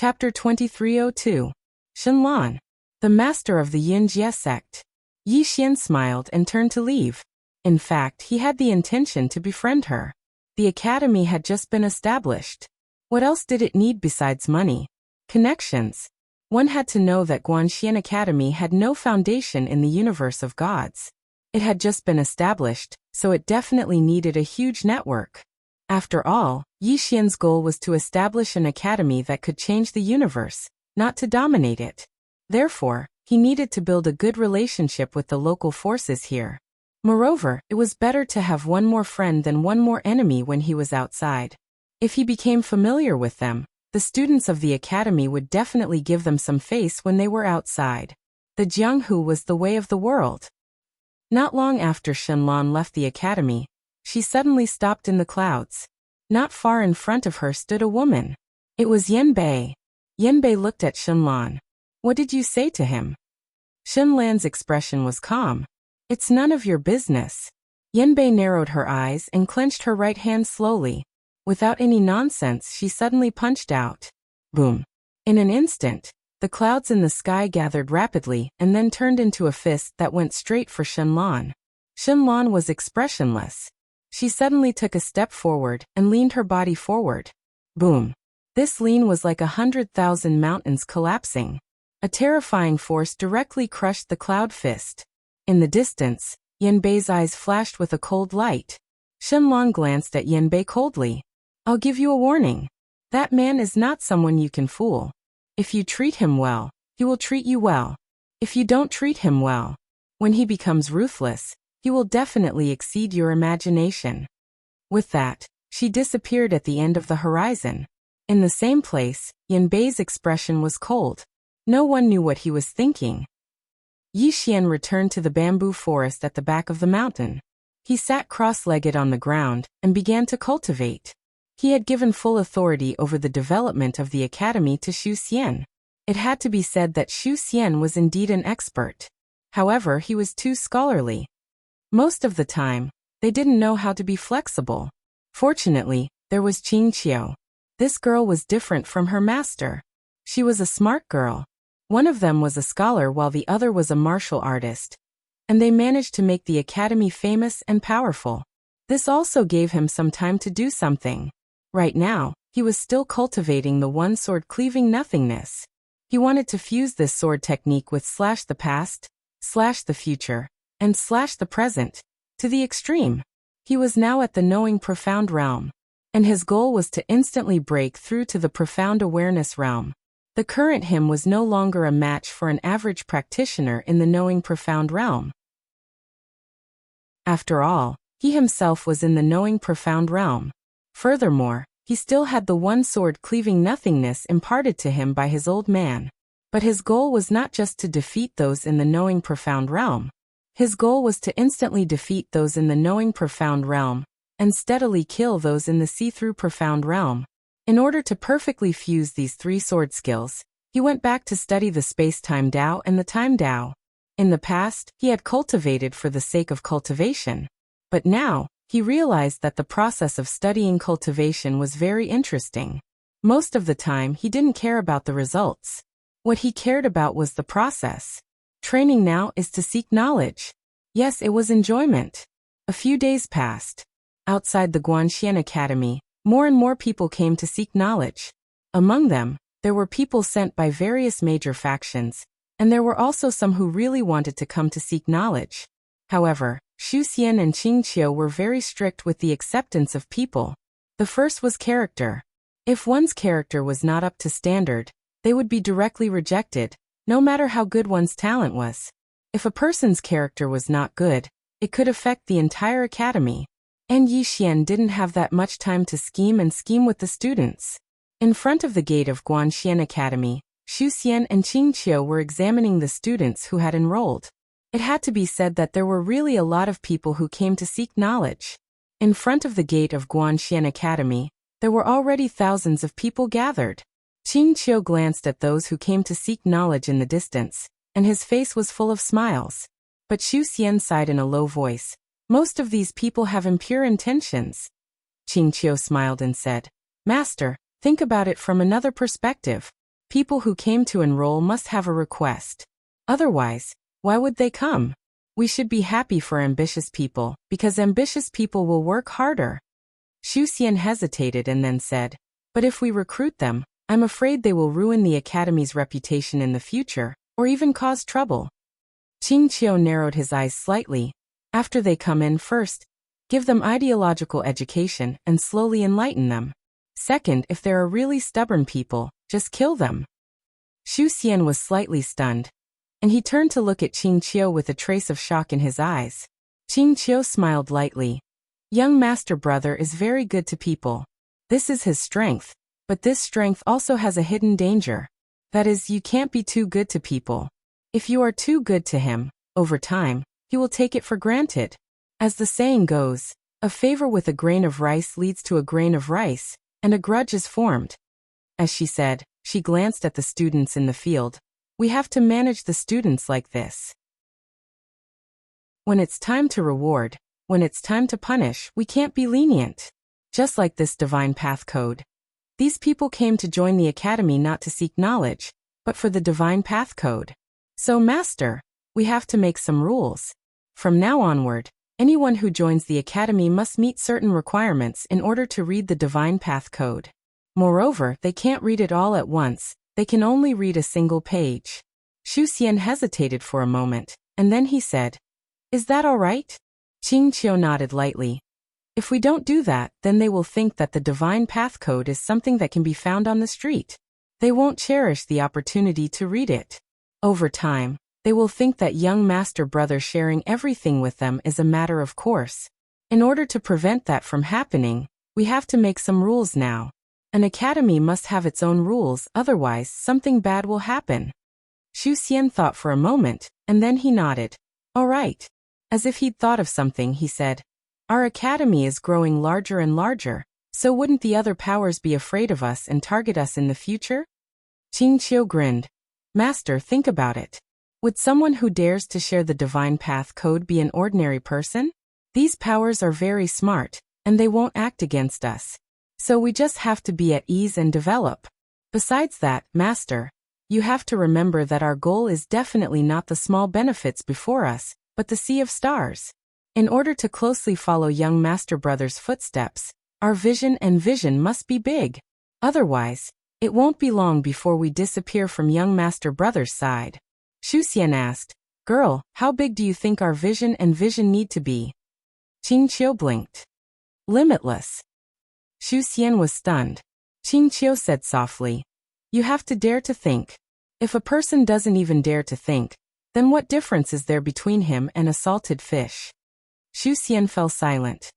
Chapter 2302. Shenlan, the master of the Yinjie sect. Yi Xian smiled and turned to leave. In fact, he had the intention to befriend her. The academy had just been established. What else did it need besides money? Connections. One had to know that Guanxian Academy had no foundation in the universe of gods. It had just been established, so it definitely needed a huge network. After all, Yi Xian's goal was to establish an academy that could change the universe, not to dominate it. Therefore, he needed to build a good relationship with the local forces here. Moreover, it was better to have one more friend than one more enemy when he was outside. If he became familiar with them, the students of the academy would definitely give them some face when they were outside. The Jianghu was the way of the world. Not long after Shenlan left the academy, she suddenly stopped in the clouds. Not far in front of her stood a woman. It was Yanbei. Yanbei looked at Shenlan. What did you say to him? Shenlan's expression was calm. It's none of your business. Yanbei narrowed her eyes and clenched her right hand slowly. Without any nonsense, she suddenly punched out. Boom. In an instant, the clouds in the sky gathered rapidly and then turned into a fist that went straight for Shenlan. Shenlan was expressionless. She suddenly took a step forward and leaned her body forward. Boom. This lean was like 100,000 mountains collapsing. A terrifying force directly crushed the cloud fist. In the distance, Yanbei's eyes flashed with a cold light. Shenlan glanced at Yanbei coldly. I'll give you a warning. That man is not someone you can fool. If you treat him well, he will treat you well. If you don't treat him well, when he becomes ruthless, he will definitely exceed your imagination. With that, she disappeared at the end of the horizon. In the same place, Yanbei's expression was cold. No one knew what he was thinking. Yi Xian returned to the bamboo forest at the back of the mountain. He sat cross-legged on the ground and began to cultivate. He had given full authority over the development of the academy to Xu Xian. It had to be said that Xu Xian was indeed an expert. However, he was too scholarly. Most of the time, they didn't know how to be flexible. Fortunately, there was Qingqiu. This girl was different from her master. She was a smart girl. One of them was a scholar while the other was a martial artist. And they managed to make the academy famous and powerful. This also gave him some time to do something. Right now, he was still cultivating the one-sword cleaving nothingness. He wanted to fuse this sword technique with slash the past, slash the future, and slash the present, to the extreme. He was now at the knowing profound realm, and his goal was to instantly break through to the profound awareness realm. The current him was no longer a match for an average practitioner in the knowing profound realm. After all, he himself was in the knowing profound realm. Furthermore, he still had the one sword cleaving nothingness imparted to him by his old man. But his goal was not just to defeat those in the knowing profound realm. His goal was to instantly defeat those in the knowing profound realm, and steadily kill those in the see-through profound realm. In order to perfectly fuse these three sword skills, he went back to study the space-time Tao and the time Tao. In the past, he had cultivated for the sake of cultivation. But now, he realized that the process of studying cultivation was very interesting. Most of the time, he didn't care about the results. What he cared about was the process. Training now is to seek knowledge. Yes, it was enjoyment. A few days passed. Outside the Guanxian Academy, more and more people came to seek knowledge. Among them, there were people sent by various major factions, and there were also some who really wanted to come to seek knowledge. However, Xu Xian and Qingqiu were very strict with the acceptance of people. The first was character. If one's character was not up to standard, they would be directly rejected, no matter how good one's talent was. If a person's character was not good, it could affect the entire academy. And Yi Xian didn't have that much time to scheme with the students. In front of the gate of Guanxian Academy, Xu Xian and Qingqiu were examining the students who had enrolled. It had to be said that there were really a lot of people who came to seek knowledge. In front of the gate of Guanxian Academy, there were already thousands of people gathered. Qingqiu glanced at those who came to seek knowledge in the distance, and his face was full of smiles. But Xu Xian sighed in a low voice. Most of these people have impure intentions. Qingqiu smiled and said, Master, think about it from another perspective. People who came to enroll must have a request. Otherwise, why would they come? We should be happy for ambitious people, because ambitious people will work harder. Xu Xian hesitated and then said, but if we recruit them, I'm afraid they will ruin the academy's reputation in the future, or even cause trouble. Qing Qiu narrowed his eyes slightly. After they come in first, give them ideological education and slowly enlighten them. Second, if there are really stubborn people, just kill them. Xu Xian was slightly stunned, and he turned to look at Qing Qiu with a trace of shock in his eyes. Qing Qiu smiled lightly. Young master brother is very good to people. This is his strength, but this strength also has a hidden danger. That is, you can't be too good to people. If you are too good to him, over time, he will take it for granted. As the saying goes, a favor with a grain of rice leads to a grain of rice, and a grudge is formed. As she said, she glanced at the students in the field. We have to manage the students like this. When it's time to reward, when it's time to punish, we can't be lenient. Just like this divine path code. These people came to join the academy not to seek knowledge, but for the divine path code. So, Master, we have to make some rules. From now onward, anyone who joins the academy must meet certain requirements in order to read the divine path code. Moreover, they can't read it all at once, they can only read a single page. Xu Xian hesitated for a moment, and then he said, is that all right? Qing Qiu nodded lightly. If we don't do that, then they will think that the divine path code is something that can be found on the street. They won't cherish the opportunity to read it. Over time, they will think that young master brother sharing everything with them is a matter of course. In order to prevent that from happening, we have to make some rules now. An academy must have its own rules, otherwise something bad will happen. Xu Xian thought for a moment, and then he nodded. All right. As if he'd thought of something, he said, our academy is growing larger and larger, so wouldn't the other powers be afraid of us and target us in the future? Qing Qiu grinned. Master, think about it. Would someone who dares to share the divine path code be an ordinary person? These powers are very smart, and they won't act against us. So we just have to be at ease and develop. Besides that, Master, you have to remember that our goal is definitely not the small benefits before us, but the sea of stars. In order to closely follow young master brother's footsteps, our vision must be big. Otherwise, it won't be long before we disappear from young master brother's side. Xu Xian asked, Girl, how big do you think our vision need to be? Qing Qiu blinked. Limitless. Xu Xian was stunned. Qing Qiu said softly, you have to dare to think. If a person doesn't even dare to think, then what difference is there between him and a salted fish? Xu Xian fell silent.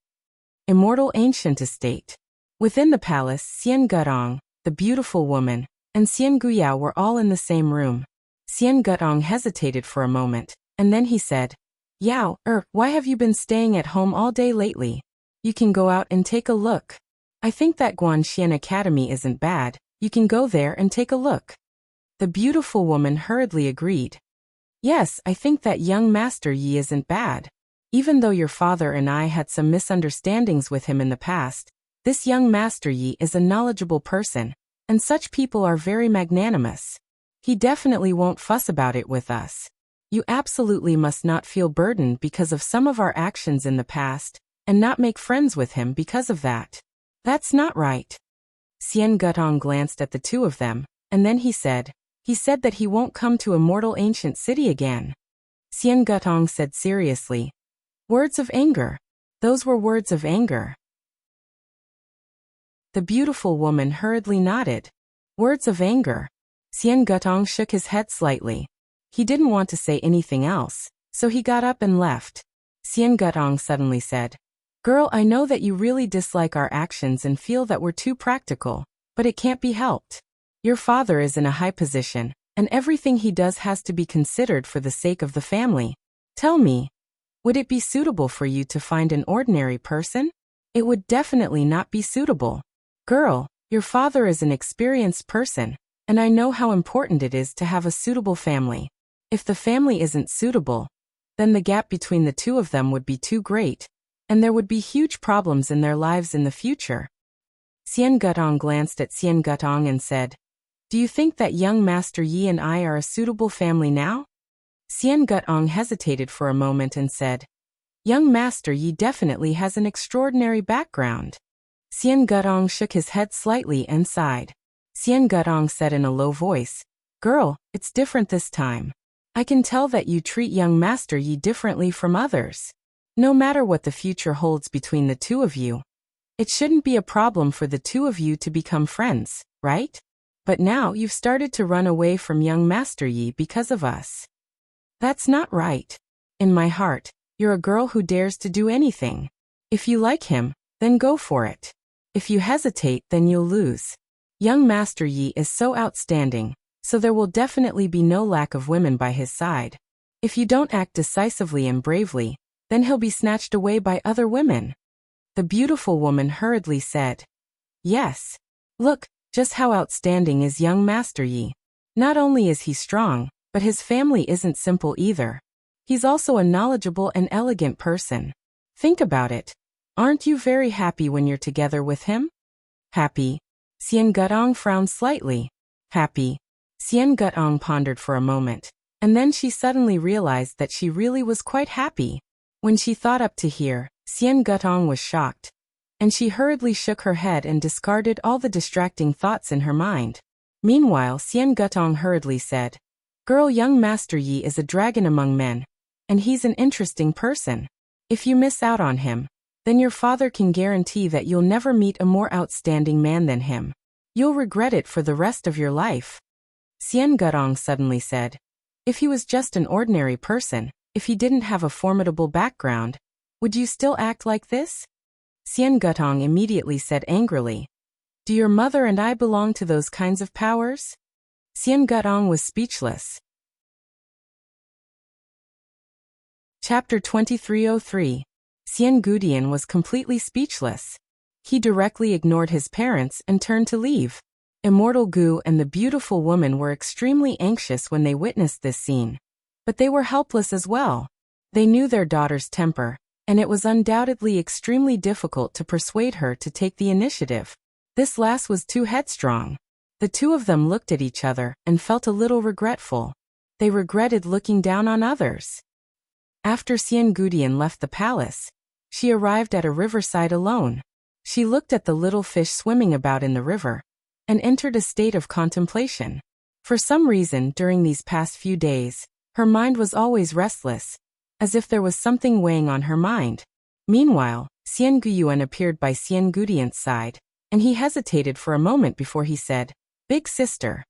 Immortal ancient estate. Within the palace, Xian Gutong, the beautiful woman, and Xian Guyao were all in the same room. Xian Gutong hesitated for a moment, and then he said, Yao, why have you been staying at home all day lately? You can go out and take a look. I think that Guanxian Academy isn't bad, you can go there and take a look. The beautiful woman hurriedly agreed. Yes, I think that young Master Yi isn't bad. Even though your father and I had some misunderstandings with him in the past, this young Master Yi is a knowledgeable person, and such people are very magnanimous. He definitely won't fuss about it with us. You absolutely must not feel burdened because of some of our actions in the past, and not make friends with him because of that. That's not right. Xian Gutong glanced at the two of them, and then he said that he won't come to Immortal Ancient City again. Xian Gutong said seriously, words of anger. Those were words of anger. The beautiful woman hurriedly nodded. Words of anger. Xian Gutong shook his head slightly. He didn't want to say anything else, so he got up and left. Xian Gutong suddenly said, Girl, I know that you really dislike our actions and feel that we're too practical, but it can't be helped. Your father is in a high position, and everything he does has to be considered for the sake of the family. Tell me, would it be suitable for you to find an ordinary person? It would definitely not be suitable. Girl, your father is an experienced person, and I know how important it is to have a suitable family. If the family isn't suitable, then the gap between the two of them would be too great, and there would be huge problems in their lives in the future. Xian Gutong glanced at Xian Gutong and said, Do Do you think that young Master Yi and I are a suitable family now? Xian Gutong hesitated for a moment and said, Young Master Yi definitely has an extraordinary background. Xian Gutong shook his head slightly and sighed. Xian Gutong said in a low voice, Girl, it's different this time. I can tell that you treat young Master Yi differently from others. No matter what the future holds between the two of you, it shouldn't be a problem for the two of you to become friends, right? But now you've started to run away from young Master Yi because of us. That's not right. In my heart, you're a girl who dares to do anything. If you like him, then go for it. If you hesitate, then you'll lose. Young Master Yi is so outstanding, so there will definitely be no lack of women by his side. If you don't act decisively and bravely, then he'll be snatched away by other women. The beautiful woman hurriedly said, Yes. Look, just how outstanding is young Master Yi. Not only is he strong, but his family isn't simple either. He's also a knowledgeable and elegant person. Think about it. Aren't you very happy when you're together with him? Happy? Xian Gutong frowned slightly. Happy? Xian Gutong pondered for a moment, and then she suddenly realized that she really was quite happy. When she thought up to here, Xian Gutong was shocked, and she hurriedly shook her head and discarded all the distracting thoughts in her mind. Meanwhile, Xian Gutong hurriedly said, Girl, young Master Yi is a dragon among men, and he's an interesting person. If you miss out on him, then your father can guarantee that you'll never meet a more outstanding man than him. You'll regret it for the rest of your life. Xian Gutong suddenly said, If he was just an ordinary person, if he didn't have a formidable background, would you still act like this? Xian Gutong immediately said angrily, Do your mother and I belong to those kinds of powers? Xian Gutong was speechless. Chapter 2303. Xian Gudian was completely speechless. He directly ignored his parents and turned to leave. Immortal Gu and the beautiful woman were extremely anxious when they witnessed this scene. But they were helpless as well. They knew their daughter's temper, and it was undoubtedly extremely difficult to persuade her to take the initiative. This lass was too headstrong. The two of them looked at each other and felt a little regretful. They regretted looking down on others. After Xian Gudian left the palace, she arrived at a riverside alone. She looked at the little fish swimming about in the river, and entered a state of contemplation. For some reason during these past few days, her mind was always restless, as if there was something weighing on her mind. Meanwhile, Xian Guyuan appeared by Xian Gudian's side, and he hesitated for a moment before he said, Big sister.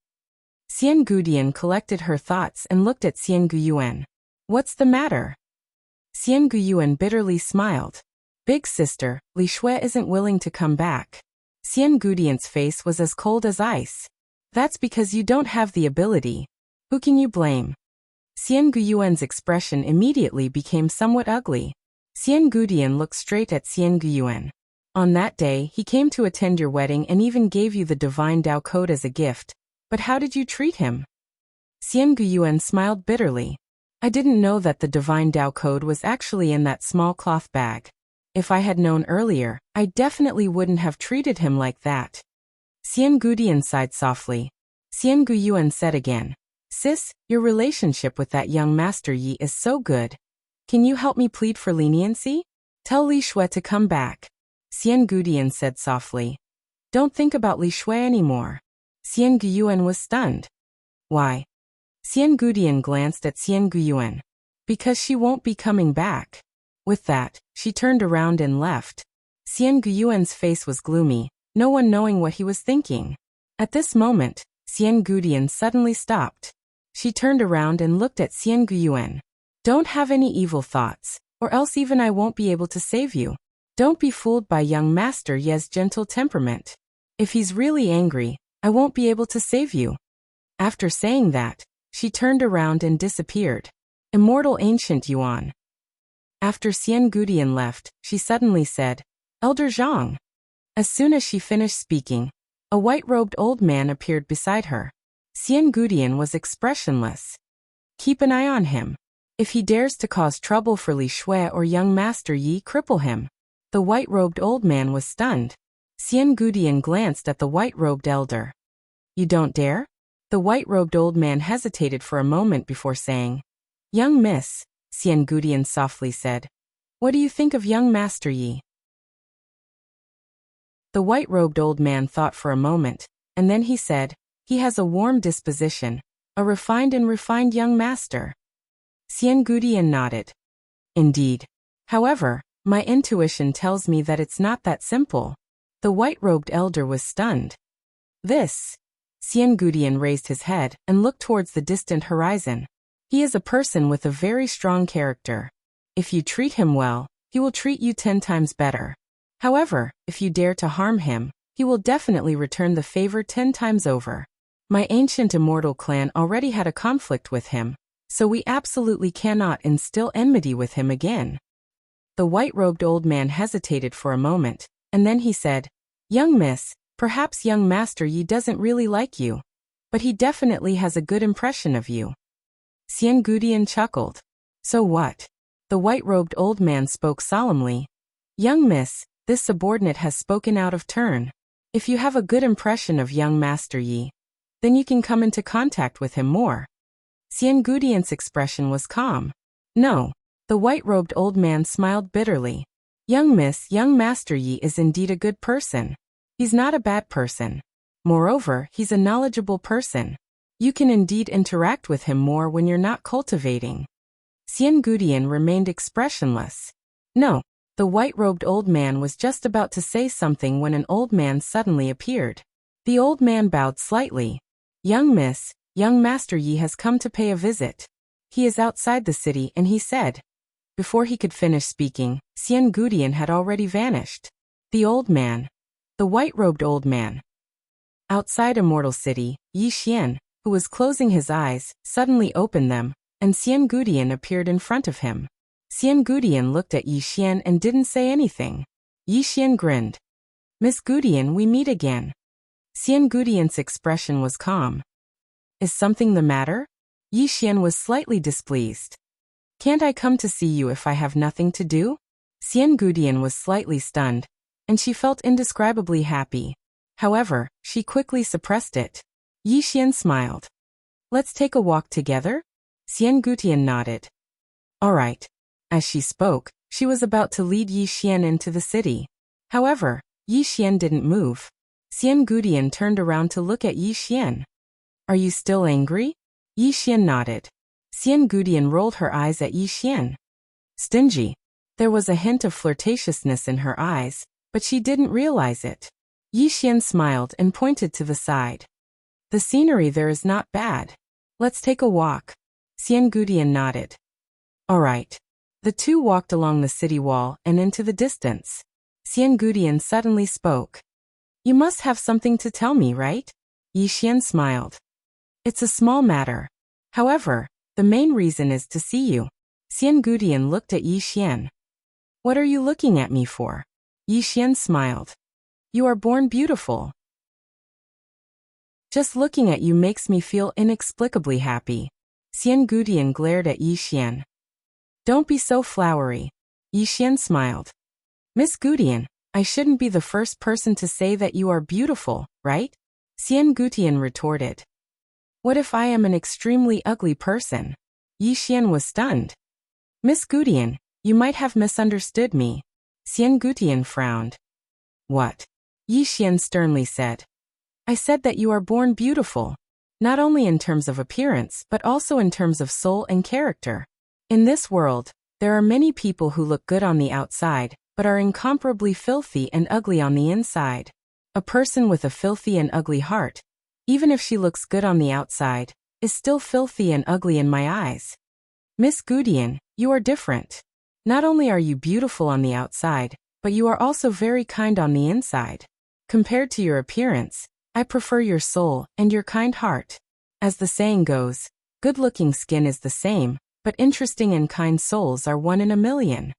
Xian Gudian collected her thoughts and looked at Xian Guyuan. What's the matter? Xian Guyuan bitterly smiled. Big sister, Li Shui isn't willing to come back. Xian Gudian's face was as cold as ice. That's because you don't have the ability. Who can you blame? Xian Guyuan's expression immediately became somewhat ugly. Xian Gudian looked straight at Xian Guyuan. On that day, he came to attend your wedding and even gave you the Divine Tao Code as a gift. But how did you treat him? Xian Guyuan smiled bitterly. I didn't know that the Divine Tao Code was actually in that small cloth bag. If I had known earlier, I definitely wouldn't have treated him like that. Xian Gudian sighed softly. Xian Guyuan said again, Sis, your relationship with that young Master Yi is so good. Can you help me plead for leniency? Tell Li Shui to come back. Xian Gudian said softly. Don't think about Li Shui anymore. Xian Guyuan was stunned. Why? Xian Gudian glanced at Xian Guyuan. Because she won't be coming back. With that, she turned around and left. Xian Guyuan's face was gloomy, no one knowing what he was thinking. At this moment, Xian Gudian suddenly stopped. She turned around and looked at Xian Guyuan. Don't have any evil thoughts, or else even I won't be able to save you. Don't be fooled by young Master Ye's gentle temperament. If he's really angry, I won't be able to save you. After saying that, she turned around and disappeared. Immortal Ancient Yuan. After Xian Gudian left, she suddenly said, Elder Zhang. As soon as she finished speaking, a white-robed old man appeared beside her. Xian Gudian was expressionless. Keep an eye on him. If he dares to cause trouble for Li Shui or young Master Yi, cripple him. The white-robed old man was stunned. Xian Gudian glanced at the white-robed elder. You don't dare? The white-robed old man hesitated for a moment before saying, "Young miss," Xian Gudian softly said. "What do you think of young Master Yi?" The white-robed old man thought for a moment, and then he said, "He has a warm disposition, a refined young master." Xian Gudian nodded. "Indeed. However, my intuition tells me that it's not that simple." The white-robed elder was stunned. "This?" Xian Gudian raised his head and looked towards the distant horizon. "He is a person with a very strong character. If you treat him well, he will treat you 10 times better. However, if you dare to harm him, he will definitely return the favor 10 times over. My ancient immortal clan already had a conflict with him, so we absolutely cannot instill enmity with him again." The white-robed old man hesitated for a moment, and then he said, "Young miss, perhaps young Master Yi doesn't really like you, but he definitely has a good impression of you." Xian Gudian chuckled. "So what?" The white-robed old man spoke solemnly. "Young miss, this subordinate has spoken out of turn. If you have a good impression of young Master Yi, then you can come into contact with him more." Xian Gudian's expression was calm. "No." The white-robed old man smiled bitterly. "Young miss, young Master Yi is indeed a good person. He's not a bad person. Moreover, he's a knowledgeable person. You can indeed interact with him more when you're not cultivating." Xian Gudian remained expressionless. "No." The white-robed old man was just about to say something when an old man suddenly appeared. The old man bowed slightly. "Young miss, young Master Yi has come to pay a visit. He is outside the city," and he said. Before he could finish speaking, Xian Gudian had already vanished. The old man. The white-robed old man. Outside Immortal City, Yi Xian, who was closing his eyes, suddenly opened them, and Xian Gudian appeared in front of him. Xian Gudian looked at Yi Xian and didn't say anything. Yi Xian grinned. "Miss Gudian, we meet again." Xian Gudian's expression was calm. "Is something the matter?" Yi Xian was slightly displeased. "Can't I come to see you if I have nothing to do?" Xian Gudian was slightly stunned, and she felt indescribably happy. However, she quickly suppressed it. Yi Xian smiled. "Let's take a walk together?" Xian Gudian nodded. "All right." As she spoke, she was about to lead Yi Xian into the city. However, Yi Xian didn't move. Xian Gudian turned around to look at Yi Xian. "Are you still angry?" Yi Xian nodded. Xian Gudian rolled her eyes at Yi Xian. "Stingy." There was a hint of flirtatiousness in her eyes, but she didn't realize it. Yi Xian smiled and pointed to the side. "The scenery there is not bad. Let's take a walk." Xian Gudian nodded. "All right." The two walked along the city wall and into the distance. Xian Gudian suddenly spoke. "You must have something to tell me, right?" Yi Xian smiled. "It's a small matter. However, the main reason is to see you." Xian Gudian looked at Yi Xian. "What are you looking at me for?" Yi Xian smiled. "You are born beautiful. Just looking at you makes me feel inexplicably happy." Xian Gudian glared at Yi Xian. "Don't be so flowery." Yi Xian smiled. "Miss Gudian, I shouldn't be the first person to say that you are beautiful, right?" Xian Gudian retorted. "What if I am an extremely ugly person?" Yi Xian was stunned. "Miss Gudian, you might have misunderstood me." Xian Gudian frowned. "What?" Yi Xian sternly said. "I said that you are born beautiful, not only in terms of appearance but also in terms of soul and character. In this world, there are many people who look good on the outside, but are incomparably filthy and ugly on the inside. A person with a filthy and ugly heart, even if she looks good on the outside, is still filthy and ugly in my eyes. Miss Gudian, you are different. Not only are you beautiful on the outside, but you are also very kind on the inside. Compared to your appearance, I prefer your soul and your kind heart. As the saying goes, good-looking skin is the same, but interesting and kind souls are 1 in a million."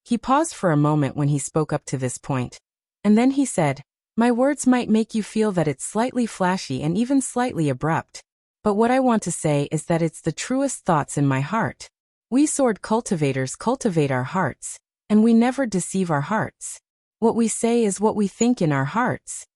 He paused for a moment when he spoke up to this point, and then he said, "My words might make you feel that it's slightly flashy and even slightly abrupt, but what I want to say is that it's the truest thoughts in my heart. We sword cultivators cultivate our hearts, and we never deceive our hearts. What we say is what we think in our hearts."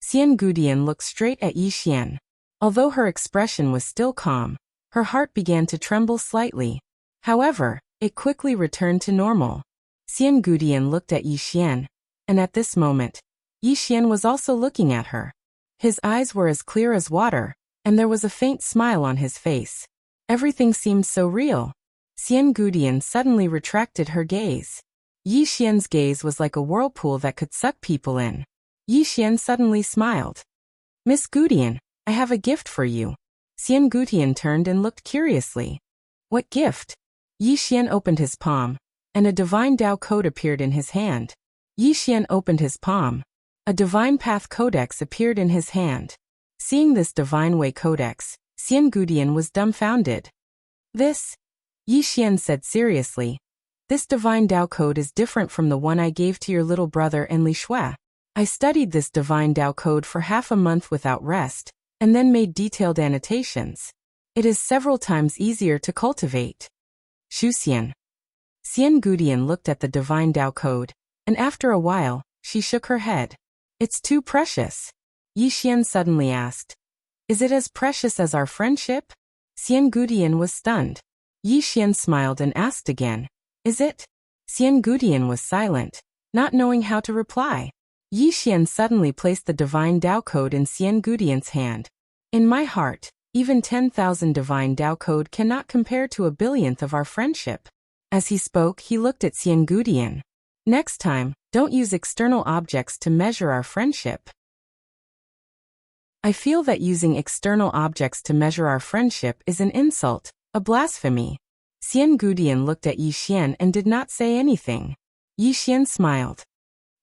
Xian Gudian looked straight at Yi Xian. Although her expression was still calm, her heart began to tremble slightly. However, it quickly returned to normal. Xian Gudian looked at Yi Xian, and at this moment, Yi Xian was also looking at her. His eyes were as clear as water, and there was a faint smile on his face. Everything seemed so real. Xian Gudian suddenly retracted her gaze. Yi Xian's gaze was like a whirlpool that could suck people in. Yi Xian suddenly smiled. Miss Gudian, I have a gift for you. Xian Gudian turned and looked curiously. What gift? Yi Xian opened his palm, and a divine Tao code appeared in his hand. Yi Xian opened his palm. A divine path codex appeared in his hand. Seeing this divine way codex, Xian Gudian was dumbfounded. This, Yi Xian said seriously, this divine Tao code is different from the one I gave to your little brother and Li Shui. I studied this divine Tao code for half a month without rest, and then made detailed annotations. It is several times easier to cultivate. Shu Xian. Xian Gudian looked at the divine Tao code, and after a while, she shook her head. It's too precious. Yi Xian suddenly asked. Is it as precious as our friendship? Xian Gudian was stunned. Yi Xian smiled and asked again. Is it? Xian Gudian was silent, not knowing how to reply. Yi Xian suddenly placed the divine Tao code in Xian Gudian's hand. In my heart, even 10,000 divine Tao code cannot compare to a billionth of our friendship. As he spoke, he looked at Xian Gudian. Next time, don't use external objects to measure our friendship. I feel that using external objects to measure our friendship is an insult, a blasphemy. Xian Gudian looked at Yi Xian and did not say anything. Yi Xian smiled.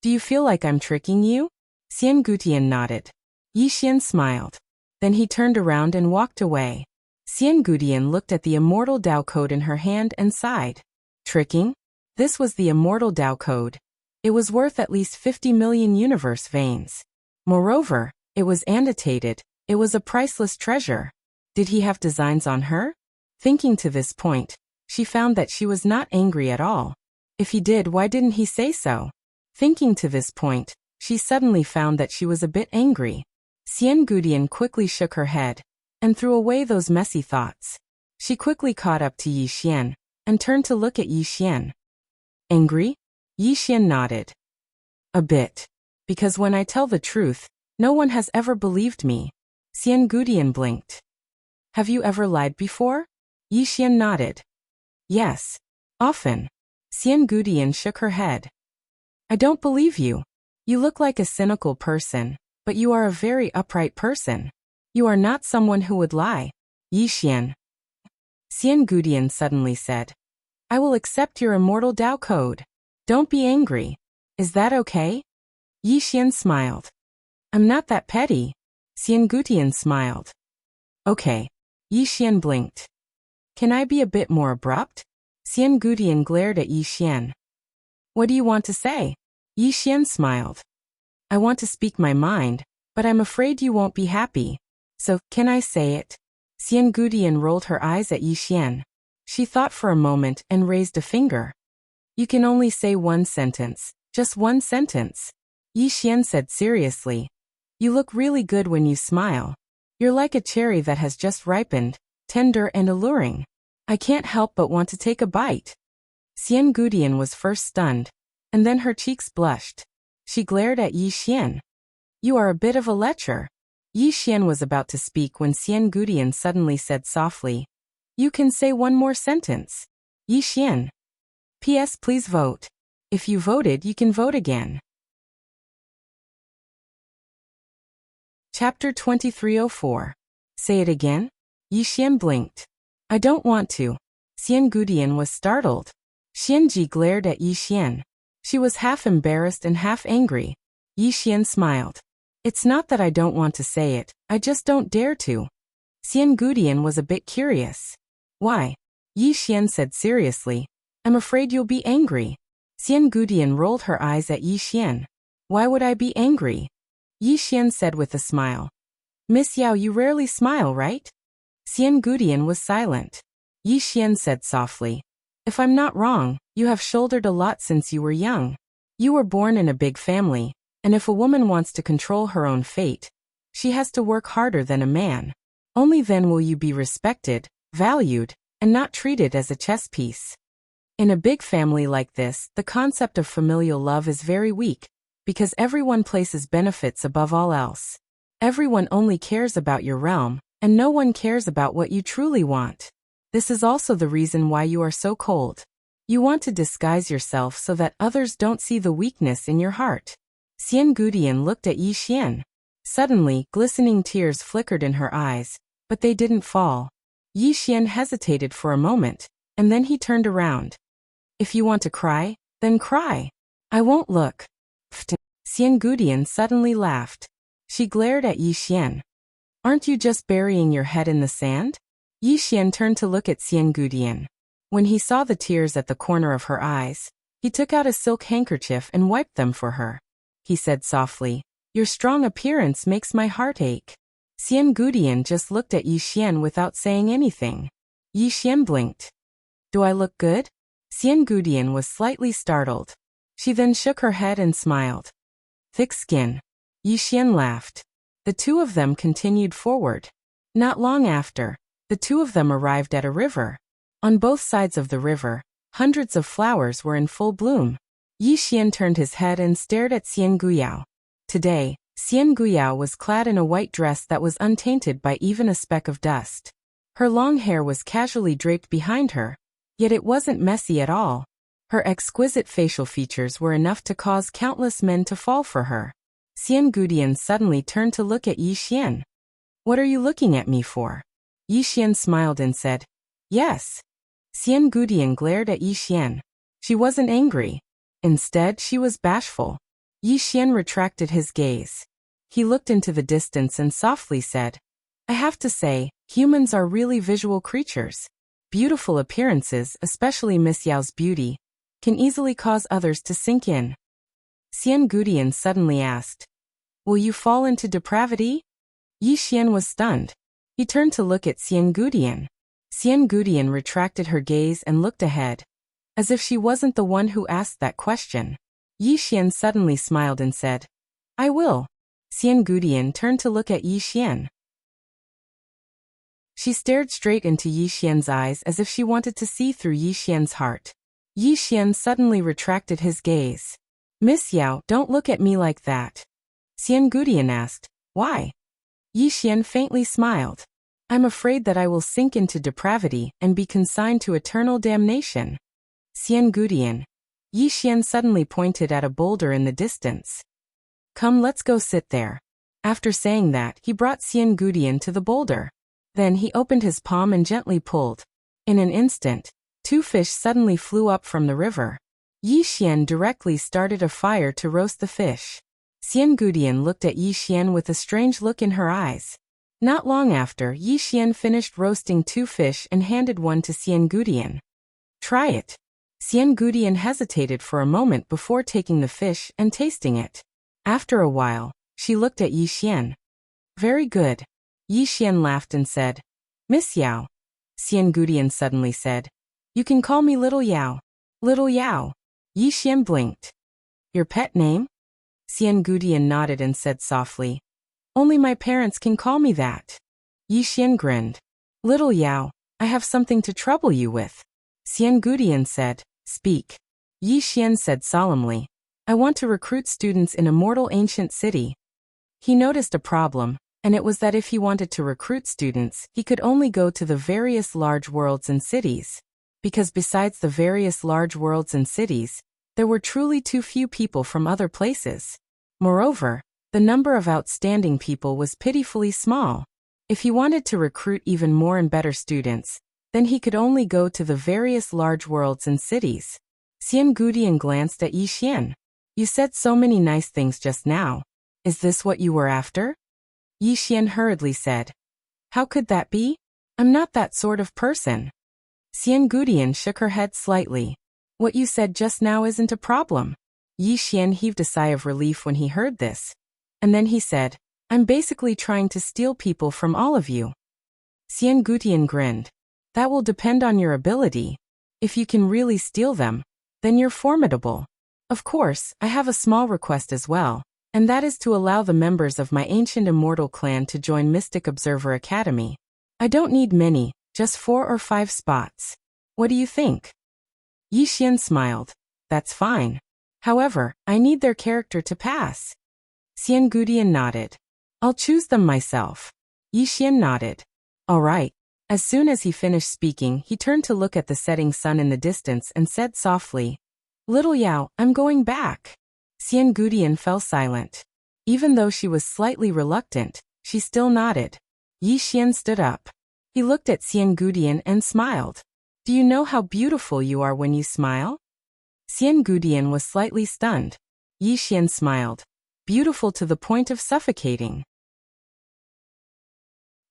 Do you feel like I'm tricking you? Xian Gudian nodded. Yi Xian smiled. Then he turned around and walked away. Xian Gudian looked at the immortal Tao code in her hand and sighed. Tricking? This was the immortal Tao code. It was worth at least 50 million universe veins. Moreover, it was annotated. It was a priceless treasure. Did he have designs on her? Thinking to this point, she found that she was not angry at all. If he did, why didn't he say so? Thinking to this point, she suddenly found that she was a bit angry. Xian Gudian quickly shook her head and threw away those messy thoughts. She quickly caught up to Yi Xian and turned to look at Yi Xian. Angry? Yi Xian nodded. A bit. Because when I tell the truth, no one has ever believed me. Xian Gudian blinked. Have you ever lied before? Yi Xian nodded. Yes. Often. Xian Gudian shook her head. I don't believe you. You look like a cynical person, but you are a very upright person. You are not someone who would lie. Yi Xian. Xian Gudian suddenly said. I will accept your immortal Tao code. Don't be angry. Is that okay? Yi Xian smiled. I'm not that petty. Xian Gudian smiled. Okay. Yi Xian blinked. Can I be a bit more abrupt? Xian Gudian glared at Yi Xian. What do you want to say? Yi Xian smiled. I want to speak my mind, but I'm afraid you won't be happy. So, can I say it? Xian Gudian rolled her eyes at Yi Xian. She thought for a moment and raised a finger. You can only say one sentence, just one sentence. Yi Xian said seriously. You look really good when you smile. You're like a cherry that has just ripened, tender and alluring. I can't help but want to take a bite. Xian Gudian was first stunned, and then her cheeks blushed. She glared at Yi Xian. You are a bit of a lecher. Yi Xian was about to speak when Xian Gudian suddenly said softly, You can say one more sentence. Yi Xian. P.S. Please vote. If you voted, you can vote again. Chapter 2304. Say it again? Yi Xian blinked. I don't want to. Xian Gudian was startled. Xianji glared at Yi Xian. She was half embarrassed and half angry. Yi Xian smiled. It's not that I don't want to say it, I just don't dare to. Xian Gudian was a bit curious. Why? Yi Xian said seriously. I'm afraid you'll be angry. Xian Gudian rolled her eyes at Yi Xian. Why would I be angry? Yi Xian said with a smile. Miss Yao, you rarely smile, right? Xian Gudian was silent. Yi Xian said softly. If I'm not wrong, you have shouldered a lot since you were young. You were born in a big family, and if a woman wants to control her own fate, she has to work harder than a man. Only then will you be respected, valued, and not treated as a chess piece. In a big family like this, the concept of familial love is very weak, because everyone places benefits above all else. Everyone only cares about your realm, and no one cares about what you truly want. This is also the reason why you are so cold. You want to disguise yourself so that others don't see the weakness in your heart. Xian Gudian looked at Yi Xian. Suddenly, glistening tears flickered in her eyes, but they didn't fall. Yi Xian hesitated for a moment, and then he turned around. If you want to cry, then cry. I won't look. Pfft. Xian Gudian suddenly laughed. She glared at Yi Xian. Aren't you just burying your head in the sand? Yi Xian turned to look at Xian Gudian. When he saw the tears at the corner of her eyes, he took out a silk handkerchief and wiped them for her. He said softly, "Your strong appearance makes my heart ache." Xian Gudian just looked at Yi Xian without saying anything. Yi Xian blinked. Do I look good? Xian Gudian was slightly startled. She then shook her head and smiled. Thick skin. Yi Xian laughed. The two of them continued forward. Not long after, the two of them arrived at a river. On both sides of the river, hundreds of flowers were in full bloom. Yi Xian turned his head and stared at Xian Guyao. Today, Xian Guyao was clad in a white dress that was untainted by even a speck of dust. Her long hair was casually draped behind her, yet it wasn't messy at all. Her exquisite facial features were enough to cause countless men to fall for her. Xian Gudian suddenly turned to look at Yi Xian. What are you looking at me for? Yi Xian smiled and said, Yes. Xian Gudian glared at Yi Xian. She wasn't angry. Instead, she was bashful. Yi Xian retracted his gaze. He looked into the distance and softly said, I have to say, humans are really visual creatures. Beautiful appearances, especially Miss Yao's beauty, can easily cause others to sink in. Xian Gudian suddenly asked, Will you fall into depravity? Yi Xian was stunned. He turned to look at Xian Gudian. Xian Gudian retracted her gaze and looked ahead, as if she wasn't the one who asked that question. Yi Xian suddenly smiled and said, I will. Xian Gudian turned to look at Yi Xian. She stared straight into Yi Xian's eyes as if she wanted to see through Yi Xian's heart. Yi Xian suddenly retracted his gaze. Miss Yao, don't look at me like that. Xian Gudian asked, Why? Yi Xian faintly smiled. I'm afraid that I will sink into depravity and be consigned to eternal damnation. Xian Gudian. Yi Xian suddenly pointed at a boulder in the distance. Come, let's go sit there. After saying that, he brought Xian Gudian to the boulder. Then he opened his palm and gently pulled. In an instant, two fish suddenly flew up from the river. Yi Xian directly started a fire to roast the fish. Xian Gudian looked at Yi Xian with a strange look in her eyes. Not long after, Yi Xian finished roasting two fish and handed one to Xian Gudian. Try it. Xian Gudian hesitated for a moment before taking the fish and tasting it. After a while, she looked at Yi Xian. Very good. Yi Xian laughed and said, Miss Yao. Xian Gudian suddenly said, You can call me Little Yao. Little Yao. Yi Xian blinked. Your pet name? Xian Gudian nodded and said softly, Only my parents can call me that. Yi Xian grinned. Little Yao, I have something to trouble you with. Xian Gudian said, Speak. Yi Xian said solemnly, I want to recruit students in a mortal ancient city. He noticed a problem, and it was that if he wanted to recruit students, he could only go to the various large worlds and cities. Because besides the various large worlds and cities, there were truly too few people from other places. Moreover, the number of outstanding people was pitifully small. If he wanted to recruit even more and better students, then he could only go to the various large worlds and cities. Xian Gudian glanced at Yi Xian. You said so many nice things just now. Is this what you were after? Yi Xian hurriedly said. How could that be? I'm not that sort of person. Xian Gudian shook her head slightly. What you said just now isn't a problem. Yi Xian heaved a sigh of relief when he heard this. And then he said, I'm basically trying to steal people from all of you. Xian Gudian grinned. That will depend on your ability. If you can really steal them, then you're formidable. Of course, I have a small request as well, and that is to allow the members of my ancient immortal clan to join Mystic Observer Academy. I don't need many, just 4 or 5 spots. What do you think? Yi Xian smiled. That's fine. However, I need their character to pass. Xian Gudian nodded. I'll choose them myself. Yi Xian nodded. All right. As soon as he finished speaking, he turned to look at the setting sun in the distance and said softly, Little Yao, I'm going back. Xian Gudian fell silent. Even though she was slightly reluctant, she still nodded. Yi Xian stood up. He looked at Xian Gudian and smiled. Do you know how beautiful you are when you smile? Xian Gudian was slightly stunned. Yi Xian smiled. Beautiful to the point of suffocating.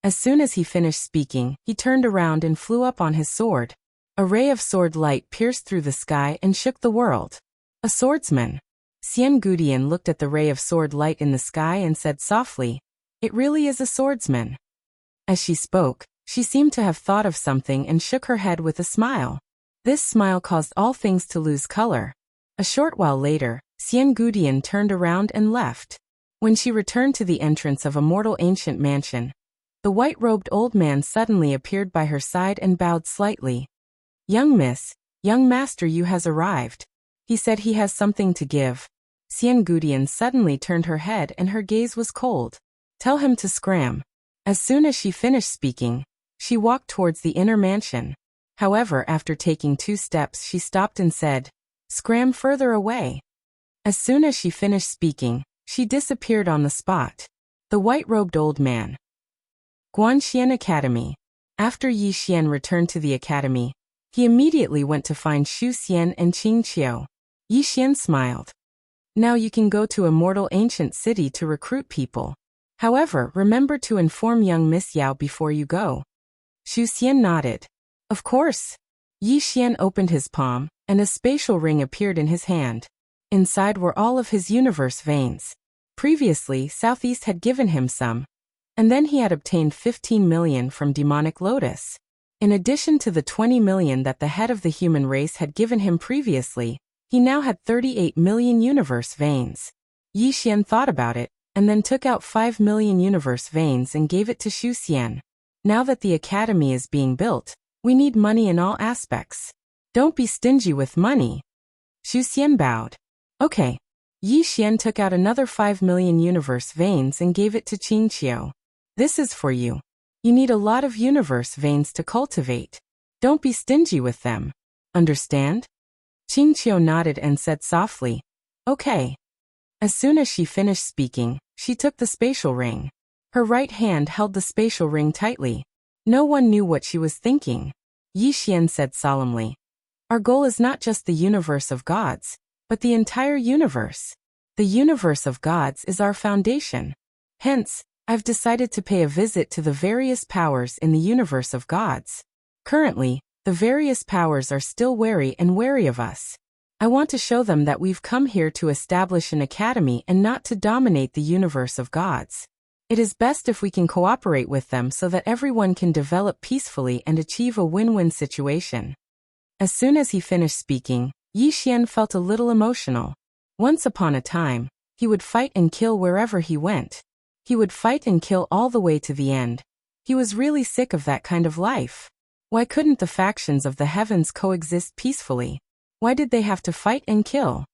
As soon as he finished speaking, he turned around and flew up on his sword. A ray of sword light pierced through the sky and shook the world. A swordsman. Xian Gudian looked at the ray of sword light in the sky and said softly, It really is a swordsman. As she spoke, she seemed to have thought of something and shook her head with a smile. This smile caused all things to lose color. A short while later, Xian Gudian turned around and left. When she returned to the entrance of a mortal ancient mansion, the white-robed old man suddenly appeared by her side and bowed slightly. Young miss, young master you has arrived. He said he has something to give. Xian Gudian suddenly turned her head and her gaze was cold. Tell him to scram. As soon as she finished speaking, she walked towards the inner mansion. However, after taking 2 steps she stopped and said, Scram further away. As soon as she finished speaking, she disappeared on the spot. The white-robed old man. Guanxian Academy. After Yi Xian returned to the academy, he immediately went to find Xu Xian and Qing Qiu. Yi Xian smiled. Now you can go to a mortal ancient city to recruit people. However, remember to inform young Miss Yao before you go. Xu Xian nodded. Of course. Yi Xian opened his palm, and a spatial ring appeared in his hand. Inside were all of his universe veins. Previously, Southeast had given him some, and then he had obtained 15 million from Demonic Lotus. In addition to the 20 million that the head of the human race had given him previously, he now had 38 million universe veins. Yi Xian thought about it, and then took out 5 million universe veins and gave it to Xu Xian. Now that the academy is being built, we need money in all aspects. Don't be stingy with money. Xu Xian bowed. Okay. Yi Xian took out another 5 million universe veins and gave it to Qing Qiu. This is for you. You need a lot of universe veins to cultivate. Don't be stingy with them. Understand? Qing Qiu nodded and said softly, Okay. As soon as she finished speaking, she took the spatial ring. Her right hand held the spatial ring tightly. No one knew what she was thinking. Yi Xian said solemnly, Our goal is not just the universe of gods, but the entire universe. The universe of gods is our foundation. Hence, I've decided to pay a visit to the various powers in the universe of gods. Currently, the various powers are still wary of us. I want to show them that we've come here to establish an academy and not to dominate the universe of gods. It is best if we can cooperate with them so that everyone can develop peacefully and achieve a win-win situation. As soon as he finished speaking, Yi Xian felt a little emotional. Once upon a time, he would fight and kill wherever he went. He would fight and kill all the way to the end. He was really sick of that kind of life. Why couldn't the factions of the heavens coexist peacefully? Why did they have to fight and kill?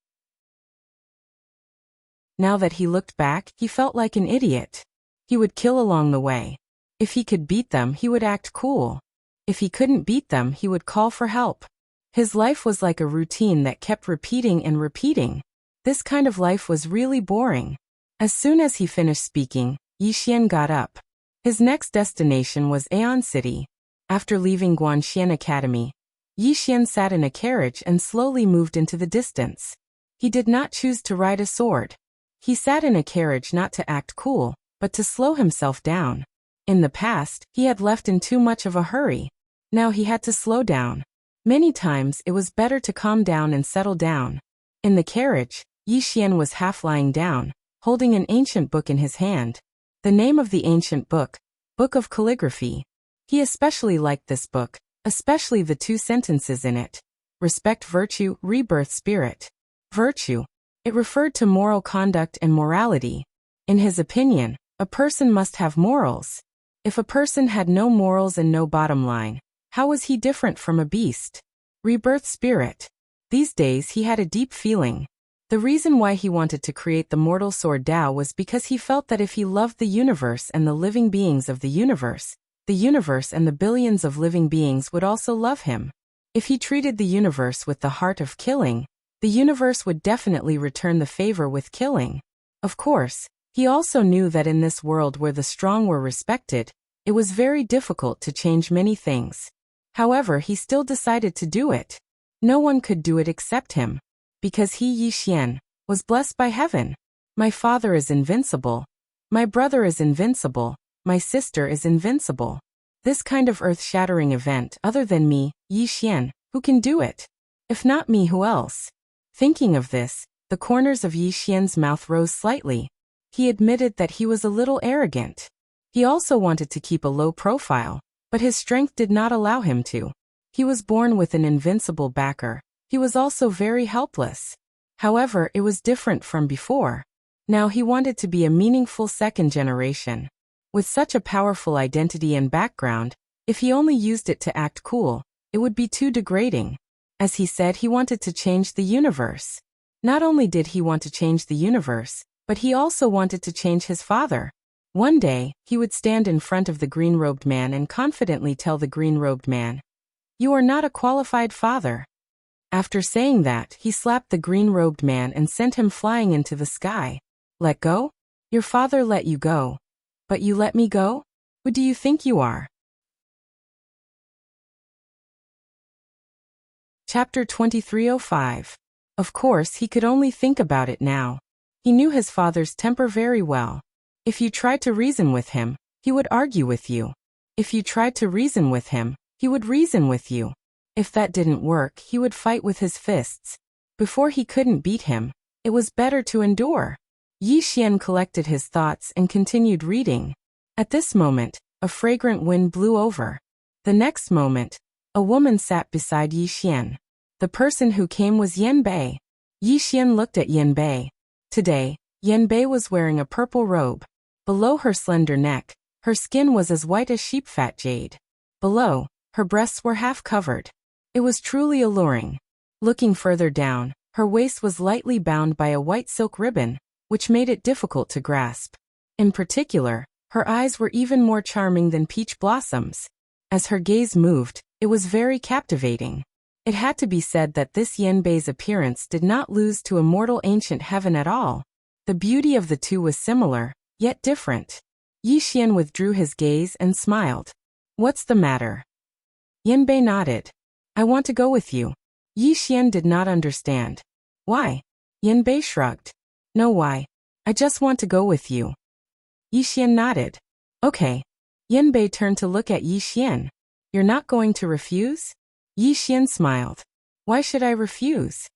Now that he looked back, he felt like an idiot. He would kill along the way. If he could beat them, he would act cool. If he couldn't beat them, he would call for help. His life was like a routine that kept repeating and repeating. This kind of life was really boring. As soon as he finished speaking, Yi Xian got up. His next destination was Aeon City. After leaving Guanxian Academy, Yi Xian sat in a carriage and slowly moved into the distance. He did not choose to ride a sword. He sat in a carriage not to act cool, but to slow himself down. In the past, he had left in too much of a hurry. Now he had to slow down. Many times it was better to calm down and settle down. In the carriage, Yi Xian was half lying down, holding an ancient book in his hand. The name of the ancient book, Book of Calligraphy. He especially liked this book, especially the 2 sentences in it. Respect virtue, rebirth spirit. Virtue. It referred to moral conduct and morality. In his opinion, a person must have morals. If a person had no morals and no bottom line, how was he different from a beast? Rebirth spirit. These days he had a deep feeling. The reason why he wanted to create the mortal sword Tao was because he felt that if he loved the universe and the living beings of the universe and the billions of living beings would also love him. If he treated the universe with the heart of killing, the universe would definitely return the favor with killing. Of course, he also knew that in this world where the strong were respected, it was very difficult to change many things. However, he still decided to do it. No one could do it except him. Because he, Yi Xian, was blessed by heaven. My father is invincible. My brother is invincible. My sister is invincible. This kind of earth-shattering event, other than me, Yi Xian, who can do it? If not me, who else? Thinking of this, the corners of Yi Xian's mouth rose slightly. He admitted that he was a little arrogant. He also wanted to keep a low profile, but his strength did not allow him to. He was born with an invincible backer. He was also very helpless. However, it was different from before. Now he wanted to be a meaningful second generation. With such a powerful identity and background, if he only used it to act cool, it would be too degrading. As he said, he wanted to change the universe. Not only did he want to change the universe, but he also wanted to change his father. One day, he would stand in front of the green-robed man and confidently tell the green-robed man, "You are not a qualified father." After saying that, he slapped the green-robed man and sent him flying into the sky. Let go? Your father let you go. But you let me go? Who do you think you are? Chapter 2305. Of course, he could only think about it now. He knew his father's temper very well. If you tried to reason with him, he would argue with you. If you tried to reason with him, he would reason with you. If that didn't work, he would fight with his fists. Before he couldn't beat him, it was better to endure. Yi Xian collected his thoughts and continued reading. At this moment, a fragrant wind blew over. The next moment, a woman sat beside Yi Xian. The person who came was Yan Bei. Yi Xian looked at Yan Bei. Today, Yan Bei was wearing a purple robe. Below her slender neck, her skin was as white as sheep-fat jade. Below, her breasts were half covered. It was truly alluring. Looking further down, her waist was lightly bound by a white silk ribbon, which made it difficult to grasp. In particular, her eyes were even more charming than peach blossoms. As her gaze moved, it was very captivating. It had to be said that this Yan Bei's appearance did not lose to immortal ancient heaven at all. The beauty of the two was similar, yet different. Yi Xian withdrew his gaze and smiled. What's the matter? Yan Bei nodded. I want to go with you. Yi Xian did not understand. Why? Yan Bei shrugged. No why. I just want to go with you. Yi Xian nodded. Okay. Yan Bei turned to look at Yi Xian. You're not going to refuse? Yi Xian smiled. Why should I refuse?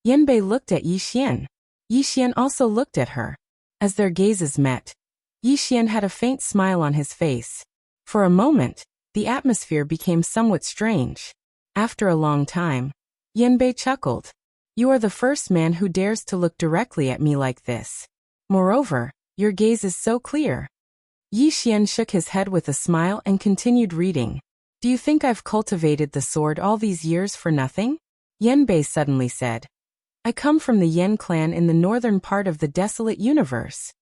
Yan Bei looked at Yi Xian. Yi Xian also looked at her. As their gazes met, Yi Xian had a faint smile on his face. For a moment, the atmosphere became somewhat strange. After a long time, Yan Bei chuckled. You are the first man who dares to look directly at me like this. Moreover, your gaze is so clear. Yi Xian shook his head with a smile and continued reading. Do you think I've cultivated the sword all these years for nothing? Yan Bei suddenly said. I come from the Yan clan in the northern part of the desolate universe.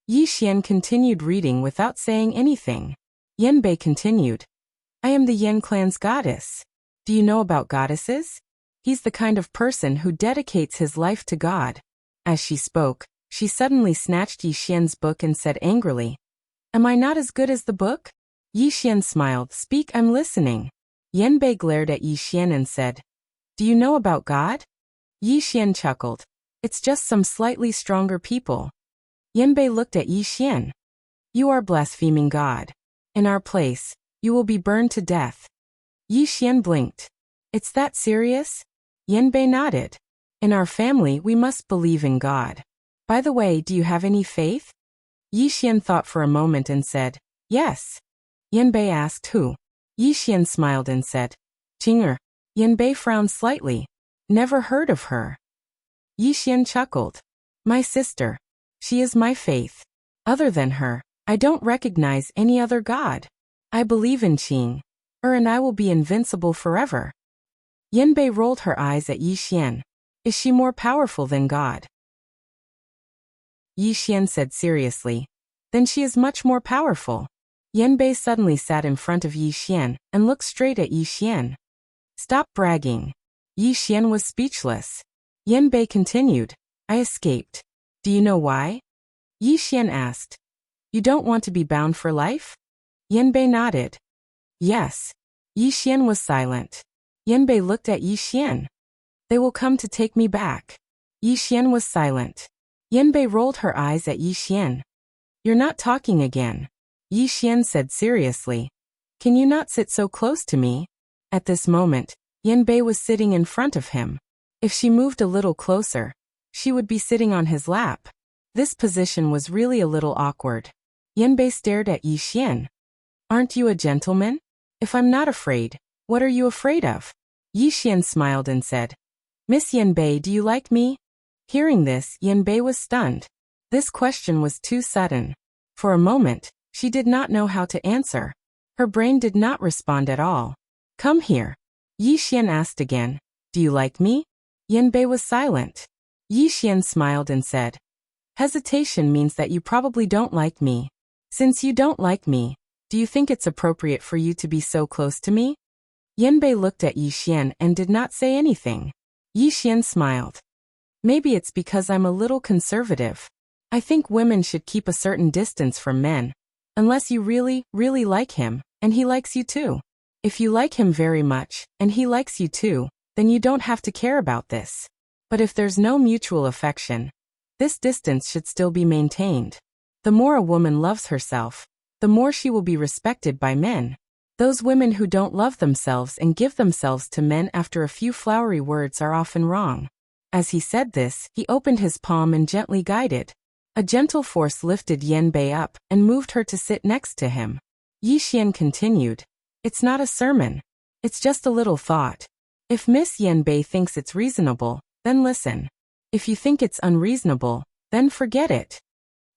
Yi Xian continued reading without saying anything. Yan Bei continued. I am the Yan clan's goddess. Do you know about goddesses? He's the kind of person who dedicates his life to God. As she spoke, she suddenly snatched Yi Xian's book and said angrily, Am I not as good as the book? Yi Xian smiled. Speak, I'm listening. Yan Bei glared at Yi Xian and said, Do you know about God? Yi Xian chuckled. It's just some slightly stronger people. Yan Bei looked at Yi Xian. You are blaspheming God. In our place, you will be burned to death. Yi Xian blinked. It's that serious? Yan Bei nodded. In our family, we must believe in God. By the way, do you have any faith? Yi Xian thought for a moment and said, Yes. Yan Bei asked who. Yi Xian smiled and said, Jing'er. Yan Bei frowned slightly. Never heard of her. Yi Xian chuckled. My sister. She is my faith. Other than her, I don't recognize any other god. I believe in Qing. And I will be invincible forever. Yanbei rolled her eyes at Yi Xian. Is she more powerful than God? Yi Xian said seriously. Then she is much more powerful. Yanbei suddenly sat in front of Yi Xian and looked straight at Yi Xian. Stop bragging. Yi Xian was speechless. Yanbei continued. I escaped. Do you know why? Yi Xian asked. You don't want to be bound for life? Yanbei nodded. Yes. Yi Xian was silent. Yanbei looked at Yi Xian. They will come to take me back. Yi Xian was silent. Yanbei rolled her eyes at Yi Xian. You're not talking again. Yi Xian said seriously. Can you not sit so close to me? At this moment, Yanbei was sitting in front of him. If she moved a little closer, she would be sitting on his lap. This position was really a little awkward. Yanbei stared at Yi Xian. Aren't you a gentleman? If I'm not afraid, what are you afraid of? Yi Xian smiled and said, Miss Yanbei, do you like me? Hearing this, Yanbei was stunned. This question was too sudden. For a moment, she did not know how to answer. Her brain did not respond at all. Come here. Yi Xian asked again, do you like me? Yanbei was silent. Yi Xian smiled and said, hesitation means that you probably don't like me. Since you don't like me, do you think it's appropriate for you to be so close to me? Yanbei looked at Yi Xian and did not say anything. Yi Xian smiled. Maybe it's because I'm a little conservative. I think women should keep a certain distance from men. Unless you really, really like him, and he likes you too. If you like him very much, and he likes you too, then you don't have to care about this. But if there's no mutual affection, this distance should still be maintained. The more a woman loves herself, the more she will be respected by men. Those women who don't love themselves and give themselves to men after a few flowery words are often wrong. As he said this, he opened his palm and gently guided. A gentle force lifted Yanbei up and moved her to sit next to him. Yi Xian continued, it's not a sermon. It's just a little thought. If Miss Yanbei thinks it's reasonable, then listen. If you think it's unreasonable, then forget it.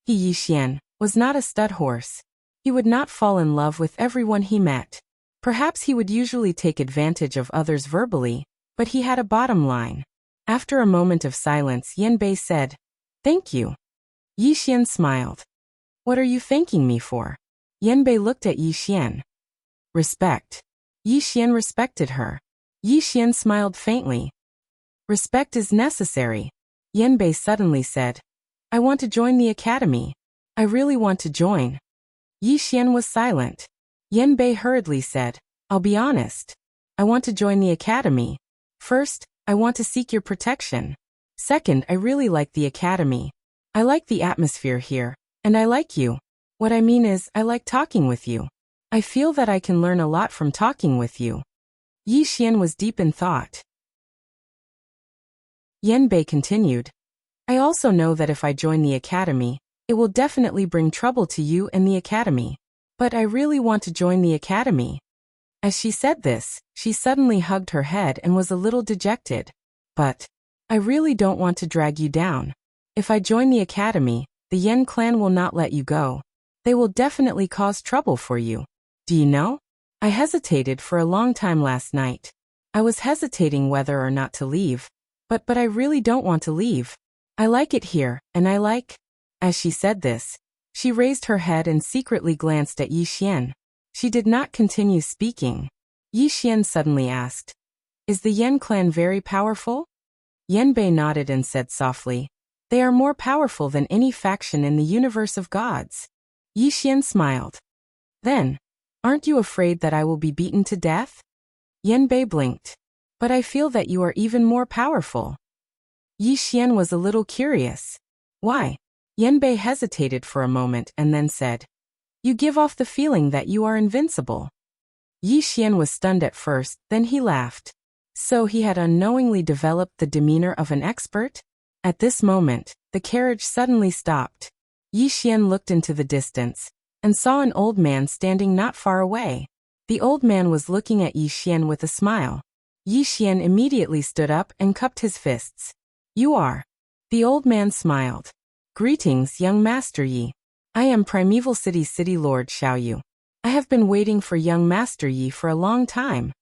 He, Yi Xian, was not a stud horse. He would not fall in love with everyone he met. Perhaps he would usually take advantage of others verbally, but he had a bottom line. After a moment of silence, Yanbei said, thank you. Yi Xian smiled. What are you thanking me for? Yanbei looked at Yi Xian. Respect. Yi Xian respected her. Yi Xian smiled faintly. Respect is necessary. Yanbei suddenly said, I want to join the academy. I really want to join. Yi Xian was silent. Yanbei hurriedly said, I'll be honest. I want to join the academy. First, I want to seek your protection. Second, I really like the academy. I like the atmosphere here, and I like you. What I mean is, I like talking with you. I feel that I can learn a lot from talking with you. Yi Xian was deep in thought. Yanbei continued, I also know that if I join the academy, it will definitely bring trouble to you and the academy. But I really want to join the academy. As she said this, she suddenly hugged her head and was a little dejected. But I really don't want to drag you down. If I join the academy, the Yan clan will not let you go. They will definitely cause trouble for you. Do you know? I hesitated for a long time last night. I was hesitating whether or not to leave. But I really don't want to leave. I like it here, and I like... As she said this, she raised her head and secretly glanced at Yi Xian. She did not continue speaking. Yi Xian suddenly asked, is the Yan clan very powerful? Yanbei nodded and said softly, they are more powerful than any faction in the universe of gods. Yi Xian smiled. Then, aren't you afraid that I will be beaten to death? Yanbei blinked. But I feel that you are even more powerful. Yi Xian was a little curious. Why? Yanbei hesitated for a moment and then said, you give off the feeling that you are invincible. Yi Xian was stunned at first, then he laughed. So he had unknowingly developed the demeanor of an expert? At this moment, the carriage suddenly stopped. Yi Xian looked into the distance and saw an old man standing not far away. The old man was looking at Yi Xian with a smile. Yi Xian immediately stood up and cupped his fists. You are. The old man smiled. Greetings, young Master Yi. I am Primeval City's City Lord Xiaoyu. I have been waiting for young Master Yi for a long time.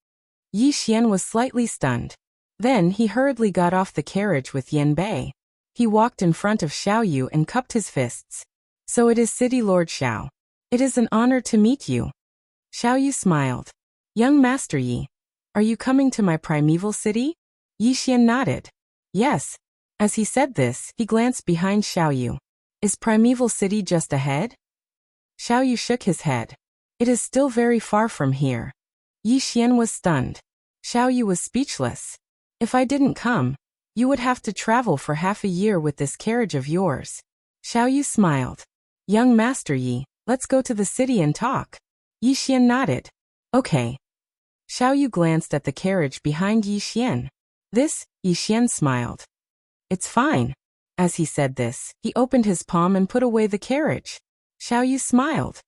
Yi Xian was slightly stunned. Then he hurriedly got off the carriage with Yan Bei. He walked in front of Xiao Yu and cupped his fists. So it is City Lord Xiao. It is an honor to meet you. Xiao Yu smiled. Young Master Yi, are you coming to my primeval city? Yi Xian nodded. Yes. As he said this, he glanced behind Xiao Yu. Is primeval city just ahead? Xiao Yu shook his head. It is still very far from here. Yi Xian was stunned. Xiao Yu was speechless. If I didn't come, you would have to travel for half a year with this carriage of yours. Xiao Yu smiled. Young Master Yi, let's go to the city and talk. Yi Xian nodded. Okay. Xiao Yu glanced at the carriage behind Yi Xian. This, Yi Xian smiled. It's fine. As he said this, he opened his palm and put away the carriage. Xiao Yu smiled.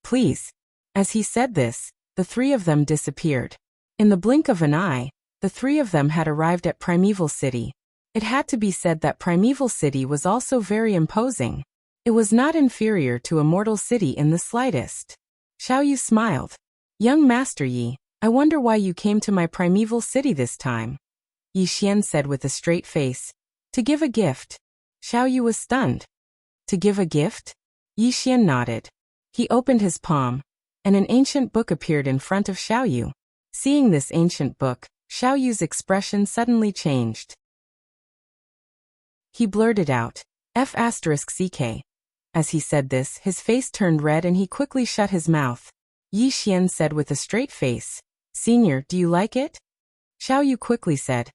Please. As he said this, the three of them disappeared. In the blink of an eye, the three of them had arrived at Primeval City. It had to be said that Primeval City was also very imposing. It was not inferior to a mortal city in the slightest. Xiao Yu smiled. Young Master Yi, I wonder why you came to my Primeval City this time. Yi Xian said with a straight face. To give a gift. Xiao Yu was stunned. To give a gift? Yi Xian nodded. He opened his palm, and an ancient book appeared in front of Xiao Yu. Seeing this ancient book, Xiao Yu's expression suddenly changed. He blurted out, F***CK. As he said this, his face turned red and he quickly shut his mouth. Yi Xian said with a straight face, Senior, do you like it? Xiao Yu quickly said,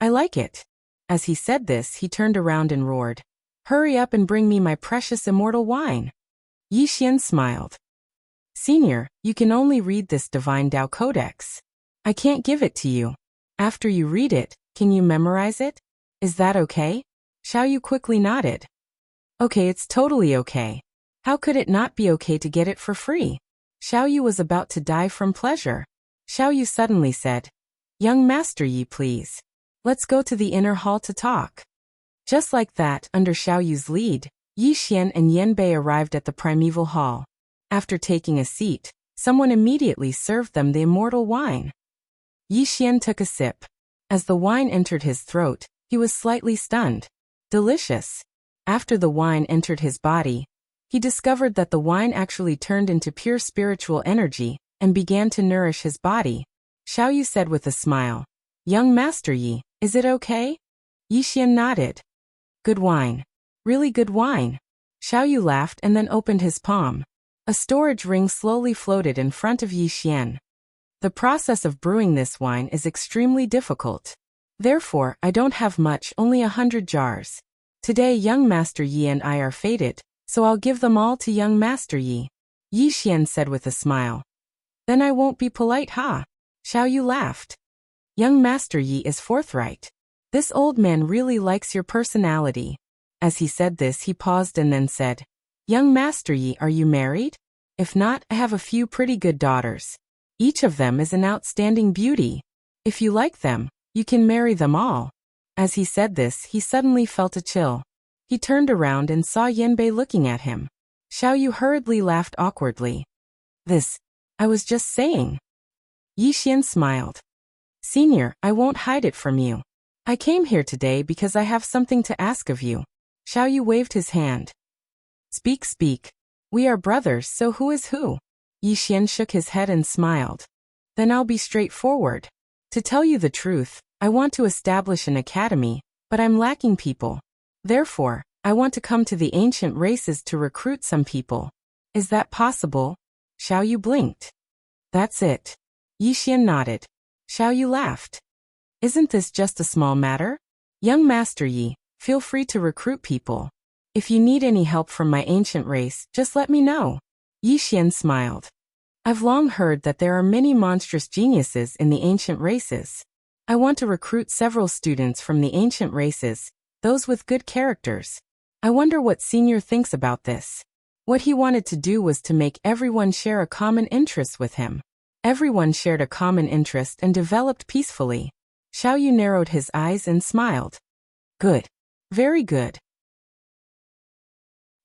I like it. As he said this, he turned around and roared, Hurry up and bring me my precious immortal wine. Yi Xian smiled. Senior, you can only read this divine Tao Codex. I can't give it to you. After you read it, can you memorize it? Is that okay? Xiao Yu quickly nodded. Okay, it's totally okay. How could it not be okay to get it for free? Xiao Yu was about to die from pleasure. Xiao Yu suddenly said, Young Master Yi, please. Let's go to the inner hall to talk. Just like that, under Xiao Yu's lead, Yi Xian and Yan Bei arrived at the primeval hall. After taking a seat, someone immediately served them the immortal wine. Yi Xian took a sip. As the wine entered his throat, he was slightly stunned. Delicious. After the wine entered his body, he discovered that the wine actually turned into pure spiritual energy and began to nourish his body. Xiao Yu said with a smile, Young Master Yi, is it okay? Yi Xian nodded. Good wine. Really good wine. Xiao Yu laughed and then opened his palm. A storage ring slowly floated in front of Yi Xian. The process of brewing this wine is extremely difficult. Therefore, I don't have much, only 100 jars. Today young Master Yi and I are fated, so I'll give them all to young Master Yi. Yi Xian said with a smile. Then I won't be polite, huh? Xiao Yu laughed. Young Master Yi is forthright. This old man really likes your personality. As he said this, he paused and then said, Young Master Yi, are you married? If not, I have a few pretty good daughters. Each of them is an outstanding beauty. If you like them, you can marry them all. As he said this, he suddenly felt a chill. He turned around and saw Yan Bei looking at him. Xiao Yu hurriedly laughed awkwardly. I was just saying. Yi Xian smiled. Senior, I won't hide it from you. I came here today because I have something to ask of you. Xiao Yu waved his hand. Speak, speak. We are brothers, so who is who? Yi Xian shook his head and smiled. Then I'll be straightforward. To tell you the truth, I want to establish an academy, but I'm lacking people. Therefore, I want to come to the ancient races to recruit some people. Is that possible? Xiao Yu blinked. That's it. Yi Xian nodded. Xiao Yu laughed. Isn't this just a small matter? Young Master Yi, feel free to recruit people. If you need any help from my ancient race, just let me know. Yi Xian smiled. I've long heard that there are many monstrous geniuses in the ancient races. I want to recruit several students from the ancient races, those with good characters. I wonder what Senior thinks about this. What he wanted to do was to make everyone share a common interest with him. Everyone shared a common interest and developed peacefully. Xiao Yu narrowed his eyes and smiled. Good. Very good.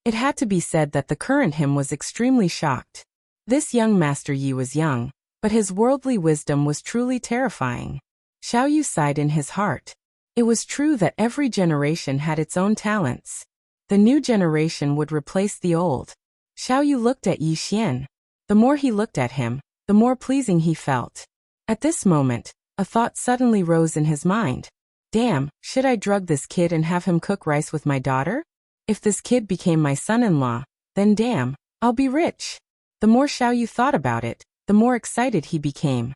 It had to be said that the current him was extremely shocked. This young Master Yi was young, but his worldly wisdom was truly terrifying. Xiao Yu sighed in his heart. It was true that every generation had its own talents. The new generation would replace the old. Xiao Yu looked at Yi Xian. The more he looked at him, the more pleasing he felt. At this moment, a thought suddenly rose in his mind. Damn, should I drug this kid and have him cook rice with my daughter? If this kid became my son-in-law, then damn, I'll be rich. The more Xiao Yu thought about it, the more excited he became.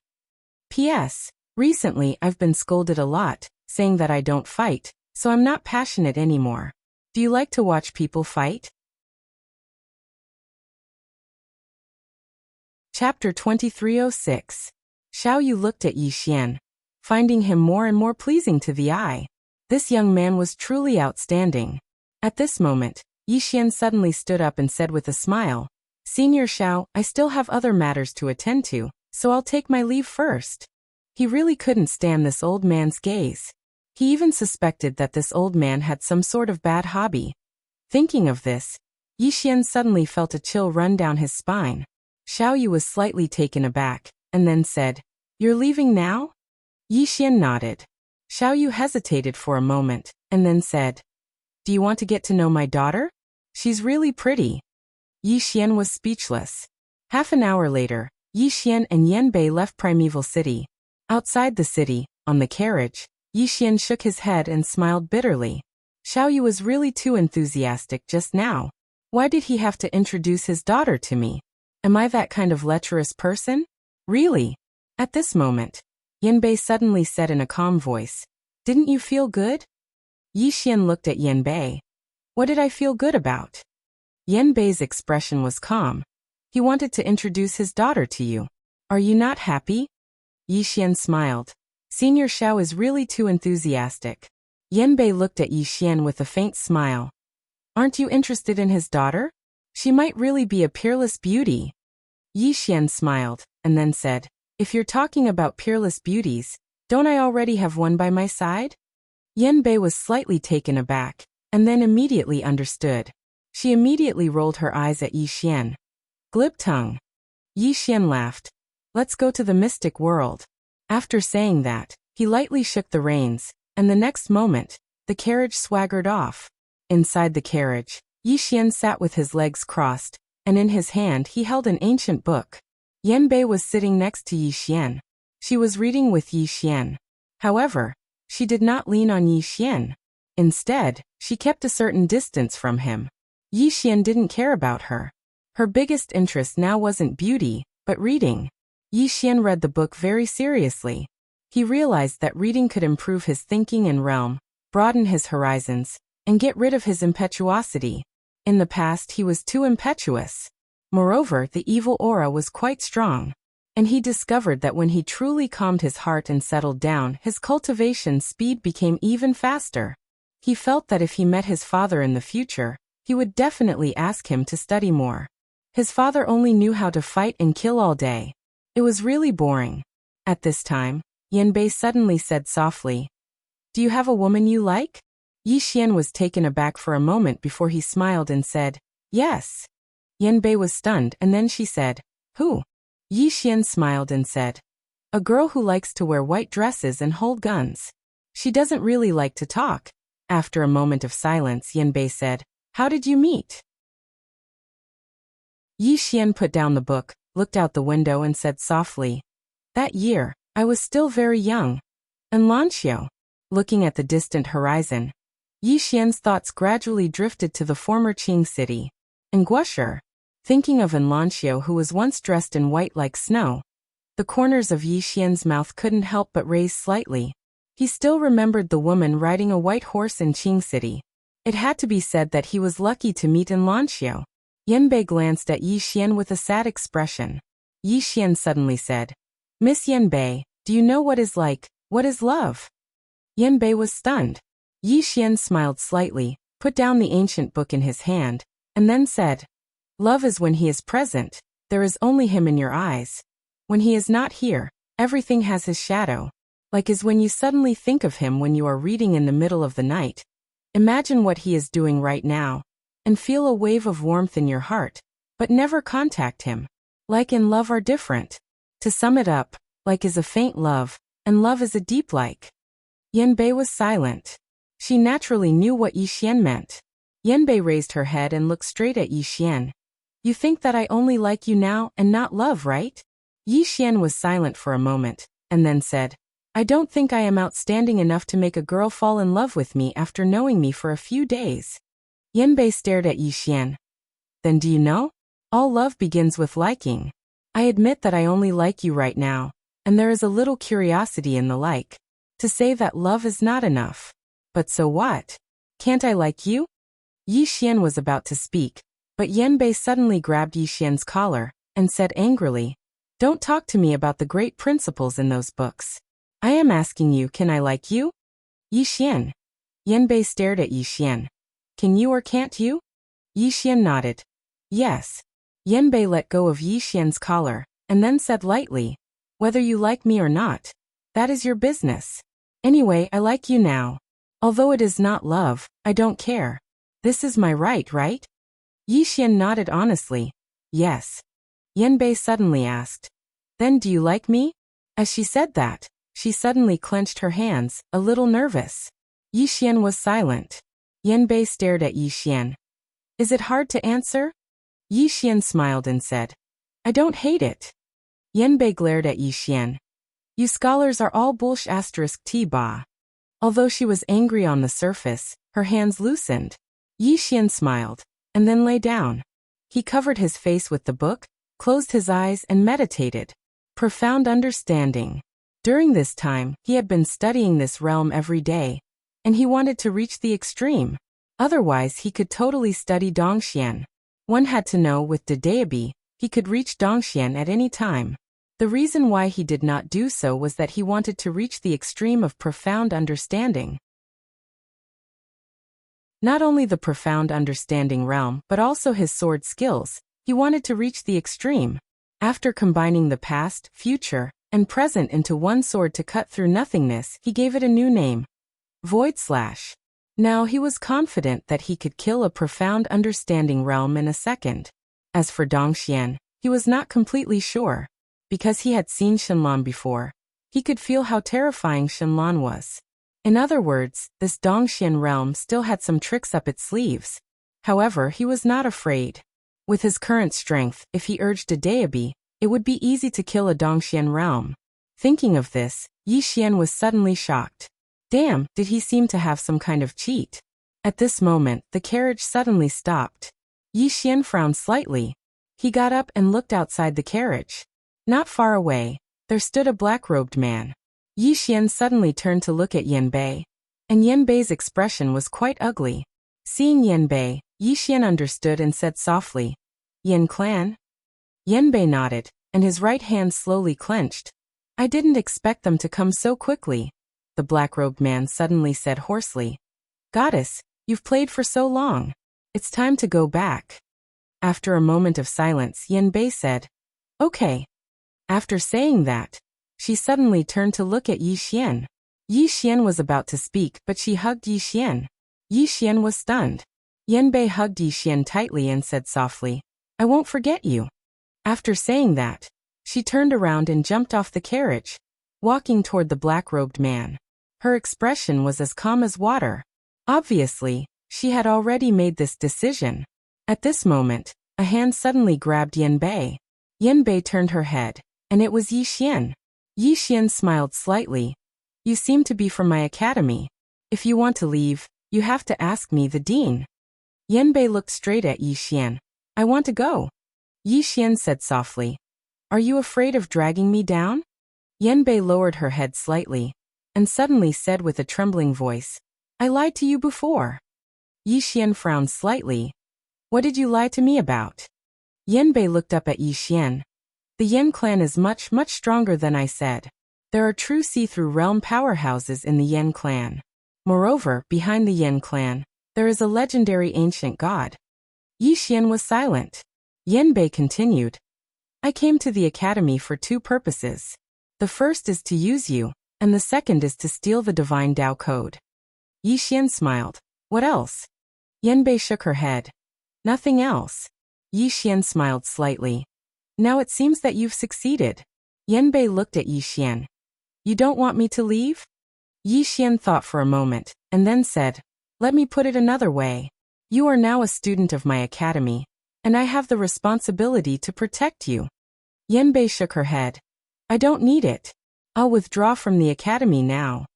P.S. Recently I've been scolded a lot, saying that I don't fight, so I'm not passionate anymore. Do you like to watch people fight? Chapter 2306. Xiao Yu looked at Yi Xian, finding him more and more pleasing to the eye. This young man was truly outstanding. At this moment, Yi Xian suddenly stood up and said with a smile, Senior Xiao, I still have other matters to attend to, so I'll take my leave first. He really couldn't stand this old man's gaze. He even suspected that this old man had some sort of bad hobby. Thinking of this, Yi Xian suddenly felt a chill run down his spine. Xiao Yu was slightly taken aback, and then said, You're leaving now? Yi Xian nodded. Xiao Yu hesitated for a moment, and then said, Do you want to get to know my daughter? She's really pretty. Yi Xian was speechless. Half an hour later, Yi Xian and Yan Bei left Primeval City. Outside the city, on the carriage, Yi Xian shook his head and smiled bitterly. Xiao Yu was really too enthusiastic just now. Why did he have to introduce his daughter to me? Am I that kind of lecherous person? Really? At this moment, Yan Bei suddenly said in a calm voice, Didn't you feel good? Yi Xian looked at Yan Bei. What did I feel good about? Yan Bei's expression was calm. He wanted to introduce his daughter to you. Are you not happy? Yi Xian smiled. Senior Xiao is really too enthusiastic. Yan Bei looked at Yi Xian with a faint smile. Aren't you interested in his daughter? She might really be a peerless beauty. Yi Xian smiled, and then said, If you're talking about peerless beauties, don't I already have one by my side? Yan Bei was slightly taken aback, and then immediately understood. She immediately rolled her eyes at Yi Xian. Glib tongue. Yi Xian laughed. Let's go to the mystic world. After saying that, he lightly shook the reins, and the next moment, the carriage swaggered off. Inside the carriage, Yi Xian sat with his legs crossed, and in his hand he held an ancient book. Yan Bei was sitting next to Yi Xian. She was reading with Yi Xian. However, she did not lean on Yi Xian. Instead, she kept a certain distance from him. Yi Xian didn't care about her. Her biggest interest now wasn't beauty, but reading. Yi Xian read the book very seriously. He realized that reading could improve his thinking and realm, broaden his horizons, and get rid of his impetuosity. In the past he was too impetuous. Moreover, the evil aura was quite strong. And he discovered that when he truly calmed his heart and settled down, his cultivation speed became even faster. He felt that if he met his father in the future, he would definitely ask him to study more. His father only knew how to fight and kill all day. It was really boring. At this time, Yan Bei suddenly said softly, Do you have a woman you like? Yi Xian was taken aback for a moment before he smiled and said, Yes. Yan Bei was stunned, and then she said, Who? Yi Xian smiled and said, A girl who likes to wear white dresses and hold guns. She doesn't really like to talk. After a moment of silence, Yan Bei said, How did you meet? Yi Xian put down the book, looked out the window and said softly, That year, I was still very young. In Lanxiu. Looking at the distant horizon, Yi Xian's thoughts gradually drifted to the former Qing city. In Guosher, thinking of An Lanxiu who was once dressed in white like snow, the corners of Yi Xian's mouth couldn't help but raise slightly. He still remembered the woman riding a white horse in Qing city. It had to be said that he was lucky to meet An Lanxiu. Yan Bei glanced at Yi Xian with a sad expression. Yi Xian suddenly said, Miss Yan Bei, do you know what is love? Yan Bei was stunned. Yi Xian smiled slightly, put down the ancient book in his hand, and then said, Love is when he is present, there is only him in your eyes. When he is not here, everything has his shadow. Like as when you suddenly think of him when you are reading in the middle of the night. Imagine what he is doing right now, and feel a wave of warmth in your heart, but never contact him. Like and love are different. To sum it up, like is a faint love, and love is a deep like. Yanbei was silent. She naturally knew what Yixian meant. Yanbei raised her head and looked straight at Yixian. You think that I only like you now and not love, right? Yixian was silent for a moment, and then said, I don't think I am outstanding enough to make a girl fall in love with me after knowing me for a few days. Yanbei stared at Yixian. Then do you know? All love begins with liking. I admit that I only like you right now, and there is a little curiosity in the like. To say that love is not enough. But so what? Can't I like you? Yixian was about to speak, but Yanbei suddenly grabbed Yixian's collar and said angrily, Don't talk to me about the great principles in those books. I am asking you, can I like you? Yixian. Yanbei stared at Yixian. Can you or can't you? Yixian nodded. Yes. Yanbei let go of Yixian's collar, and then said lightly, Whether you like me or not, that is your business. Anyway, I like you now. Although it is not love, I don't care. This is my right, right? Yixian nodded honestly. Yes. Yanbei suddenly asked, Then do you like me? As she said that, she suddenly clenched her hands, a little nervous. Yixian was silent. Yanbei stared at Yixian. Is it hard to answer? Yixian smiled and said, I don't hate it. Yanbei glared at Yixian. You scholars are all bullsh***t ba. Although she was angry on the surface, her hands loosened. Yixian smiled, and then lay down. He covered his face with the book, closed his eyes and meditated. Profound understanding. During this time, he had been studying this realm every day, and he wanted to reach the extreme. Otherwise he could totally study Dongxian. One had to know with the Daebi, he could reach Dongxian at any time. The reason why he did not do so was that he wanted to reach the extreme of profound understanding. Not only the profound understanding realm but also his sword skills, he wanted to reach the extreme. After combining the past, future, and present into one sword to cut through nothingness, he gave it a new name. Void Slash. Now he was confident that he could kill a profound understanding realm in a second. As for Dongxian, he was not completely sure. Because he had seen Shenlan before, he could feel how terrifying Shenlan was. In other words, this Dongxian realm still had some tricks up its sleeves. However, he was not afraid. With his current strength, if he urged a Daebi, it would be easy to kill a Dongxian realm. Thinking of this, Yixian was suddenly shocked. Damn, did he seem to have some kind of cheat? At this moment, the carriage suddenly stopped. Yixian frowned slightly. He got up and looked outside the carriage. Not far away, there stood a black-robed man. Yixian suddenly turned to look at Yanbei, and Yanbei's expression was quite ugly. Seeing Yanbei, Yixian understood and said softly, Yan clan? Yanbei nodded, and his right hand slowly clenched. I didn't expect them to come so quickly. The black-robed man suddenly said hoarsely, Goddess, you've played for so long. It's time to go back. After a moment of silence, Yanbei said, Okay. After saying that, she suddenly turned to look at Yixian. Yixian was about to speak, but she hugged Yixian. Yixian was stunned. Yanbei hugged Yixian tightly and said softly, I won't forget you. After saying that, she turned around and jumped off the carriage, walking toward the black-robed man. Her expression was as calm as water. Obviously, she had already made this decision. At this moment, a hand suddenly grabbed Yanbei. Yanbei turned her head, and it was Yixian. Yixian smiled slightly. You seem to be from my academy. If you want to leave, you have to ask me, the dean. Yanbei looked straight at Yixian. I want to go. Yixian said softly. Are you afraid of dragging me down? Yanbei lowered her head slightly, and suddenly said with a trembling voice, I lied to you before. Yixian frowned slightly. What did you lie to me about? Yanbei looked up at Yixian. The Yan clan is much, much stronger than I said. There are true see-through realm powerhouses in the Yan clan. Moreover, behind the Yan clan, there is a legendary ancient god. Yixian was silent. Yanbei continued. I came to the academy for two purposes. The first is to use you, and the second is to steal the divine Tao code. Yixian smiled. What else? Yanbei shook her head. Nothing else. Yixian smiled slightly. Now it seems that you've succeeded. Yanbei looked at Yi Xian. You don't want me to leave? Yi Xian thought for a moment, and then said, let me put it another way. You are now a student of my academy, and I have the responsibility to protect you. Yanbei shook her head. I don't need it. I'll withdraw from the academy now.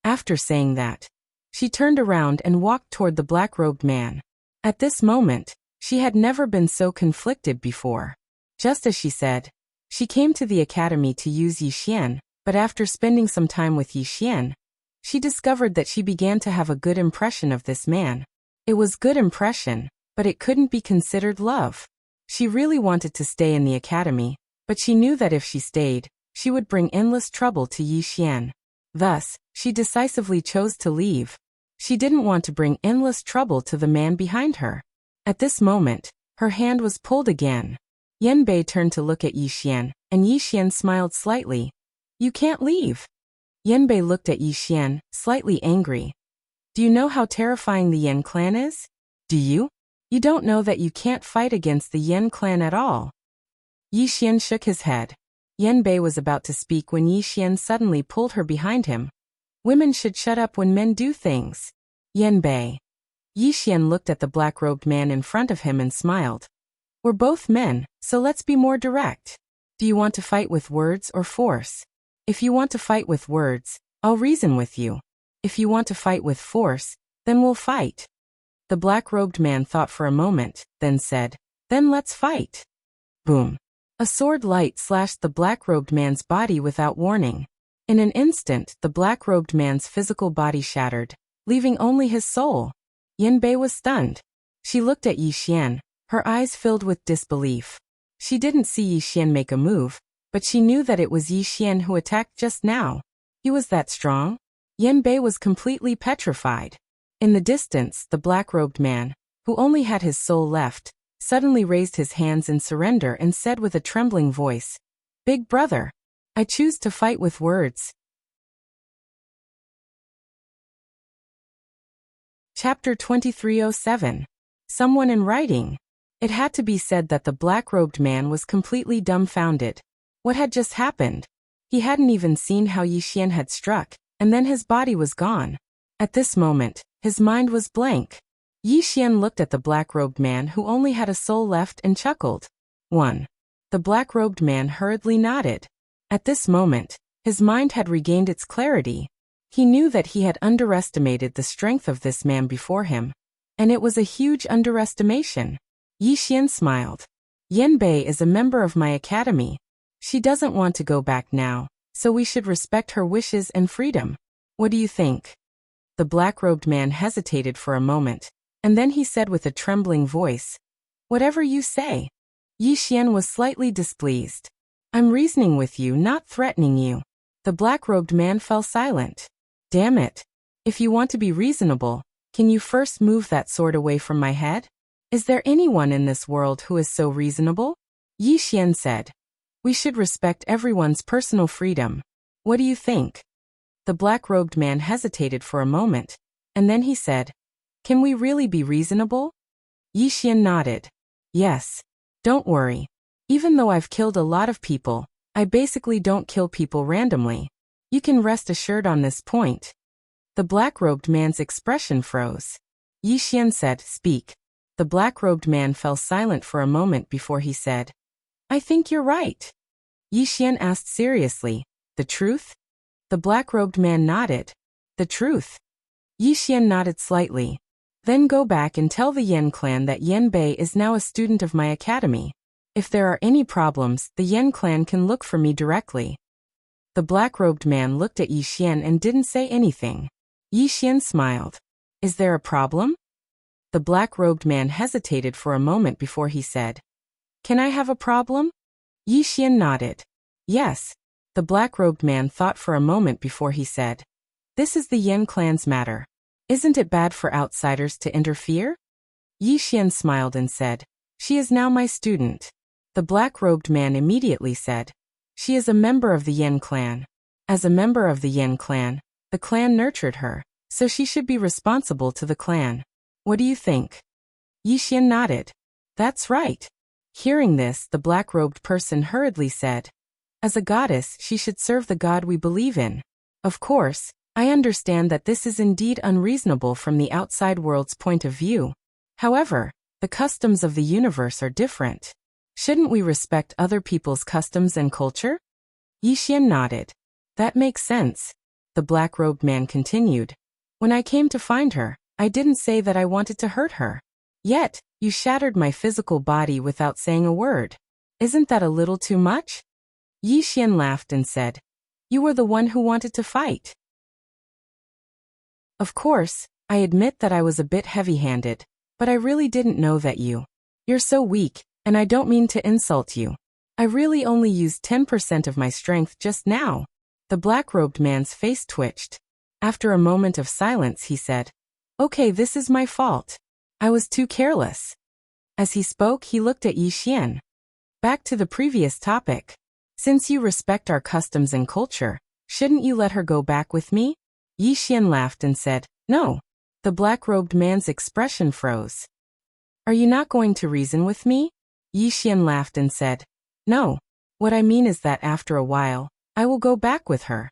After saying that, she turned around and walked toward the black-robed man. At this moment, she had never been so conflicted before. Just as she said, she came to the academy to use Yi Xian, but after spending some time with Yi Xian, she discovered that she began to have a good impression of this man. It was good impression, but it couldn't be considered love. She really wanted to stay in the academy, but she knew that if she stayed, she would bring endless trouble to Yi Xian. Thus, she decisively chose to leave. She didn't want to bring endless trouble to the man behind her. At this moment, her hand was pulled again. Yanbei turned to look at Yi Xian, and Yi Xian smiled slightly. You can't leave. Yanbei looked at Yi Xian, slightly angry. Do you know how terrifying the Yan clan is? Do you? You don't know that you can't fight against the Yan clan at all. Yi Xian shook his head. Yanbei was about to speak when Yi Xian suddenly pulled her behind him. Women should shut up when men do things. Yanbei. Yi Xian looked at the black-robed man in front of him and smiled. We're both men, so let's be more direct. Do you want to fight with words or force? If you want to fight with words, I'll reason with you. If you want to fight with force, then we'll fight. The black-robed man thought for a moment, then said, then let's fight. Boom. A sword light slashed the black-robed man's body without warning. In an instant, the black-robed man's physical body shattered, leaving only his soul. Yanbei was stunned. She looked at Yi Xian, her eyes filled with disbelief. She didn't see Yi Xian make a move, but she knew that it was Yi Xian who attacked just now. He was that strong? Yanbei was completely petrified. In the distance, the black-robed man, who only had his soul left, suddenly raised his hands in surrender and said with a trembling voice, Big brother, I choose to fight with words. Chapter 2307. Someone in writing. It had to be said that the black-robed man was completely dumbfounded. What had just happened? He hadn't even seen how Yi Xian had struck, and then his body was gone. At this moment, his mind was blank. Yi Xian looked at the black-robed man who only had a soul left and chuckled. 1. The black-robed man hurriedly nodded. At this moment, his mind had regained its clarity. He knew that he had underestimated the strength of this man before him, and it was a huge underestimation. Yi Xian smiled. Yanbei is a member of my academy. She doesn't want to go back now, so we should respect her wishes and freedom. What do you think? The black-robed man hesitated for a moment, and then he said with a trembling voice, Whatever you say. Yi Xian was slightly displeased. I'm reasoning with you, not threatening you. The black-robed man fell silent. Damn it. If you want to be reasonable, can you first move that sword away from my head? Is there anyone in this world who is so reasonable? Yi Xian said. We should respect everyone's personal freedom. What do you think? The black-robed man hesitated for a moment, and then he said, Can we really be reasonable? Yi Xian nodded. Yes. Don't worry. Even though I've killed a lot of people, I basically don't kill people randomly. You can rest assured on this point. The black-robed man's expression froze. Yi Xian said, Speak. The black-robed man fell silent for a moment before he said, I think you're right. Yi Xian asked seriously, The truth? The black-robed man nodded. The truth. Yi Xian nodded slightly. Then go back and tell the Yan clan that Yanbei is now a student of my academy. If there are any problems, the Yan clan can look for me directly. The black-robed man looked at Yi Xian and didn't say anything. Yi Xian smiled. Is there a problem? The black-robed man hesitated for a moment before he said, Can I have a problem? Yi Xian nodded. Yes. The black-robed man thought for a moment before he said, This is the Yan clan's matter. Isn't it bad for outsiders to interfere? Yi Xian smiled and said, She is now my student. The black-robed man immediately said, She is a member of the Yan clan. As a member of the Yan clan, the clan nurtured her, so she should be responsible to the clan. What do you think? Yi Xian nodded. That's right. Hearing this, the black-robed person hurriedly said, "As a goddess, she should serve the god we believe in. Of course, I understand that this is indeed unreasonable from the outside world's point of view. However, the customs of the universe are different. Shouldn't we respect other people's customs and culture?" Yixian nodded. "That makes sense." The black-robed man continued. "When I came to find her, I didn't say that I wanted to hurt her. Yet, you shattered my physical body without saying a word. Isn't that a little too much?" Yixian laughed and said, "You were the one who wanted to fight." "Of course, I admit that I was a bit heavy-handed, but I really didn't know that you're so weak, and I don't mean to insult you. I really only used 10% of my strength just now." The black-robed man's face twitched. After a moment of silence, he said, "Okay, this is my fault. I was too careless." As he spoke, he looked at Yixian. "Back to the previous topic. Since you respect our customs and culture, shouldn't you let her go back with me?" Yixian laughed and said, "No." The black-robed man's expression froze. "Are you not going to reason with me?" Yixian laughed and said, "No. What I mean is that after a while, I will go back with her."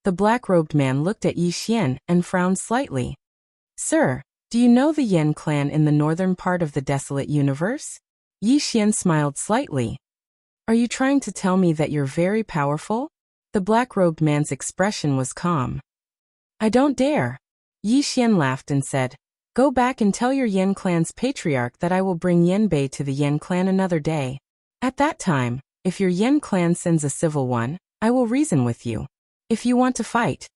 The black-robed man looked at Yixian and frowned slightly. "Sir, do you know the Yen clan in the northern part of the desolate universe?" Yixian smiled slightly. "Are you trying to tell me that you're very powerful?" The black-robed man's expression was calm. "I don't dare." Yixian laughed and said, "Go back and tell your Yen clan's patriarch that I will bring Yenbei to the Yen clan another day. At that time, if your Yen clan sends a civil one, I will reason with you. If you want to fight."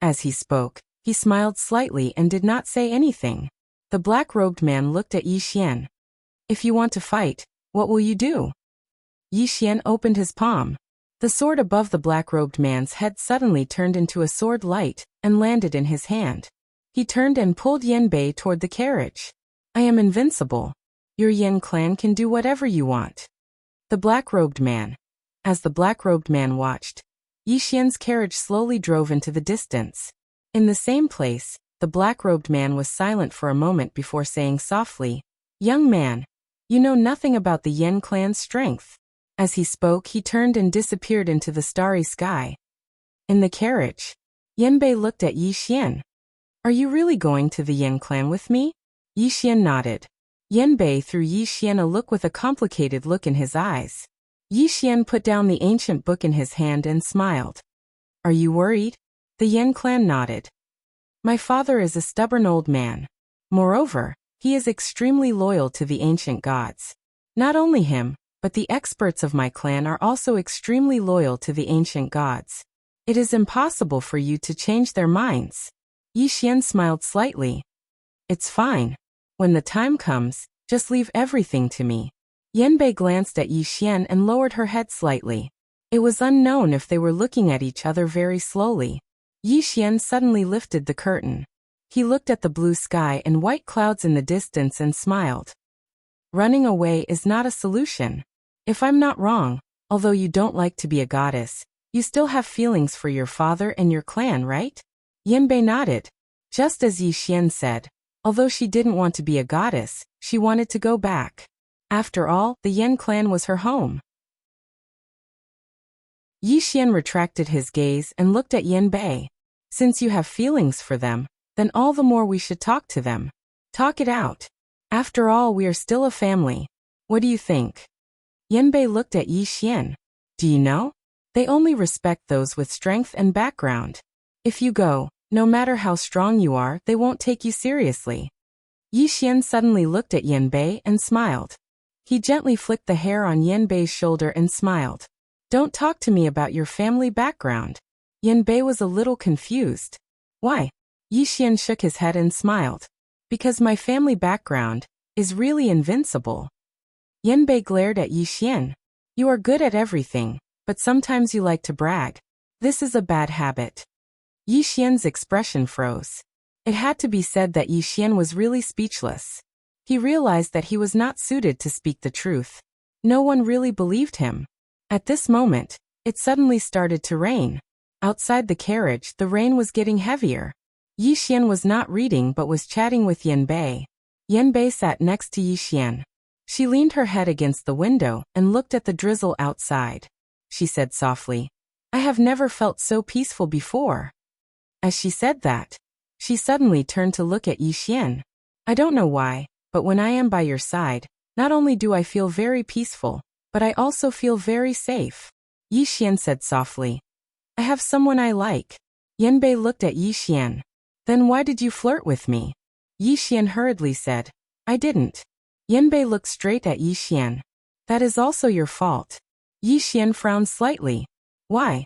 As he spoke, he smiled slightly and did not say anything. The black-robed man looked at Yixian. "If you want to fight, what will you do?" Yixian opened his palm. The sword above the black-robed man's head suddenly turned into a sword light and landed in his hand. He turned and pulled Yenbei toward the carriage. "I am invincible. Your Yen clan can do whatever you want." The black-robed man. As the black-robed man watched, Yixian's carriage slowly drove into the distance. In the same place, the black-robed man was silent for a moment before saying softly, "Young man, you know nothing about the Yen clan's strength." As he spoke, he turned and disappeared into the starry sky. In the carriage, Yenbei looked at Yixian. "Are you really going to the Yen clan with me?" Yixian nodded. Yenbei threw Yixian a look with a complicated look in his eyes. Yixian put down the ancient book in his hand and smiled. "Are you worried?" The Yen clan nodded. "My father is a stubborn old man. Moreover, he is extremely loyal to the ancient gods. Not only him, but the experts of my clan are also extremely loyal to the ancient gods. It is impossible for you to change their minds." Yixian smiled slightly. "It's fine. When the time comes, just leave everything to me." Yenbei glanced at Yixian and lowered her head slightly. It was unknown if they were looking at each other very slowly. Yixian suddenly lifted the curtain. He looked at the blue sky and white clouds in the distance and smiled. "Running away is not a solution. If I'm not wrong, although you don't like to be a goddess, you still have feelings for your father and your clan, right?" Yenbei nodded. Just as Yixian said, although she didn't want to be a goddess, she wanted to go back. After all, the Yen clan was her home. Yixian retracted his gaze and looked at Yenbei. "Since you have feelings for them, then all the more we should talk to them. Talk it out. After all, we are still a family. What do you think?" Yenbei looked at Yixian. "Do you know? They only respect those with strength and background. If you go, no matter how strong you are, they won't take you seriously." Yixian suddenly looked at Yenbei and smiled. He gently flicked the hair on Yenbei's shoulder and smiled. "Don't talk to me about your family background." Yenbei was a little confused. "Why?" Yixian shook his head and smiled. "Because my family background is really invincible." Yenbei glared at Yixian. "You are good at everything, but sometimes you like to brag. This is a bad habit." Yixian's expression froze. It had to be said that Yixian was really speechless. He realized that he was not suited to speak the truth. No one really believed him. At this moment, it suddenly started to rain. Outside the carriage, the rain was getting heavier. Yixian was not reading but was chatting with Yenbei. Yenbei sat next to Yixian. She leaned her head against the window and looked at the drizzle outside. She said softly, "I have never felt so peaceful before." As she said that, she suddenly turned to look at Yi Xian. "I don't know why, but when I am by your side, not only do I feel very peaceful, but I also feel very safe." Yi Xian said softly, "I have someone I like." Yanbei looked at Yi Xian. "Then why did you flirt with me?" Yi Xian hurriedly said, "I didn't." Yanbei looked straight at Yi Xian. "That is also your fault." Yi Xian frowned slightly. "Why?"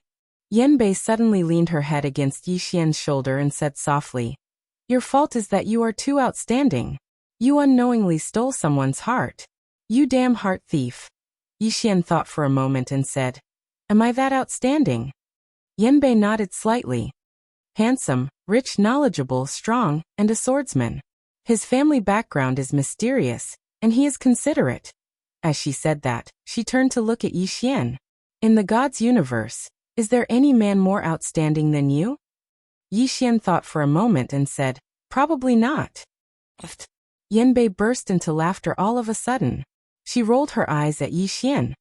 Yanbei suddenly leaned her head against Yi Xian's shoulder and said softly, "Your fault is that you are too outstanding. You unknowingly stole someone's heart. You damn heart thief." Yi Xian thought for a moment and said, "Am I that outstanding?" Yanbei nodded slightly. "Handsome, rich, knowledgeable, strong, and a swordsman. His family background is mysterious, and he is considerate." As she said that, she turned to look at Yi Xian. "In the God's universe, is there any man more outstanding than you?" Yi Xian thought for a moment and said, "Probably not." Yanbei burst into laughter all of a sudden. She rolled her eyes at Yi Xian.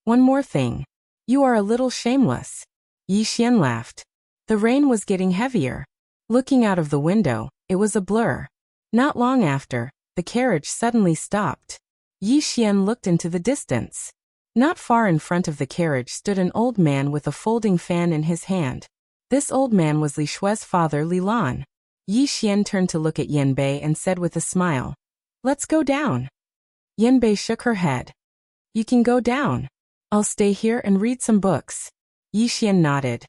"One more thing. You are a little shameless." Yi Xian laughed. The rain was getting heavier. Looking out of the window, it was a blur. Not long after, the carriage suddenly stopped. Yi Xian looked into the distance. Not far in front of the carriage stood an old man with a folding fan in his hand. This old man was Li Shui's father, Li Lan. Yi Xian turned to look at Yanbei and said with a smile, "Let's go down." Yanbei shook her head. "You can go down. I'll stay here and read some books." Yi Xian nodded.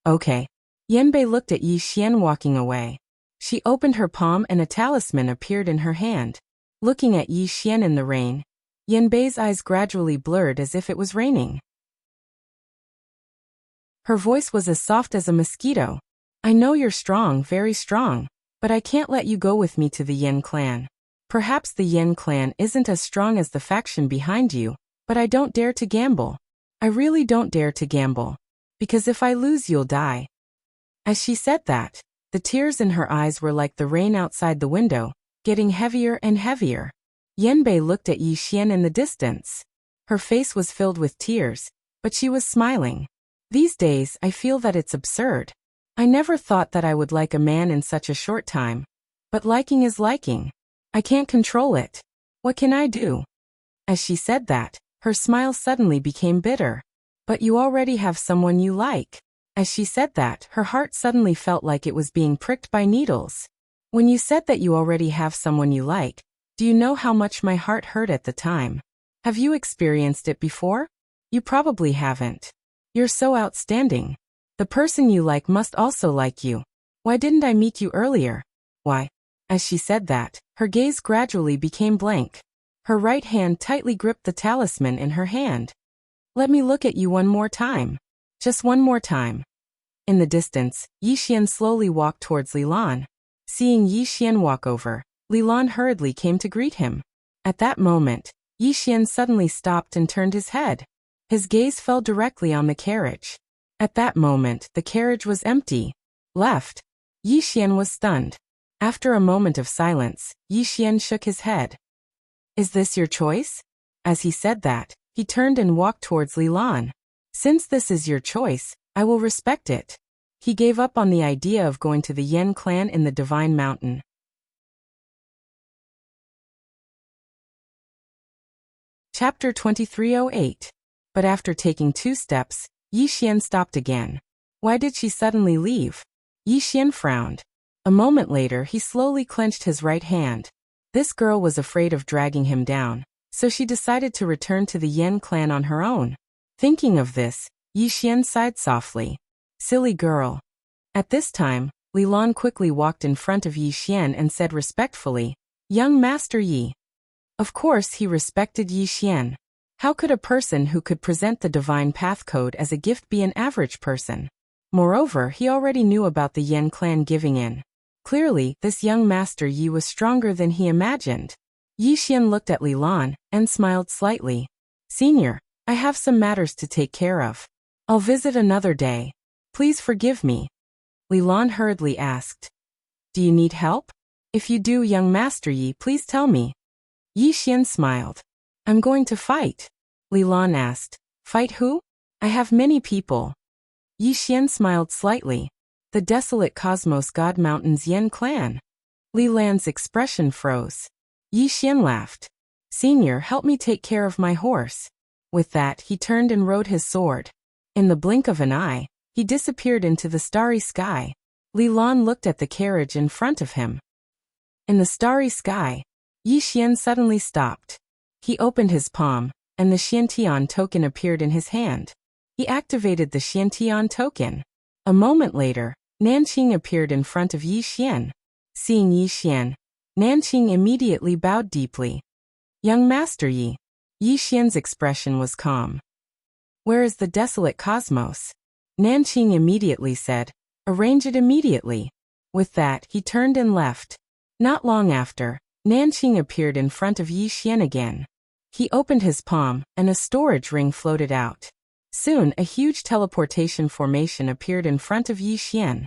"Okay." Yanbei looked at Yi Xian walking away. She opened her palm and a talisman appeared in her hand. Looking at Yi Xian in the rain, Yanbei's eyes gradually blurred as if it was raining. Her voice was as soft as a mosquito. "I know you're strong, very strong, but I can't let you go with me to the Yin clan. Perhaps the Yin clan isn't as strong as the faction behind you, but I don't dare to gamble. I really don't dare to gamble. Because if I lose, you'll die." As she said that, the tears in her eyes were like the rain outside the window, getting heavier and heavier. Yanbei looked at Yi Xian in the distance. Her face was filled with tears, but she was smiling. "These days, I feel that it's absurd. I never thought that I would like a man in such a short time. But liking is liking. I can't control it. What can I do?" As she said that, her smile suddenly became bitter. "But you already have someone you like." As she said that, her heart suddenly felt like it was being pricked by needles. "When you said that you already have someone you like, do you know how much my heart hurt at the time? Have you experienced it before? You probably haven't. You're so outstanding. The person you like must also like you. Why didn't I meet you earlier? Why?" As she said that, her gaze gradually became blank. Her right hand tightly gripped the talisman in her hand. "Let me look at you one more time. Just one more time." In the distance, Yi Xian slowly walked towards Li Lan. Seeing Yi Xian walk over, Li Lan hurriedly came to greet him. At that moment, Yi Xian suddenly stopped and turned his head. His gaze fell directly on the carriage. At that moment, the carriage was empty. Left. Yi Xian was stunned. After a moment of silence, Yi Xian shook his head. "Is this your choice?" As he said that, he turned and walked towards Li Lan. "Since this is your choice, I will respect it." He gave up on the idea of going to the Yin clan in the Divine Mountain. Chapter 2308. But after taking 2 steps, Yi Xian stopped again. Why did she suddenly leave? Yi Xian frowned. A moment later, he slowly clenched his right hand. This girl was afraid of dragging him down, so she decided to return to the Yin clan on her own. Thinking of this, Yi Xian sighed softly. Silly girl. At this time, Li Lan quickly walked in front of Yi Xian and said respectfully, "Young Master Yi." Of course he respected Yi Xian. How could a person who could present the divine path code as a gift be an average person? Moreover, he already knew about the Yin clan giving in. Clearly, this young Master Yi was stronger than he imagined. Yi Xian looked at Li Lan and smiled slightly. "Senior, I have some matters to take care of. I'll visit another day. Please forgive me." Li Lan hurriedly asked, "Do you need help? If you do, young Master Yi, please tell me." Yi Xian smiled. I'm going to fight. Li Lan asked. Fight who? I have many people. Yi Xian smiled slightly. The desolate Cosmos God Mountain's Yen clan. Li Lan's expression froze. Yi Xian laughed. Senior, help me take care of my horse. With that, he turned and rode his sword. In the blink of an eye, he disappeared into the starry sky. Li Lan looked at the carriage in front of him. In the starry sky, Yi Xian suddenly stopped. He opened his palm, and the Xiantian token appeared in his hand. He activated the Xiantian token. A moment later, Nanqing appeared in front of Yi Xian. Seeing Yi Xian, Nanqing immediately bowed deeply. Young Master Yi. Yi Xian's expression was calm. Where is the desolate cosmos? Nanqing immediately said. Arrange it immediately. With that, he turned and left. Not long after, Nanqing appeared in front of Yi Xian again. He opened his palm, and a storage ring floated out. Soon, a huge teleportation formation appeared in front of Yi Xian.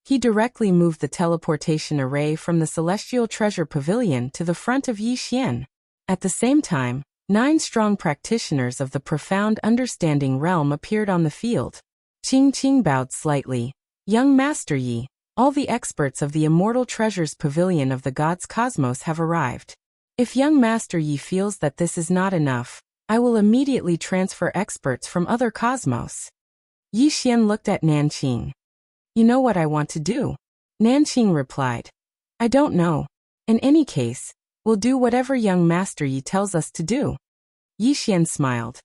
He directly moved the teleportation array from the Celestial Treasure Pavilion to the front of Yi Xian. At the same time, 9 strong practitioners of the Profound Understanding realm appeared on the field. Qing bowed slightly. Young Master Yi, all the experts of the Immortal Treasures Pavilion of the Gods Cosmos have arrived. If young Master Yi feels that this is not enough, I will immediately transfer experts from other cosmos. Yi Xian looked at Nanqing. You know what I want to do? Nanqing replied. I don't know. In any case, we'll do whatever young Master Yi tells us to do. Yi Xian smiled.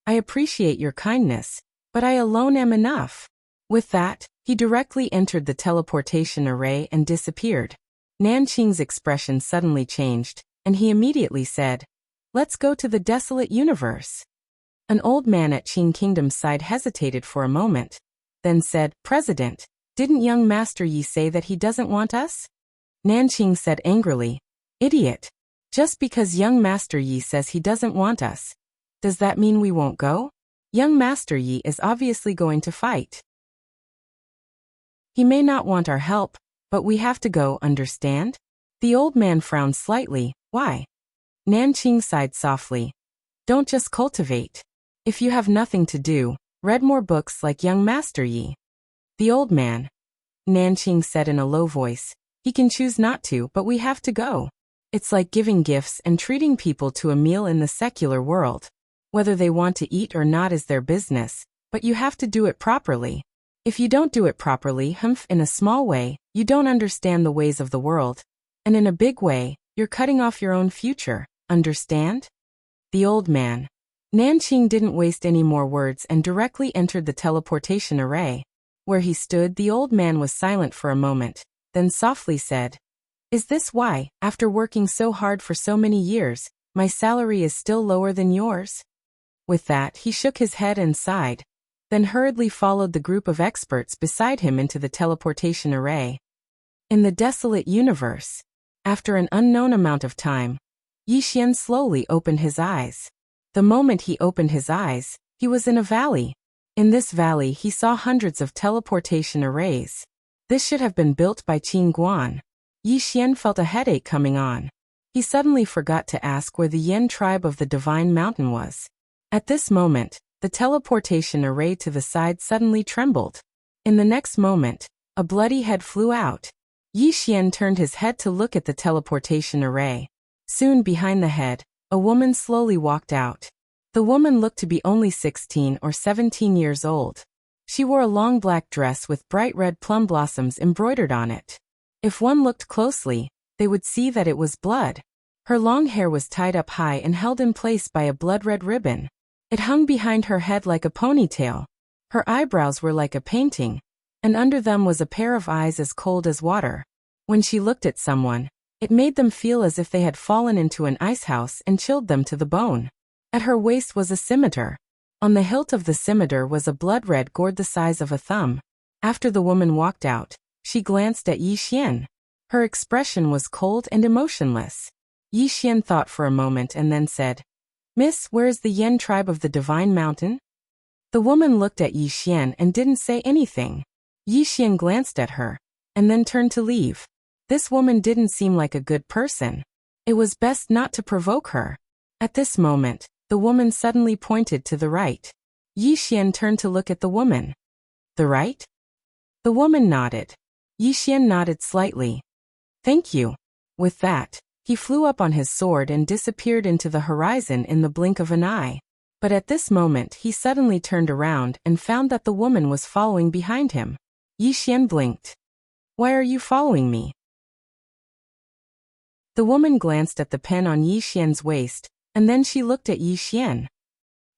I appreciate your kindness, but I alone am enough. With that, he directly entered the teleportation array and disappeared. Nanqing's expression suddenly changed, and he immediately said, Let's go to the desolate universe. An old man at Qing Kingdom's side hesitated for a moment, then said, President, didn't young Master Yi say that he doesn't want us? Nanqing said angrily, Idiot. Just because young Master Yi says he doesn't want us, does that mean we won't go? Young Master Yi is obviously going to fight. He may not want our help, but we have to go, understand? The old man frowned slightly. Why? Nanqing sighed softly. Don't just cultivate. If you have nothing to do, read more books like young Master Yi. The old man. Nanqing said in a low voice. He can choose not to, but we have to go. It's like giving gifts and treating people to a meal in the secular world. Whether they want to eat or not is their business, but you have to do it properly. If you don't do it properly, in a small way, you don't understand the ways of the world. And in a big way, you're cutting off your own future, understand? The old man. Nanqing didn't waste any more words and directly entered the teleportation array. Where he stood, the old man was silent for a moment, then softly said, Is this why, after working so hard for so many years, my salary is still lower than yours? With that, he shook his head and sighed, then hurriedly followed the group of experts beside him into the teleportation array. In the desolate universe, after an unknown amount of time, Yi Xian slowly opened his eyes. The moment he opened his eyes, he was in a valley. In this valley he saw hundreds of teleportation arrays. This should have been built by Qin Guan. Yi Xian felt a headache coming on. He suddenly forgot to ask where the Yen tribe of the Divine Mountain was. At this moment, the teleportation array to the side suddenly trembled. In the next moment, a bloody head flew out. Yi Xian turned his head to look at the teleportation array. Soon behind the head, a woman slowly walked out. The woman looked to be only 16 or 17 years old. She wore a long black dress with bright red plum blossoms embroidered on it. If one looked closely, they would see that it was blood. Her long hair was tied up high and held in place by a blood-red ribbon. It hung behind her head like a ponytail. Her eyebrows were like a painting, and under them was a pair of eyes as cold as water. When she looked at someone, it made them feel as if they had fallen into an icehouse and chilled them to the bone. At her waist was a scimitar. On the hilt of the scimitar was a blood-red gourd the size of a thumb. After the woman walked out, she glanced at Yi Xian. Her expression was cold and emotionless. Yi Xian thought for a moment and then said, Miss, where is the Yen tribe of the Divine Mountain? The woman looked at Yi Xian and didn't say anything. Yi Xian glanced at her, and then turned to leave. This woman didn't seem like a good person. It was best not to provoke her. At this moment, the woman suddenly pointed to the right. Yi Xian turned to look at the woman. The right? The woman nodded. Yi Xian nodded slightly. Thank you. With that, he flew up on his sword and disappeared into the horizon in the blink of an eye. But at this moment he suddenly turned around and found that the woman was following behind him. Yi Xian blinked. Why are you following me? The woman glanced at the pen on Yi Xian's waist, and then she looked at Yi Xian.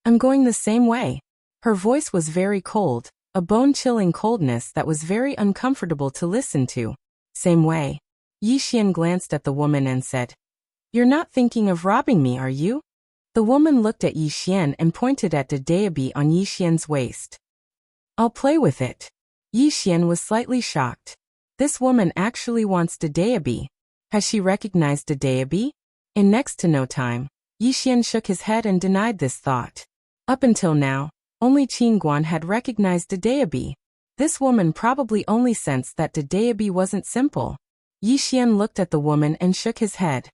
I'm going the same way. Her voice was very cold, a bone-chilling coldness that was very uncomfortable to listen to. Same way. Yi Xian glanced at the woman and said, You're not thinking of robbing me, are you? The woman looked at Yi Xian and pointed at the dayabi on Yi Xian's waist. I'll play with it. Yi Xian was slightly shocked. This woman actually wants the dayabi. Has she recognized the dayabi? In next to no time, Yi Xian shook his head and denied this thought. Up until now, only Qin Guan had recognized the dayabi. This woman probably only sensed that the dayabi wasn't simple. Yi Xian looked at the woman and shook his head.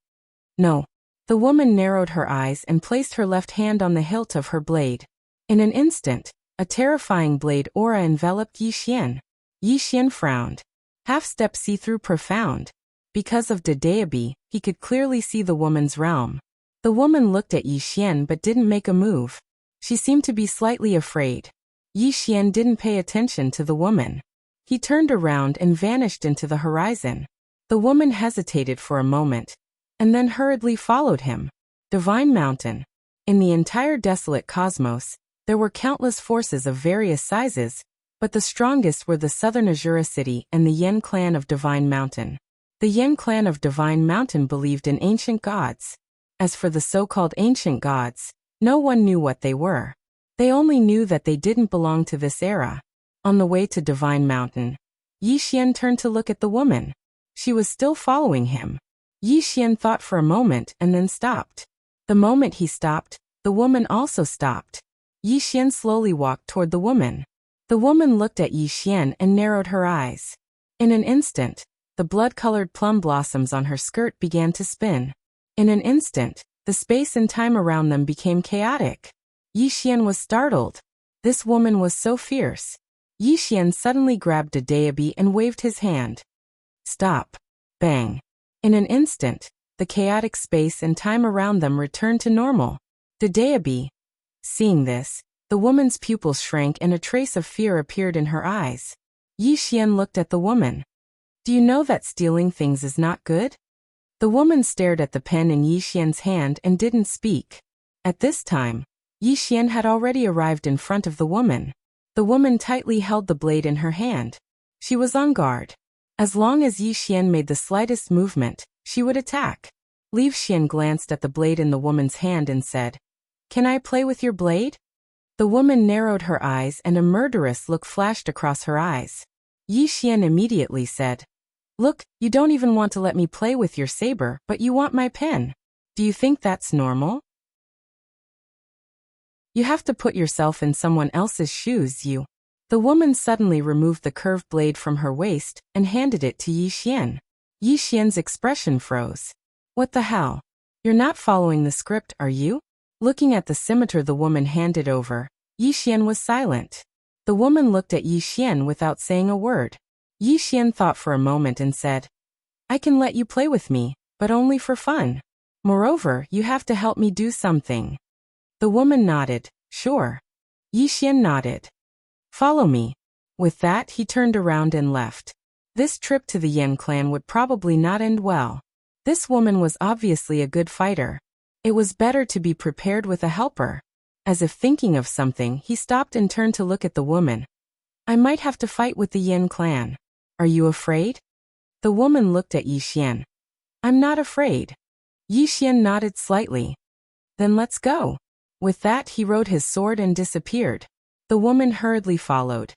No. The woman narrowed her eyes and placed her left hand on the hilt of her blade. In an instant, a terrifying blade aura enveloped Yi Xian. Yi Xian frowned. Half-step see-through profound. Because of the dayabi, he could clearly see the woman's realm. The woman looked at Yi Xian but didn't make a move. She seemed to be slightly afraid. Yi Xian didn't pay attention to the woman. He turned around and vanished into the horizon. The woman hesitated for a moment, and then hurriedly followed him. Divine Mountain. In the entire desolate cosmos, there were countless forces of various sizes, but the strongest were the southern Azura city and the Yen clan of Divine Mountain. The Yen clan of Divine Mountain believed in ancient gods. As for the so-called ancient gods, no one knew what they were. They only knew that they didn't belong to this era. On the way to Divine Mountain, Yi Xian turned to look at the woman. She was still following him. Yi Xian thought for a moment and then stopped. The moment he stopped, the woman also stopped. Yi Xian slowly walked toward the woman. The woman looked at Yi Xian and narrowed her eyes. In an instant, the blood-colored plum blossoms on her skirt began to spin. In an instant, the space and time around them became chaotic. Yi Xian was startled. This woman was so fierce. Yi Xian suddenly grabbed a dayabi and waved his hand. Stop. Bang. In an instant, the chaotic space and time around them returned to normal. The dayabi. Seeing this, the woman's pupils shrank and a trace of fear appeared in her eyes. Yi Xian looked at the woman. Do you know that stealing things is not good? The woman stared at the pen in Yi Xian's hand and didn't speak. At this time, Yi Xian had already arrived in front of the woman. The woman tightly held the blade in her hand. She was on guard. As long as Yi Xian made the slightest movement, she would attack. Li Xian glanced at the blade in the woman's hand and said, Can I play with your blade? The woman narrowed her eyes and a murderous look flashed across her eyes. Yi Xian immediately said, Look, you don't even want to let me play with your saber, but you want my pen. Do you think that's normal? You have to put yourself in someone else's shoes, you. The woman suddenly removed the curved blade from her waist and handed it to Yi Xian. Yi Xian's expression froze. What the hell? You're not following the script, are you? Looking at the scimitar the woman handed over, Yi Xian was silent. The woman looked at Yi Xian without saying a word. Yi Xian thought for a moment and said, I can let you play with me, but only for fun. Moreover, you have to help me do something. The woman nodded, sure. Yi Xian nodded. Follow me. With that, he turned around and left. This trip to the Yen clan would probably not end well. This woman was obviously a good fighter. It was better to be prepared with a helper. As if thinking of something, he stopped and turned to look at the woman. I might have to fight with the Yen clan. Are you afraid? The woman looked at Yi Xian. I'm not afraid. Yi Xian nodded slightly. Then let's go. With that, he rode his sword and disappeared. The woman hurriedly followed.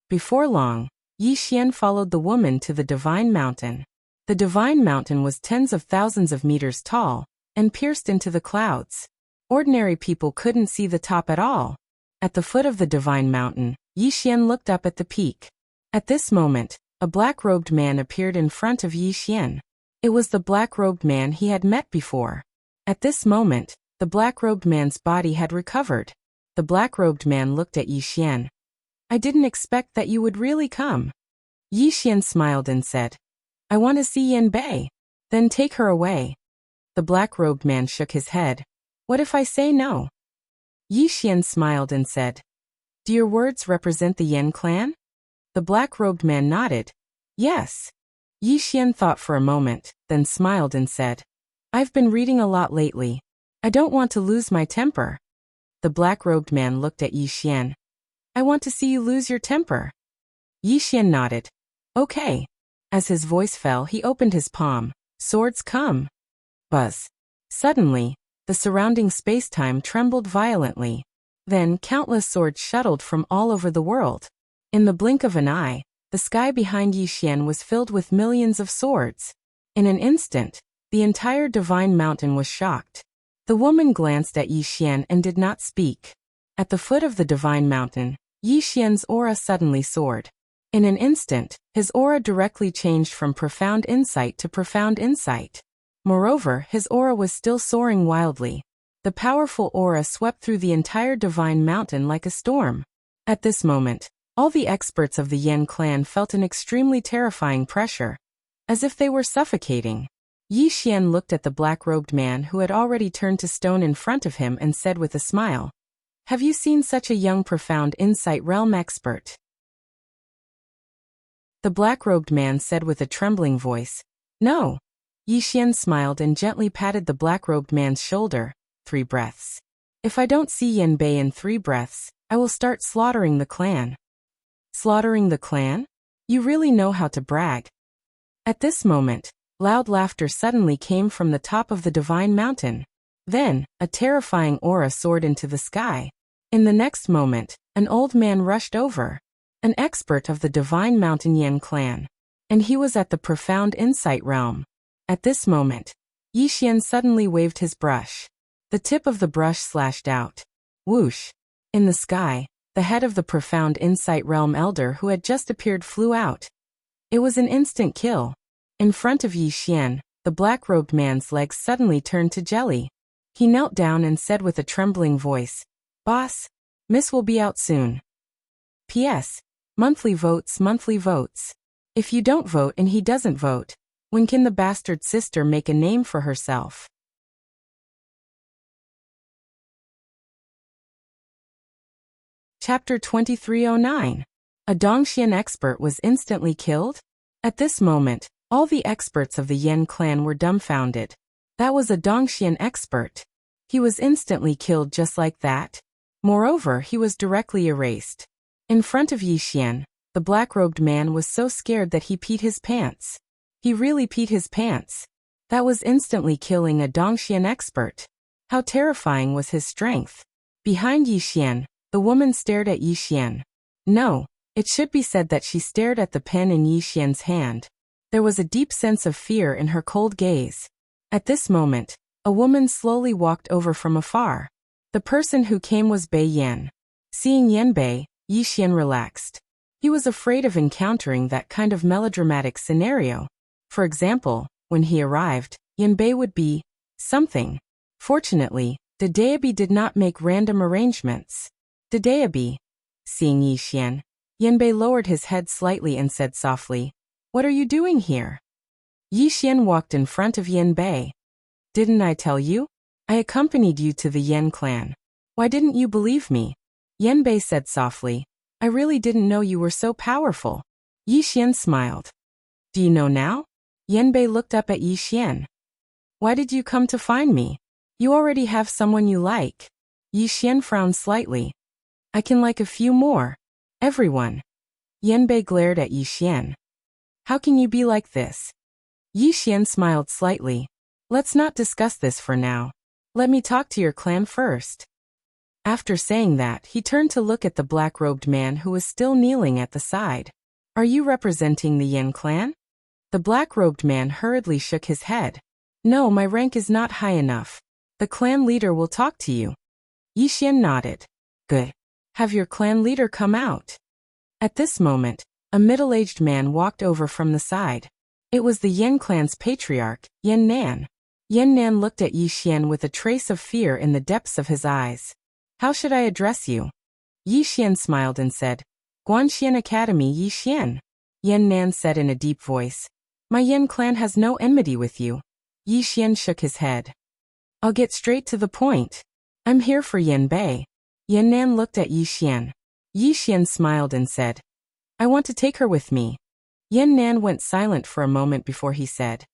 Before long, Yi Xian followed the woman to the Divine Mountain. The Divine Mountain was tens of thousands of meters tall and pierced into the clouds. Ordinary people couldn't see the top at all. At the foot of the Divine Mountain, Yi Xian looked up at the peak. At this moment, a black-robed man appeared in front of Yi Xian. It was the black-robed man he had met before. At this moment, the black-robed man's body had recovered. The black-robed man looked at Yi Xian. I didn't expect that you would really come. Yi Xian smiled and said, I want to see Yan Bei. Then take her away. The black-robed man shook his head. What if I say no? Yi Xian smiled and said, Do your words represent the Yan clan? The black-robed man nodded. Yes. Yi Xian thought for a moment, then smiled and said, I've been reading a lot lately. I don't want to lose my temper. The black-robed man looked at Yi Xian. I want to see you lose your temper. Yi Xian nodded. Okay. As his voice fell, he opened his palm. Swords come. Buzz. Suddenly, the surrounding space-time trembled violently. Then countless swords shuttled from all over the world. In the blink of an eye, the sky behind Yi Xian was filled with millions of swords. In an instant, the entire divine mountain was shocked. The woman glanced at Yi Xian and did not speak. At the foot of the divine mountain, Yi Xian's aura suddenly soared. In an instant, his aura directly changed from profound insight to profound insight. Moreover, his aura was still soaring wildly. The powerful aura swept through the entire divine mountain like a storm. At this moment, all the experts of the Yan clan felt an extremely terrifying pressure, as if they were suffocating. Yi Xian looked at the black-robed man who had already turned to stone in front of him and said with a smile, Have you seen such a young profound insight realm expert? The black-robed man said with a trembling voice, No. Yi Xian smiled and gently patted the black-robed man's shoulder. 3 breaths. If I don't see Yan Bei in 3 breaths, I will start slaughtering the clan. Slaughtering the clan? You really know how to brag. At this moment, loud laughter suddenly came from the top of the divine mountain. Then, a terrifying aura soared into the sky. In the next moment, an old man rushed over. An expert of the divine mountain Yan clan. And he was at the profound insight realm. At this moment, Yi Xian suddenly waved his brush. The tip of the brush slashed out. Whoosh! In the sky, the head of the profound insight realm elder who had just appeared flew out. It was an instant kill. In front of Yi Xian, the black-robed man's legs suddenly turned to jelly. He knelt down and said with a trembling voice, Boss, Miss will be out soon. P.S. Monthly votes, monthly votes. If you don't vote and he doesn't vote, when can the bastard sister make a name for herself? Chapter 2309. A Dongxian expert was instantly killed? At this moment, all the experts of the Yan clan were dumbfounded. That was a Dongxian expert. He was instantly killed just like that. Moreover, he was directly erased. In front of Yi Xian, the black-robed man was so scared that he peed his pants. He really peed his pants. That was instantly killing a Dongxian expert. How terrifying was his strength. Behind Yi Xian, the woman stared at Yi Xian. No, it should be said that she stared at the pen in Yi Xian's hand. There was a deep sense of fear in her cold gaze. At this moment, a woman slowly walked over from afar. The person who came was Bei Yan. Seeing Yan Bei, Yi Xian relaxed. He was afraid of encountering that kind of melodramatic scenario. For example, when he arrived, Yan Bei would be something. Fortunately, the deity did not make random arrangements. The deity. Seeing Yi Xian, Yan Bei lowered his head slightly and said softly, What are you doing here? Yi Xian walked in front of Yan Bei. Didn't I tell you? I accompanied you to the Yan clan. Why didn't you believe me? Yan Bei said softly, I really didn't know you were so powerful. Yi Xian smiled. Do you know now? Yan Bei looked up at Yi Xian. Why did you come to find me? You already have someone you like. Yi Xian frowned slightly. I can like a few more. Everyone. Yan Bei glared at Yi Xian. How can you be like this? Yi Xian smiled slightly. Let's not discuss this for now. Let me talk to your clan first. After saying that, he turned to look at the black-robed man who was still kneeling at the side. Are you representing the Yan clan? The black-robed man hurriedly shook his head. No, my rank is not high enough. The clan leader will talk to you. Yi Xian nodded. Good. Have your clan leader come out. At this moment, a middle-aged man walked over from the side. It was the Yin clan's patriarch, Yin Nan. Yin Nan looked at Yi Xian with a trace of fear in the depths of his eyes. How should I address you? Yi Xian smiled and said, Guanxian Academy Yi Xian. Yin Nan said in a deep voice, My Yin clan has no enmity with you. Yi Xian shook his head. I'll get straight to the point. I'm here for Yin Bei. Yin Nan looked at Yi Xian. Yi Xian smiled and said, I want to take her with me. Yin Nan went silent for a moment before he said,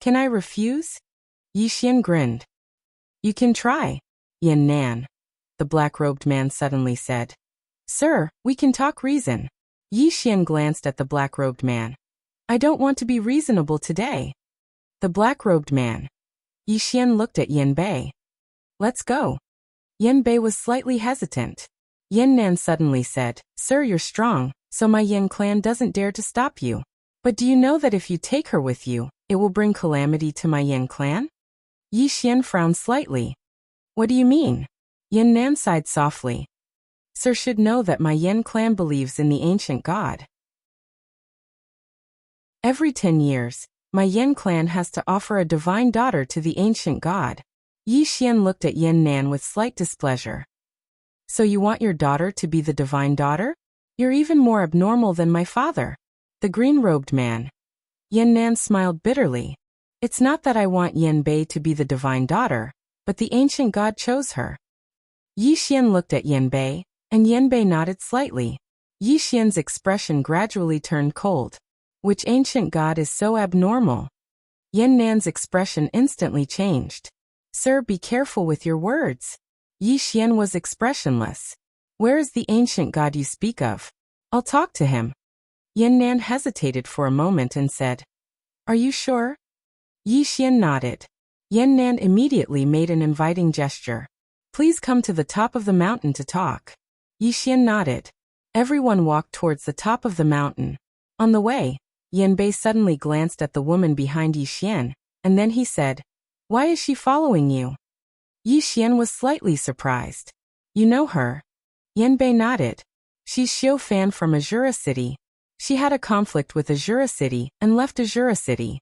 Can I refuse? Yi Xian grinned. You can try, Yin Nan. The black-robed man suddenly said. Sir, we can talk reason. Yi Xian glanced at the black-robed man. I don't want to be reasonable today. The black-robed man. Yi Xian looked at Yin Bei. Let's go. Yin Bei was slightly hesitant. Yin Nan suddenly said, Sir, you're strong, so my Yin clan doesn't dare to stop you. But do you know that if you take her with you, it will bring calamity to my Yin clan? Yi Xian frowned slightly. What do you mean? Yin Nan sighed softly. Sir should know that my Yin clan believes in the ancient god. Every 10 years, my Yin clan has to offer a divine daughter to the ancient god. Yi Xian looked at Yin Nan with slight displeasure. So you want your daughter to be the divine daughter? You're even more abnormal than my father. The green-robed man. Yin Nan smiled bitterly. It's not that I want Yin Bei to be the divine daughter, but the ancient god chose her. Yi Xian looked at Yin Bei, and Yin Bei nodded slightly. Yi Xian's expression gradually turned cold. Which ancient god is so abnormal? Yin Nan's expression instantly changed. Sir, be careful with your words. Yi Xian was expressionless. Where is the ancient god you speak of? I'll talk to him. Yin Nan hesitated for a moment and said, Are you sure? Yi Xian nodded. Yin Nan immediately made an inviting gesture. Please come to the top of the mountain to talk. Yi Xian nodded. Everyone walked towards the top of the mountain. On the way, Yin Bei suddenly glanced at the woman behind Yi Xian, and then he said, Why is she following you? Yi Xian was slightly surprised. You know her? Yin Bei nodded. She's Xiu Fan from Azura City. She had a conflict with Azura City and left Azura City.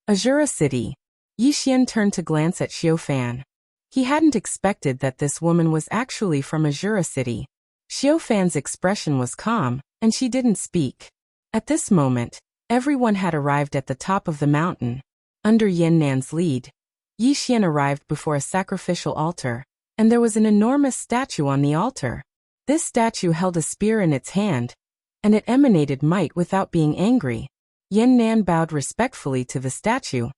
Azura City. Yi Xian turned to glance at Xiu Fan. He hadn't expected that this woman was actually from Azura City. Xiu Fan's expression was calm, and she didn't speak. At this moment, everyone had arrived at the top of the mountain. Under Yin Nan's lead, Yi Xian arrived before a sacrificial altar, and there was an enormous statue on the altar. This statue held a spear in its hand, and it emanated might without being angry. Yin Nan bowed respectfully to the statue,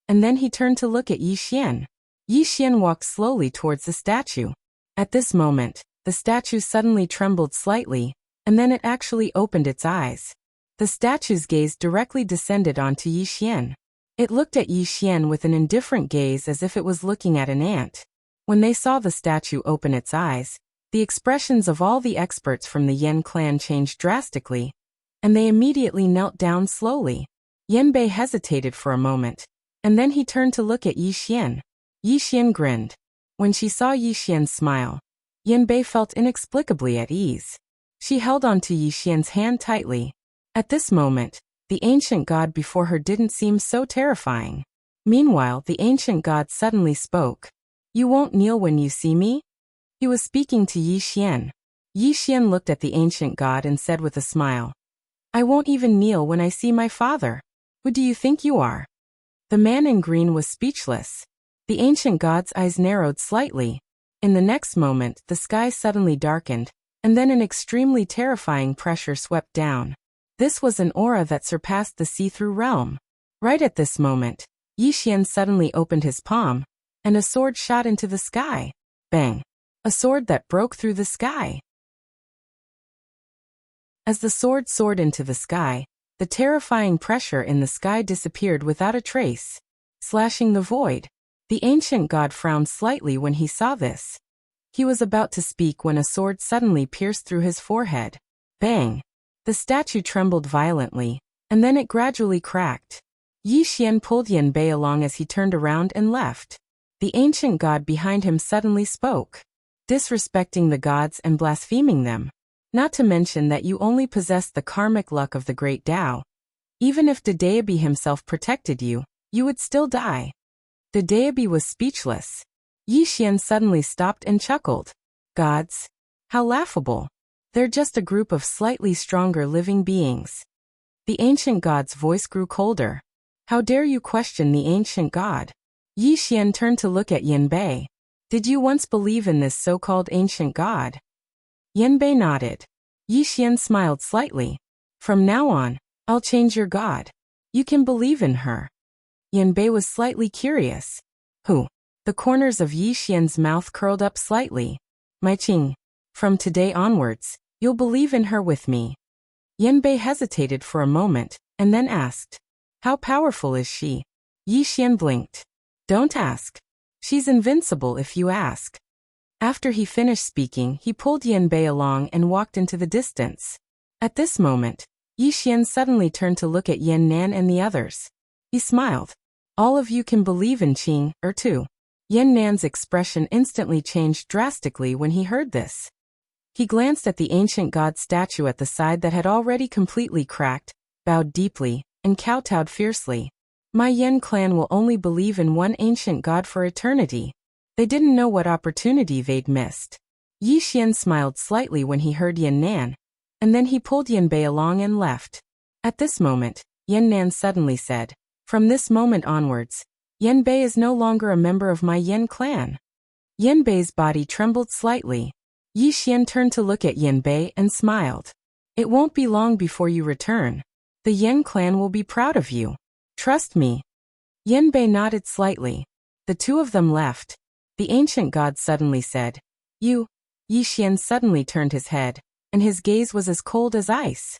and then he turned to look at Yi Xian. Yi Xian walked slowly towards the statue. At this moment, the statue suddenly trembled slightly, and then it actually opened its eyes. The statue's gaze directly descended onto Yi Xian. It looked at Yi Xian with an indifferent gaze as if it was looking at an ant. When they saw the statue open its eyes, the expressions of all the experts from the Yin clan changed drastically, and they immediately knelt down slowly. Yin Bei hesitated for a moment, and then he turned to look at Yi Xian. Yi Xian grinned. When she saw Yi Xian smile, Yin Bei felt inexplicably at ease. She held onto Yi Xian's hand tightly. At this moment, the ancient god before her didn't seem so terrifying. Meanwhile, the ancient god suddenly spoke. You won't kneel when you see me? He was speaking to Yi Xian. Yi Xian looked at the ancient god and said with a smile, I won't even kneel when I see my father. Who do you think you are? The man in green was speechless. The ancient god's eyes narrowed slightly. In the next moment, the sky suddenly darkened, and then an extremely terrifying pressure swept down. This was an aura that surpassed the see-through realm. Right at this moment, Yi Xian suddenly opened his palm, and a sword shot into the sky. Bang! A sword that broke through the sky. As the sword soared into the sky, the terrifying pressure in the sky disappeared without a trace, slashing the void. The ancient god frowned slightly when he saw this. He was about to speak when a sword suddenly pierced through his forehead. Bang! The statue trembled violently, and then it gradually cracked. Yi Xian pulled Yin Bei along as he turned around and left. The ancient god behind him suddenly spoke, disrespecting the gods and blaspheming them. Not to mention that you only possess the karmic luck of the great Tao. Even if the deity himself protected you, you would still die. The deity was speechless. Yi Xian suddenly stopped and chuckled. Gods? How laughable. They're just a group of slightly stronger living beings. The ancient god's voice grew colder. How dare you question the ancient god? Yi Xian turned to look at Yanbei. Did you once believe in this so-called ancient god? Yanbei nodded. Yi Xian smiled slightly. From now on, I'll change your god. You can believe in her. Yanbei was slightly curious. Who? The corners of Yi Xian's mouth curled up slightly. My Qing. From today onwards, you'll believe in her with me. Yanbei hesitated for a moment, and then asked. How powerful is she? Yi Xian blinked. Don't ask. She's invincible if you ask. After he finished speaking, he pulled Yanbei along and walked into the distance. At this moment, Yi Xian suddenly turned to look at Yan Nan and the others. He smiled. All of you can believe in Qing, or too. Yan Nan's expression instantly changed drastically when he heard this. He glanced at the ancient god statue at the side that had already completely cracked, bowed deeply, and kowtowed fiercely. My Yan clan will only believe in one ancient god for eternity. They didn't know what opportunity they'd missed. Yi Xian smiled slightly when he heard Yan Nan, and then he pulled Yanbei along and left. At this moment, Yan Nan suddenly said, From this moment onwards, Yanbei is no longer a member of my Yan clan. Yanbei's body trembled slightly. Yi Xian turned to look at Yanbei and smiled. It won't be long before you return. The Yan clan will be proud of you. Trust me. Yanbei nodded slightly. The two of them left. The ancient god suddenly said, You. Yi Xian suddenly turned his head, and his gaze was as cold as ice.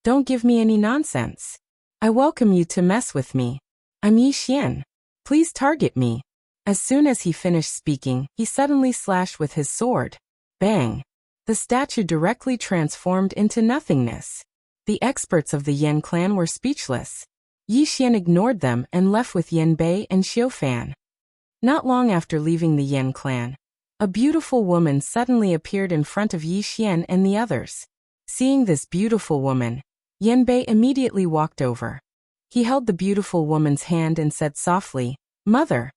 Don't give me any nonsense. I welcome you to mess with me. I'm Yi Xian. Please target me. As soon as he finished speaking, he suddenly slashed with his sword. Bang! The statue directly transformed into nothingness. The experts of the Yan clan were speechless. Yi Xian ignored them and left with Yanbei and Xiaofan. Not long after leaving the Yan clan, a beautiful woman suddenly appeared in front of Yi Xian and the others. Seeing this beautiful woman, Yanbei immediately walked over. He held the beautiful woman's hand and said softly, Mother.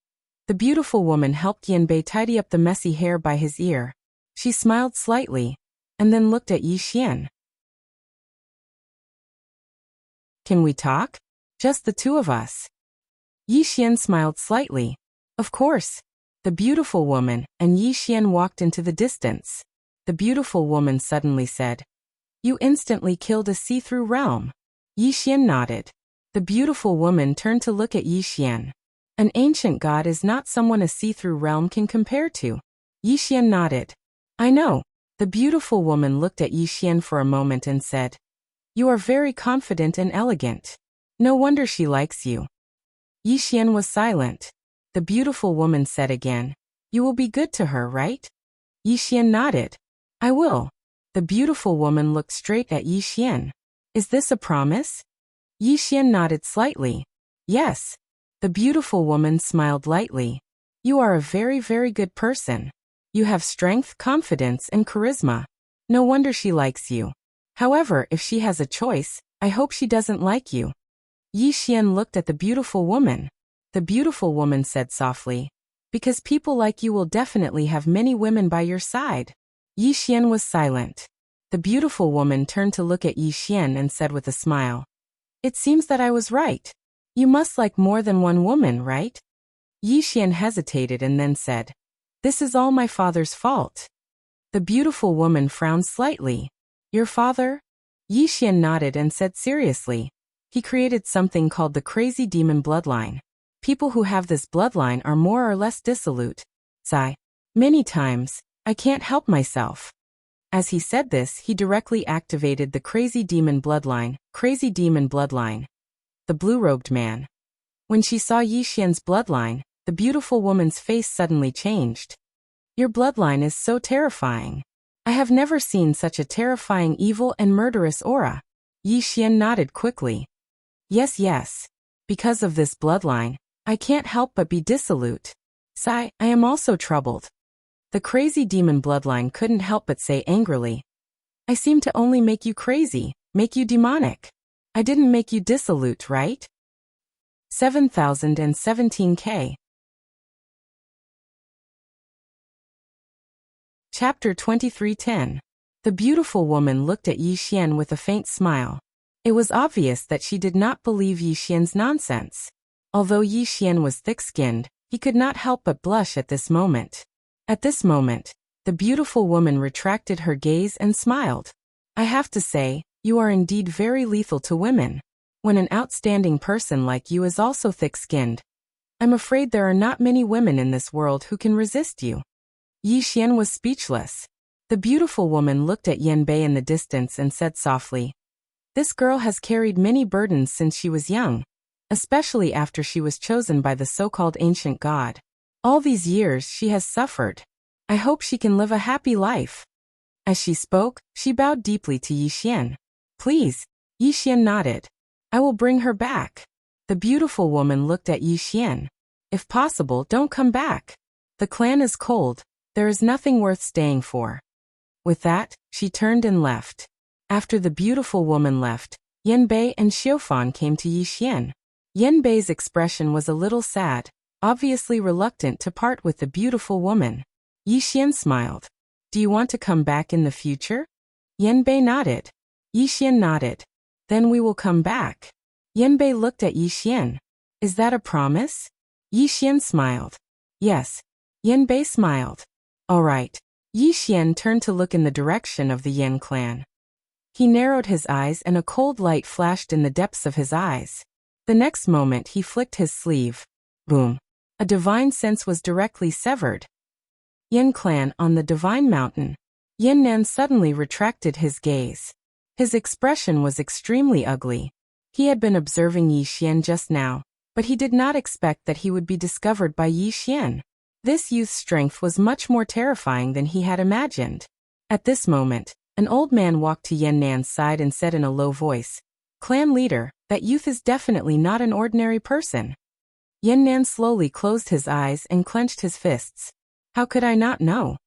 The beautiful woman helped Yanbei tidy up the messy hair by his ear. She smiled slightly, and then looked at Yi Xian. Can we talk? Just the two of us. Yi Xian smiled slightly. Of course. The beautiful woman and Yi Xian walked into the distance. The beautiful woman suddenly said, You instantly killed a see-through realm. Yi Xian nodded. The beautiful woman turned to look at Yi Xian. An ancient god is not someone a see-through realm can compare to. Yi Xian nodded. I know. The beautiful woman looked at Yi Xian for a moment and said, You are very confident and elegant. No wonder she likes you. Yi Xian was silent. The beautiful woman said again, You will be good to her, right? Yi Xian nodded. I will. The beautiful woman looked straight at Yi Xian. Is this a promise? Yi Xian nodded slightly. Yes. The beautiful woman smiled lightly. You are a very, very good person. You have strength, confidence, and charisma. No wonder she likes you. However, if she has a choice, I hope she doesn't like you. Yi Xian looked at the beautiful woman. The beautiful woman said softly, Because people like you will definitely have many women by your side. Yi Xian was silent. The beautiful woman turned to look at Yi Xian and said with a smile, It seems that I was right. You must like more than one woman, right? Yi Xian hesitated and then said, This is all my father's fault. The beautiful woman frowned slightly. Your father? Yi Xian nodded and said seriously, He created something called the crazy demon bloodline. People who have this bloodline are more or less dissolute. Sigh. Many times, I can't help myself. As he said this, he directly activated the crazy demon bloodline. Crazy demon bloodline. The blue-robed man. When she saw Yi Xian's bloodline, the beautiful woman's face suddenly changed. Your bloodline is so terrifying. I have never seen such a terrifying evil and murderous aura. Yi Xian nodded quickly. Yes, yes. Because of this bloodline, I can't help but be dissolute. Sigh, I am also troubled. The crazy demon bloodline couldn't help but say angrily, I seem to only make you crazy, make you demonic. I didn't make you dissolute, right? 7017K. Chapter 2310. The beautiful woman looked at Yi Xian with a faint smile. It was obvious that she did not believe Yi Xian's nonsense. Although Yi Xian was thick-skinned, he could not help but blush at this moment. At this moment, the beautiful woman retracted her gaze and smiled. I have to say, you are indeed very lethal to women. When an outstanding person like you is also thick-skinned, I'm afraid there are not many women in this world who can resist you. Yi Xian was speechless. The beautiful woman looked at Yan Bei in the distance and said softly, "This girl has carried many burdens since she was young, especially after she was chosen by the so-called ancient god. All these years she has suffered. I hope she can live a happy life." As she spoke, she bowed deeply to Yi Xian. "Please." Yi Xian nodded. "I will bring her back." The beautiful woman looked at Yi Xian. "If possible, don't come back. The clan is cold. There is nothing worth staying for." With that, she turned and left. After the beautiful woman left, Yan Bei and Xiufan came to Yi Xian. Yan Bei's expression was a little sad, obviously reluctant to part with the beautiful woman. Yi Xian smiled. "Do you want to come back in the future?" Yan Bei nodded. Yi Xian nodded. "Then we will come back." Yan Bei looked at Yi Xian. "Is that a promise?" Yi Xian smiled. "Yes." Yan Bei smiled. "All right." Yi Xian turned to look in the direction of the Yan clan. He narrowed his eyes and a cold light flashed in the depths of his eyes. The next moment he flicked his sleeve. Boom. A divine sense was directly severed. Yan clan on the divine mountain. Yan Nan suddenly retracted his gaze. His expression was extremely ugly. He had been observing Yi Xian just now, but he did not expect that he would be discovered by Yi Xian. This youth's strength was much more terrifying than he had imagined. At this moment, an old man walked to Yan Nan's side and said in a low voice, "Clan leader, that youth is definitely not an ordinary person." Yan Nan slowly closed his eyes and clenched his fists. How could I not know?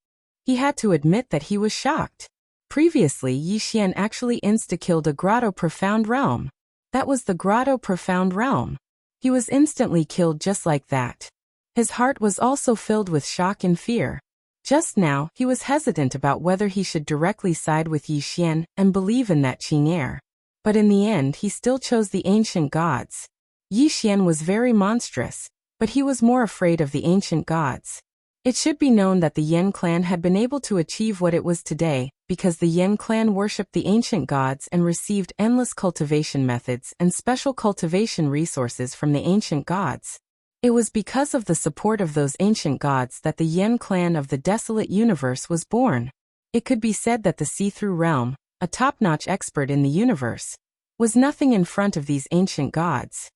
He had to admit that he was shocked. Previously, Yi Xian actually insta-killed a Grotto Profound Realm. That was the Grotto Profound Realm. He was instantly killed just like that. His heart was also filled with shock and fear. Just now, he was hesitant about whether he should directly side with Yi Xian and believe in that Qing heir. But in the end, he still chose the ancient gods. Yi Xian was very monstrous, but he was more afraid of the ancient gods. It should be known that the Yan clan had been able to achieve what it was today because the Yan clan worshipped the ancient gods and received endless cultivation methods and special cultivation resources from the ancient gods. It was because of the support of those ancient gods that the Yan clan of the desolate universe was born. It could be said that the see-through realm, a top-notch expert in the universe, was nothing in front of these ancient gods.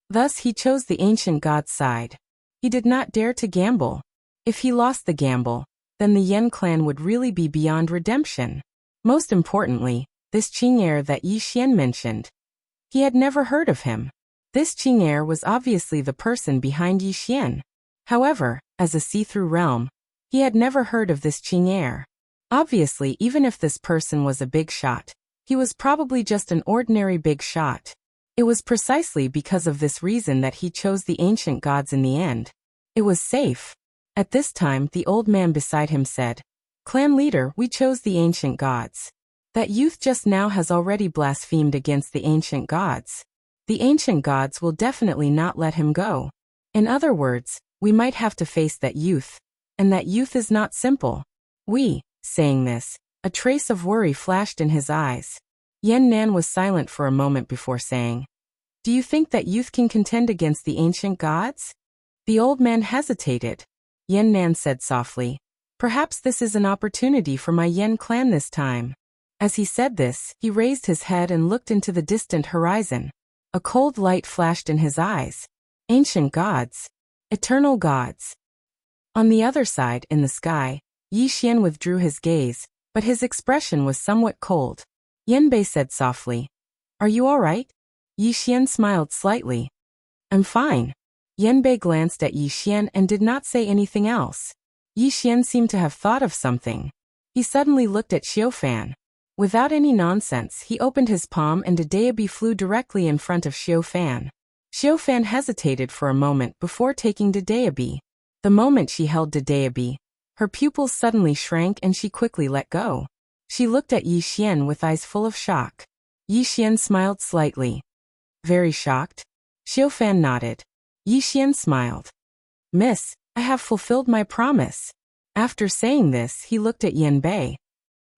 Thus he chose the ancient god's side. He did not dare to gamble. If he lost the gamble, then the Yan clan would really be beyond redemption. Most importantly, this Qing heir that Yi Xian mentioned. He had never heard of him. This Qing heir was obviously the person behind Yi Xian. However, as a see-through realm, he had never heard of this Qing heir. Obviously, even if this person was a big shot, he was probably just an ordinary big shot. It was precisely because of this reason that he chose the ancient gods in the end. It was safe. At this time, the old man beside him said, "Clan leader, we chose the ancient gods. That youth just now has already blasphemed against the ancient gods. The ancient gods will definitely not let him go. In other words, we might have to face that youth. And that youth is not simple." Saying this, a trace of worry flashed in his eyes. Yan Nan was silent for a moment before saying, "Do you think that youth can contend against the ancient gods?" The old man hesitated. Yan Nan said softly, "Perhaps this is an opportunity for my Yan clan this time." As he said this, he raised his head and looked into the distant horizon. A cold light flashed in his eyes. Ancient gods. Eternal gods. On the other side, in the sky, Yi Xian withdrew his gaze, but his expression was somewhat cold. Yan Bei said softly, "Are you all right?" Yi Xian smiled slightly. "I'm fine." Yan Bei glanced at Yi Xian and did not say anything else. Yi Xian seemed to have thought of something. He suddenly looked at Xiufan. Without any nonsense, he opened his palm and a Daebi flew directly in front of Xiao Fan. Xiao Fan hesitated for a moment before taking the Daebi. The moment she held the Daebi, her pupils suddenly shrank and she quickly let go. She looked at Yi Xian with eyes full of shock. Yi Xian smiled slightly. Very shocked? Xiao Fan nodded. Yi Xian smiled. Miss, I have fulfilled my promise. After saying this, he looked at Yanbei.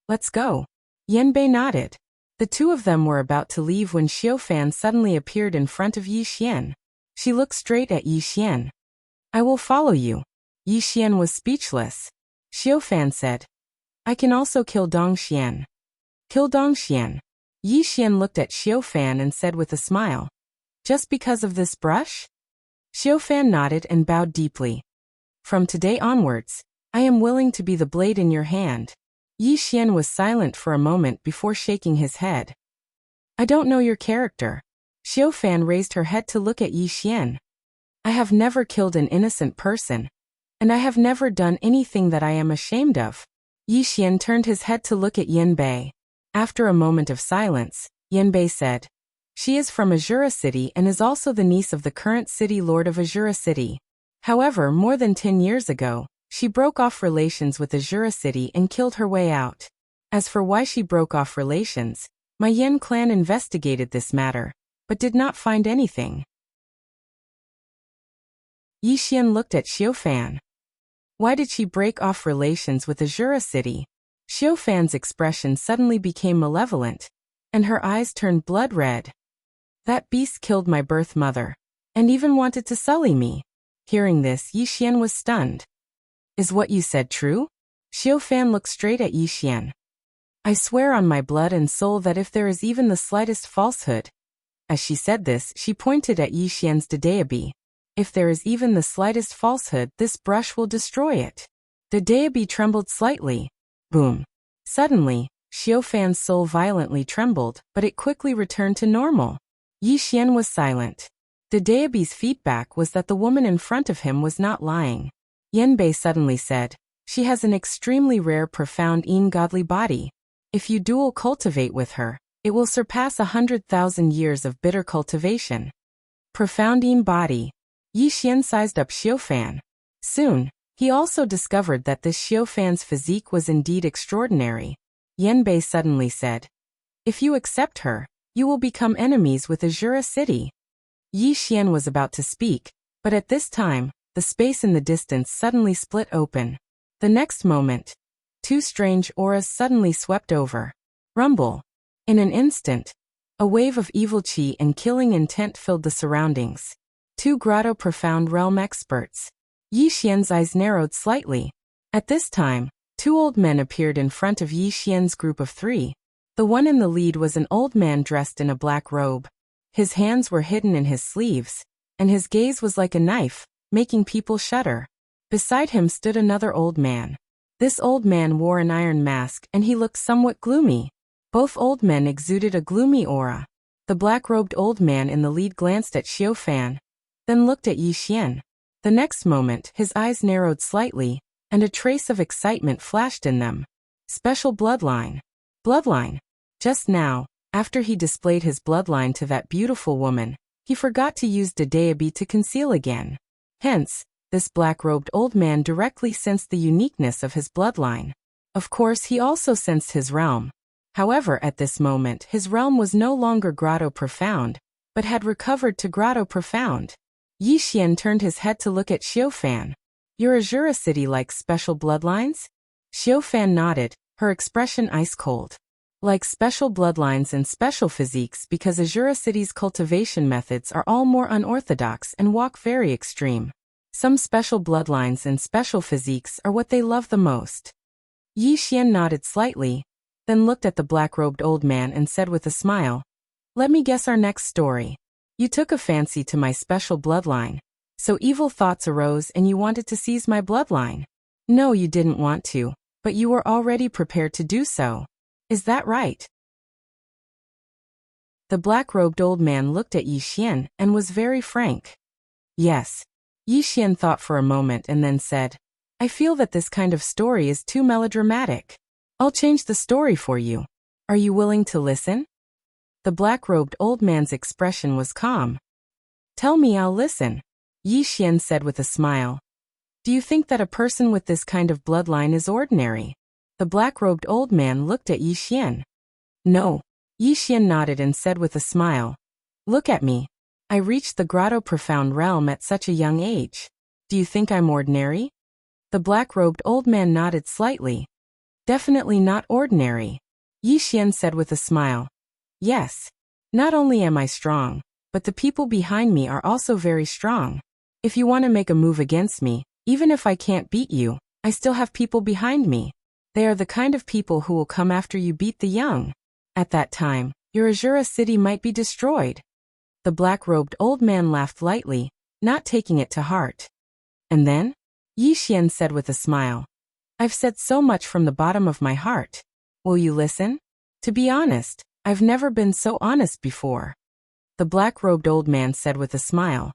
Let's go. Yanbei nodded. The two of them were about to leave when Xiao Fan suddenly appeared in front of Yi Xian. She looked straight at Yi Xian. I will follow you. Yi Xian was speechless. Xiao Fan said, I can also kill Dong Xian. Kill Dong Xian. Yi Xian looked at Xiao Fan and said with a smile, just because of this brush? Xiao Fan nodded and bowed deeply. From today onwards, I am willing to be the blade in your hand. Yi Xian was silent for a moment before shaking his head. I don't know your character. Xiao Fan raised her head to look at Yi Xian. I have never killed an innocent person, and I have never done anything that I am ashamed of. Yi Xian turned his head to look at Yanbei. After a moment of silence, Yanbei said, she is from Azura City and is also the niece of the current city lord of Azura City. However, more than 10 years ago, she broke off relations with Azura City and killed her way out. As for why she broke off relations, my Yen clan investigated this matter, but did not find anything. Yi Xian looked at Xiao Fan. Why did she break off relations with Azura City? Xiao Fan's expression suddenly became malevolent, and her eyes turned blood red. That beast killed my birth mother, and even wanted to sully me. Hearing this, Yi Xian was stunned. Is what you said true? Xiao Fan looked straight at Yi Xian. I swear on my blood and soul that if there is even the slightest falsehood. As she said this, she pointed at Yi Xian's Daebi. If there is even the slightest falsehood, this brush will destroy it. The Daebi trembled slightly. Boom. Suddenly, Xiao Fan's soul violently trembled, but it quickly returned to normal. Yi Xian was silent. The Daebi's feedback was that the woman in front of him was not lying. Yanbei suddenly said, she has an extremely rare profound godly body. If you dual cultivate with her, it will surpass 100,000 years of bitter cultivation. Profound body. Yi Xian sized up Xiao Fan. Soon, he also discovered that this Xiao Fan's physique was indeed extraordinary. Yanbei suddenly said, if you accept her, you will become enemies with Azura City. Yi Xian was about to speak, but at this time, the space in the distance suddenly split open. The next moment, two strange auras suddenly swept over. Rumble. In an instant, a wave of evil chi and killing intent filled the surroundings. Two grotto profound realm experts. Yi Xian's eyes narrowed slightly. At this time, two old men appeared in front of Yi Xian's group of three. The one in the lead was an old man dressed in a black robe. His hands were hidden in his sleeves, and his gaze was like a knife, making people shudder. Beside him stood another old man. This old man wore an iron mask and he looked somewhat gloomy. Both old men exuded a gloomy aura. The black-robed old man in the lead glanced at Xiao Fan, then looked at Yi Xian. The next moment, his eyes narrowed slightly, and a trace of excitement flashed in them. Special bloodline. Bloodline. Just now, after he displayed his bloodline to that beautiful woman, he forgot to use the Daebi to conceal again. Hence, this black-robed old man directly sensed the uniqueness of his bloodline. Of course, he also sensed his realm. However, at this moment, his realm was no longer Grotto Profound, but had recovered to Grotto Profound. Yi Xian turned his head to look at Xiao Fan. Your Azura City likes special bloodlines? Xiao Fan nodded, her expression ice-cold. Like special bloodlines and special physiques because Azura City's cultivation methods are all more unorthodox and walk very extreme. Some special bloodlines and special physiques are what they love the most. Yi Xian nodded slightly, then looked at the black-robed old man and said with a smile, let me guess our next story. You took a fancy to my special bloodline, so evil thoughts arose and you wanted to seize my bloodline. No, you didn't want to, but you were already prepared to do so. Is that right? The black-robed old man looked at Yi Xian and was very frank. Yes. Yi Xian thought for a moment and then said, I feel that this kind of story is too melodramatic. I'll change the story for you. Are you willing to listen? The black-robed old man's expression was calm. Tell me, I'll listen, Yi Xian said with a smile. Do you think that a person with this kind of bloodline is ordinary? The black-robed old man looked at Yi Xian. No. Yi Xian nodded and said with a smile. Look at me. I reached the grotto profound realm at such a young age. Do you think I'm ordinary? The black-robed old man nodded slightly. Definitely not ordinary, Yi Xian said with a smile. Yes. Not only am I strong, but the people behind me are also very strong. If you want to make a move against me, even if I can't beat you, I still have people behind me. They are the kind of people who will come after you beat the young. At that time, your Azura city might be destroyed. The black-robed old man laughed lightly, not taking it to heart. And then? Yi Xian said with a smile. I've said so much from the bottom of my heart. Will you listen? To be honest, I've never been so honest before. The black-robed old man said with a smile.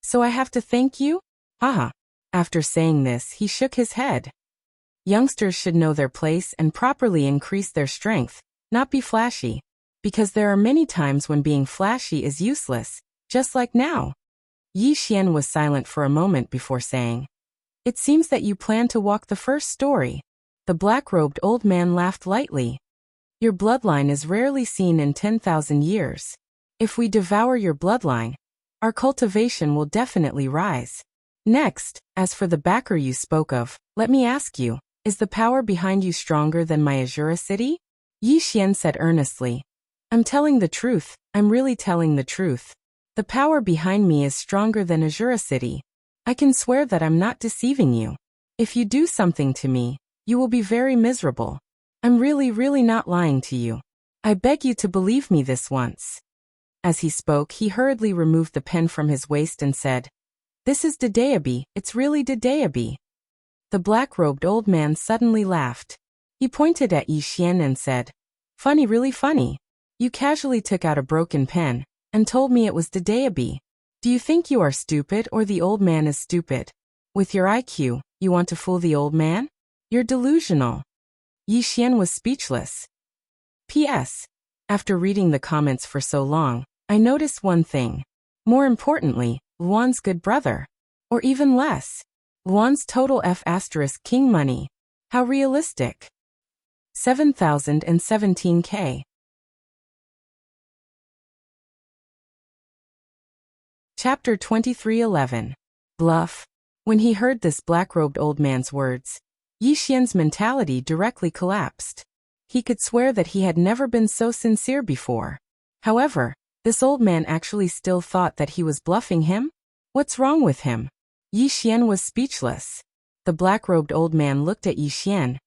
So I have to thank you? Haha. After saying this, he shook his head. Youngsters should know their place and properly increase their strength, not be flashy. Because there are many times when being flashy is useless, just like now. Yi Xian was silent for a moment before saying, It seems that you plan to walk the first story. The black-robed old man laughed lightly. Your bloodline is rarely seen in 10,000 years. If we devour your bloodline, our cultivation will definitely rise. Next, as for the backer you spoke of, let me ask you, is the power behind you stronger than my Azura city? Yi Xian said earnestly. I'm telling the truth, I'm really telling the truth. The power behind me is stronger than Azura city. I can swear that I'm not deceiving you. If you do something to me, you will be very miserable. I'm really not lying to you. I beg you to believe me this once. As he spoke, he hurriedly removed the pen from his waist and said, This is Dedeabi, it's really Dedeabi. The black-robed old man suddenly laughed. He pointed at Yi Xian and said, Funny, really funny. You casually took out a broken pen and told me it was Dedeabi. Do you think you are stupid or the old man is stupid? With your IQ, you want to fool the old man? You're delusional. Yi Xian was speechless. P.S. After reading the comments for so long, I noticed one thing. More importantly, Luan's good brother. Or even less. Luan's total F** king money. How realistic. 7,017K. Chapter 23:11. Bluff. When he heard this black-robed old man's words, Yi Xian's mentality directly collapsed. He could swear that he had never been so sincere before. However, this old man actually still thought that he was bluffing him? What's wrong with him? Yi Xian was speechless. The black-robed old man looked at Yi Xian,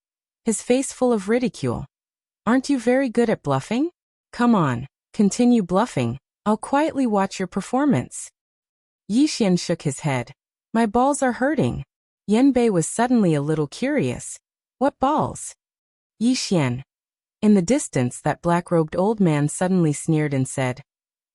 his face full of ridicule. Aren't you very good at bluffing? Come on, continue bluffing. I'll quietly watch your performance. Yi Xian shook his head. My balls are hurting. Yanbei was suddenly a little curious. What balls? Yi Xian. In the distance, that black-robed old man suddenly sneered and said,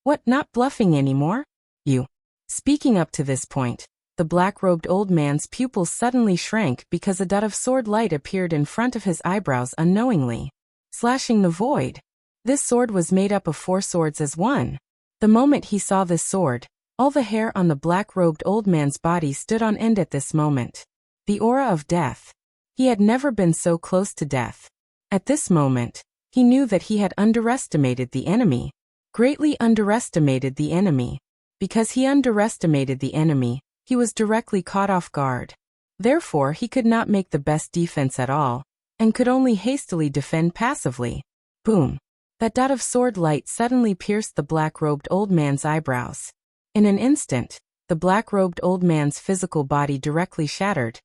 What, not bluffing anymore? You. Speaking up to this point, the black-robed old man's pupils suddenly shrank because a dot of sword light appeared in front of his eyebrows unknowingly, slashing the void. This sword was made up of 4 swords as one. The moment he saw this sword, all the hair on the black-robed old man's body stood on end at this moment. The aura of death. He had never been so close to death. At this moment, he knew that he had underestimated the enemy. Greatly underestimated the enemy. Because he underestimated the enemy, he was directly caught off guard. Therefore, he could not make the best defense at all, and could only hastily defend passively. Boom. That dot of sword light suddenly pierced the black-robed old man's eyebrows. In an instant, the black-robed old man's physical body directly shattered,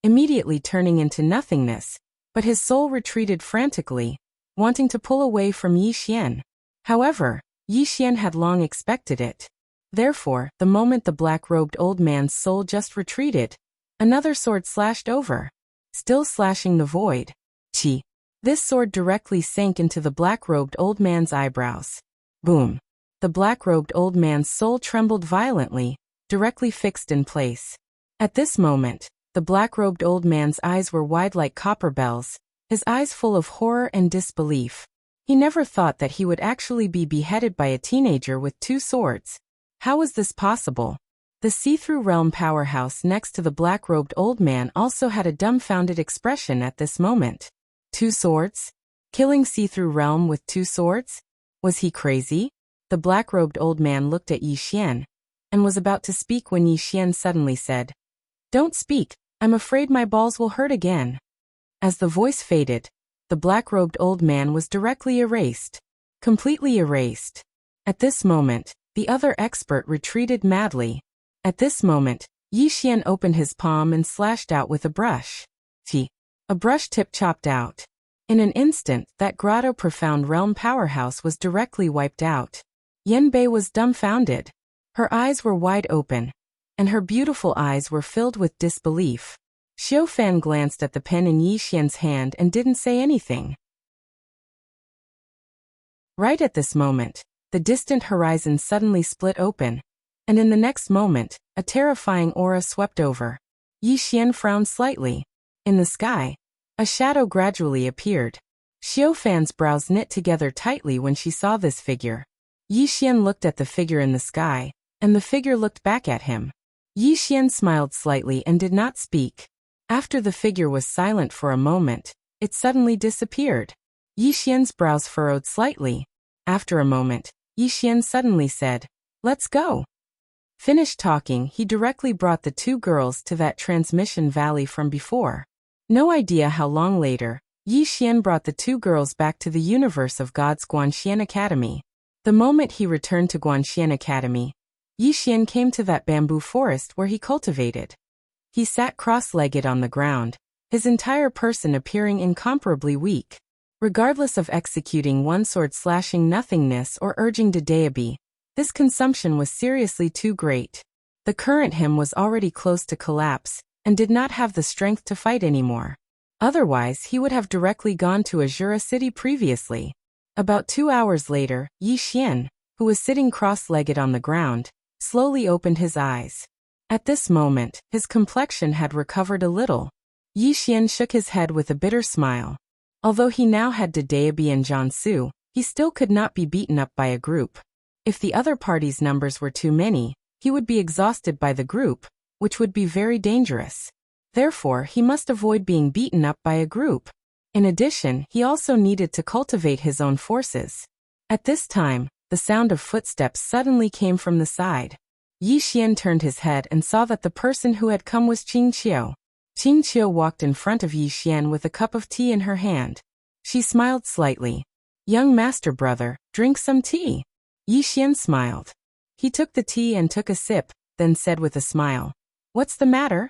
immediately turning into nothingness, but his soul retreated frantically, wanting to pull away from Yi Xian. However, Yi Xian had long expected it. Therefore, the moment the black-robed old man's soul just retreated, another sword slashed over, still slashing the void. Chi. This sword directly sank into the black-robed old man's eyebrows. Boom. The black-robed old man's soul trembled violently, directly fixed in place. At this moment, the black-robed old man's eyes were wide like copper bells, his eyes full of horror and disbelief. He never thought that he would actually be beheaded by a teenager with 2 swords. How was this possible? The see-through realm powerhouse next to the black-robed old man also had a dumbfounded expression at this moment. 2 swords? Killing see-through realm with 2 swords? Was he crazy? The black-robed old man looked at Yi Xian and was about to speak when Yi Xian suddenly said, "Don't speak, I'm afraid my balls will hurt again." As the voice faded, the black-robed old man was directly erased. Completely erased. At this moment, the other expert retreated madly. At this moment, Yi Xian opened his palm and slashed out with a brush. A brush tip chopped out. In an instant, that grotto profound realm powerhouse was directly wiped out. Yanbei was dumbfounded. Her eyes were wide open, and her beautiful eyes were filled with disbelief. Xiaofan glanced at the pen in Yi Xian's hand and didn't say anything. Right at this moment, the distant horizon suddenly split open, and in the next moment, a terrifying aura swept over. Yi Xian frowned slightly. In the sky, a shadow gradually appeared. Xiaofan's brows knit together tightly when she saw this figure. Yi Xian looked at the figure in the sky, and the figure looked back at him. Yi Xian smiled slightly and did not speak. After the figure was silent for a moment, it suddenly disappeared. Yi Xian's brows furrowed slightly. After a moment, Yi Xian suddenly said, "Let's go." Finished talking, he directly brought the 2 girls to that transmission valley from before. No idea how long later, Yi Xian brought the 2 girls back to the universe of God's Guanxian Academy. The moment he returned to Guanxian Academy, Yi Xian came to that bamboo forest where he cultivated. He sat cross-legged on the ground, his entire person appearing incomparably weak. Regardless of executing one sword slashing nothingness or urging Dedeabi, this consumption was seriously too great. The current him was already close to collapse, and did not have the strength to fight anymore. Otherwise he would have directly gone to Azura City previously. About 2 hours later, Yi Xian, who was sitting cross-legged on the ground, slowly opened his eyes. At this moment, his complexion had recovered a little. Yi Xian shook his head with a bitter smile. Although he now had Dedeabi and Jiangsu, he still could not be beaten up by a group. If the other party's numbers were too many, he would be exhausted by the group, which would be very dangerous. Therefore, he must avoid being beaten up by a group. In addition, he also needed to cultivate his own forces. At this time, the sound of footsteps suddenly came from the side. Yi Xian turned his head and saw that the person who had come was Qingqiu. Qingqiu walked in front of Yi Xian with a cup of tea in her hand. She smiled slightly. "Young master brother, drink some tea." Yi Xian smiled. He took the tea and took a sip, then said with a smile, "What's the matter?"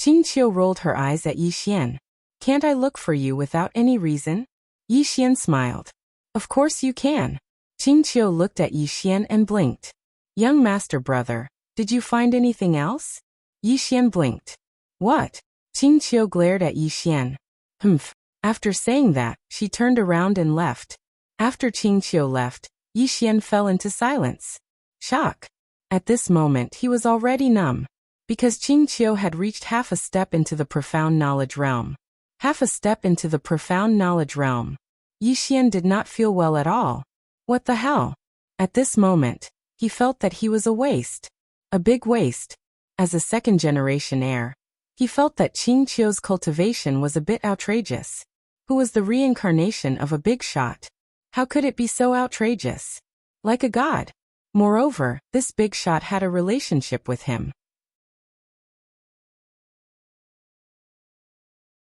Qingqiu rolled her eyes at Yi Xian. "Can't I look for you without any reason?" Yi Xian smiled. "Of course you can." Qingqiu looked at Yi Xian and blinked. "Young master brother, did you find anything else?" Yi Xian blinked. "What?" Qingqiu glared at Yi Xian. "Humph." After saying that, she turned around and left. After Qingqiu left, Yi Xian fell into silence. Shock. At this moment he was already numb. Because Qingqiu had reached half a step into the profound knowledge realm. Half a step into the profound knowledge realm. Yi Xian did not feel well at all. What the hell? At this moment, he felt that he was a waste. A big waste. As a second-generation heir, he felt that Qingqiu's cultivation was a bit outrageous. Who was the reincarnation of a big shot? How could it be so outrageous? Like a god. Moreover, this big shot had a relationship with him.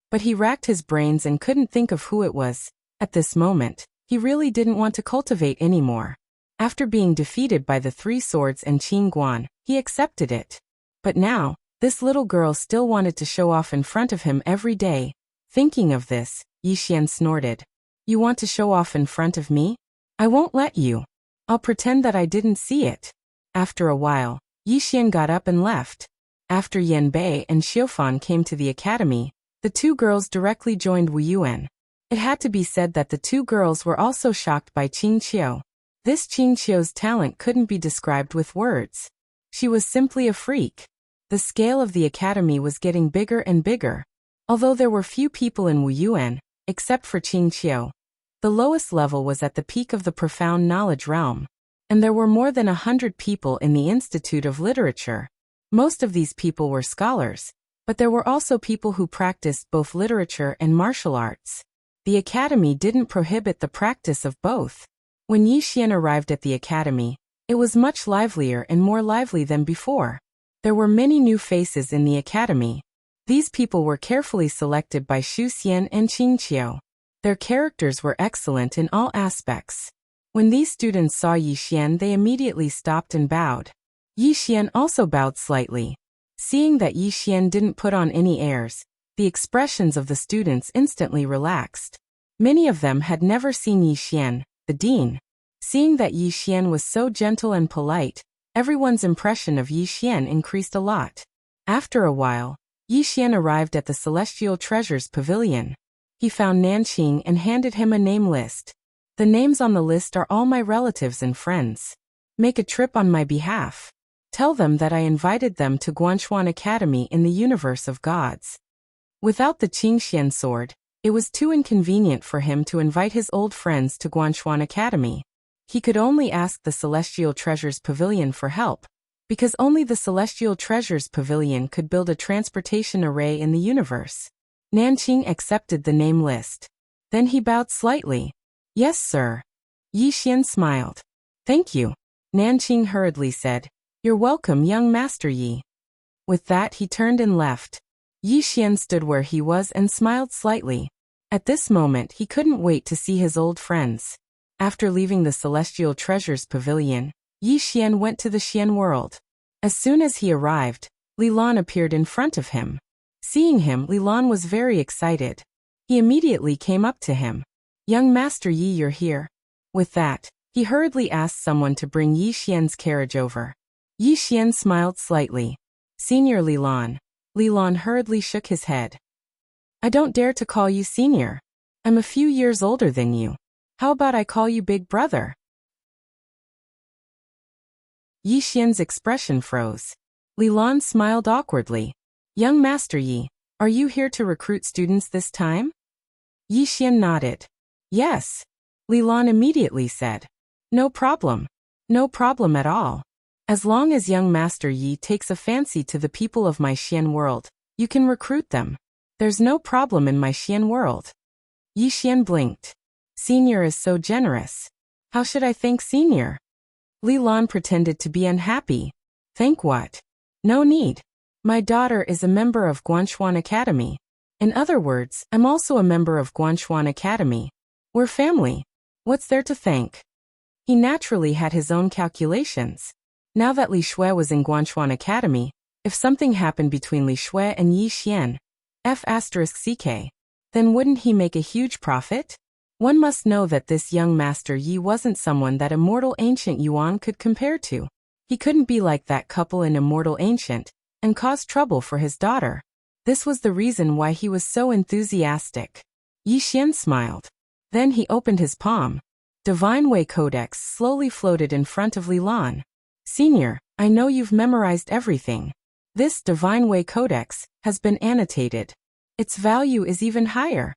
But he racked his brains and couldn't think of who it was. At this moment, he really didn't want to cultivate anymore. After being defeated by the 3 swords and Qing Guan, he accepted it. But now, this little girl still wanted to show off in front of him every day. Thinking of this, Yi Xian snorted. "You want to show off in front of me? I won't let you. I'll pretend that I didn't see it." After a while, Yi Xian got up and left. After Yanbei and Xiaofan came to the academy, the 2 girls directly joined Wu Yuan. It had to be said that the 2 girls were also shocked by Qingqiu. This Qingqiu's talent couldn't be described with words. She was simply a freak. The scale of the academy was getting bigger and bigger. Although there were few people in Wu Yuan, except for Qingqiu, The lowest level was at the peak of the profound knowledge realm, and there were more than 100 people in the Institute of Literature. Most of these people were scholars, but there were also people who practiced both literature and martial arts. The academy didn't prohibit the practice of both. When Yi Xian arrived at the academy, it was much livelier and more lively than before. There were many new faces in the academy. These people were carefully selected by Xu Xian and Qing Qiu. Their characters were excellent in all aspects. When these students saw Yi Xian, they immediately stopped and bowed. Yi Xian also bowed slightly. Seeing that Yi Xian didn't put on any airs, the expressions of the students instantly relaxed. Many of them had never seen Yi Xian, the dean. Seeing that Yi Xian was so gentle and polite, everyone's impression of Yi Xian increased a lot. After a while, Yi Xian arrived at the Celestial Treasures Pavilion. He found Nanqing and handed him a name list. The names on the list are all my relatives and friends. Make a trip on my behalf. Tell them that I invited them to Guanchuan Academy in the universe of gods. Without the Qingxian sword, it was too inconvenient for him to invite his old friends to Guanchuan Academy. He could only ask the Celestial Treasures Pavilion for help, because only the Celestial Treasures Pavilion could build a transportation array in the universe. Nanqing accepted the name list. Then he bowed slightly. Yes, sir. Yi Xian smiled. Thank you. Nanqing hurriedly said, You're welcome, young Master Yi. With that he turned and left. Yi Xian stood where he was and smiled slightly. At this moment he couldn't wait to see his old friends. After leaving the Celestial Treasures Pavilion, Yi Xian went to the Xian world. As soon as he arrived, Li Lan appeared in front of him. Seeing him, Li Lan was very excited. He immediately came up to him. Young Master Yi, you're here. With that, he hurriedly asked someone to bring Yi Xian's carriage over. Yi Xian smiled slightly. Senior Li Lan. Li Lan hurriedly shook his head. I don't dare to call you senior. I'm a few years older than you. How about I call you big brother? Yi Xian's expression froze. Li Lan smiled awkwardly. Young Master Yi, are you here to recruit students this time? Yi Xian nodded. Yes. Li Lan immediately said. No problem. No problem at all. As long as young Master Yi takes a fancy to the people of my Xian world, you can recruit them. There's no problem in my Xian world. Yi Xian blinked. Senior is so generous. How should I thank Senior? Li Lan pretended to be unhappy. Thank what? No need. My daughter is a member of Guanchuan Academy. In other words, I'm also a member of Guanchuan Academy. We're family. What's there to thank? He naturally had his own calculations. Now that Li Shui was in Guanchuan Academy, if something happened between Li Shui and Yi Xian, F***ck, then wouldn't he make a huge profit? One must know that this young Master Yi wasn't someone that Immortal Ancient Yuan could compare to. He couldn't be like that couple in Immortal Ancient and cause trouble for his daughter. This was the reason why he was so enthusiastic. Yi Xian smiled. Then he opened his palm. Divine Way Codex slowly floated in front of Li Lan. Senior, I know you've memorized everything. This Divine Way Codex has been annotated. Its value is even higher.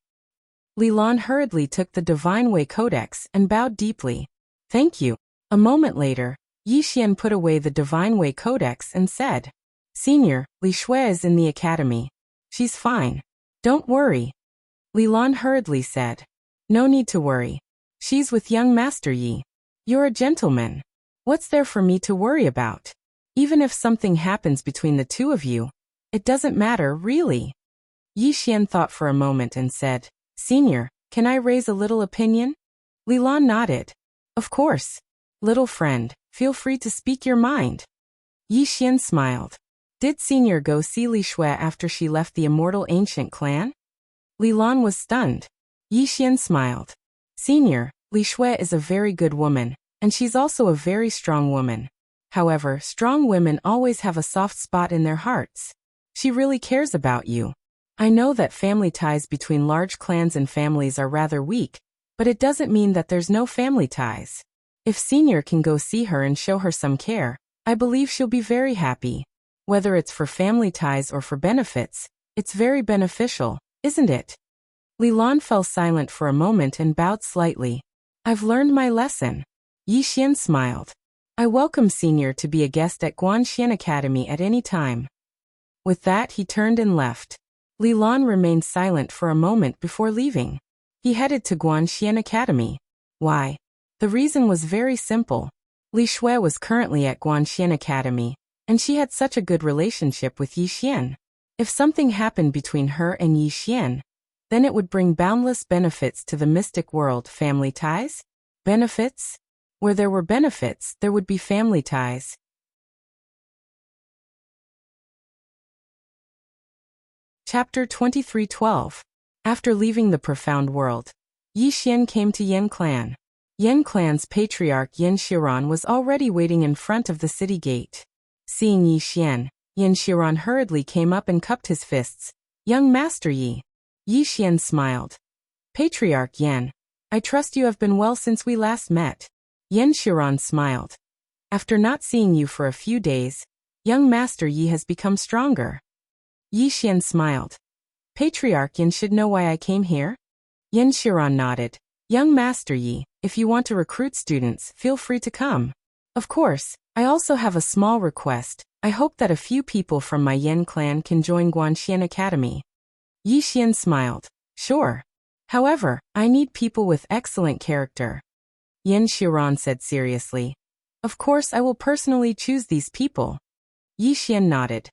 Li Lan hurriedly took the Divine Way Codex and bowed deeply. Thank you. A moment later, Yi Xian put away the Divine Way Codex and said, Senior, Li Shui is in the academy. She's fine. Don't worry. Li Lan hurriedly said. No need to worry. She's with young Master Yi. You're a gentleman. What's there for me to worry about? Even if something happens between the two of you, it doesn't matter, really. Yi Xian thought for a moment and said, Senior, can I raise a little opinion? Li Lan nodded. Of course. Little friend, feel free to speak your mind. Yi Xian smiled. Did Senior go see Li Shui after she left the Immortal Ancient clan? Li Lan was stunned. Yi Xian smiled. Senior, Li Shui is a very good woman, and she's also a very strong woman. However, strong women always have a soft spot in their hearts. She really cares about you. I know that family ties between large clans and families are rather weak, but it doesn't mean that there's no family ties. If Senior can go see her and show her some care, I believe she'll be very happy. Whether it's for family ties or for benefits, it's very beneficial, isn't it? Li Lan fell silent for a moment and bowed slightly. I've learned my lesson. Yi Xian smiled. I welcome Senior to be a guest at Guanxian Academy at any time. With that he turned and left. Li Lan remained silent for a moment before leaving. He headed to Guanxian Academy. Why? The reason was very simple. Li Shui was currently at Guanxian Academy, and she had such a good relationship with Yi Xian. If something happened between her and Yi Xian, then it would bring boundless benefits to the mystic world. Family ties? Benefits? Where there were benefits, there would be family ties. Chapter 23:12. After leaving the profound world, Yi Xian came to Yan Clan. Yan Clan's patriarch Yan Xiran was already waiting in front of the city gate. Seeing Yi Xian, Yan Xiran hurriedly came up and cupped his fists. Young Master Yi. Yi Xian smiled. Patriarch Yan, I trust you have been well since we last met. Yan Xiran smiled. After not seeing you for a few days, young Master Yi has become stronger. Yi Xian smiled. Patriarch Yan should know why I came here? Yan Xiran nodded. Young Master Yi, if you want to recruit students, feel free to come. Of course, I also have a small request. I hope that a few people from my Yan clan can join Guanxian Academy. Yi Xian smiled. Sure. However, I need people with excellent character. Yan Xiran said seriously. Of course I will personally choose these people. Yi Xian nodded.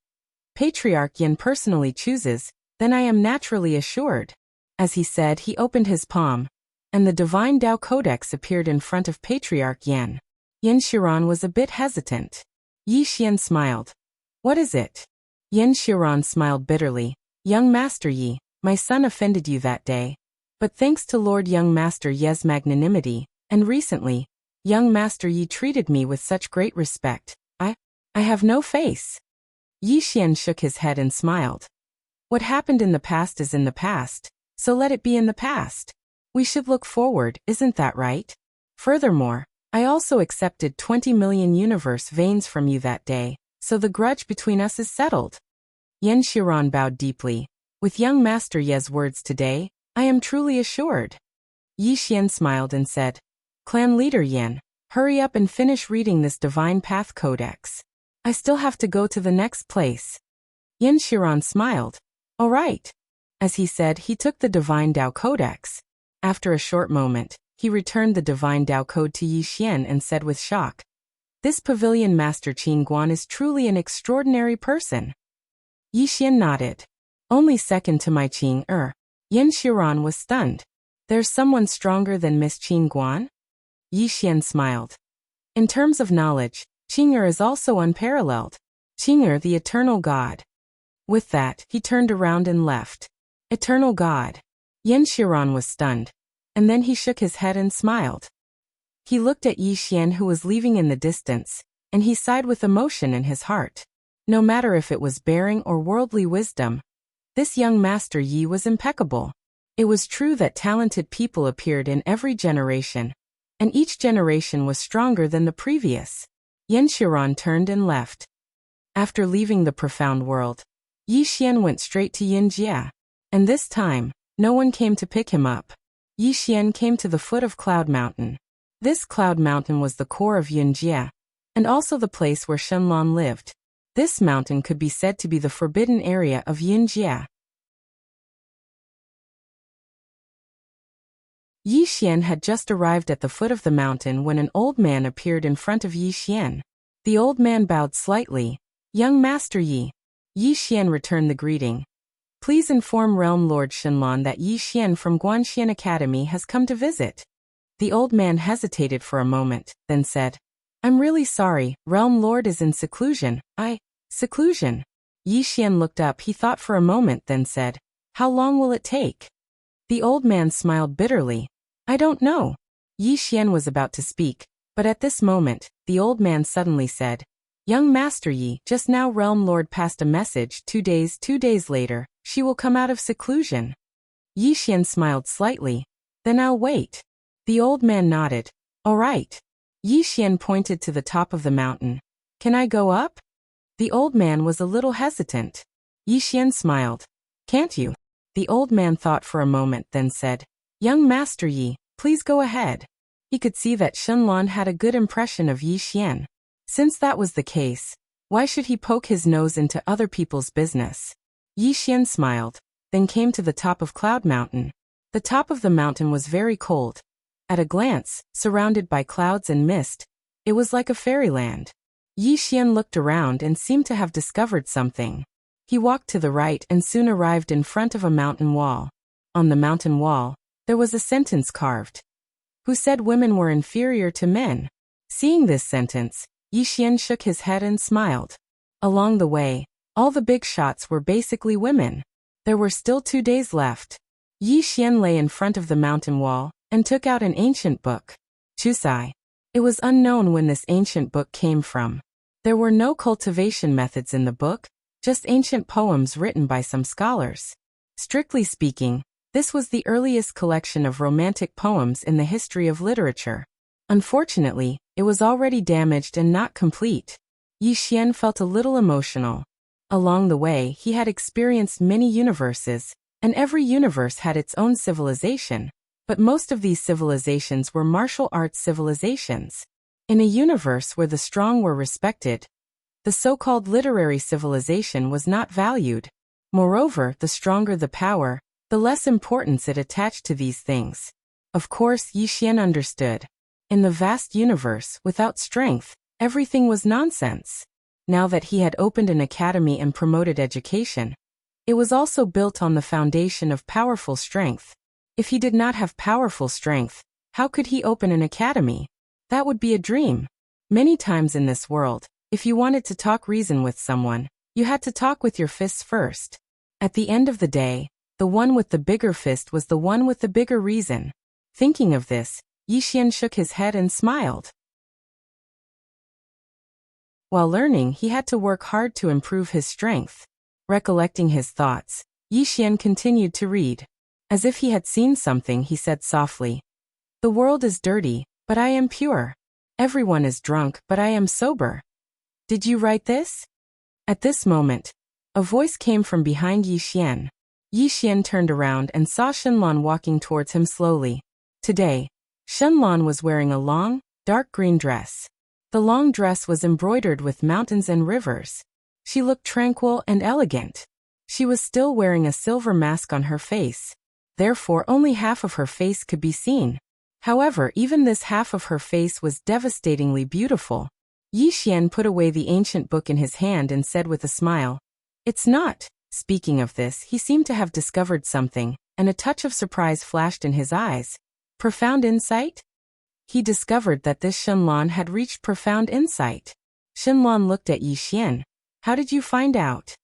Patriarch Yan personally chooses, then I am naturally assured. As he said, he opened his palm, and the Divine Tao Codex appeared in front of Patriarch Yan. Yan Xiran was a bit hesitant. Yi Xian smiled. What is it? Yan Xiran smiled bitterly. Young Master Yi, my son offended you that day. But thanks to Lord Young Master Ye's magnanimity, and recently, young Master Yi treated me with such great respect. I have no face. Yi Xian shook his head and smiled. What happened in the past is in the past, so let it be in the past. We should look forward, isn't that right? Furthermore, I also accepted 20 million universe veins from you that day, so the grudge between us is settled. Yan Xiran bowed deeply. With young Master Ye's words today, I am truly assured. Yi Xian smiled and said, Clan Leader Yan, hurry up and finish reading this Divine Path Codex. I still have to go to the next place. Yan Xiran smiled. All right. As he said, he took the Divine Tao Codex. After a short moment, he returned the Divine Tao Code to Yi Xian and said with shock, This Pavilion Master Qin Guan is truly an extraordinary person. Yi Xian nodded. Only second to my Qing Yan Xiran was stunned. There's someone stronger than Miss Qin Guan? Yi Xian smiled. In terms of knowledge, Qing'er is also unparalleled. Qing'er the Eternal God. With that, he turned around and left. Eternal God. Yan Xiran was stunned. And then he shook his head and smiled. He looked at Yi Xian who was leaving in the distance, and he sighed with emotion in his heart. No matter if it was bearing or worldly wisdom, this young Master Yi was impeccable. It was true that talented people appeared in every generation, and each generation was stronger than the previous. Yan Xiran turned and left. After leaving the profound world, Yi Xian went straight to Yinjia. And this time, no one came to pick him up. Yi Xian came to the foot of Cloud Mountain. This Cloud Mountain was the core of Yinjia, and also the place where Shenlong lived. This mountain could be said to be the forbidden area of Yinjia. Yi Xian had just arrived at the foot of the mountain when an old man appeared in front of Yi Xian. The old man bowed slightly. Young Master Yi. Yi Xian returned the greeting. Please inform Realm Lord Shenlong that Yi Xian from Guanxian Academy has come to visit. The old man hesitated for a moment, then said, I'm really sorry, Realm Lord is in seclusion. Seclusion. Yi Xian looked up. He thought for a moment, then said, How long will it take? The old man smiled bitterly. I don't know. Yi Xian was about to speak, but at this moment, the old man suddenly said, Young Master Yi, just now Realm Lord passed a message. 2 days later, she will come out of seclusion. Yi Xian smiled slightly. Then I'll wait. The old man nodded. All right. Yi Xian pointed to the top of the mountain. Can I go up? The old man was a little hesitant. Yi Xian smiled. Can't you? The old man thought for a moment, then said, "Young Master Yi, please go ahead." He could see that Shenlong had a good impression of Yi Xian. Since that was the case, why should he poke his nose into other people's business? Yi Xian smiled, then came to the top of Cloud Mountain. The top of the mountain was very cold. At a glance, surrounded by clouds and mist, it was like a fairyland. Yi Xian looked around and seemed to have discovered something. He walked to the right and soon arrived in front of a mountain wall. On the mountain wall, there was a sentence carved. Who said women were inferior to men? Seeing this sentence, Yi Xian shook his head and smiled. Along the way, all the big shots were basically women. There were still 2 days left. Yi Xian lay in front of the mountain wall and took out an ancient book. Chusai. It was unknown when this ancient book came from. There were no cultivation methods in the book, just ancient poems written by some scholars. Strictly speaking, this was the earliest collection of romantic poems in the history of literature. Unfortunately, it was already damaged and not complete. Yi Xian felt a little emotional. Along the way, he had experienced many universes, and every universe had its own civilization, but most of these civilizations were martial arts civilizations. In a universe where the strong were respected, the so-called literary civilization was not valued. Moreover, the stronger the power, the less importance it attached to these things. Of course, Yi Xian understood. In the vast universe, without strength, everything was nonsense. Now that he had opened an academy and promoted education, it was also built on the foundation of powerful strength. If he did not have powerful strength, how could he open an academy? That would be a dream. Many times in this world, if you wanted to talk reason with someone, you had to talk with your fists first. At the end of the day, the one with the bigger fist was the one with the bigger reason. Thinking of this, Yi Xian shook his head and smiled. While learning, he had to work hard to improve his strength. Recollecting his thoughts, Yi Xian continued to read. As if he had seen something, he said softly, "The world is dirty, but I am pure. Everyone is drunk, but I am sober. Did you write this?" At this moment, a voice came from behind Yi Xian. Yi Xian turned around and saw Shenlong walking towards him slowly. Today, Shenlong was wearing a long, dark green dress. The long dress was embroidered with mountains and rivers. She looked tranquil and elegant. She was still wearing a silver mask on her face. Therefore, only half of her face could be seen. However, even this half of her face was devastatingly beautiful. Yi Xian put away the ancient book in his hand and said with a smile, "It's not." Speaking of this, he seemed to have discovered something, and a touch of surprise flashed in his eyes. Profound insight? He discovered that this Shenlong had reached profound insight. Shenlong looked at Yi Xian. "How did you find out?"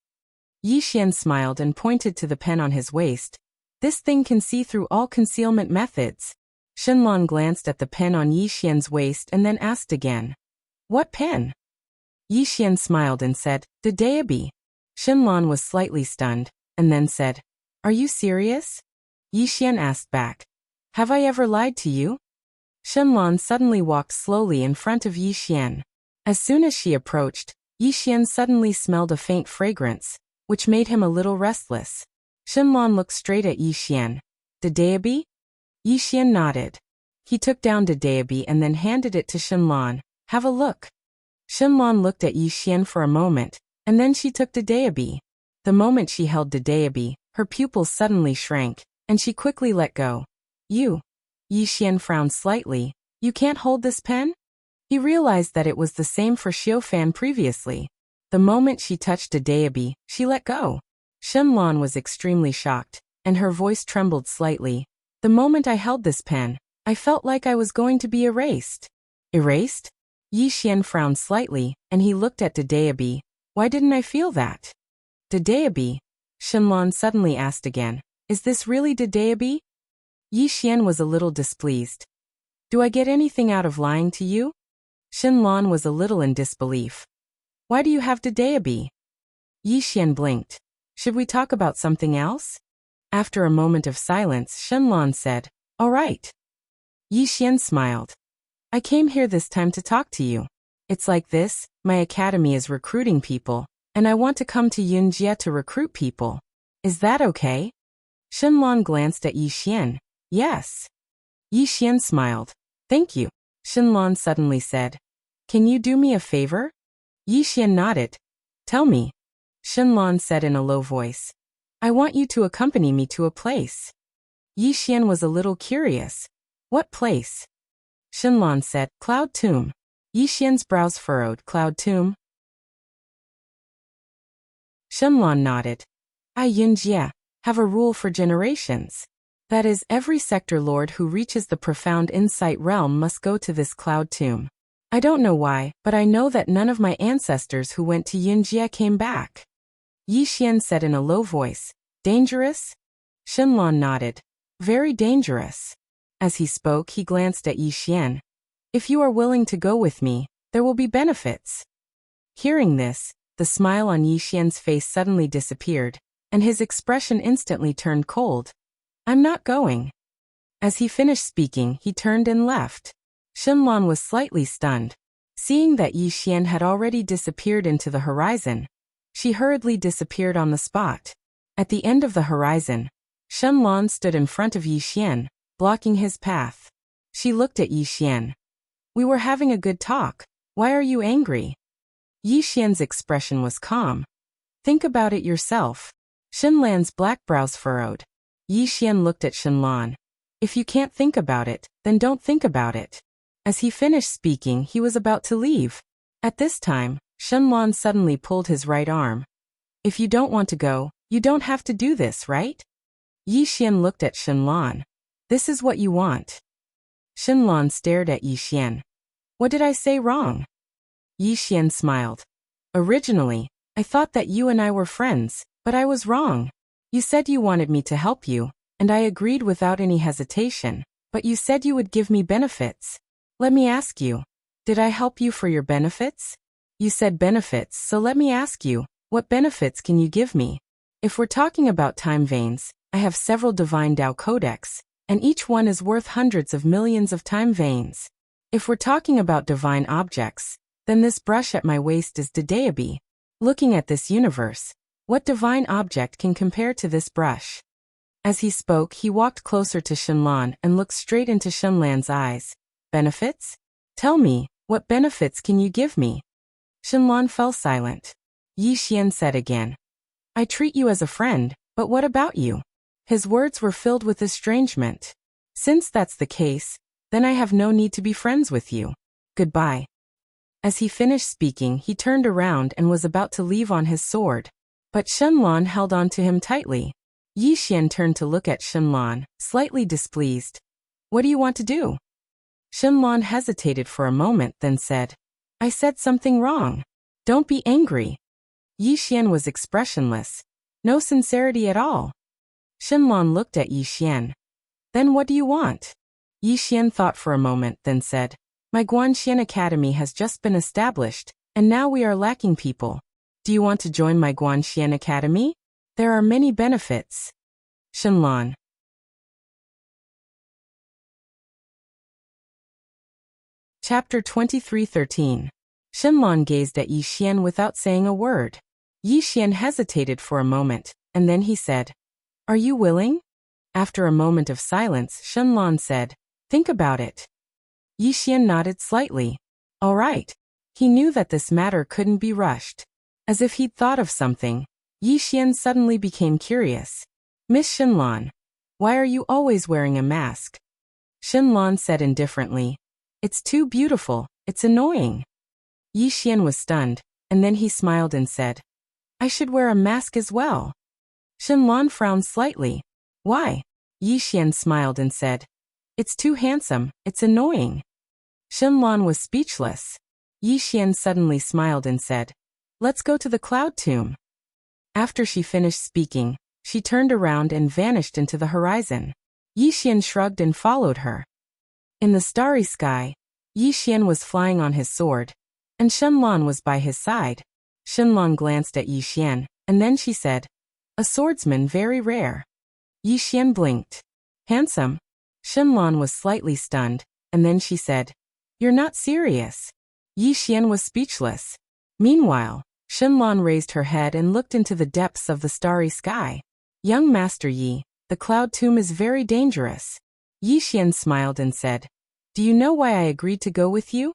Yi Xian smiled and pointed to the pen on his waist. "This thing can see through all concealment methods." Shenlong glanced at the pen on Yi Xian's waist and then asked again, "What pen?" Yi Xian smiled and said, "The Daebi." Shenlong was slightly stunned, and then said, "Are you serious?" Yi Xian asked back, "Have I ever lied to you?" Shenlong suddenly walked slowly in front of Yi Xian. As soon as she approached, Yi Xian suddenly smelled a faint fragrance, which made him a little restless. Shenlong looked straight at Yi Xian. "The Daebi?" Yi Xian nodded. He took down the Daebi and then handed it to Shenlong. "Have a look." Shenlong looked at Yi Xian for a moment, and then she took the Daebi. The moment she held the Daebi, her pupils suddenly shrank, and she quickly let go. "You." Yi Xian frowned slightly. "You can't hold this pen?" He realized that it was the same for Xiaofan previously. The moment she touched the Daebi, she let go. Shenlong was extremely shocked, and her voice trembled slightly. "The moment I held this pen, I felt like I was going to be erased." "Erased?" Yi Xian frowned slightly, and he looked at the Daebi. "Why didn't I feel that?" "The Daebi?" Shenlong suddenly asked again. "Is this really the Daebi?" Yi Xian was a little displeased. "Do I get anything out of lying to you?" Shenlong was a little in disbelief. "Why do you have the Daebi?" Yi Xian blinked. "Should we talk about something else?" After a moment of silence, Shenlong said, "All right." Yi Xian smiled. "I came here this time to talk to you. It's like this, my academy is recruiting people, and I want to come to Yunjie to recruit people. Is that okay?" Shenlong glanced at Yi Xian. Yes. Yi Xian smiled. Thank you. Shenlong suddenly said. Can you do me a favor? Yi Xian nodded. Tell me. Shenlong said in a low voice. I want you to accompany me to a place. Yi Xian was a little curious. What place? Shenlong said, Cloud Tomb. Yi Xian's brows furrowed. Cloud Tomb? Shenlong nodded. I Yunjie have a rule for generations. That is, every sector lord who reaches the profound insight realm must go to this Cloud Tomb. I don't know why, but I know that none of my ancestors who went to Yunjie came back. Yi Xian said in a low voice. Dangerous? Shenlong nodded. Very dangerous. As he spoke, he glanced at Yi Xian. If you are willing to go with me, there will be benefits. Hearing this, the smile on Yi Xian's face suddenly disappeared, and his expression instantly turned cold. I'm not going. As he finished speaking, he turned and left. Shenlong was slightly stunned. Seeing that Yi Xian had already disappeared into the horizon, she hurriedly disappeared on the spot. At the end of the horizon, Shenlong stood in front of Yi Xian, blocking his path. She looked at Yi Xian. We were having a good talk. Why are you angry? Yi Xian's expression was calm. Think about it yourself. Shenlong's black brows furrowed. Yi Xian looked at Shenlong. If you can't think about it, then don't think about it. As he finished speaking, he was about to leave. At this time, Shenlong suddenly pulled his right arm. If you don't want to go, you don't have to do this, right? Yi Xian looked at Shenlong. This is what you want. Shenlong stared at Yi Xian. What did I say wrong? Yi Xian smiled. Originally, I thought that you and I were friends, but I was wrong. You said you wanted me to help you, and I agreed without any hesitation, but you said you would give me benefits. Let me ask you, did I help you for your benefits? You said benefits, so let me ask you, what benefits can you give me? If we're talking about time veins, I have several divine Tao codex, and each one is worth hundreds of millions of time veins. If we're talking about divine objects, then this brush at my waist is Dedeabi. Looking at this universe, what divine object can compare to this brush? As he spoke, he walked closer to Shenlong and looked straight into Shenlong's eyes. Benefits? Tell me, what benefits can you give me? Shenlong fell silent. Yi Xian said again. I treat you as a friend, but what about you? His words were filled with estrangement. Since that's the case, then I have no need to be friends with you. Goodbye. As he finished speaking, he turned around and was about to leave on his sword. But Shenlong held on to him tightly. Yi Xian turned to look at Shenlong, slightly displeased. What do you want to do? Shenlong hesitated for a moment, then said, I said something wrong. Don't be angry. Yi Xian was expressionless. No sincerity at all. Shenlong looked at Yi Xian. Then what do you want? Yi Xian thought for a moment, then said, My Guanxian Academy has just been established, and now we are lacking people. Do you want to join my Guanxian Academy? There are many benefits. Shenlong. Chapter 23:13. Shenlong gazed at Yi Xian without saying a word. Yi Xian hesitated for a moment, and then he said, Are you willing? After a moment of silence, Shenlong said, Think about it. Yi Xian nodded slightly. All right. He knew that this matter couldn't be rushed. As if he'd thought of something, Yi Xian suddenly became curious. Miss Shenlong, why are you always wearing a mask? Shenlong said indifferently, It's too beautiful, it's annoying. Yi Xian was stunned, and then he smiled and said, I should wear a mask as well. Shenlong frowned slightly. Why? Yi Xian smiled and said, It's too handsome, it's annoying. Shenlong was speechless. Yi Xian suddenly smiled and said, Let's go to the Cloud Tomb. After she finished speaking, she turned around and vanished into the horizon. Yi Xian shrugged and followed her. In the starry sky, Yi Xian was flying on his sword, and Shenlong was by his side. Shenlong glanced at Yi Xian, and then she said, A swordsman very rare. Yi Xian blinked. Handsome? Shenlong was slightly stunned, and then she said, You're not serious. Yi Xian was speechless. Meanwhile, Shenlong raised her head and looked into the depths of the starry sky. Young Master Yi, The cloud tomb is very dangerous. Yixian smiled and said, "Do you know why I agreed to go with you?"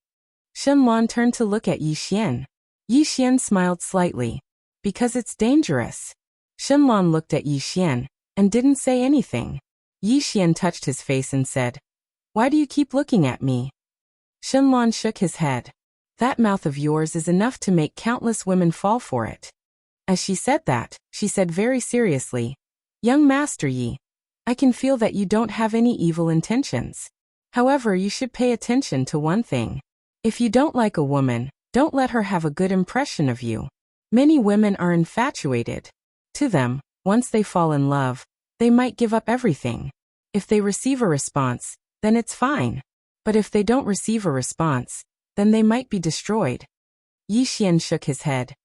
Shenlan turned to look at Yixian. Yixian smiled slightly. "Because it's dangerous." Shenlan looked at Yixian and didn't say anything. Yixian touched his face and said, "Why do you keep looking at me?" Shenlan shook his head. "That mouth of yours is enough to make countless women fall for it." As she said that, she said very seriously, "Young Master Yi, I can feel that you don't have any evil intentions. However, you should pay attention to one thing. If you don't like a woman, don't let her have a good impression of you. Many women are infatuated. To them, once they fall in love, they might give up everything. If they receive a response, then it's fine. But if they don't receive a response, then they might be destroyed." Yixian shook his head.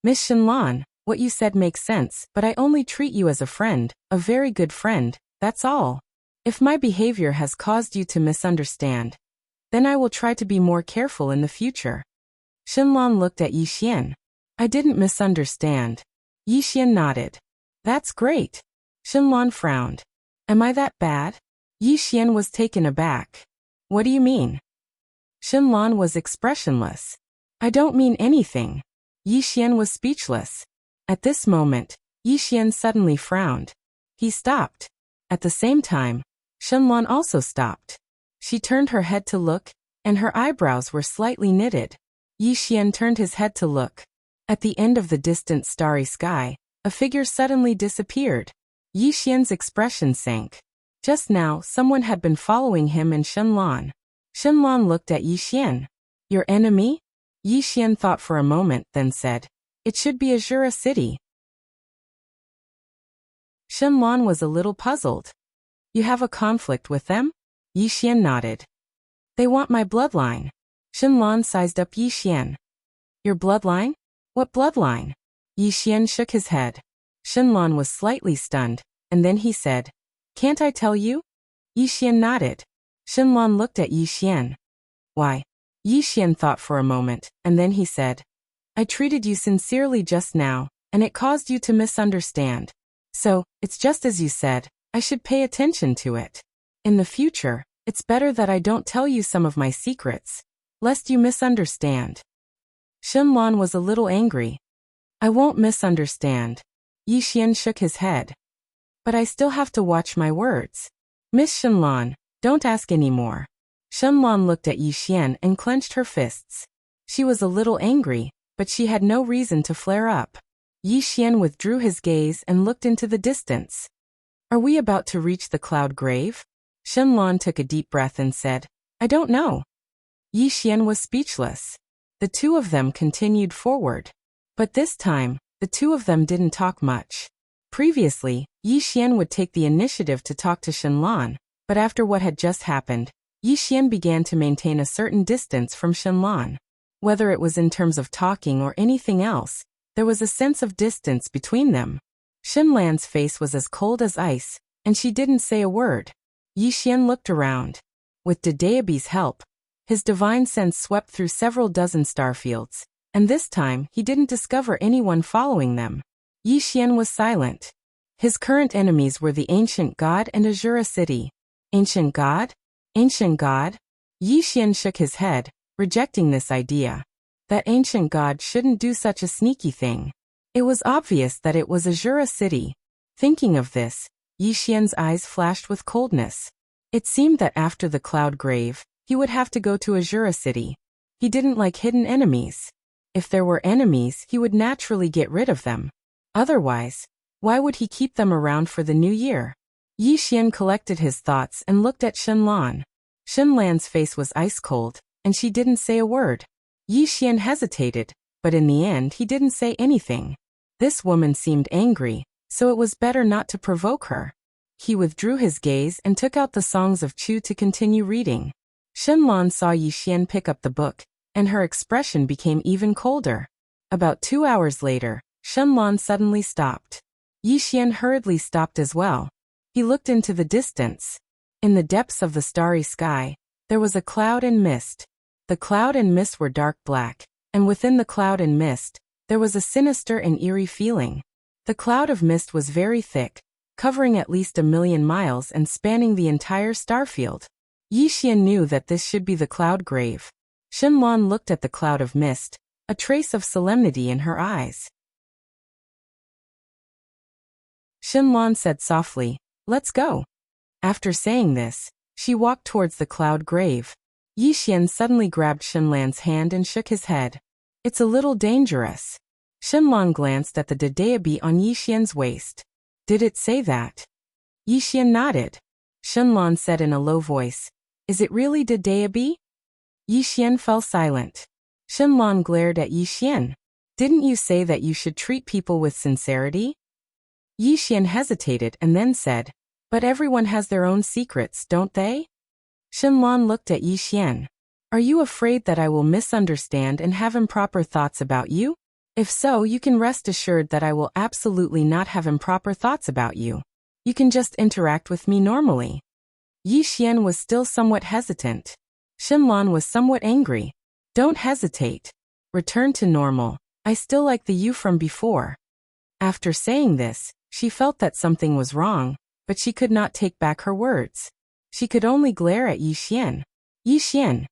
"Miss Shenlan, what you said makes sense, but I only treat you as a friend, a very good friend, that's all. If my behavior has caused you to misunderstand, then I will try to be more careful in the future." Shenlan looked at Yixian. "I didn't misunderstand." Yixian nodded. "That's great." Shenlan frowned. "Am I that bad?" Yixian was taken aback. "What do you mean?" Shenlan was expressionless. "I don't mean anything." Yixian was speechless. At this moment, Yixian suddenly frowned. He stopped. At the same time, Shenlan also stopped. She turned her head to look, and her eyebrows were slightly knitted. Yixian turned his head to look. At the end of the distant starry sky, a figure suddenly disappeared. Yixian's expression sank. Just now, someone had been following him and Shenlan. Shenlan looked at Yixian. "Your enemy?" Yixian thought for a moment, then said, "It should be Azura City." Shenlan was a little puzzled. "You have a conflict with them?" Yixian nodded. "They want my bloodline." Shenlan sized up Yixian. "Your bloodline? What bloodline?" Yixian shook his head. Shenlan was slightly stunned, and then he said, "Can't I tell you?" Yixian nodded. Shenlan looked at Yixian. "Why?" Yixian thought for a moment, and then he said, "I treated you sincerely just now, and it caused you to misunderstand. So, it's just as you said, I should pay attention to it. In the future, it's better that I don't tell you some of my secrets, lest you misunderstand." Shenlan was a little angry. "I won't misunderstand." Yixian shook his head. "But I still have to watch my words." "Miss Shenlan, don't ask any more." Shenlan looked at Yixian and clenched her fists. She was a little angry, but she had no reason to flare up. Yixian withdrew his gaze and looked into the distance. "Are we about to reach the cloud grave?" Shenlan took a deep breath and said, "I don't know." Yixian was speechless. The two of them continued forward. But this time, the two of them didn't talk much. Previously, Yixian would take the initiative to talk to Shenlan, but after what had just happened, Yixian began to maintain a certain distance from Shenlan. Whether it was in terms of talking or anything else, there was a sense of distance between them. Shenlan's face was as cold as ice, and she didn't say a word. Yixian looked around. With Dedeabi's help, his divine sense swept through several dozen starfields, and this time he didn't discover anyone following them. Yixian was silent. His current enemies were the Ancient God and Azura City. Ancient God? Ancient God? Yixian shook his head, rejecting this idea. That Ancient God shouldn't do such a sneaky thing. It was obvious that it was Azura City. Thinking of this, Yixian's eyes flashed with coldness. It seemed that after the cloud grave, he would have to go to Azura City. He didn't like hidden enemies. If there were enemies, he would naturally get rid of them. Otherwise, why would he keep them around for the new year? Yixian collected his thoughts and looked at Shenlan. Shenlan's face was ice cold, and she didn't say a word. Yixian hesitated, but in the end he didn't say anything. This woman seemed angry, so it was better not to provoke her. He withdrew his gaze and took out the Songs of Chu to continue reading. Shenlan saw Yixian pick up the book, and her expression became even colder. About 2 hours later, Shenlan suddenly stopped. Yixian hurriedly stopped as well. He looked into the distance. In the depths of the starry sky, there was a cloud and mist. The cloud and mist were dark black, and within the cloud and mist, there was a sinister and eerie feeling. The cloud of mist was very thick, covering at least 1,000,000 miles and spanning the entire starfield. Yi Xian knew that this should be the cloud grave. Shenlong looked at the cloud of mist, a trace of solemnity in her eyes. Shenlong said softly, "Let's go." After saying this, she walked towards the cloud grave. Yi Xian suddenly grabbed Shenlong's hand and shook his head. "It's a little dangerous." Shenlong glanced at the Dedeabi on Yi Xian's waist. "Did it say that?" Yi Xian nodded. Shenlong said in a low voice, "Is it really Dedeabi?" Yi Xian fell silent. Shenlong glared at Yi Xian. "Didn't you say that you should treat people with sincerity?" Yi Xian hesitated and then said, "But everyone has their own secrets, don't they?" Shenlong looked at Yi Xian. "Are you afraid that I will misunderstand and have improper thoughts about you? If so, you can rest assured that I will absolutely not have improper thoughts about you. You can just interact with me normally." Yi Xian was still somewhat hesitant. Shenlong was somewhat angry. "Don't hesitate. Return to normal. I still like the you from before." After saying this, she felt that something was wrong, but she could not take back her words. She could only glare at Yi Xian. "Yi Xian."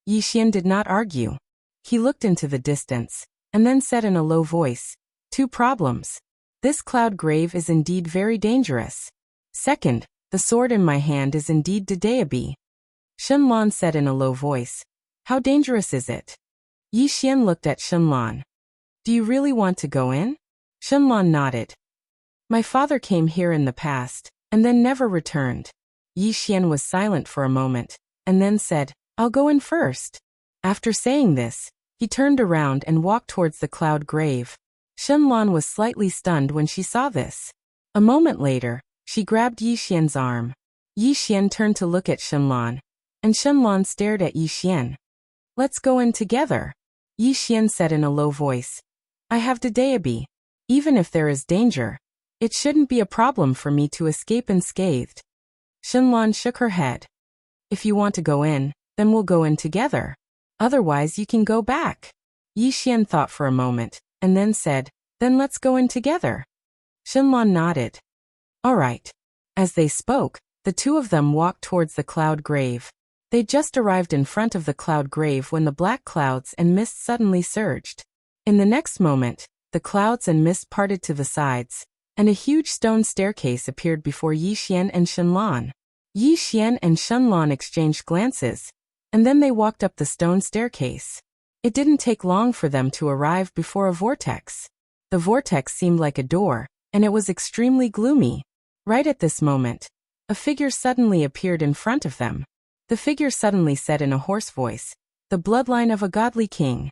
Yi Xian did not argue. He looked into the distance, and then said in a low voice, "Two problems. This cloud grave is indeed very dangerous. Second, the sword in my hand is indeed Dedeabi." Shenlong said in a low voice, "How dangerous is it?" Yi Xian looked at Shenlong. "Do you really want to go in?" Shenlong nodded. "My father came here in the past, and then never returned." Yi Xian was silent for a moment, and then said, "I'll go in first." After saying this, he turned around and walked towards the cloud grave. Shenlong was slightly stunned when she saw this. A moment later, she grabbed Yi Xian's arm. Yi Xian turned to look at Shenlong, and Shenlong stared at Yi Xian. "Let's go in together," Yi Xian said in a low voice. "I have Dedeabi. Even if there is danger, it shouldn't be a problem for me to escape unscathed." Shenlong shook her head. "If you want to go in, then we'll go in together. Otherwise you can go back." Yi Xian thought for a moment, and then said, "Then let's go in together." Shenlong nodded. "All right." As they spoke, the two of them walked towards the cloud grave. They just arrived in front of the cloud grave when the black clouds and mist suddenly surged. In the next moment, the clouds and mist parted to the sides, and a huge stone staircase appeared before Yi Xian and Shenlong. Yi Xian and Shenlong exchanged glances, and then they walked up the stone staircase. It didn't take long for them to arrive before a vortex. The vortex seemed like a door, and it was extremely gloomy. Right at this moment, a figure suddenly appeared in front of them. The figure suddenly said in a hoarse voice, "The bloodline of a godly king."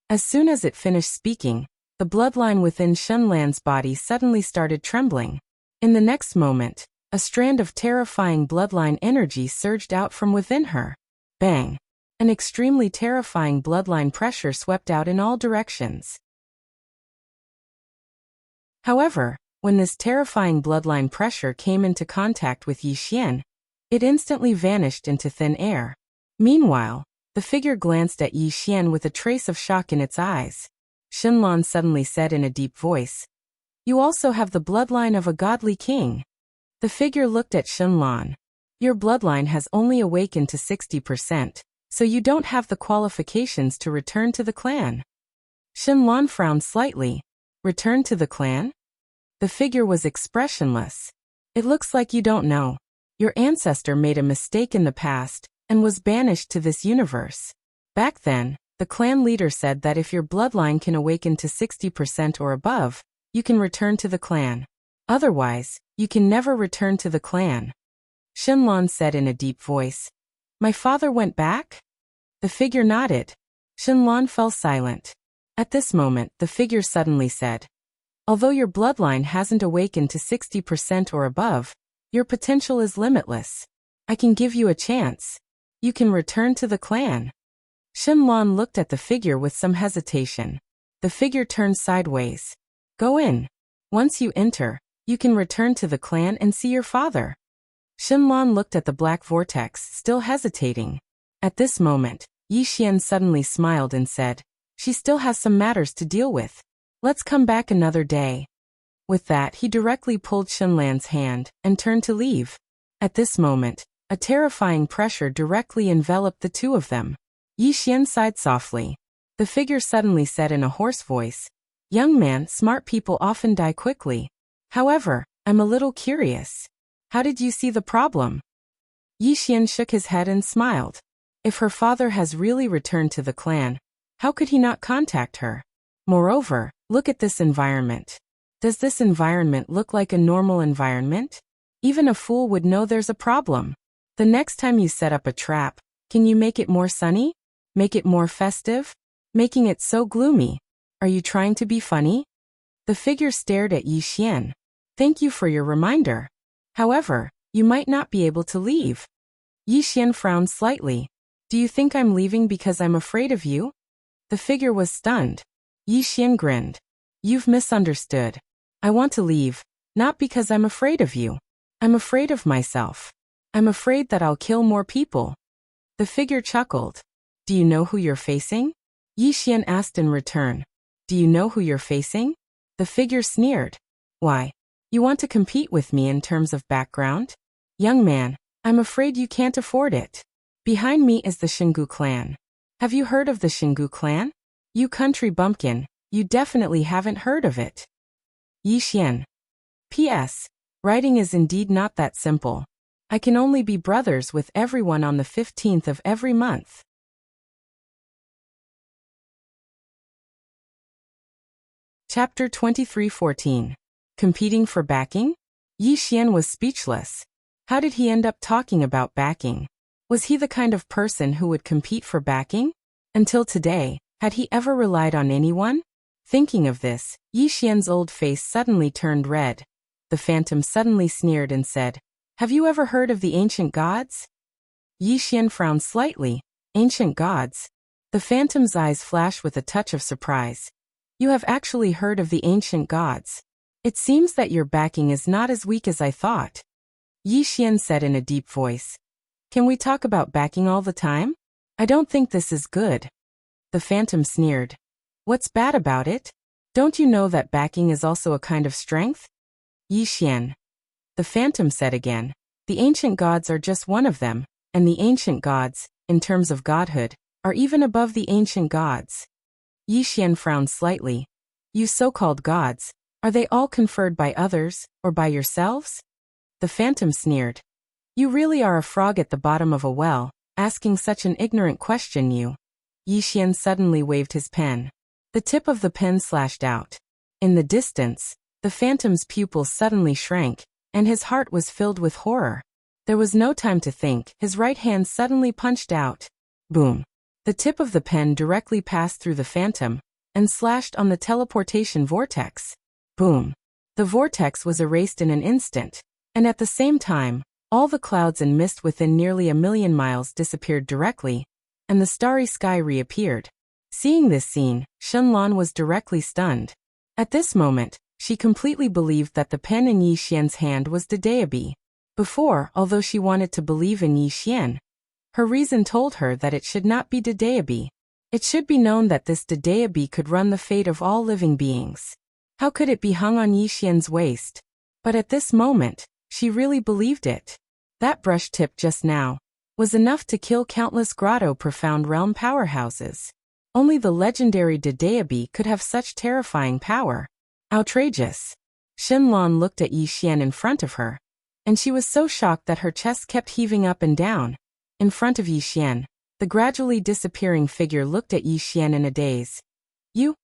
As soon as it finished speaking, the bloodline within Shenlong's body suddenly started trembling. In the next moment, a strand of terrifying bloodline energy surged out from within her. Bang! An extremely terrifying bloodline pressure swept out in all directions. However, when this terrifying bloodline pressure came into contact with Yi Xian, it instantly vanished into thin air. Meanwhile, the figure glanced at Yi Xian with a trace of shock in its eyes. Shenlong suddenly said in a deep voice, "You also have the bloodline of a godly king." The figure looked at Shenlong. "Your bloodline has only awakened to 60%, so you don't have the qualifications to return to the clan." Shenlong frowned slightly. "Return to the clan?" The figure was expressionless. "It looks like you don't know. Your ancestor made a mistake in the past, and was banished to this universe. Back then, the clan leader said that if your bloodline can awaken to 60% or above, you can return to the clan. Otherwise, you can never return to the clan." Shenlong said in a deep voice, "My father went back?" The figure nodded. Shenlong fell silent. At this moment, the figure suddenly said, "Although your bloodline hasn't awakened to 60% or above, your potential is limitless. I can give you a chance. You can return to the clan." Shenlong looked at the figure with some hesitation. The figure turned sideways. "Go in. Once you enter, you can return to the clan and see your father." Shenlong looked at the black vortex, still hesitating. At this moment, Yi Xian suddenly smiled and said, "She still has some matters to deal with. Let's come back another day." With that, he directly pulled Xinlan's hand and turned to leave. At this moment, a terrifying pressure directly enveloped the two of them. Yi Xian sighed softly. The figure suddenly said in a hoarse voice, "Young man, smart people often die quickly. However, I'm a little curious. How did you see the problem?" Yi Xian shook his head and smiled. If her father has really returned to the clan, how could he not contact her? Moreover, look at this environment. Does this environment look like a normal environment? Even a fool would know there's a problem. The next time you set up a trap, can you make it more sunny? Make it more festive? Making it so gloomy. Are you trying to be funny? The figure stared at Yi Xian. Thank you for your reminder. However, you might not be able to leave. Yi Xian frowned slightly. Do you think I'm leaving because I'm afraid of you? The figure was stunned. Yi Xian grinned. You've misunderstood. I want to leave, not because I'm afraid of you. I'm afraid of myself. I'm afraid that I'll kill more people. The figure chuckled. Do you know who you're facing? Yi Xian asked in return. Do you know who you're facing? The figure sneered. Why? You want to compete with me in terms of background? Young man, I'm afraid you can't afford it. Behind me is the Xingu clan. Have you heard of the Xingu clan? You country bumpkin, you definitely haven't heard of it. Yi Xian. P.S. Writing is indeed not that simple. I can only be brothers with everyone on the 15th of every month. Chapter 23:14. Competing for backing? Yi Xian was speechless. How did he end up talking about backing? Was he the kind of person who would compete for backing? Until today, had he ever relied on anyone? Thinking of this, Yi Xian's old face suddenly turned red. The phantom suddenly sneered and said, Have you ever heard of the ancient gods? Yi Xian frowned slightly. Ancient gods? The phantom's eyes flashed with a touch of surprise. You have actually heard of the ancient gods. It seems that your backing is not as weak as I thought. Yi Xian said in a deep voice. Can we talk about backing all the time? I don't think this is good. The phantom sneered. What's bad about it? Don't you know that backing is also a kind of strength? Yi Xian. The phantom said again. The ancient gods are just one of them, and the ancient gods, in terms of godhood, are even above the ancient gods. Yi Xian frowned slightly. You so-called gods, are they all conferred by others, or by yourselves? The phantom sneered. You really are a frog at the bottom of a well, asking such an ignorant question you. Yi Xian suddenly waved his pen. The tip of the pen slashed out. In the distance, the phantom's pupils suddenly shrank, and his heart was filled with horror. There was no time to think. His right hand suddenly punched out. Boom. The tip of the pen directly passed through the phantom and slashed on the teleportation vortex. Boom. The vortex was erased in an instant, and at the same time, all the clouds and mist within nearly 1,000,000 miles disappeared directly, and the starry sky reappeared. Seeing this scene, Xinlan was directly stunned. At this moment, she completely believed that the pen in Yi Xian's hand was Dedeabi. Before, although she wanted to believe in Yi Xian, her reason told her that it should not be Dedeabi. It should be known that this Dedeabi could run the fate of all living beings. How could it be hung on Yi Xian's waist? But at this moment, she really believed it. That brush tip just now was enough to kill countless Grotto Profound Realm powerhouses. Only the legendary Dedeabi could have such terrifying power. Outrageous. Xinlan looked at Yi Xian in front of her, and she was so shocked that her chest kept heaving up and down. In front of Yi Xian, the gradually disappearing figure looked at Yi Xian in a daze. You,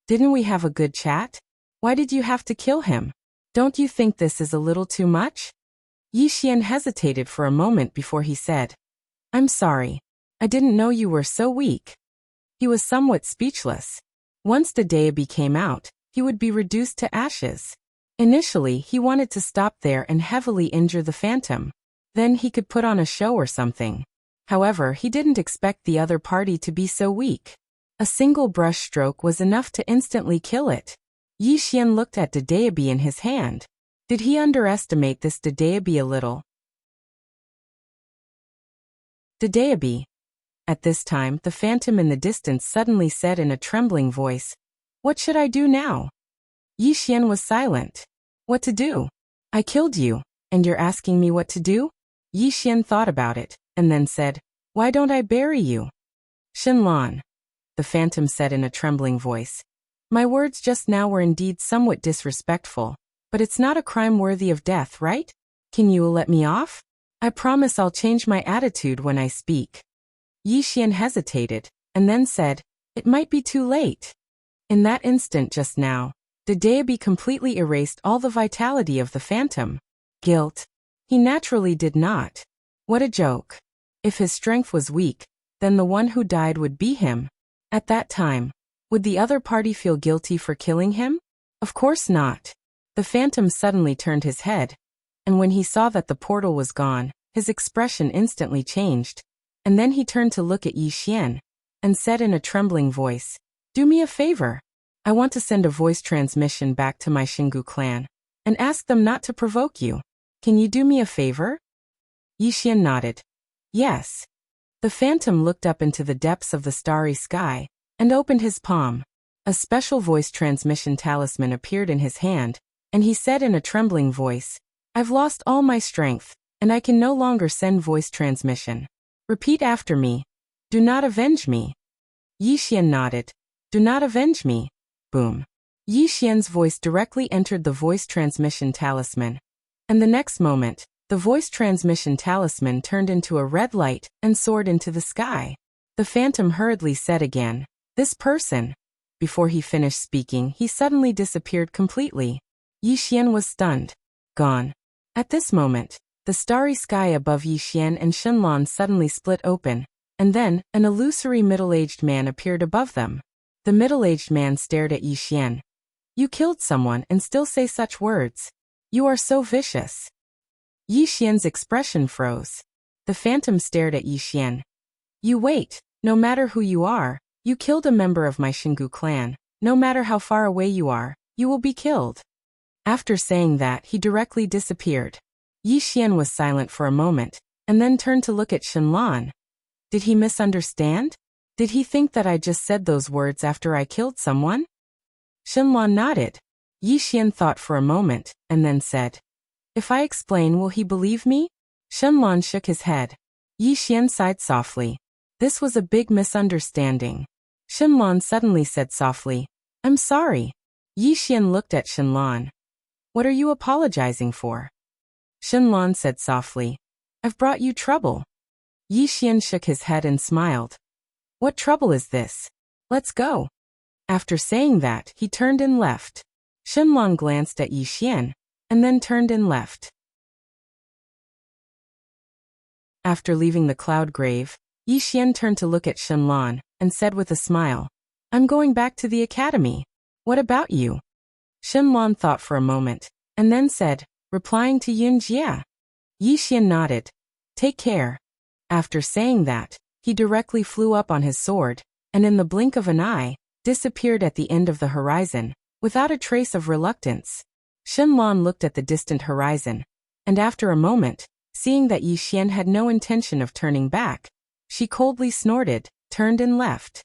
didn't we have a good chat? Why did you have to kill him? Don't you think this is a little too much? Yi Xian hesitated for a moment before he said, I'm sorry. I didn't know you were so weak. He was somewhat speechless. Once Dedeabi came out, he would be reduced to ashes. Initially, he wanted to stop there and heavily injure the phantom. Then he could put on a show or something. However, he didn't expect the other party to be so weak. A single brush stroke was enough to instantly kill it. Yi Xian looked at Dedeabi in his hand. Did he underestimate this Dedeabi a little? Dedeabi. At this time, the phantom in the distance suddenly said in a trembling voice, What should I do now? Yi Xian was silent. What to do? I killed you, and you're asking me what to do? Yi Xian thought about it, and then said, why don't I bury you? Shenlan, the phantom said in a trembling voice. My words just now were indeed somewhat disrespectful, but it's not a crime worthy of death, right? Can you let me off? I promise I'll change my attitude when I speak. Yi Xian hesitated, and then said, it might be too late. In that instant just now, the deity completely erased all the vitality of the phantom. Guilt. He naturally did not. What a joke. If his strength was weak, then the one who died would be him. At that time, would the other party feel guilty for killing him? Of course not. The phantom suddenly turned his head, and when he saw that the portal was gone, his expression instantly changed, and then he turned to look at Yi Xian, and said in a trembling voice, do me a favor. I want to send a voice transmission back to my Xingu clan, and ask them not to provoke you. Can you do me a favor? Yi Xian nodded. Yes. The phantom looked up into the depths of the starry sky, and opened his palm. A special voice transmission talisman appeared in his hand, and he said in a trembling voice, I've lost all my strength, and I can no longer send voice transmission. Repeat after me. Do not avenge me. Yi Xian nodded. Do not avenge me. Boom. Yi Xian's voice directly entered the voice transmission talisman, and the next moment, the voice transmission talisman turned into a red light and soared into the sky. The phantom hurriedly said again, this person. Before he finished speaking, he suddenly disappeared completely. Yi Xian was stunned. Gone. At this moment, the starry sky above Yi Xian and Shenlan suddenly split open, and then, an illusory middle-aged man appeared above them. The middle-aged man stared at Yi Xian. You killed someone and still say such words. You are so vicious. Yi Xian's expression froze. The phantom stared at Yi Xian. You wait, no matter who you are, you killed a member of my Xingu clan. No matter how far away you are, you will be killed. After saying that, he directly disappeared. Yi Xian was silent for a moment, and then turned to look at Shenlan. Did he misunderstand? Did he think that I just said those words after I killed someone? Shenlan nodded. Yi Xian thought for a moment, and then said, if I explain, will he believe me? Shenlan shook his head. Yi Xian sighed softly. This was a big misunderstanding. Shenlan suddenly said softly, I'm sorry. Yi Xian looked at Shenlan. What are you apologizing for? Shenlan said softly, I've brought you trouble. Yi Xian shook his head and smiled. What trouble is this? Let's go. After saying that, he turned and left. Shenlan glanced at Yi Xian, and then turned and left. After leaving the cloud grave, Yi Xian turned to look at Shenlan, and said with a smile, I'm going back to the academy. What about you? Shenlan thought for a moment, and then said, replying to Yun Jia. Yi Xian nodded. Take care. After saying that, he directly flew up on his sword, and in the blink of an eye, disappeared at the end of the horizon, without a trace of reluctance. Shenlan looked at the distant horizon, and after a moment, seeing that Yi Xian had no intention of turning back, she coldly snorted, turned and left.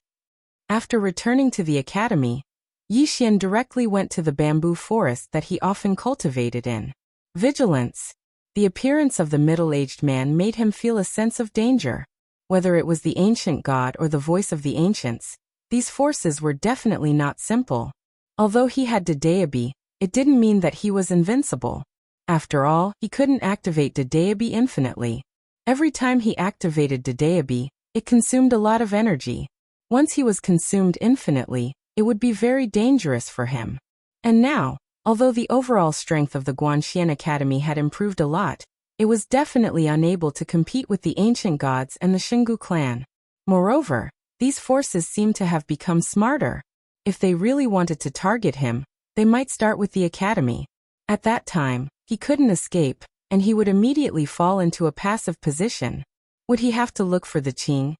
After returning to the academy, Yi Xian directly went to the bamboo forest that he often cultivated in. Vigilance. The appearance of the middle-aged man made him feel a sense of danger. Whether it was the ancient god or the voice of the ancients, these forces were definitely not simple. Although he had Dedeabi, it didn't mean that he was invincible. After all, he couldn't activate Dedeabi infinitely. Every time he activated Dedeabi, it consumed a lot of energy. Once he was consumed infinitely, it would be very dangerous for him. And now, although the overall strength of the Guanxian Academy had improved a lot, it was definitely unable to compete with the ancient gods and the Xingu clan. Moreover, these forces seemed to have become smarter. If they really wanted to target him, they might start with the academy. At that time, he couldn't escape, and he would immediately fall into a passive position. Would he have to look for the Qing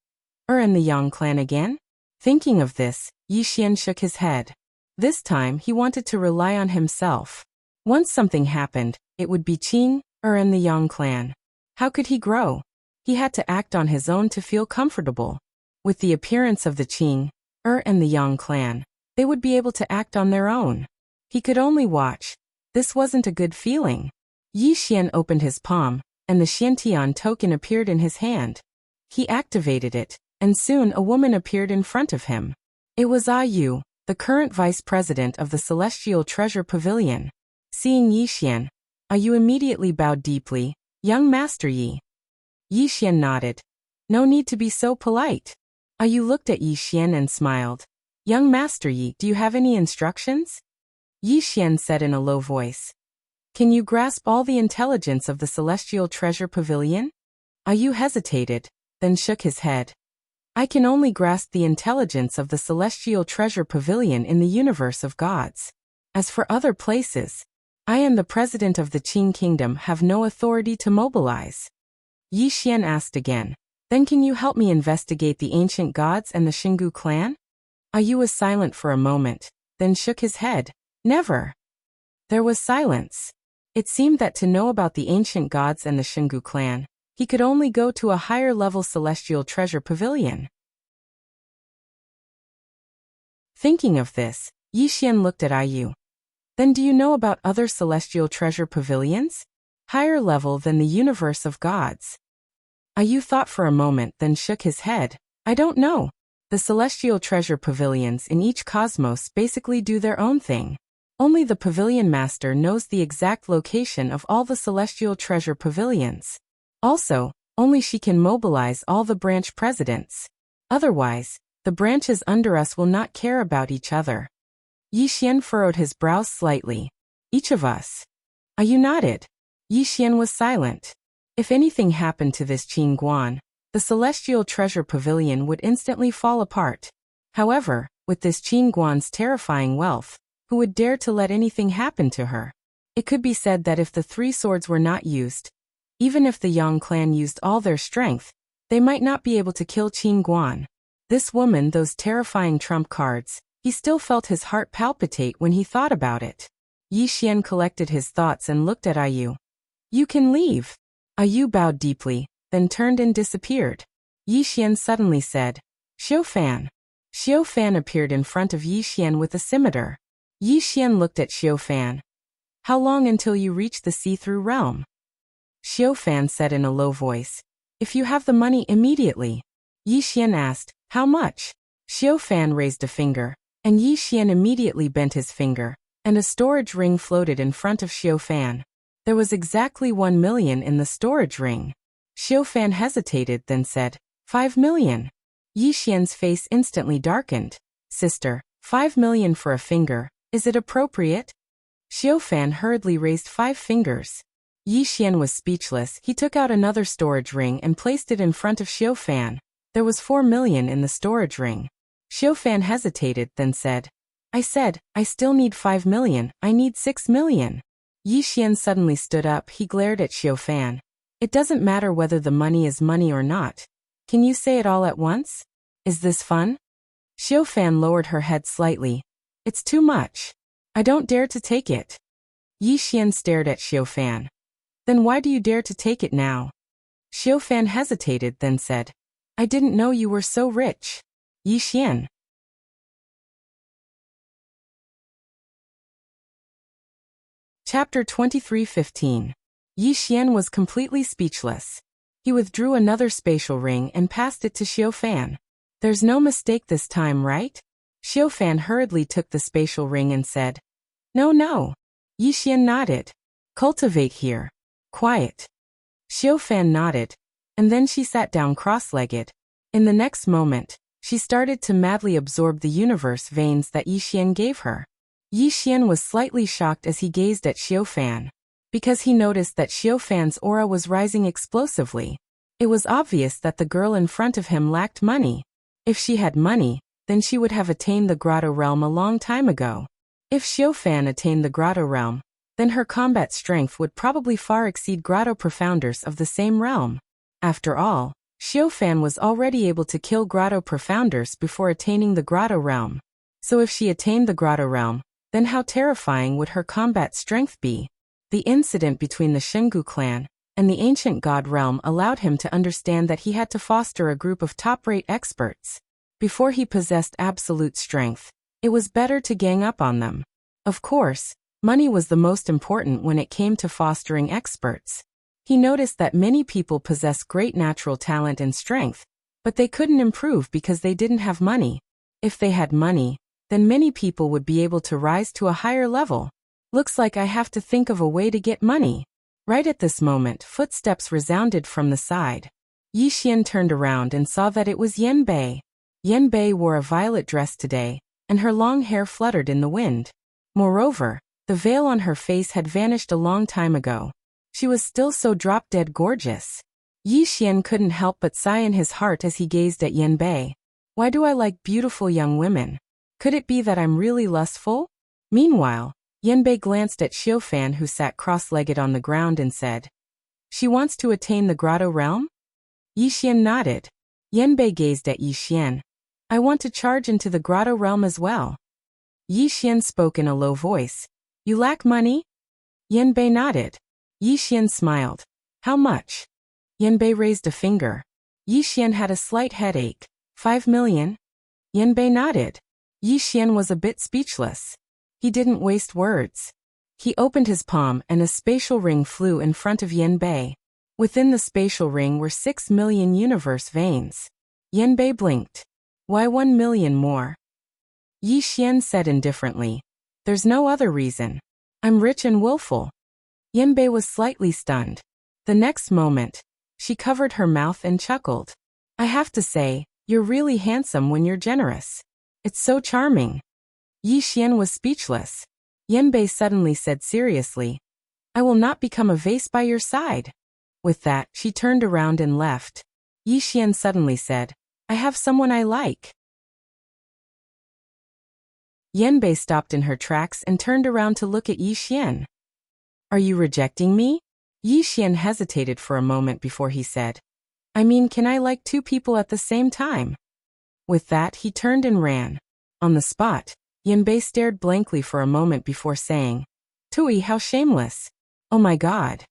and the Yang clan again? Thinking of this, Yi Xian shook his head. This time he wanted to rely on himself. Once something happened, it would be Qing and the Yang clan. How could he grow? He had to act on his own to feel comfortable. With the appearance of the Qing and the Yang clan, they would be able to act on their own. He could only watch. This wasn't a good feeling. Yi Xian opened his palm, and the Xiantian token appeared in his hand. He activated it, and soon a woman appeared in front of him. It was Yu, the current vice president of the Celestial Treasure Pavilion. Seeing Yi Xian, Yu immediately bowed deeply. "Young Master Yi." Yi Xian nodded. "No need to be so polite." Yu looked at Yi Xian and smiled. "Young Master Yi, do you have any instructions?" Yi Xian said in a low voice. "Can you grasp all the intelligence of the Celestial Treasure Pavilion?" Yu hesitated, then shook his head. "I can only grasp the intelligence of the Celestial Treasure Pavilion in the universe of gods. As for other places, I and the president of the Qing Kingdom have no authority to mobilize." Yi Xian asked again. "Then can you help me investigate the ancient gods and the Xingu clan?" Yu was silent for a moment, then shook his head. "Never." There was silence. It seemed that to know about the ancient gods and the Xingu clan, he could only go to a higher-level Celestial Treasure Pavilion. Thinking of this, Yi Xian looked at Yu. "Then do you know about other Celestial Treasure Pavilions? Higher level than the universe of gods?" Yu thought for a moment, then shook his head. "I don't know. The Celestial Treasure Pavilions in each cosmos basically do their own thing. Only the Pavilion Master knows the exact location of all the Celestial Treasure Pavilions. Also, only she can mobilize all the branch presidents. Otherwise, the branches under us will not care about each other." Yi Xian furrowed his brows slightly. "Each of us." Yu nodded. Yi Xian was silent. If anything happened to this Qin Guan, the Celestial Treasure Pavilion would instantly fall apart. However, with this Qin Guan's terrifying wealth, who would dare to let anything happen to her? It could be said that if the three swords were not used, even if the Yang clan used all their strength, they might not be able to kill Qin Guan. This woman, those terrifying trump cards, he still felt his heart palpitate when he thought about it. Yi Xian collected his thoughts and looked at Yu. "You can leave." Yu bowed deeply, then turned and disappeared. Yi Xian suddenly said, "Xiu Fan." Xiu Fan appeared in front of Yi Xian with a scimitar. Yi Xian looked at Xiu Fan. "How long until you reach the see-through realm?" Xiu Fan said in a low voice, "If you have the money immediately." Yi Xian asked, "How much?" Xiu Fan raised a finger, and Yi Xian immediately bent his finger, and a storage ring floated in front of Xiu Fan. There was exactly 1 million in the storage ring. Xiu Fan hesitated, then said, 5 million. Yi Xian's face instantly darkened. "Sister, 5 million for a finger, is it appropriate?" Xiu Fan hurriedly raised 5 fingers. Yi Xian was speechless. He took out another storage ring and placed it in front of Xiu Fan. There was 4 million in the storage ring. Xiu Fan hesitated, then said, I still need 5 million, I need 6 million. Yi Xian suddenly stood up. He glared at Xiu Fan. "It doesn't matter whether the money is money or not. Can you say it all at once? Is this fun?" Xiu Fan lowered her head slightly. "It's too much. I don't dare to take it." Yi Xian stared at Xiu Fan. "Then why do you dare to take it now?" Xiu Fan hesitated, then said, "I didn't know you were so rich." Yi Xian. Chapter 23:15. Yi Xian was completely speechless. He withdrew another spatial ring and passed it to Xiu Fan. "There's no mistake this time, right?" Xiu Fan hurriedly took the spatial ring and said, No. Yi Xian nodded. "Cultivate here. Quiet." Xiu Fan nodded, and then she sat down cross-legged. In the next moment, she started to madly absorb the universe veins that Yi Xian gave her. Yi Xian was slightly shocked as he gazed at Xiu Fan, because he noticed that Xiu Fan's aura was rising explosively. It was obvious that the girl in front of him lacked money. If she had money, then she would have attained the Grotto Realm a long time ago. If Xiu Fan attained the Grotto Realm, then her combat strength would probably far exceed Grotto Profounders of the same realm. After all, Xiu Fan was already able to kill Grotto Profounders before attaining the Grotto Realm. So if she attained the Grotto Realm, then how terrifying would her combat strength be? The incident between the Xingu clan and the ancient god realm allowed him to understand that he had to foster a group of top-rate experts. Before he possessed absolute strength, it was better to gang up on them. Of course, money was the most important when it came to fostering experts. He noticed that many people possess great natural talent and strength, but they couldn't improve because they didn't have money. If they had money, then many people would be able to rise to a higher level. Looks like I have to think of a way to get money. Right at this moment, footsteps resounded from the side. Yi Xian turned around and saw that it was Yan Bei. Yan Bei wore a violet dress today, and her long hair fluttered in the wind. Moreover, the veil on her face had vanished a long time ago. She was still so drop-dead gorgeous. Yi Xian couldn't help but sigh in his heart as he gazed at Yan Bei. Why do I like beautiful young women? Could it be that I'm really lustful? Meanwhile, Yan Bei glanced at Xiaofan, who sat cross-legged on the ground, and said, "She wants to attain the grotto realm?" Yi Xian nodded. Yan Bei gazed at Yi Xian. "I want to charge into the grotto realm as well." Yi Xian spoke in a low voice. "You lack money?" Yan Bei nodded. Yi Xian smiled. "How much?" Yan Bei raised a finger. Yi Xian had a slight headache. 5 million? Yan Bei nodded. Yi Xian was a bit speechless. He didn't waste words. He opened his palm and a spatial ring flew in front of Yan Bei. Within the spatial ring were 6 million universe veins. Yan Bei blinked. "Why 1 million more?" Yi Xian said indifferently. "There's no other reason. I'm rich and willful." Yan Bei was slightly stunned. The next moment, she covered her mouth and chuckled. "I have to say, you're really handsome when you're generous. It's so charming." Yi Xian was speechless. Yan Bei suddenly said seriously, "I will not become a vase by your side." With that, she turned around and left. Yi Xian suddenly said, "I have someone I like." Yan Bei stopped in her tracks and turned around to look at Yi Xian. "Are you rejecting me?" Yi Xian hesitated for a moment before he said, "I mean, can I like 2 people at the same time?" With that, he turned and ran. On the spot, Yan Bei stared blankly for a moment before saying, "Tui, how shameless. Oh my God."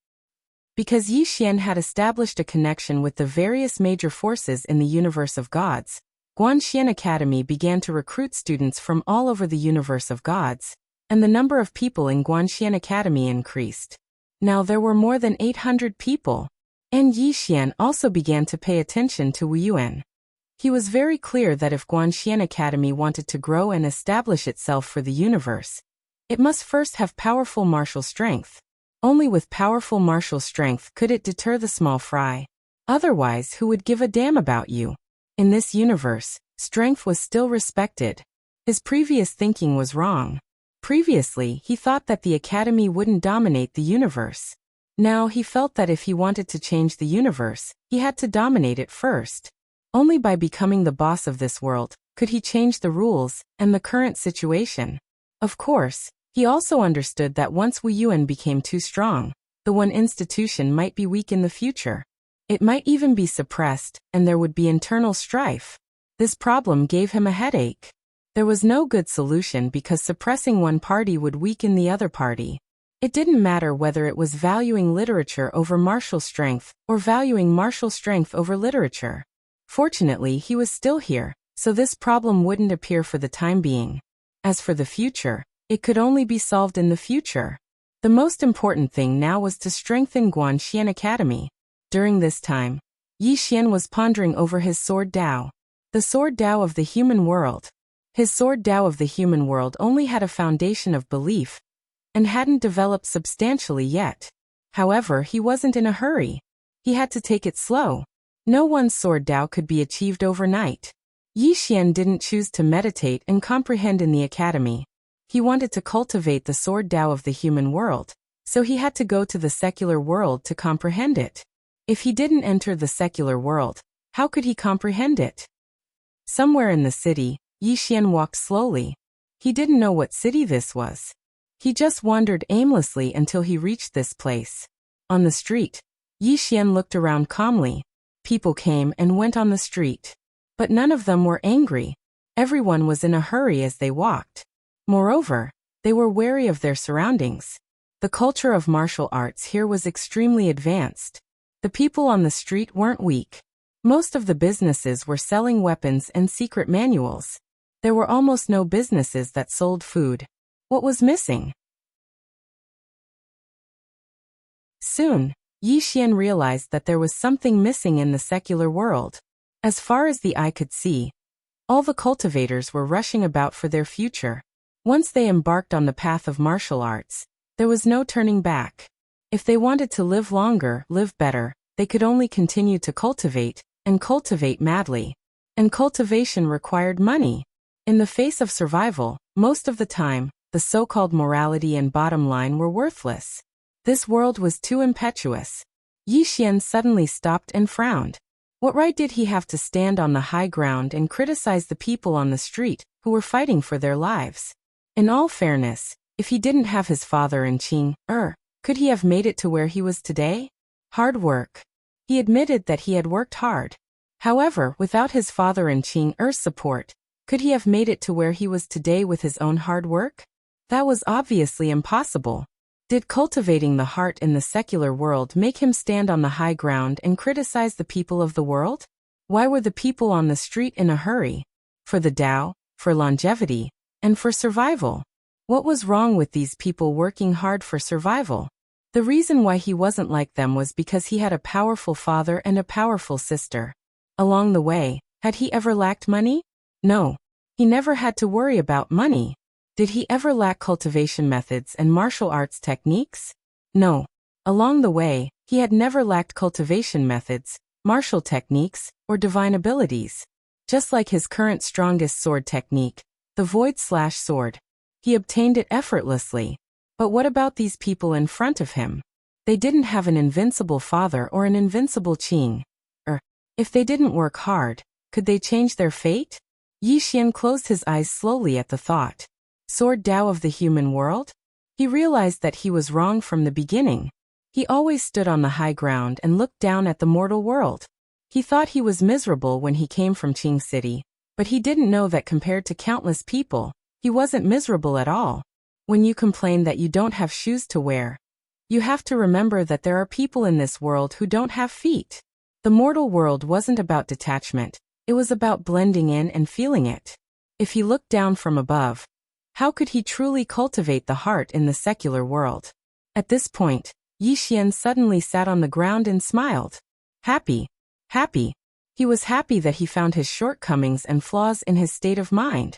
Because Yi Xian had established a connection with the various major forces in the universe of gods, Guanxian Academy began to recruit students from all over the universe of gods, and the number of people in Guanxian Academy increased. Now there were more than 800 people, and Yi Xian also began to pay attention to Wu Yuan. He was very clear that if Guanxian Academy wanted to grow and establish itself for the universe, it must first have powerful martial strength. Only with powerful martial strength could it deter the small fry. Otherwise, who would give a damn about you? In this universe, strength was still respected. His previous thinking was wrong. Previously, he thought that the Academy wouldn't dominate the universe. Now he felt that if he wanted to change the universe, he had to dominate it first. Only by becoming the boss of this world could he change the rules and the current situation. Of course, he also understood that once Wu Yuan became too strong, the one institution might be weak in the future. It might even be suppressed, and there would be internal strife. This problem gave him a headache. There was no good solution because suppressing one party would weaken the other party. It didn't matter whether it was valuing literature over martial strength or valuing martial strength over literature. Fortunately, he was still here, so this problem wouldn't appear for the time being. As for the future, it could only be solved in the future. The most important thing now was to strengthen Guanxian Academy. During this time, Yi Xian was pondering over his sword Dao. The sword Dao of the human world. His sword Dao of the human world only had a foundation of belief and hadn't developed substantially yet. However, he wasn't in a hurry. He had to take it slow. No one's sword Dao could be achieved overnight. Yi Xian didn't choose to meditate and comprehend in the academy. He wanted to cultivate the sword Dao of the human world, so he had to go to the secular world to comprehend it. If he didn't enter the secular world, how could he comprehend it? Somewhere in the city, Yi Xian walked slowly. He didn't know what city this was. He just wandered aimlessly until he reached this place. On the street, Yi Xian looked around calmly. People came and went on the street. But none of them were angry. Everyone was in a hurry as they walked. Moreover, they were wary of their surroundings. The culture of martial arts here was extremely advanced. The people on the street weren't weak. Most of the businesses were selling weapons and secret manuals. There were almost no businesses that sold food. What was missing? Soon, Yi Xian realized that there was something missing in the secular world. As far as the eye could see, all the cultivators were rushing about for their future. Once they embarked on the path of martial arts, there was no turning back. If they wanted to live longer, live better, they could only continue to cultivate, and cultivate madly. And cultivation required money. In the face of survival, most of the time, the so-called morality and bottom line were worthless. This world was too impetuous. Yi Xian suddenly stopped and frowned. What right did he have to stand on the high ground and criticize the people on the street who were fighting for their lives? In all fairness, if he didn't have his father in Qing, could he have made it to where he was today? Hard work. He admitted that he had worked hard. However, without his father in Qing's support, could he have made it to where he was today with his own hard work? That was obviously impossible. Did cultivating the heart in the secular world make him stand on the high ground and criticize the people of the world? Why were the people on the street in a hurry? For the Tao, for longevity, and for survival. What was wrong with these people working hard for survival? The reason why he wasn't like them was because he had a powerful father and a powerful sister. Along the way, had he ever lacked money? No. He never had to worry about money. Did he ever lack cultivation methods and martial arts techniques? No. Along the way, he had never lacked cultivation methods, martial techniques, or divine abilities. Just like his current strongest sword technique, the Void/Sword. He obtained it effortlessly. But what about these people in front of him? They didn't have an invincible father or an invincible Qing. If they didn't work hard, could they change their fate? Yi Xian closed his eyes slowly at the thought. Sword Tao of the human world? He realized that he was wrong from the beginning. He always stood on the high ground and looked down at the mortal world. He thought he was miserable when he came from Qing City, but he didn't know that compared to countless people, he wasn't miserable at all. When you complain that you don't have shoes to wear, you have to remember that there are people in this world who don't have feet. The mortal world wasn't about detachment, it was about blending in and feeling it. If he looked down from above, how could he truly cultivate the heart in the secular world? At this point, Yi Xian suddenly sat on the ground and smiled. Happy. Happy. He was happy that he found his shortcomings and flaws in his state of mind.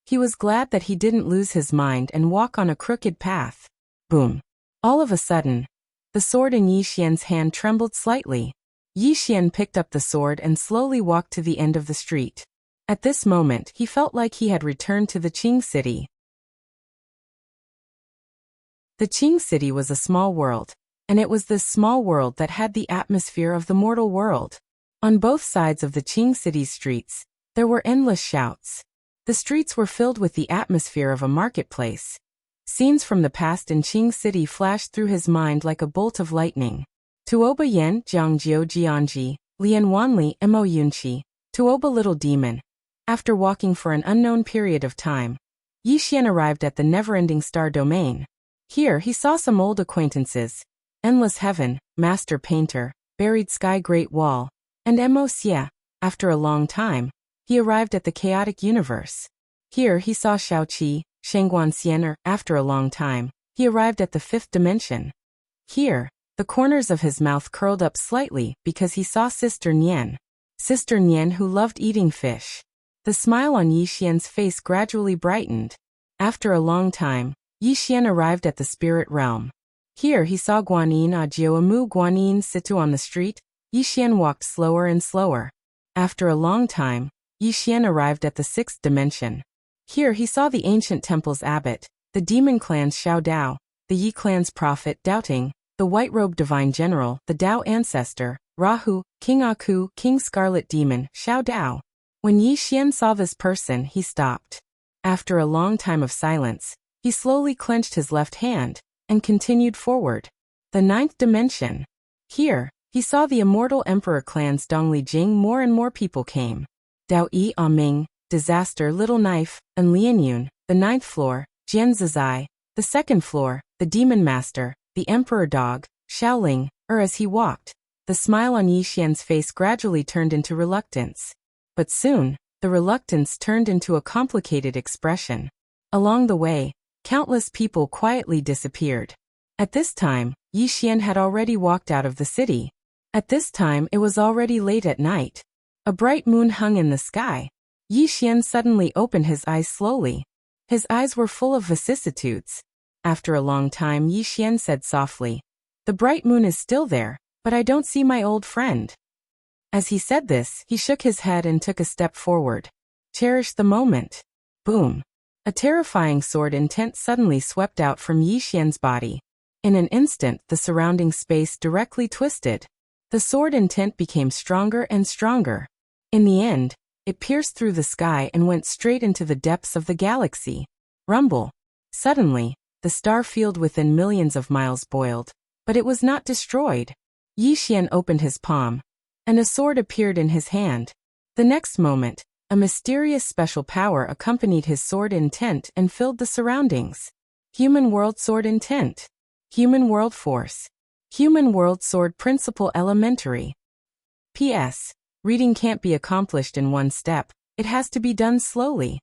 He was glad that he didn't lose his mind and walk on a crooked path. Boom. All of a sudden, the sword in Yi Xian's hand trembled slightly. Yi Xian picked up the sword and slowly walked to the end of the street. At this moment, he felt like he had returned to the Qing City. The Qing City was a small world, and it was this small world that had the atmosphere of the mortal world. On both sides of the Qing City's streets, there were endless shouts. The streets were filled with the atmosphere of a marketplace. Scenes from the past in Qing City flashed through his mind like a bolt of lightning. Tuoba Yen Jiangjiu Jianji, Lian Wanli Mo Yunqi, Tuoba Little Demon. After walking for an unknown period of time, Yi Xian arrived at the never-ending star domain. Here he saw some old acquaintances, Endless Heaven, Master Painter, Buried Sky Great Wall, and Mo Xie. After a long time, he arrived at the chaotic universe. Here he saw Shaoqi, Shangguan Xiener. After a long time, he arrived at the fifth dimension. Here, the corners of his mouth curled up slightly because he saw Sister Nian. Sister Nian who loved eating fish. The smile on Yi Xian's face gradually brightened. After a long time, Yi Xian arrived at the spirit realm. Here he saw Guanyin Jiaomu Guanyin Situ on the street. Yi Xian walked slower and slower. After a long time, Yi Xian arrived at the sixth dimension. Here he saw the ancient temple's abbot, the demon clan's Xiao Dao, the Yi clan's prophet Doubting, the white-robed divine general, the Dao ancestor, Rahu, King Aku, King Scarlet Demon, Xiao Dao. When Yi Xian saw this person, he stopped. After a long time of silence, he slowly clenched his left hand and continued forward. The ninth dimension. Here, he saw the immortal emperor clan's Dongli Jing. More and more people came. Dao Yi Ming, Disaster Little Knife, and Lian Yun. The ninth floor, Jian Zizai. The second floor, the Demon Master, the Emperor Dog, Xiaoling. As he walked, the smile on Yi Xian's face gradually turned into reluctance. But soon, the reluctance turned into a complicated expression. Along the way, Countless people quietly disappeared. At this time, Yi Xian had already walked out of the city. At this time it was already late at night. A bright moon hung in the sky. Yi Xian suddenly opened his eyes slowly. His eyes were full of vicissitudes. After a long time Yi Xian said softly, "The bright moon is still there, but I don't see my old friend." As he said this, he shook his head and took a step forward. Cherish the moment. Boom. A terrifying sword intent suddenly swept out from Yi Xian's body. In an instant, the surrounding space directly twisted. The sword intent became stronger and stronger. In the end, it pierced through the sky and went straight into the depths of the galaxy. Rumble. Suddenly, the star field within millions of miles boiled, but it was not destroyed. Yi Xian opened his palm, and a sword appeared in his hand. The next moment, a mysterious special power accompanied his sword intent and filled the surroundings. Human World Sword Intent. Human World Force. Human World Sword Principle Elementary. P.S. Reading can't be accomplished in one step, it has to be done slowly.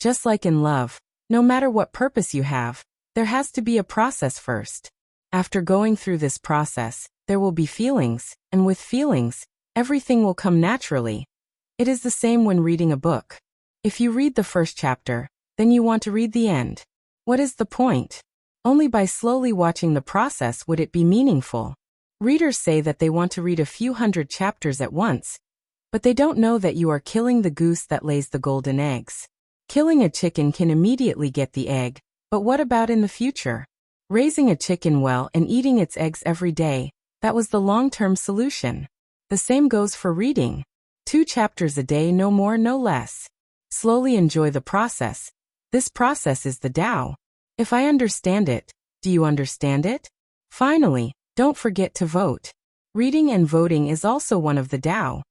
Just like in love, no matter what purpose you have, there has to be a process first. After going through this process, there will be feelings, and with feelings, everything will come naturally. It is the same when reading a book. If you read the first chapter, then you want to read the end. What is the point? Only by slowly watching the process would it be meaningful. Readers say that they want to read a few hundred chapters at once, but they don't know that you are killing the goose that lays the golden eggs. Killing a chicken can immediately get the egg, but what about in the future? Raising a chicken well and eating its eggs every day, that was the long-term solution. The same goes for reading. 2 chapters a day, no more, no less. Slowly enjoy the process. This process is the Tao. If I understand it, do you understand it? Finally, don't forget to vote. Reading and voting is also one of the Tao.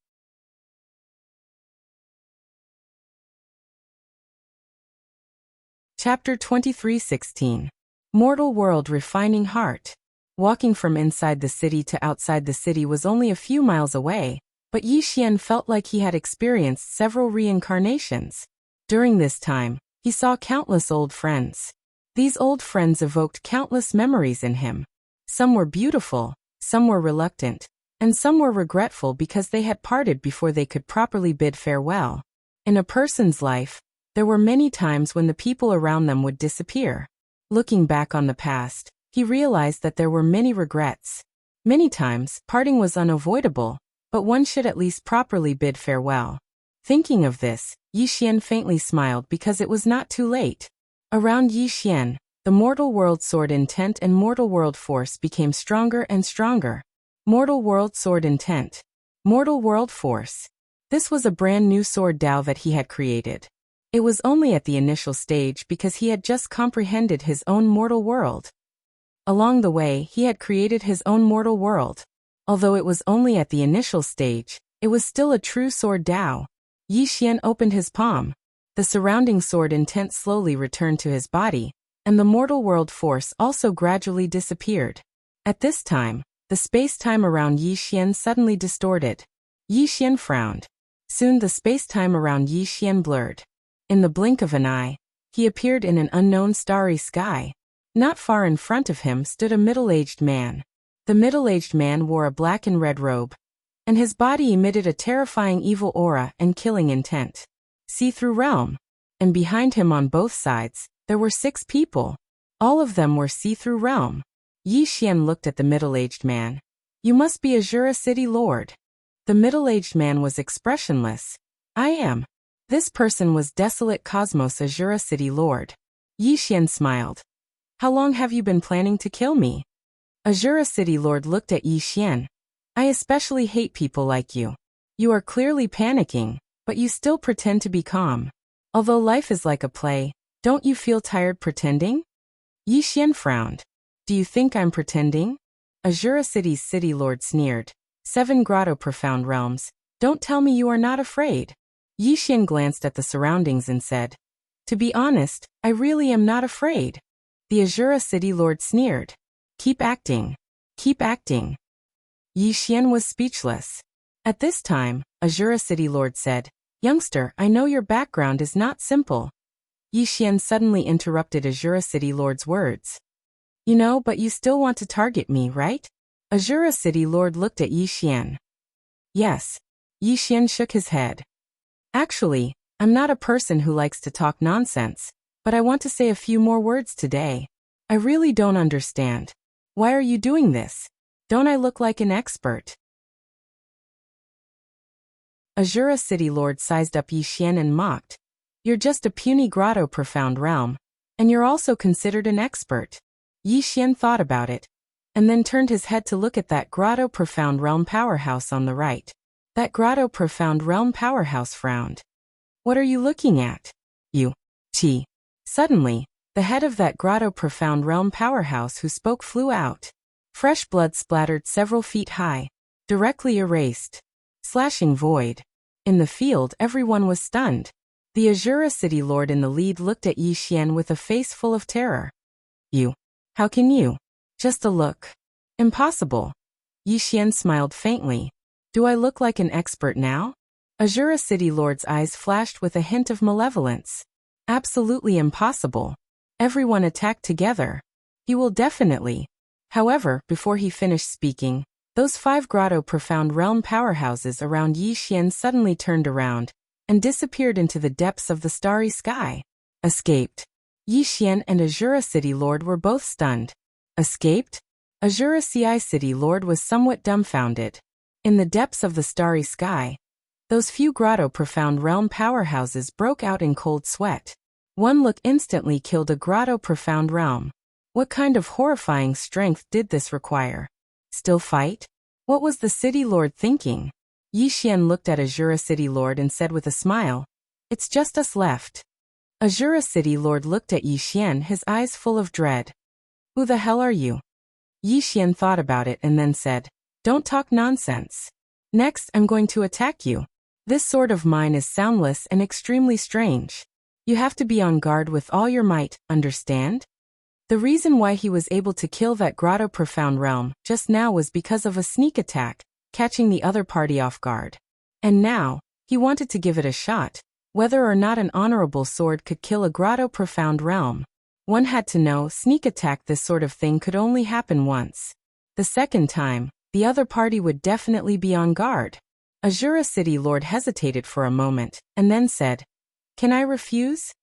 Chapter 23:16. Mortal World Refining Heart. Walking from inside the city to outside the city was only a few miles away, but Yi Xian felt like he had experienced several reincarnations. During this time, he saw countless old friends. These old friends evoked countless memories in him. Some were beautiful, some were reluctant, and some were regretful because they had parted before they could properly bid farewell. In a person's life, there were many times when the people around them would disappear. Looking back on the past, he realized that there were many regrets. Many times, parting was unavoidable, but one should at least properly bid farewell. Thinking of this, Yi Xian faintly smiled because it was not too late. Around Yi Xian, the Mortal World Sword Intent and Mortal World Force became stronger and stronger. Mortal World Sword Intent. Mortal World Force. This was a brand new sword Tao that he had created. It was only at the initial stage because he had just comprehended his own mortal world. Along the way, he had created his own mortal world. Although it was only at the initial stage, it was still a true sword Tao. Yi Xian opened his palm. The surrounding sword intent slowly returned to his body, and the mortal world force also gradually disappeared. At this time, the space-time around Yi Xian suddenly distorted. Yi Xian frowned. Soon the space-time around Yi Xian blurred. In the blink of an eye, he appeared in an unknown starry sky. Not far in front of him stood a middle-aged man. The middle-aged man wore a black and red robe, and his body emitted a terrifying evil aura and killing intent. See-through realm. And behind him on both sides, there were 6 people. All of them were see-through realm. Yi Xian looked at the middle-aged man. You must be Azura City Lord. The middle-aged man was expressionless. I am. This person was Desolate Cosmos Azura City Lord. Yi Xian smiled. How long have you been planning to kill me? Azura City Lord looked at Yi Xian. I especially hate people like you. You are clearly panicking, but you still pretend to be calm. Although life is like a play, don't you feel tired pretending? Yi Xian frowned. Do you think I'm pretending? Azura City's City Lord sneered. 7 Grotto Profound Realms. Don't tell me you are not afraid. Yi Xian glanced at the surroundings and said, To be honest, I really am not afraid. The Azura City Lord sneered. Keep acting. Keep acting. Yi Xian was speechless. At this time, Azura City Lord said, Youngster, I know your background is not simple. Yixian suddenly interrupted Azura City Lord's words. You know, but you still want to target me, right? Azura City Lord looked at Yixian. Yes. Yixian shook his head. Actually, I'm not a person who likes to talk nonsense, but I want to say a few more words today. I really don't understand. Why are you doing this? Don't I look like an expert? Azura City Lord sized up Yixian and mocked. You're just a puny grotto profound realm, and you're also considered an expert. Yixian thought about it, and then turned his head to look at that grotto profound realm powerhouse on the right. That grotto profound realm powerhouse frowned. What are you looking at? You. Suddenly, the head of that grotto profound realm powerhouse who spoke flew out. Fresh blood splattered several feet high, directly erased. Slashing void. In the field, everyone was stunned. The Azura City Lord in the lead looked at Yixian with a face full of terror. You. How can you? Just a look. Impossible. Yixian smiled faintly. Do I look like an expert now? Azura City Lord's eyes flashed with a hint of malevolence. Absolutely impossible. Everyone attacked together. He will definitely. However, before he finished speaking, those 5 grotto profound realm powerhouses around Yixian suddenly turned around and disappeared into the depths of the starry sky. Escaped. Yixian and Azura City Lord were both stunned. Escaped? Azura City Lord was somewhat dumbfounded. In the depths of the starry sky, those few grotto profound realm powerhouses broke out in cold sweat. One look instantly killed a grotto profound realm. What kind of horrifying strength did this require? Still fight? What was the City Lord thinking? Yixian looked at Azura City Lord and said with a smile, It's just us left. Azura City Lord looked at Yixian, his eyes full of dread. Who the hell are you? Yixian thought about it and then said, Don't talk nonsense. Next, I'm going to attack you. This sword of mine is soundless and extremely strange. You have to be on guard with all your might, understand? The reason why he was able to kill that grotto profound realm just now was because of a sneak attack, catching the other party off guard. And now, he wanted to give it a shot. Whether or not an honorable sword could kill a grotto profound realm, one had to know sneak attack. This sort of thing could only happen once. The second time, the other party would definitely be on guard. Azura City Lord hesitated for a moment, and then said, Can I refuse?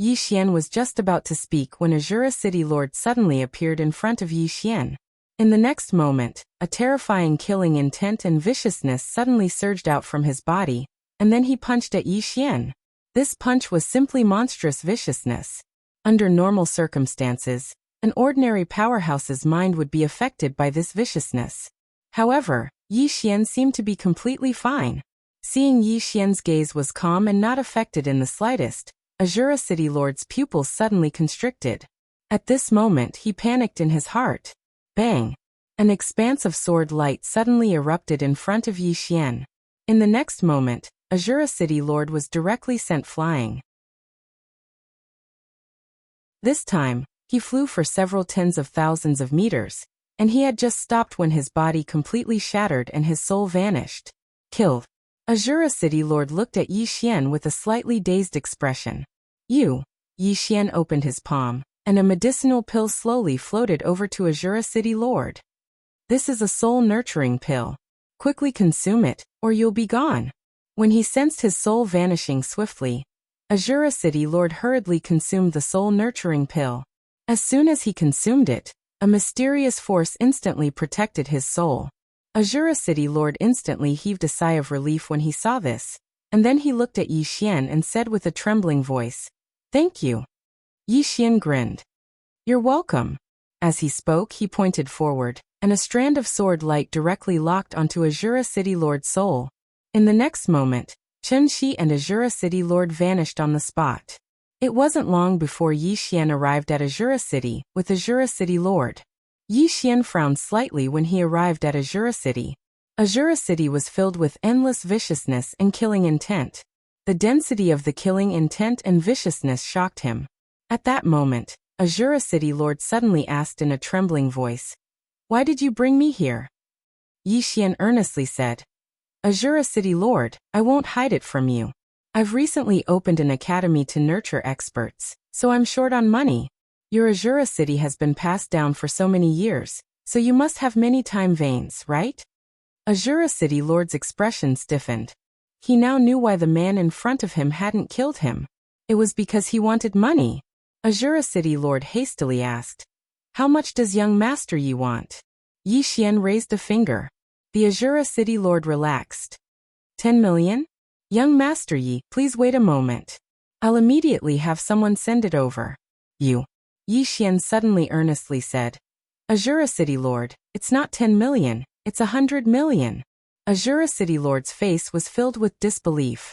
Yixian was just about to speak when Azura City Lord suddenly appeared in front of Yixian. In the next moment, a terrifying killing intent and viciousness suddenly surged out from his body, and then he punched at Yixian. This punch was simply monstrous viciousness. Under normal circumstances, an ordinary powerhouse's mind would be affected by this viciousness. However, Yixian seemed to be completely fine. Seeing Yixian's gaze was calm and not affected in the slightest, Azura City Lord's pupils suddenly constricted. At this moment he panicked in his heart. Bang! An expanse of sword light suddenly erupted in front of Yixian. In the next moment, Azura City Lord was directly sent flying. This time, he flew for several tens of thousands of meters, and he had just stopped when his body completely shattered and his soul vanished. Killed. Azura City Lord looked at Yixian with a slightly dazed expression. You. Yixian opened his palm, and a medicinal pill slowly floated over to Azura City Lord. This is a soul-nurturing pill. Quickly consume it, or you'll be gone. When he sensed his soul vanishing swiftly, Azura City Lord hurriedly consumed the soul-nurturing pill. As soon as he consumed it, a mysterious force instantly protected his soul. Azura City Lord instantly heaved a sigh of relief when he saw this, and then he looked at Yixian and said with a trembling voice, Thank you. Yixian grinned. You're welcome. As he spoke, he pointed forward, and a strand of sword light directly locked onto Azura City Lord's soul. In the next moment, Chen-Shi and Azura City Lord vanished on the spot. It wasn't long before Yixian arrived at Azura City with Azura City Lord. Yixian frowned slightly when he arrived at Azura City. Azura City was filled with endless viciousness and killing intent. The density of the killing intent and viciousness shocked him. At that moment, Azura City Lord suddenly asked in a trembling voice, Why did you bring me here? Yixian earnestly said, Azura City Lord, I won't hide it from you. I've recently opened an academy to nurture experts, so I'm short on money. Your Azura city has been passed down for so many years, so you must have many time veins, right? Azura City Lord's expression stiffened. He now knew why the man in front of him hadn't killed him. It was because he wanted money. Azura City Lord hastily asked, "How much does young Master Yi want?" Yi Xian raised a finger. The Azura City Lord relaxed. 10 million? Young Master Yi, please wait a moment. I'll immediately have someone send it over. You. Yi Xian suddenly earnestly said. Azura City Lord, it's not 10 million, it's 100 million. Azura City Lord's face was filled with disbelief.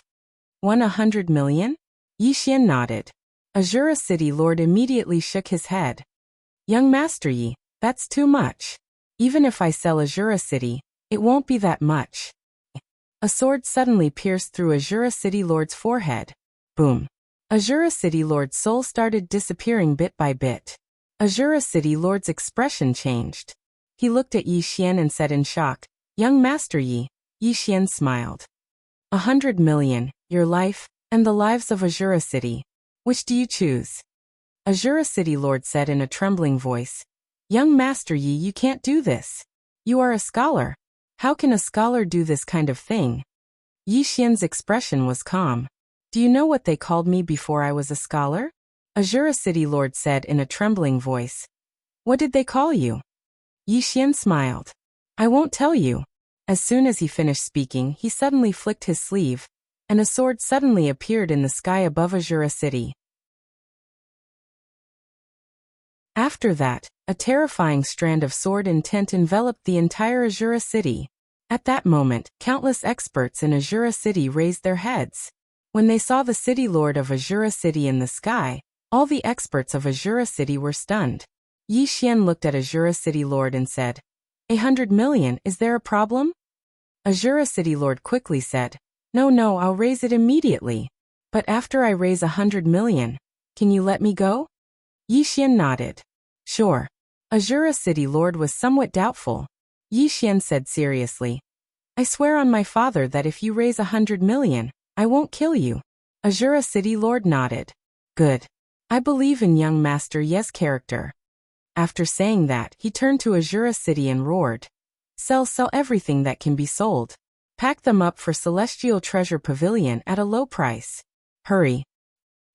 100 million? Yi Xian nodded. Azura City Lord immediately shook his head. Young Master Yi, that's too much. Even if I sell Azura City, it won't be that much. A sword suddenly pierced through Azura City Lord's forehead. Boom. Azura City Lord's soul started disappearing bit by bit. Azura City Lord's expression changed. He looked at Yi Xian and said in shock, Young Master Yi. Yi Xian smiled. 100 million, your life, and the lives of Azura City. Which do you choose? Azura City Lord said in a trembling voice. Young Master Yi, you can't do this. You are a scholar. How can a scholar do this kind of thing? Yi Xian's expression was calm. Do you know what they called me before I was a scholar? Azura City Lord said in a trembling voice. What did they call you? Yi Xian smiled. I won't tell you. As soon as he finished speaking, he suddenly flicked his sleeve, and a sword suddenly appeared in the sky above Azura City. After that, a terrifying strand of sword intent enveloped the entire Azura City. At that moment, countless experts in Azura City raised their heads. When they saw the City Lord of Azura City in the sky, all the experts of Azura City were stunned. Yi Xian looked at Azura City Lord and said, 100 million, is there a problem? Azura City Lord quickly said, No, I'll raise it immediately. But after I raise 100 million, can you let me go? Yi Xian nodded. Sure. Azura City Lord was somewhat doubtful. Yi Xian said seriously, I swear on my father that if you raise 100 million, I won't kill you. Azura City Lord nodded. Good. I believe in young Master Yi's character. After saying that, he turned to Azura City and roared. Sell everything that can be sold. Pack them up for Celestial Treasure Pavilion at a low price. Hurry.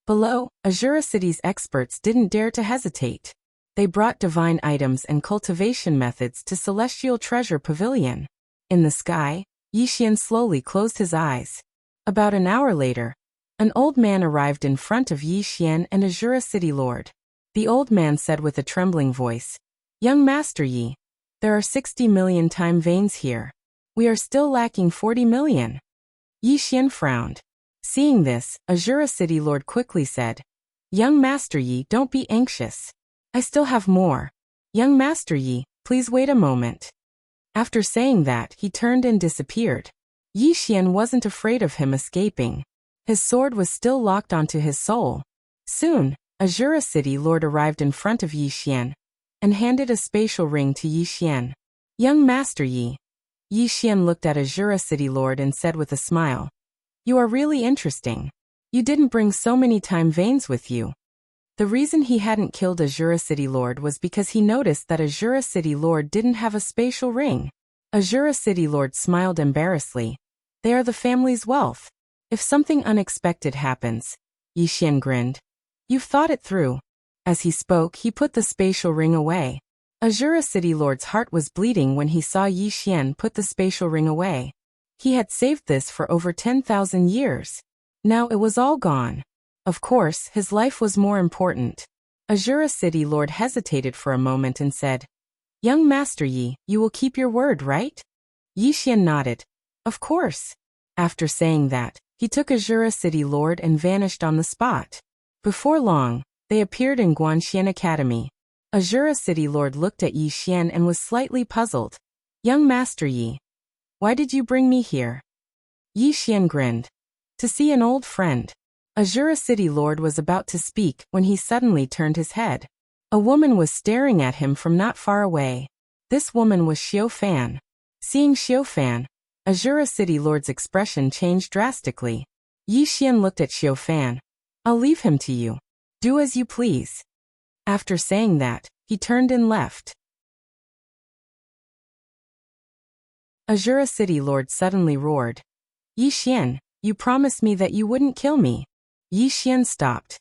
Below, Azura City's experts didn't dare to hesitate. They brought divine items and cultivation methods to Celestial Treasure Pavilion. In the sky, Yi Xian slowly closed his eyes. About an hour later, an old man arrived in front of Yi Xian and Azura City Lord. The old man said with a trembling voice, Young Master Yi, there are 60 million time veins here. We are still lacking 40 million. Yi Xian frowned. Seeing this, Azura City Lord quickly said, Young Master Yi, don't be anxious. I still have more. Young Master Yi, please wait a moment. After saying that, he turned and disappeared. Yi Xian wasn't afraid of him escaping. His sword was still locked onto his soul. Soon, Azura City Lord arrived in front of Yi Xian and handed a spatial ring to Yi Xian. Young Master Yi. Yi Xian looked at Azura City Lord and said with a smile, You are really interesting. You didn't bring so many time veins with you. The reason he hadn't killed Azura City Lord was because he noticed that Azura City Lord didn't have a spatial ring. Azura City Lord smiled embarrassedly. They are the family's wealth. If something unexpected happens, Yi Xian grinned. You've thought it through. As he spoke, he put the spatial ring away. Azura City Lord's heart was bleeding when he saw Yi Xian put the spatial ring away. He had saved this for over 10,000 years. Now it was all gone. Of course, his life was more important. Azura City Lord hesitated for a moment and said, Young Master Yi, you will keep your word, right? Yi Xian nodded. Of course. After saying that, he took Azura City Lord and vanished on the spot. Before long, they appeared in Guanxian Academy. Azura City Lord looked at Yi Xian and was slightly puzzled. Young Master Yi, why did you bring me here? Yi Xian grinned. To see an old friend. Azura City Lord was about to speak when he suddenly turned his head. A woman was staring at him from not far away. This woman was Xiao Fan. Seeing Xiao Fan, Azura City Lord's expression changed drastically. Yi Xian looked at Xiao Fan. I'll leave him to you. Do as you please. After saying that, he turned and left. Azura City Lord suddenly roared. Yi Xian, you promised me that you wouldn't kill me. Yi Xian stopped.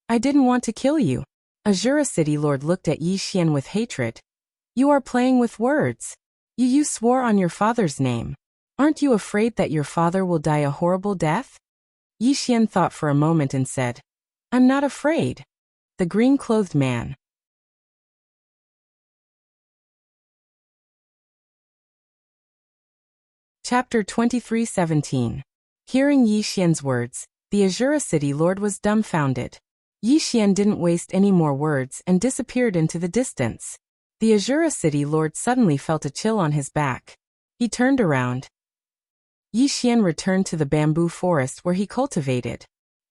I didn't want to kill you. Azura City Lord looked at Yi Xian with hatred. You are playing with words. You swore on your father's name. Aren't you afraid that your father will die a horrible death? Yi Xian thought for a moment and said, I'm not afraid. The green-clothed man. Chapter 23:17. Hearing Yi Xian's words, the Azura City Lord was dumbfounded. Yi Xian didn't waste any more words and disappeared into the distance. The Azura City Lord suddenly felt a chill on his back. He turned around. Yi Xian returned to the bamboo forest where he cultivated.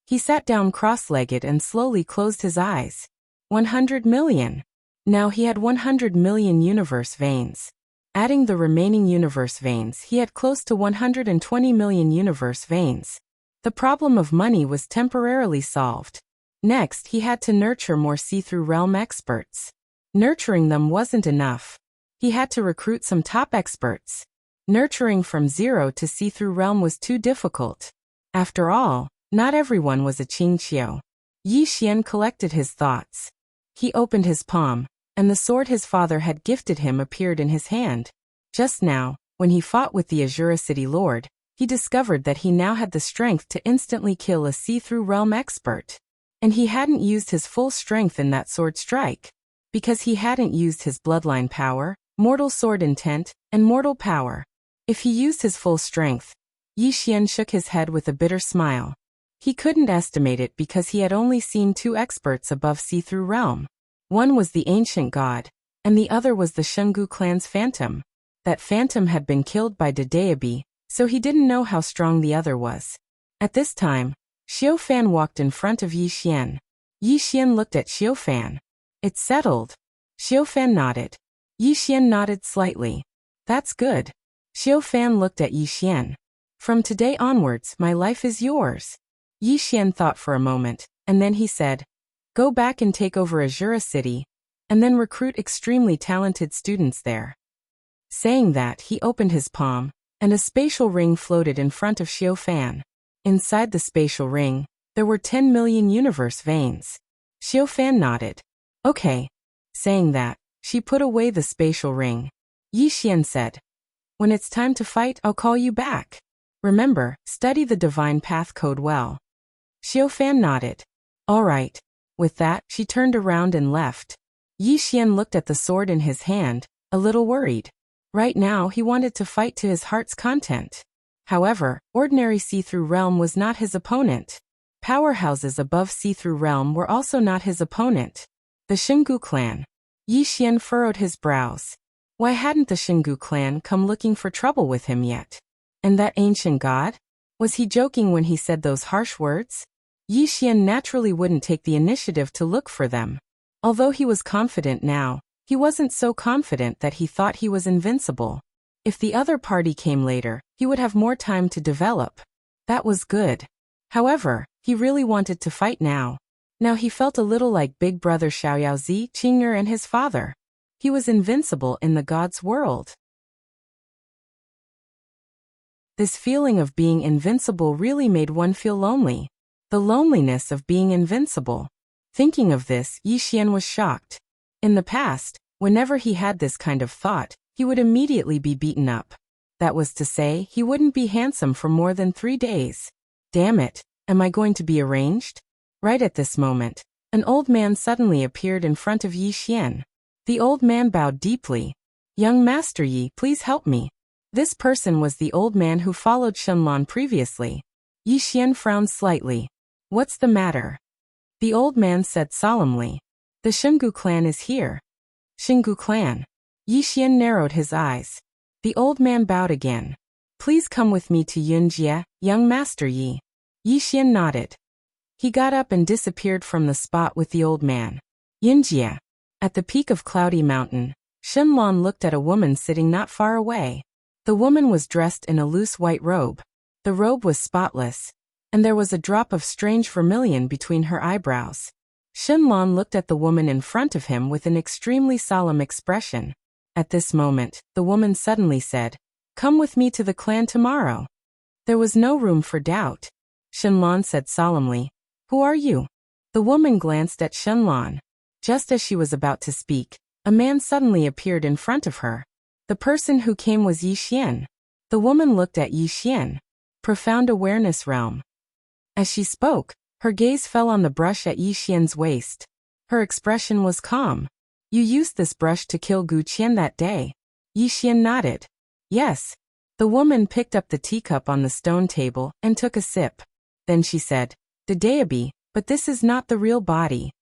He sat down cross-legged and slowly closed his eyes. 100 million. Now he had 100 million universe veins. Adding the remaining universe veins, he had close to 120 million universe veins. The problem of money was temporarily solved. Next, he had to nurture more see-through realm experts. Nurturing them wasn't enough. He had to recruit some top experts. Nurturing from zero to see-through realm was too difficult. After all, not everyone was a Qingqiu. Yi Xian collected his thoughts. He opened his palm, and the sword his father had gifted him appeared in his hand. Just now, when he fought with the Azura City Lord, he discovered that he now had the strength to instantly kill a see-through realm expert. And he hadn't used his full strength in that sword strike. Because he hadn't used his bloodline power, mortal sword intent, and mortal power. If he used his full strength, Yi Xian shook his head with a bitter smile. He couldn't estimate it because he had only seen two experts above see-through realm. One was the ancient god, and the other was the Shungu clan's phantom. That phantom had been killed by Dedeabi, so he didn't know how strong the other was. At this time, Xiao Fan walked in front of Yi Xian. Yi Xian looked at Xiao Fan. It's settled. Xiao Fan nodded. Yi Xian nodded slightly. That's good. Xiao Fan looked at Yi Xian. From today onwards, my life is yours. Yi Xian thought for a moment, and then he said, Go back and take over Azura City, and then recruit extremely talented students there. Saying that, he opened his palm, and a spatial ring floated in front of Xiao Fan. Inside the spatial ring, there were 10 million universe veins. Xiao Fan nodded. Okay. Saying that, she put away the spatial ring. Yi Xian said, When it's time to fight, I'll call you back. Remember, study the divine path code well. Xiao Fan nodded. All right. With that, she turned around and left. Yi Xian looked at the sword in his hand, a little worried. Right now, he wanted to fight to his heart's content. However, ordinary see-through realm was not his opponent. Powerhouses above see-through realm were also not his opponent. The Xinggu clan. Yi Xian furrowed his brows. Why hadn't the Xinggu clan come looking for trouble with him yet? And that ancient god? Was he joking when he said those harsh words? Yi Xian naturally wouldn't take the initiative to look for them. Although he was confident now, he wasn't so confident that he thought he was invincible. If the other party came later, he would have more time to develop. That was good. However, he really wanted to fight now. Now he felt a little like big brother Xiaoyaozi, Qing'er and his father. He was invincible in the gods' world. This feeling of being invincible really made one feel lonely. The loneliness of being invincible. Thinking of this, Yi Xian was shocked. In the past, whenever he had this kind of thought, he would immediately be beaten up. That was to say, he wouldn't be handsome for more than 3 days. Damn it, am I going to be arranged? Right at this moment, an old man suddenly appeared in front of Yi Xian. The old man bowed deeply. Young Master Yi, please help me. This person was the old man who followed Shenlong previously. Yi Xian frowned slightly. What's the matter? The old man said solemnly. The Xinggu clan is here. Xinggu clan. Yi Xian narrowed his eyes. The old man bowed again. Please come with me to Yunjie, young Master Yi. Yi Xian nodded. He got up and disappeared from the spot with the old man. Yunjie. At the peak of Cloudy Mountain, Shenlong looked at a woman sitting not far away. The woman was dressed in a loose white robe. The robe was spotless. and there was a drop of strange vermilion between her eyebrows. Shenlong looked at the woman in front of him with an extremely solemn expression. At this moment, the woman suddenly said, "Come with me to the clan tomorrow." There was no room for doubt. Shenlong said solemnly, "Who are you?" The woman glanced at Shenlong. Just as she was about to speak, a man suddenly appeared in front of her. The person who came was Yi Xian. The woman looked at Yi Xian. Profound awareness realm. As she spoke, her gaze fell on the brush at Yi Xian's waist. Her expression was calm. "You used this brush to kill Gu Qian that day." Yi Xian nodded. "Yes." The woman picked up the teacup on the stone table and took a sip. Then she said, "The Daebi, but this is not the real body."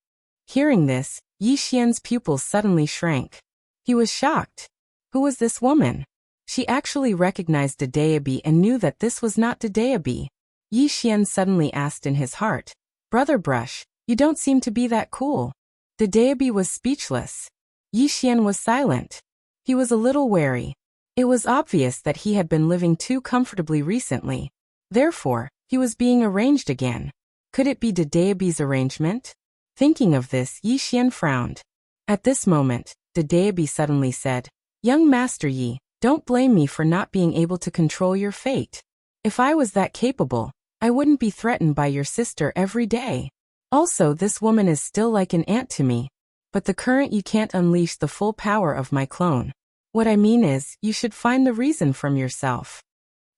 Hearing this, Yi Xian's pupils suddenly shrank. He was shocked. Who was this woman? She actually recognized the Daebi and knew that this was not the Daebi. Yi Xian suddenly asked in his heart, "Brother Brush, you don't seem to be that cool." The Daebi was speechless. Yi Xian was silent. He was a little wary. It was obvious that he had been living too comfortably recently. Therefore, he was being arranged again. Could it be the Daebi's arrangement? Thinking of this, Yi Xian frowned. At this moment, the Daebi suddenly said, "Young Master Yi, don't blame me for not being able to control your fate. If I was that capable, I wouldn't be threatened by your sister every day. Also, this woman is still like an aunt to me. But the current you can't unleash the full power of my clone. What I mean is, you should find the reason from yourself."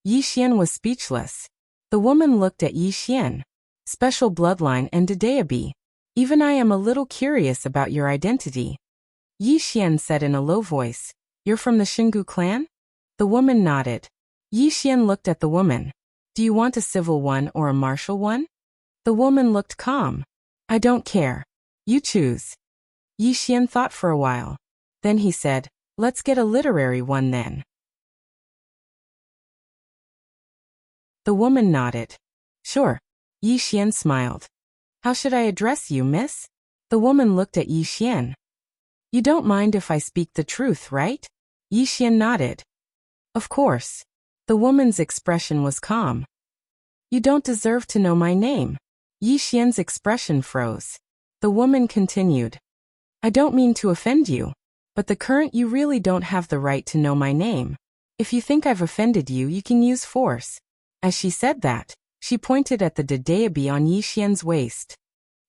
Yi Xian was speechless. The woman looked at Yi Xian. "Special bloodline and a Daebi. Even I am a little curious about your identity." Yi Xian said in a low voice, "You're from the Xingu clan?" The woman nodded. Yi Xian looked at the woman. "Do you want a civil one or a martial one?" The woman looked calm. "I don't care. You choose." Yi Xian thought for a while. Then he said, "Let's get a literary one then." The woman nodded. "Sure." Yi Xian smiled. "How should I address you, miss?" The woman looked at Yi Xian. "You don't mind if I speak the truth, right?" Yi Xian nodded. "Of course." The woman's expression was calm. "You don't deserve to know my name." Yi Xian's expression froze. The woman continued. "I don't mean to offend you, but the current you really don't have the right to know my name. If you think I've offended you, you can use force." As she said that, she pointed at the Daebi on Yi Xian's waist.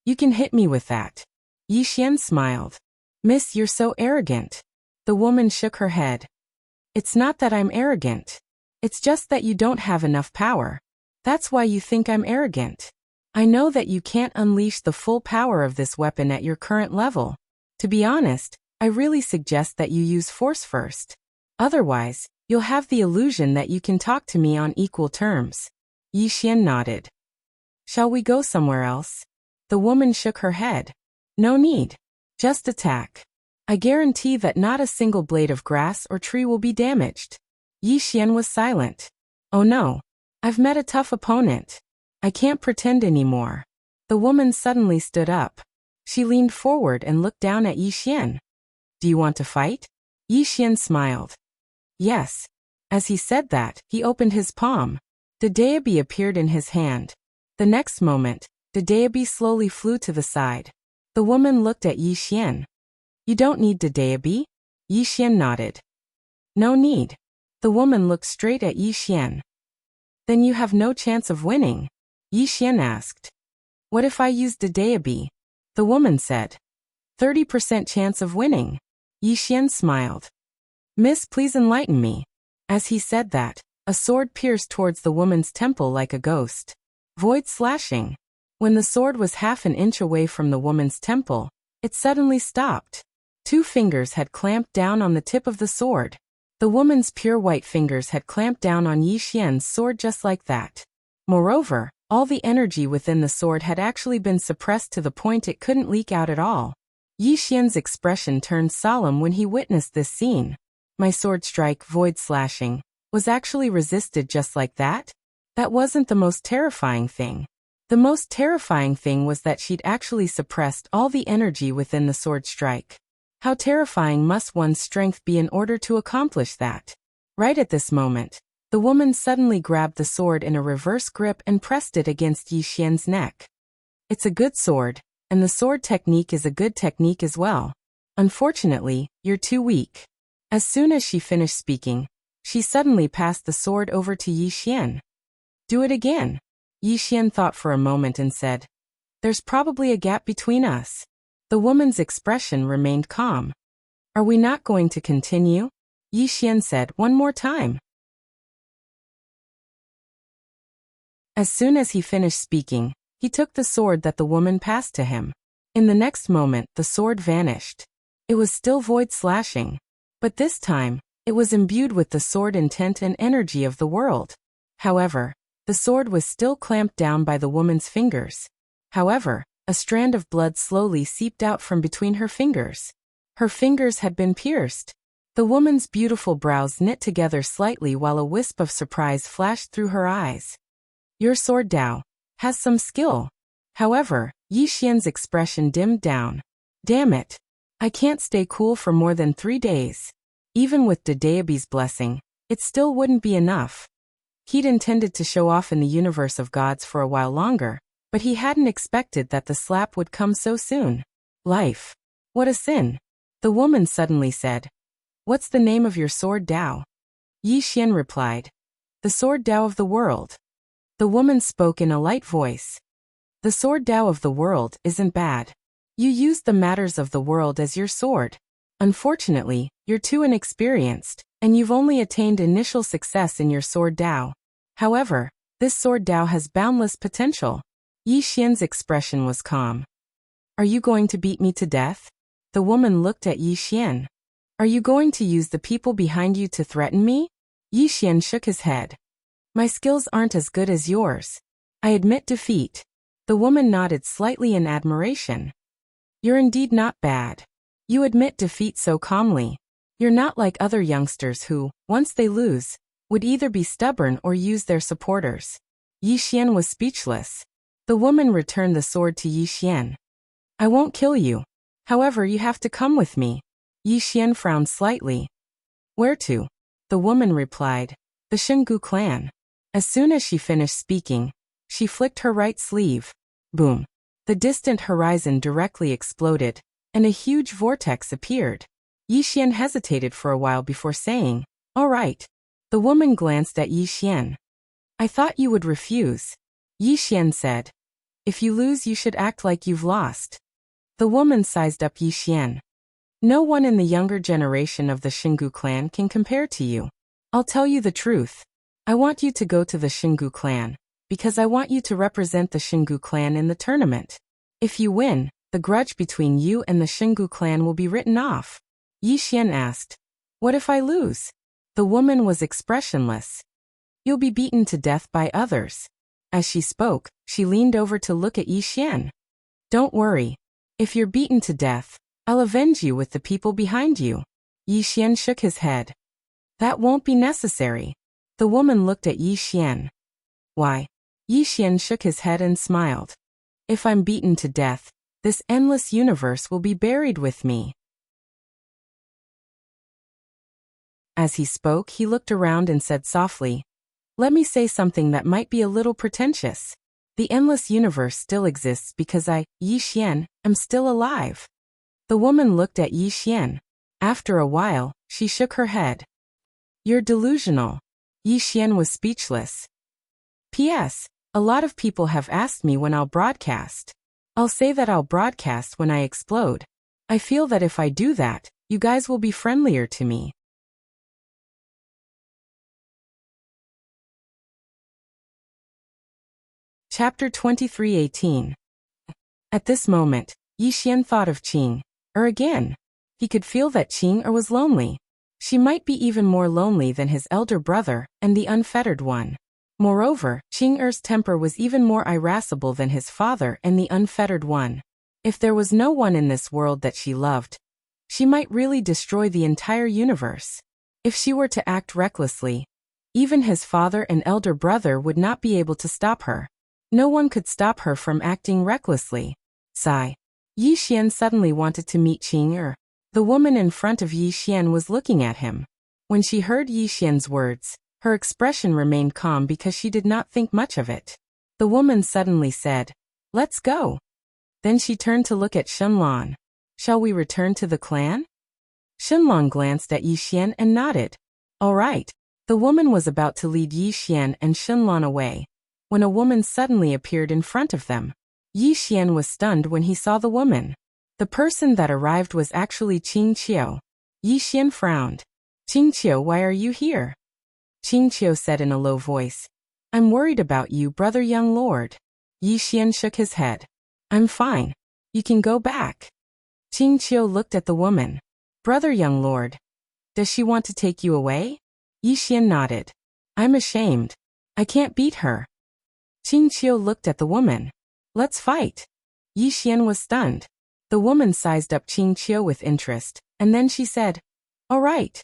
"You can hit me with that." Yi Xian smiled. "Miss, you're so arrogant." The woman shook her head. "It's not that I'm arrogant. It's just that you don't have enough power. That's why you think I'm arrogant. I know that you can't unleash the full power of this weapon at your current level. To be honest, I really suggest that you use force first. Otherwise, you'll have the illusion that you can talk to me on equal terms." Yi Xian nodded. "Shall we go somewhere else?" The woman shook her head. "No need. Just attack. I guarantee that not a single blade of grass or tree will be damaged." Yi Xian was silent. "Oh no. I've met a tough opponent. I can't pretend anymore." The woman suddenly stood up. She leaned forward and looked down at Yi Xian. "Do you want to fight?" Yi Xian smiled. "Yes." As he said that, he opened his palm. The Daebi appeared in his hand. The next moment, the Daebi slowly flew to the side. The woman looked at Yi Xian. "You don't need the Daebi?" Yi Xian nodded. "No need." The woman looked straight at Yi Xian. "Then you have no chance of winning?" Yi Xian asked. "What if I used the Daebi?" The woman said. 30% chance of winning." Yi Xian smiled. "Miss, please enlighten me." As he said that, a sword pierced towards the woman's temple like a ghost. Void slashing. When the sword was half an inch away from the woman's temple, it suddenly stopped. 2 fingers had clamped down on the tip of the sword. The woman's pure white fingers had clamped down on Yi Xian's sword just like that. Moreover, all the energy within the sword had actually been suppressed to the point it couldn't leak out at all. Yi Xian's expression turned solemn when he witnessed this scene. My sword strike, void slashing, was actually resisted just like that? That wasn't the most terrifying thing. The most terrifying thing was that she'd actually suppressed all the energy within the sword strike. How terrifying must one's strength be in order to accomplish that? Right at this moment, The woman suddenly grabbed the sword in a reverse grip and pressed it against Yi Xian's neck. It's a good sword, and the sword technique is a good technique as well. Unfortunately, you're too weak. As soon as she finished speaking, she suddenly passed the sword over to Yi Xian. Do it again. Yi Xian thought for a moment and said, There's probably a gap between us. The woman's expression remained calm. Are we not going to continue? Yi Xian said one more time. As soon as he finished speaking, he took the sword that the woman passed to him. In the next moment, the sword vanished. It was still void slashing, but this time, it was imbued with the sword intent and energy of the world. However, the sword was still clamped down by the woman's fingers. However, a strand of blood slowly seeped out from between her fingers. Her fingers had been pierced. The woman's beautiful brows knit together slightly while a wisp of surprise flashed through her eyes. Your sword Dao has some skill. However, Yi Xian's expression dimmed down. Damn it. I can't stay cool for more than 3 days. Even with Dadeabi's blessing, it still wouldn't be enough. He'd intended to show off in the universe of gods for a while longer, but he hadn't expected that the slap would come so soon. Life. What a sin. The woman suddenly said. What's the name of your sword Dao? Yi Xian replied. The sword Dao of the world. The woman spoke in a light voice. The sword Dao of the world isn't bad. You used the matters of the world as your sword. Unfortunately, you're too inexperienced, and you've only attained initial success in your sword Dao. However, this sword Dao has boundless potential. Yi Xian's expression was calm. Are you going to beat me to death? The woman looked at Yi Xian. Are you going to use the people behind you to threaten me? Yi Xian shook his head. My skills aren't as good as yours. I admit defeat. The woman nodded slightly in admiration. You're indeed not bad. You admit defeat so calmly. You're not like other youngsters who, once they lose, would either be stubborn or use their supporters. Yi Xian was speechless. The woman returned the sword to Yi Xian. I won't kill you. However, you have to come with me. Yi Xian frowned slightly. Where to? The woman replied. The Xinggu clan. As soon as she finished speaking, she flicked her right sleeve. Boom. The distant horizon directly exploded, and a huge vortex appeared. Yi Xian hesitated for a while before saying, All right. The woman glanced at Yi Xian. I thought you would refuse. Yi Xian said. If you lose, you should act like you've lost. The woman sized up Yi Xian. No one in the younger generation of the Xinggu clan can compare to you. I'll tell you the truth. I want you to go to the Xinggu clan, because I want you to represent the Xinggu clan in the tournament. If you win, the grudge between you and the Xinggu clan will be written off. Yi Xian asked. What if I lose? The woman was expressionless. You'll be beaten to death by others. As she spoke, she leaned over to look at Yi Xian. Don't worry. If you're beaten to death, I'll avenge you with the people behind you. Yi Xian shook his head. That won't be necessary. The woman looked at Yi Xian. Why? Yi Xian shook his head and smiled. If I'm beaten to death, this endless universe will be buried with me. As he spoke, he looked around and said softly, Let me say something that might be a little pretentious. The endless universe still exists because I, Yi Xian, am still alive. The woman looked at Yi Xian. After a while, she shook her head. You're delusional. Yi Xian was speechless. P.S. A lot of people have asked me when I'll broadcast. I'll say that I'll broadcast when I explode. I feel that if I do that, you guys will be friendlier to me. Chapter 23:18. At this moment, Yi Xian thought of Qing again. He could feel that Qing was lonely. She might be even more lonely than his elder brother and the unfettered one. Moreover, Qing temper was even more irascible than his father and the unfettered one. If there was no one in this world that she loved, she might really destroy the entire universe. If she were to act recklessly, even his father and elder brother would not be able to stop her. No one could stop her from acting recklessly. Sigh. Yi Xian suddenly wanted to meet Qing. The woman in front of Yi Xian was looking at him. When she heard Yi Xian's words, Her expression remained calm because she did not think much of it. The woman suddenly said, "Let's go." Then she turned to look at Shenlan. "Shall we return to the clan?" Shenlan glanced at Yi Xian and nodded. "All right." The woman was about to lead Yi Xian and Shenlan away, when a woman suddenly appeared in front of them. Yi Xian was stunned when he saw the woman. The person that arrived was actually Qing Qiu. Yi Xian frowned. "Qing Qiu, why are you here?" Qing Qiu said in a low voice, "I'm worried about you, brother young lord." Yi Xian shook his head. "I'm fine. You can go back." Qing Qiu looked at the woman. "Brother young lord, does she want to take you away?" Yi Xian nodded. "I'm ashamed. I can't beat her." Qing Qiu looked at the woman. "Let's fight." Yi Xian was stunned. The woman sized up Qing Qiu with interest, and then she said, "All right."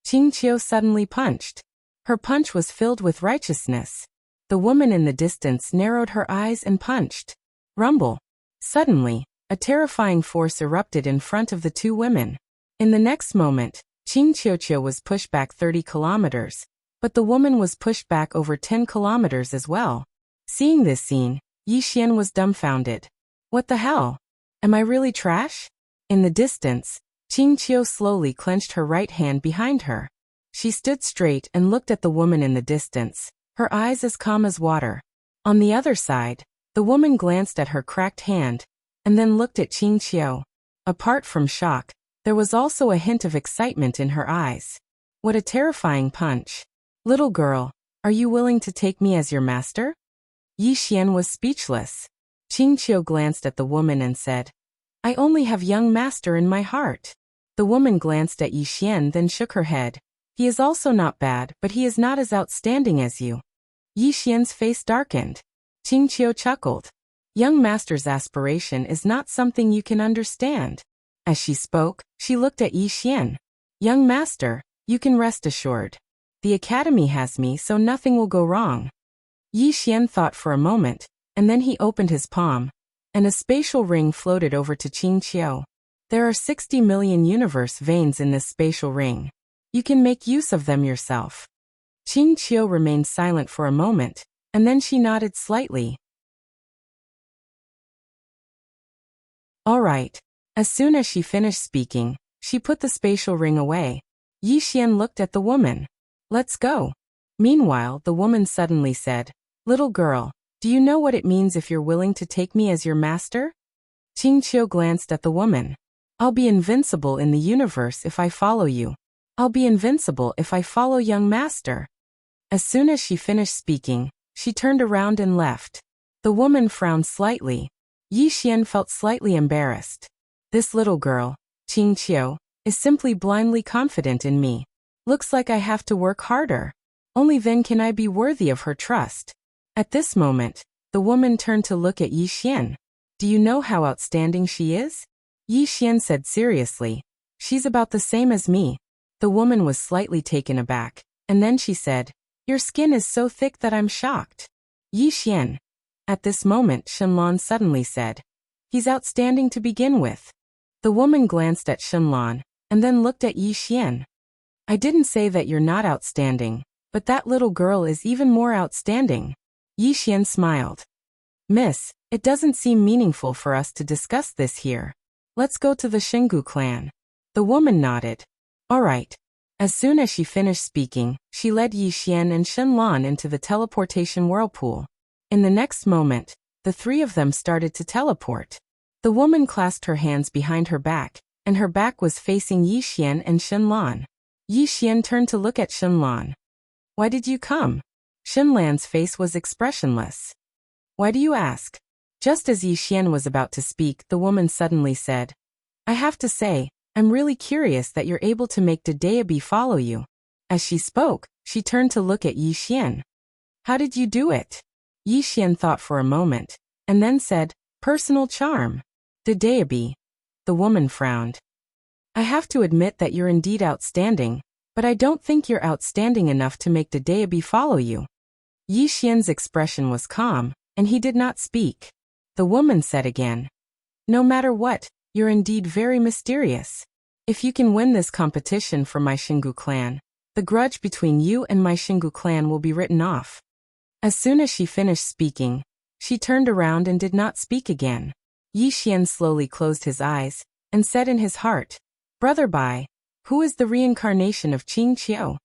Qing Qiu suddenly punched. Her punch was filled with righteousness. The woman in the distance narrowed her eyes and punched. Rumble. Suddenly, a terrifying force erupted in front of the two women. In the next moment, Qing Qiu was pushed back 30 kilometers, but the woman was pushed back over 10 kilometers as well. Seeing this scene, Yi Xian was dumbfounded. What the hell? Am I really trash? In the distance, Qing Qiu slowly clenched her right hand behind her. She stood straight and looked at the woman in the distance, her eyes as calm as water. On the other side, the woman glanced at her cracked hand, and then looked at Qing Qiu. Apart from shock, there was also a hint of excitement in her eyes. What a terrifying punch. "Little girl, are you willing to take me as your master?" Yi Xian was speechless. Qing Qiu glanced at the woman and said, "I only have young master in my heart." The woman glanced at Yi Xian then shook her head. "He is also not bad, but he is not as outstanding as you." Yi Xian's face darkened. Qing Qiu chuckled. "Young master's aspiration is not something you can understand." As she spoke, she looked at Yi Xian. "Young master, you can rest assured. The academy has me, so nothing will go wrong." Yi Xian thought for a moment, and then he opened his palm, and a spatial ring floated over to Qing Qiu. "There are 60 million universe veins in this spatial ring. You can make use of them yourself." Qing Qiu remained silent for a moment, and then she nodded slightly. "All right." As soon as she finished speaking, she put the spatial ring away. Yi Xian looked at the woman. "Let's go." Meanwhile, the woman suddenly said, "Little girl, do you know what it means if you're willing to take me as your master?" Qing Qiu glanced at the woman. "I'll be invincible in the universe if I follow you. I'll be invincible if I follow young master." As soon as she finished speaking, she turned around and left. The woman frowned slightly. Yi Xian felt slightly embarrassed. This little girl, Qing Qiu, is simply blindly confident in me. Looks like I have to work harder. Only then can I be worthy of her trust. At this moment, the woman turned to look at Yi Xian. "Do you know how outstanding she is?" Yi Xian said seriously. "She's about the same as me." The woman was slightly taken aback, and then she said, "Your skin is so thick that I'm shocked." Yi Xian. At this moment, Shenlan suddenly said, "He's outstanding to begin with." The woman glanced at Shenlan, and then looked at Yi Xian. "I didn't say that you're not outstanding, but that little girl is even more outstanding." Yi Xian smiled. "Miss, it doesn't seem meaningful for us to discuss this here. Let's go to the Xingu clan." The woman nodded. "All right." As soon as she finished speaking, she led Yi Xian and Shenlan into the teleportation whirlpool. In the next moment, the three of them started to teleport. The woman clasped her hands behind her back, and her back was facing Yi Xian and Shenlan. Yi Xian turned to look at Shenlan. "Why did you come?" Shenlan's face was expressionless. "Why do you ask?" Just as Yi Xian was about to speak, the woman suddenly said, "I have to say, I'm really curious that you're able to make Dedeabi follow you." As she spoke, she turned to look at Yi Xian. "How did you do it?" Yi Xian thought for a moment, and then said, "Personal charm." "Dedeabi." The woman frowned. "I have to admit that you're indeed outstanding, but I don't think you're outstanding enough to make Dedeabi follow you." Yi Xian's expression was calm, and he did not speak. The woman said again, "No matter what, you're indeed very mysterious. If you can win this competition for my Xingu clan, The grudge between you and my Xingu clan will be written off. As soon as she finished speaking, she turned around and did not speak again. Yi Xian slowly closed his eyes and said in his heart, Brother Bai, who is the reincarnation of Qing Qiu?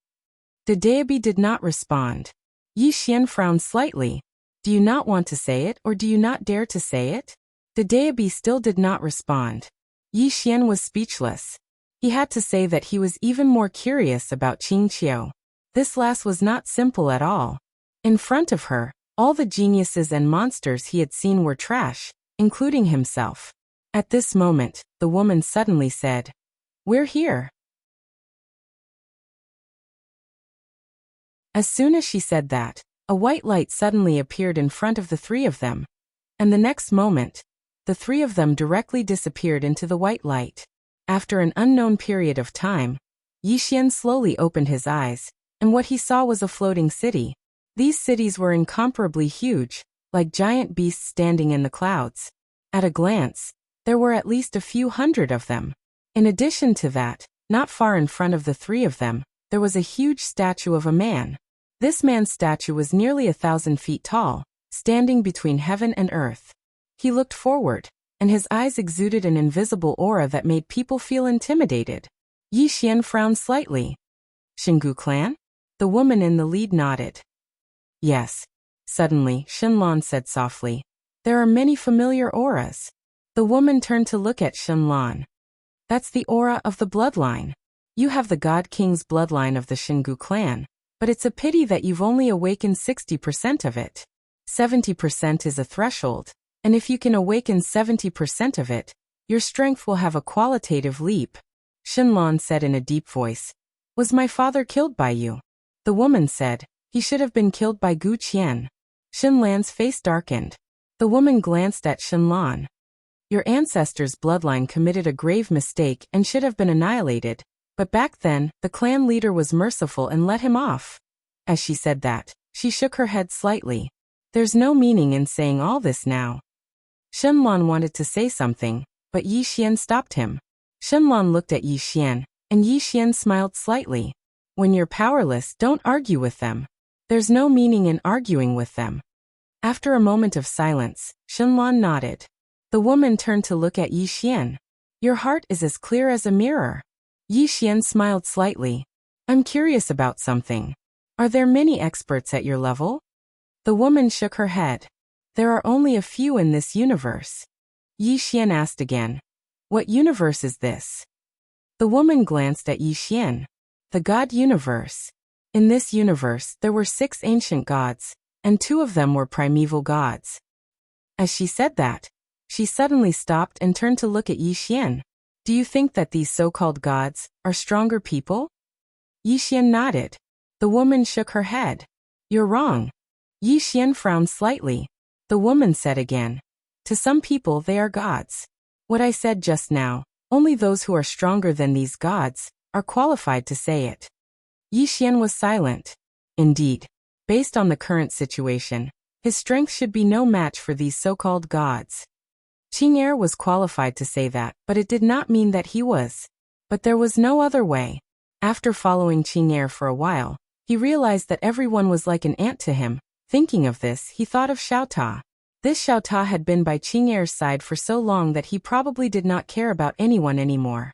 The deity did not respond. Yi Xian frowned slightly. Do you not want to say it or do you not dare to say it? The deity still did not respond. Yi Xian was speechless. He had to say that he was even more curious about Qing Qiu. This last was not simple at all. In front of her, all the geniuses and monsters he had seen were trash, including himself. At this moment, the woman suddenly said, We're here. As soon as she said that, a white light suddenly appeared in front of the three of them. And the next moment, the three of them directly disappeared into the white light. After an unknown period of time, Yi Xian slowly opened his eyes, and what he saw was a floating city. These cities were incomparably huge, like giant beasts standing in the clouds. At a glance, there were at least a few hundred of them. In addition to that, not far in front of the three of them, there was a huge statue of a man. This man's statue was nearly 1,000 feet tall, standing between heaven and earth. He looked forward, and his eyes exuded an invisible aura that made people feel intimidated. Yi Xian frowned slightly. Xingu clan? The woman in the lead nodded. Yes. Suddenly, Shenlan said softly. There are many familiar auras. The woman turned to look at Shenlan. That's the aura of the bloodline. You have the God King's bloodline of the Xingu clan, but it's a pity that you've only awakened 60% of it. 70% is a threshold, and if you can awaken 70% of it, your strength will have a qualitative leap. Shenlan said in a deep voice. Was my father killed by you? The woman said. He should have been killed by Gu Qian. Shenlan's face darkened. The woman glanced at Shenlan. Your ancestors' bloodline committed a grave mistake and should have been annihilated, but back then, the clan leader was merciful and let him off. As she said that, she shook her head slightly. There's no meaning in saying all this now. Shenlan wanted to say something, but Yi Xian stopped him. Shenlan looked at Yi Xian, and Yi Xian smiled slightly. When you're powerless, don't argue with them. There's no meaning in arguing with them. After a moment of silence, Shenlan nodded. The woman turned to look at Yi Xian. Your heart is as clear as a mirror. Yi Xian smiled slightly. I'm curious about something. Are there many experts at your level? The woman shook her head. There are only a few in this universe. Yi Xian asked again. What universe is this? The woman glanced at Yi Xian. The God universe. In this universe, there were 6 ancient gods, and 2 of them were primeval gods. As she said that, she suddenly stopped and turned to look at Yi Xian. Do you think that these so-called gods are stronger people? Yi Xian nodded. The woman shook her head. You're wrong. Yi Xian frowned slightly. The woman said again. To some people they are gods. What I said just now, only those who are stronger than these gods are qualified to say it. Yi Xian was silent. Indeed, based on the current situation, his strength should be no match for these so-called gods. Qing Er was qualified to say that, but it did not mean that he was. But there was no other way. After following Qing Er for a while, he realized that everyone was like an ant to him. Thinking of this, he thought of Xiao Ta. This Xiao Ta had been by Qing Er's side for so long that he probably did not care about anyone anymore.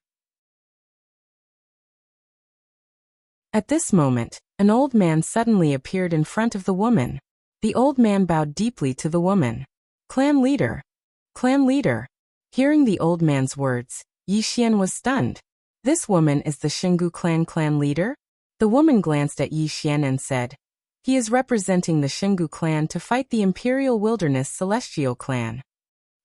At this moment, an old man suddenly appeared in front of the woman. The old man bowed deeply to the woman. Clan leader. Clan leader. Hearing the old man's words, Yi Xian was stunned. This woman is the Xingu clan leader? The woman glanced at Yi Xian and said, he is representing the Xingu clan to fight the Imperial Wilderness Celestial clan.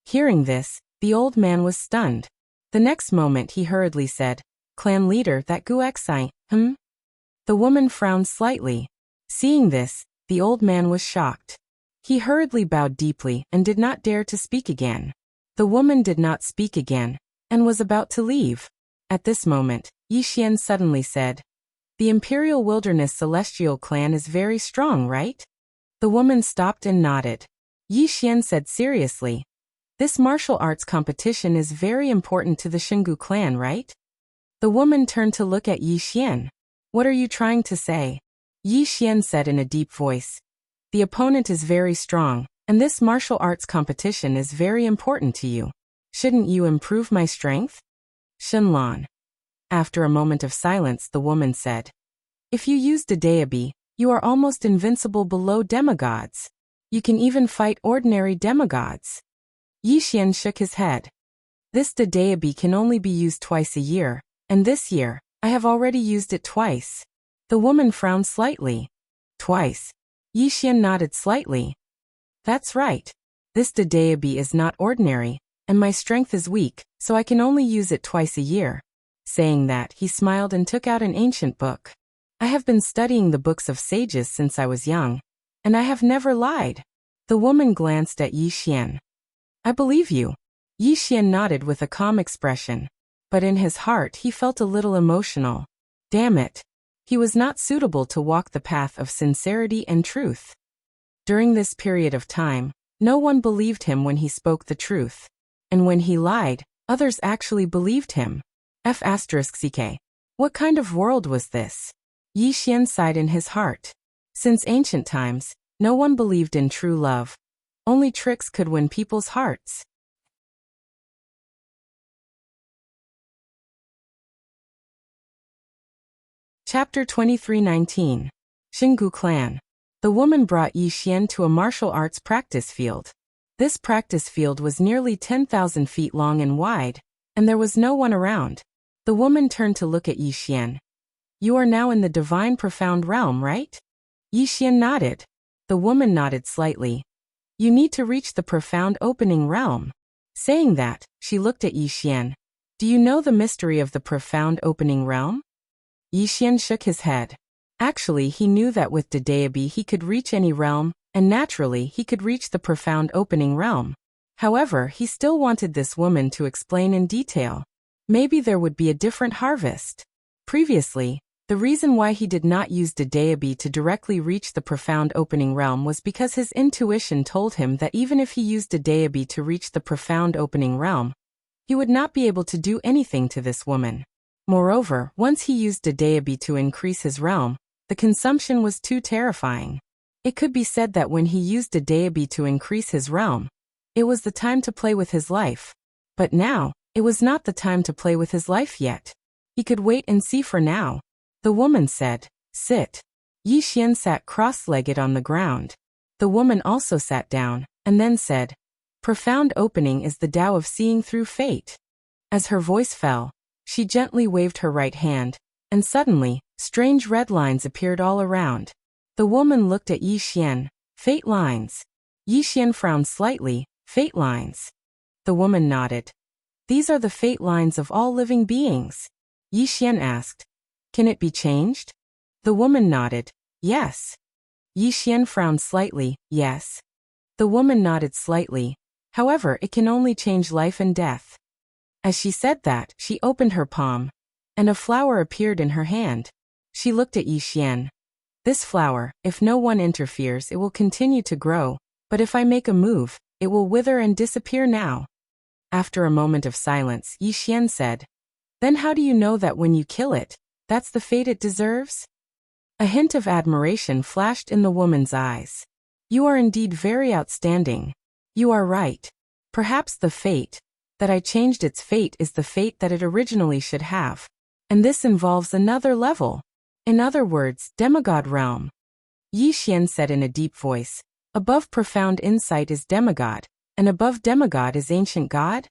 Hearing this, the old man was stunned. The next moment he hurriedly said, clan leader that Gu Xi, The woman frowned slightly. Seeing this, the old man was shocked. He hurriedly bowed deeply and did not dare to speak again. The woman did not speak again, and was about to leave. At this moment, Yi Xian suddenly said, the Imperial Wilderness Celestial clan is very strong, right? The woman stopped and nodded. Yi Xian said seriously, this martial arts competition is very important to the Xingu clan, right? The woman turned to look at Yi Xian. What are you trying to say? Yi Xian said in a deep voice. The opponent is very strong, and this martial arts competition is very important to you. Shouldn't you improve my strength? Shenlan. After a moment of silence, the woman said, if you use Daebi, you are almost invincible below demigods. You can even fight ordinary demigods. Yi Xian shook his head. This Daebi can only be used twice a year, and this year, I have already used it twice. The woman frowned slightly. Twice. Yi Xian nodded slightly. That's right. This Daebi is not ordinary, and my strength is weak, so I can only use it twice a year. Saying that, he smiled and took out an ancient book. I have been studying the books of sages since I was young, and I have never lied. The woman glanced at Yi Xian. I believe you. Yi Xian nodded with a calm expression, but in his heart he felt a little emotional. Damn it. He was not suitable to walk the path of sincerity and truth. During this period of time, no one believed him when he spoke the truth. And when he lied, others actually believed him. F***ck. What kind of world was this? Yi Xian sighed in his heart. Since ancient times, no one believed in true love. Only tricks could win people's hearts. Chapter 23:19. Xingu Clan. The woman brought Yi Xian to a martial arts practice field. This practice field was nearly 10,000 feet long and wide, and there was no one around. The woman turned to look at Yi Xian. You are now in the divine profound realm, right? Yi Xian nodded. The woman nodded slightly. You need to reach the profound opening realm. Saying that, she looked at Yi Xian. Do you know the mystery of the profound opening realm? Yi Xian shook his head. Actually, he knew that with Daebi he could reach any realm, and naturally he could reach the profound opening realm. However, he still wanted this woman to explain in detail. Maybe there would be a different harvest. Previously, the reason why he did not use Daebi to directly reach the profound opening realm was because his intuition told him that even if he used Daebi to reach the profound opening realm, he would not be able to do anything to this woman. Moreover, once he used Daebi to increase his realm, the consumption was too terrifying. It could be said that when he used Daebi to increase his realm, it was the time to play with his life. But now, it was not the time to play with his life yet. He could wait and see for now. The woman said, sit. Yi Xian sat cross-legged on the ground. The woman also sat down, and then said, profound opening is the Tao of seeing through fate. As her voice fell, she gently waved her right hand, and suddenly, strange red lines appeared all around. The woman looked at Yi Xian. Fate lines. Yi Xian frowned slightly. Fate lines. The woman nodded. These are the fate lines of all living beings. Yi Xian asked, can it be changed? The woman nodded. Yes. Yi Xian frowned slightly. Yes. The woman nodded slightly. However, it can only change life and death. As she said that, she opened her palm, and a flower appeared in her hand. She looked at Yi Xian. This flower, if no one interferes, it will continue to grow, but if I make a move, it will wither and disappear now. After a moment of silence, Yi Xian said, then how do you know that when you kill it, that's the fate it deserves? A hint of admiration flashed in the woman's eyes. You are indeed very outstanding. You are right. Perhaps the fate that I changed its fate is the fate that it originally should have. And this involves another level. In other words, demigod realm. Yi Xian said in a deep voice, above profound insight is demigod, and above demigod is ancient god?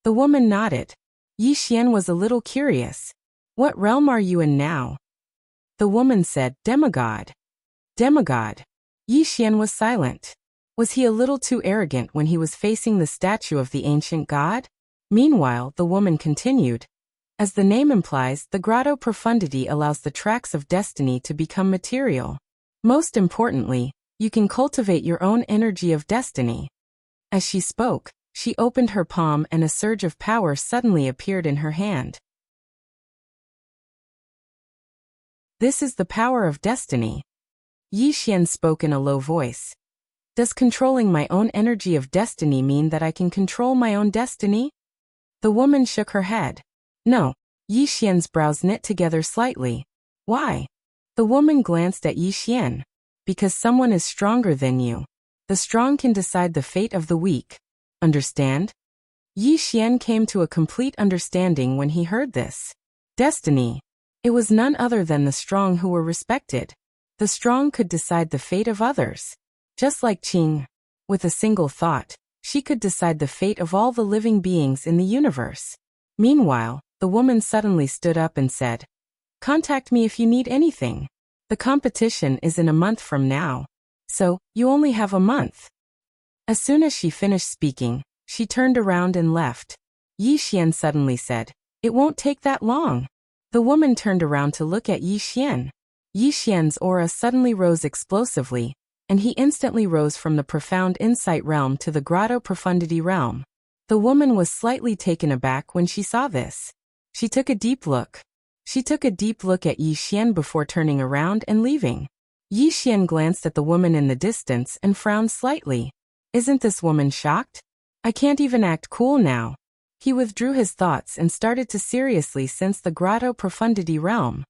The woman nodded. Yi Xian was a little curious. What realm are you in now? The woman said, demigod. Demigod. Yi Xian was silent. Was he a little too arrogant when he was facing the statue of the ancient god? Meanwhile, the woman continued. As the name implies, the grotto profundity allows the tracks of destiny to become material. Most importantly, you can cultivate your own energy of destiny. As she spoke, she opened her palm and a surge of power suddenly appeared in her hand. This is the power of destiny. Yi Xian spoke in a low voice. Does controlling my own energy of destiny mean that I can control my own destiny? The woman shook her head. No. Yi Xian's brows knit together slightly. Why? The woman glanced at Yi Xian. Because someone is stronger than you. The strong can decide the fate of the weak. Understand? Yi Xian came to a complete understanding when he heard this. Destiny. It was none other than the strong who were respected. The strong could decide the fate of others. Just like Qing. With a single thought, she could decide the fate of all the living beings in the universe. Meanwhile, the woman suddenly stood up and said, "Contact me if you need anything. The competition is in a month from now. So, you only have a month." As soon as she finished speaking, she turned around and left. Yi Xian suddenly said, "It won't take that long." The woman turned around to look at Yi Xian. Yi Xian's aura suddenly rose explosively, and he instantly rose from the profound insight realm to the grotto profundity realm. The woman was slightly taken aback when she saw this. She took a deep look. She took a deep look at Yi Xian before turning around and leaving. Yi Xian glanced at the woman in the distance and frowned slightly. Isn't this woman shocked? I can't even act cool now. He withdrew his thoughts and started to seriously sense the grotto profundity realm.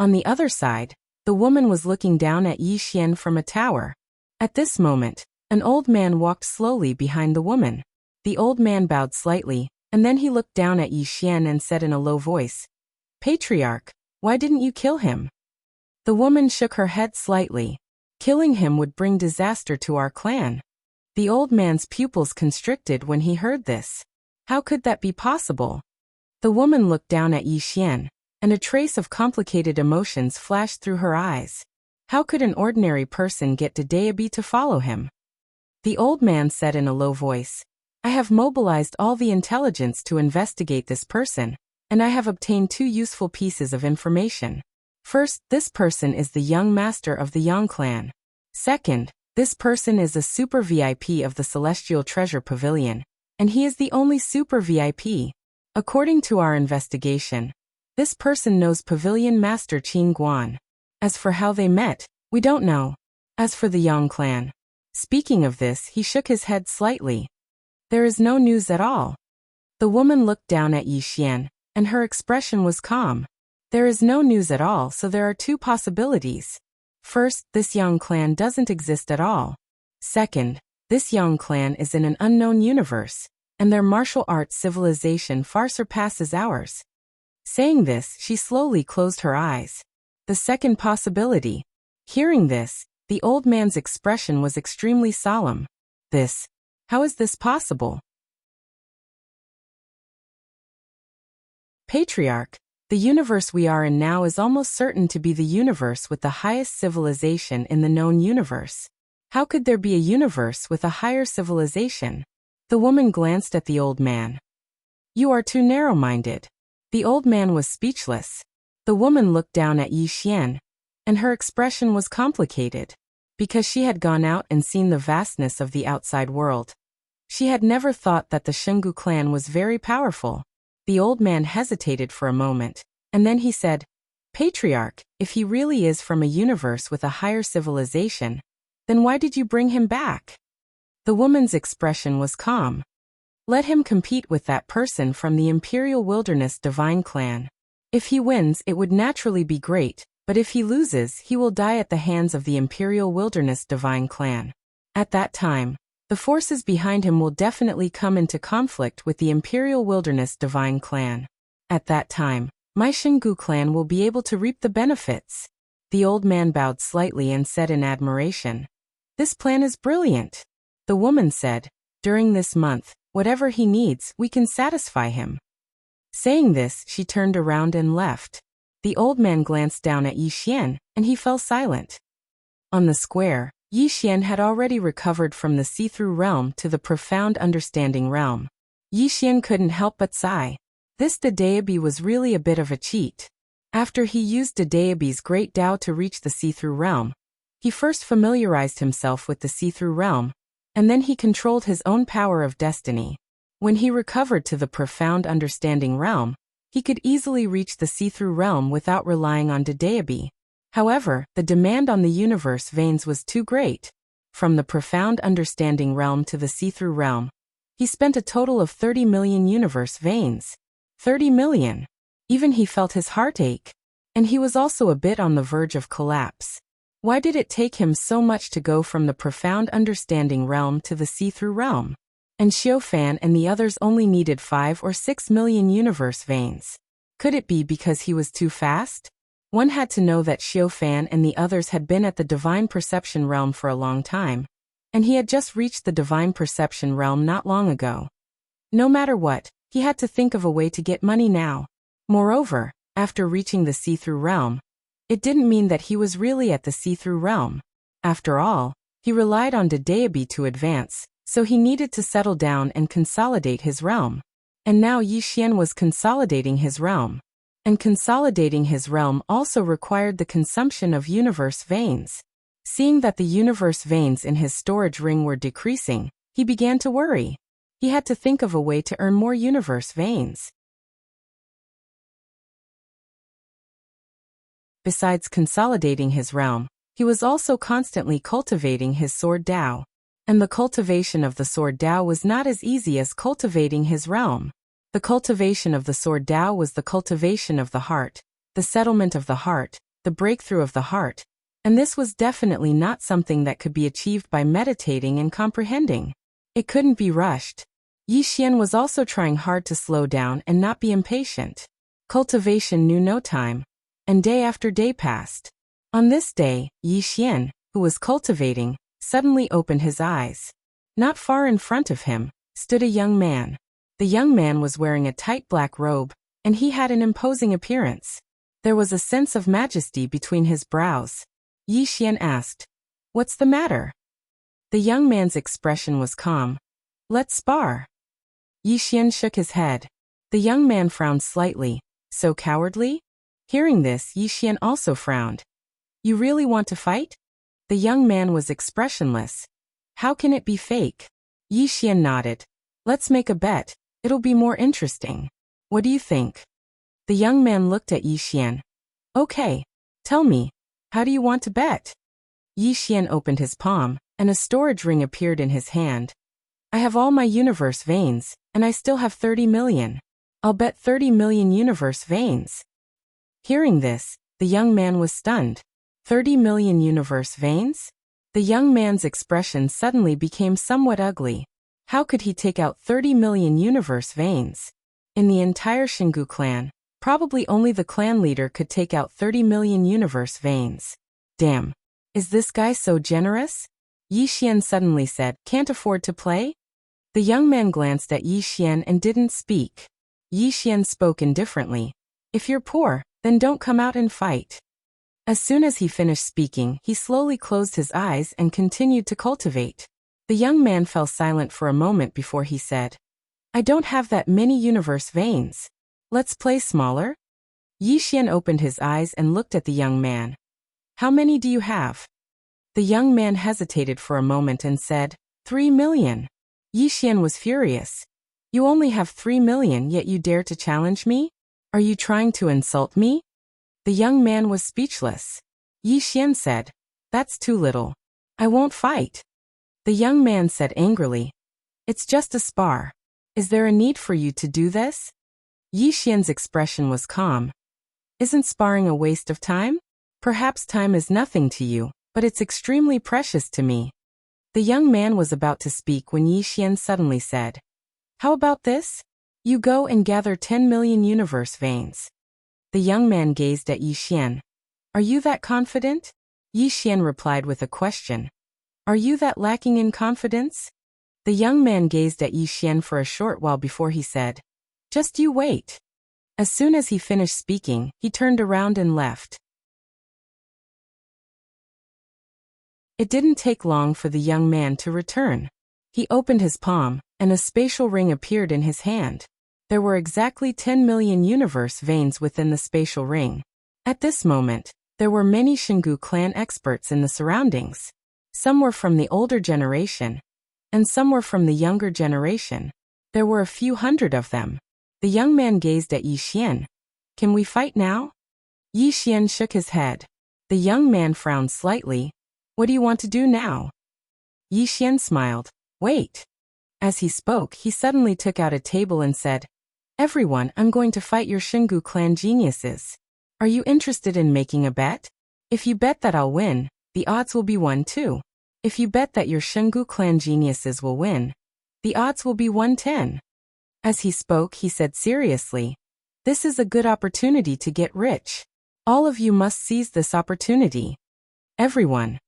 On the other side, the woman was looking down at Yi Xian from a tower. At this moment, an old man walked slowly behind the woman. The old man bowed slightly, and then he looked down at Yi Xian and said in a low voice, "Patriarch, why didn't you kill him?" The woman shook her head slightly. Killing him would bring disaster to our clan. The old man's pupils constricted when he heard this. How could that be possible? The woman looked down at Yi Xian, and a trace of complicated emotions flashed through her eyes. How could an ordinary person get Daebi to follow him? The old man said in a low voice, "I have mobilized all the intelligence to investigate this person, and I have obtained two useful pieces of information. First, this person is the young master of the Yang clan. Second, this person is a super VIP of the Celestial Treasure Pavilion, and he is the only super VIP. According to our investigation, this person knows Pavilion Master Qing Guan. As for how they met, we don't know. As for the Yang clan." Speaking of this, he shook his head slightly. "There is no news at all." The woman looked down at Yi Xian, and her expression was calm. There is no news at all, so there are two possibilities. First, this Yang clan doesn't exist at all. Second, this Yang clan is in an unknown universe, and their martial arts civilization far surpasses ours. Saying this, she slowly closed her eyes. The second possibility. Hearing this, the old man's expression was extremely solemn. How is this possible? Patriarch, the universe we are in now is almost certain to be the universe with the highest civilization in the known universe. How could there be a universe with a higher civilization? The woman glanced at the old man. You are too narrow-minded. The old man was speechless. The woman looked down at Yi Xian, and her expression was complicated. Because she had gone out and seen the vastness of the outside world. She had never thought that the Shungu clan was very powerful. The old man hesitated for a moment, and then he said, Patriarch, if he really is from a universe with a higher civilization, then why did you bring him back? The woman's expression was calm. Let him compete with that person from the Imperial Wilderness Divine Clan. If he wins, it would naturally be great, but if he loses, he will die at the hands of the Imperial Wilderness Divine Clan. At that time, the forces behind him will definitely come into conflict with the Imperial Wilderness Divine Clan. At that time, my Xingu clan will be able to reap the benefits. The old man bowed slightly and said in admiration, This plan is brilliant. The woman said, During this month, whatever he needs, we can satisfy him. Saying this, she turned around and left. The old man glanced down at Yi Xian, and he fell silent. On the square, Yi Xian had already recovered from the see-through realm to the profound understanding realm. Yi Xian couldn't help but sigh. This Daebi was really a bit of a cheat. After he used Daebi's great Tao to reach the see-through realm, he first familiarized himself with the see-through realm, and then he controlled his own power of destiny. When he recovered to the profound understanding realm, he could easily reach the see-through realm without relying on Daebi. However, the demand on the universe veins was too great. From the profound understanding realm to the see-through realm, he spent a total of 30 million universe veins. 30 million. Even he felt his heart ache. And he was also a bit on the verge of collapse. Why did it take him so much to go from the profound understanding realm to the see-through realm? And Xiaofan and the others only needed 5 or 6 million universe veins. Could it be because he was too fast? One had to know that Xiaofan and the others had been at the divine perception realm for a long time, and he had just reached the divine perception realm not long ago. No matter what, he had to think of a way to get money now. Moreover, after reaching the see-through realm, it didn't mean that he was really at the see-through realm. After all, he relied on Dedeabi to advance, so he needed to settle down and consolidate his realm. And now Yi Xian was consolidating his realm. And consolidating his realm also required the consumption of universe veins. Seeing that the universe veins in his storage ring were decreasing, he began to worry. He had to think of a way to earn more universe veins. Besides consolidating his realm, he was also constantly cultivating his sword Dao. And the cultivation of the sword Dao was not as easy as cultivating his realm. The cultivation of the sword Dao was the cultivation of the heart, the settlement of the heart, the breakthrough of the heart, and this was definitely not something that could be achieved by meditating and comprehending. It couldn't be rushed. Yi Xian was also trying hard to slow down and not be impatient. Cultivation knew no time, and day after day passed. On this day, Yi Xian, who was cultivating, suddenly opened his eyes. Not far in front of him stood a young man. The young man was wearing a tight black robe, and he had an imposing appearance. There was a sense of majesty between his brows. Yi Xian asked, "What's the matter?" The young man's expression was calm. "Let's spar." Yi Xian shook his head. The young man frowned slightly. "So cowardly?" Hearing this, Yi Xian also frowned. "You really want to fight?" The young man was expressionless. "How can it be fake?" Yi Xian nodded. "Let's make a bet. It'll be more interesting. What do you think?" The young man looked at Yi Xian. "Okay. Tell me, how do you want to bet?" Yi Xian opened his palm, and a storage ring appeared in his hand. "I have all my universe veins, and I still have 30 million. I'll bet 30 million universe veins." Hearing this, the young man was stunned. 30 million universe veins? The young man's expression suddenly became somewhat ugly. How could he take out 30 million universe veins? In the entire Xingu clan, probably only the clan leader could take out 30 million universe veins. Damn. Is this guy so generous? Yi Xian suddenly said, "Can't afford to play?" The young man glanced at Yi Xian and didn't speak. Yi Xian spoke indifferently. "If you're poor, then don't come out and fight." As soon as he finished speaking, he slowly closed his eyes and continued to cultivate. The young man fell silent for a moment before he said, "I don't have that many universe veins. Let's play smaller?" Yi Xian opened his eyes and looked at the young man. "How many do you have?" The young man hesitated for a moment and said, 3 million. Yi Xian was furious. "You only have 3 million, yet you dare to challenge me? Are you trying to insult me?" The young man was speechless. Yi Xian said, "That's too little. I won't fight." The young man said angrily, "It's just a spar. Is there a need for you to do this?" Yi Xian's expression was calm. "Isn't sparring a waste of time? Perhaps time is nothing to you, but it's extremely precious to me." The young man was about to speak when Yi Xian suddenly said, "How about this? You go and gather 10 million universe veins." The young man gazed at Yi Xian. "Are you that confident?" Yi Xian replied with a question. "Are you that lacking in confidence?" The young man gazed at Yi Xian for a short while before he said, "Just you wait." As soon as he finished speaking, he turned around and left. It didn't take long for the young man to return. He opened his palm, and a spatial ring appeared in his hand. There were exactly 10 million universe veins within the spatial ring. At this moment, there were many Xingu clan experts in the surroundings. Some were from the older generation, and some were from the younger generation. There were a few hundred of them. The young man gazed at Yi Xian. "Can we fight now?" Yi Xian shook his head. The young man frowned slightly. "What do you want to do now?" Yi Xian smiled. "Wait." As he spoke, he suddenly took out a table and said, "Everyone, I'm going to fight your Xingu clan geniuses." Are you interested in making a bet? If you bet that I'll win, the odds will be 1-2. If you bet that your Shungu clan geniuses will win, the odds will be 1-10. As he spoke, he said seriously, "This is a good opportunity to get rich. All of you must seize this opportunity. Everyone."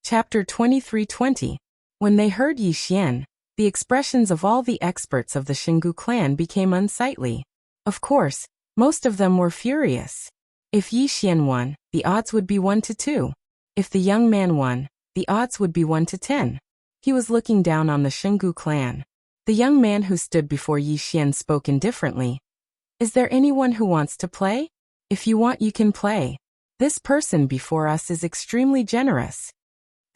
Chapter 23:20. When they heard Yi Xian, the expressions of all the experts of the Xingu clan became unsightly. Of course, most of them were furious. If Yi Xian won, the odds would be 1-2. If the young man won, the odds would be 1-10. He was looking down on the Xingu clan. The young man who stood before Yi Xian spoke indifferently. "Is there anyone who wants to play? If you want, you can play. This person before us is extremely generous."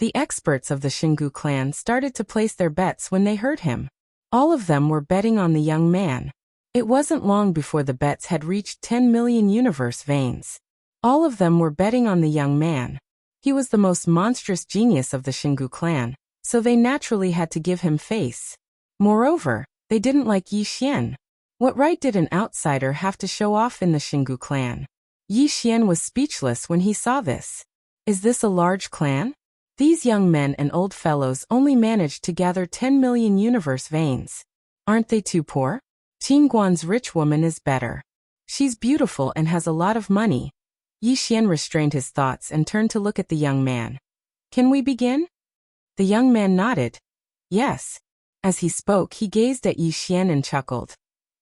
The experts of the Xingu clan started to place their bets when they heard him. All of them were betting on the young man. It wasn't long before the bets had reached 10 million universe veins. All of them were betting on the young man. He was the most monstrous genius of the Xingu clan, so they naturally had to give him face. Moreover, they didn't like Yi Xian. What right did an outsider have to show off in the Xingu clan? Yi Xian was speechless when he saw this. Is this a large clan? These young men and old fellows only managed to gather 10 million universe veins. Aren't they too poor? Qingguan's rich woman is better. She's beautiful and has a lot of money. Yi Xian restrained his thoughts and turned to look at the young man. "Can we begin?" The young man nodded. "Yes." As he spoke, he gazed at Yi Xian and chuckled.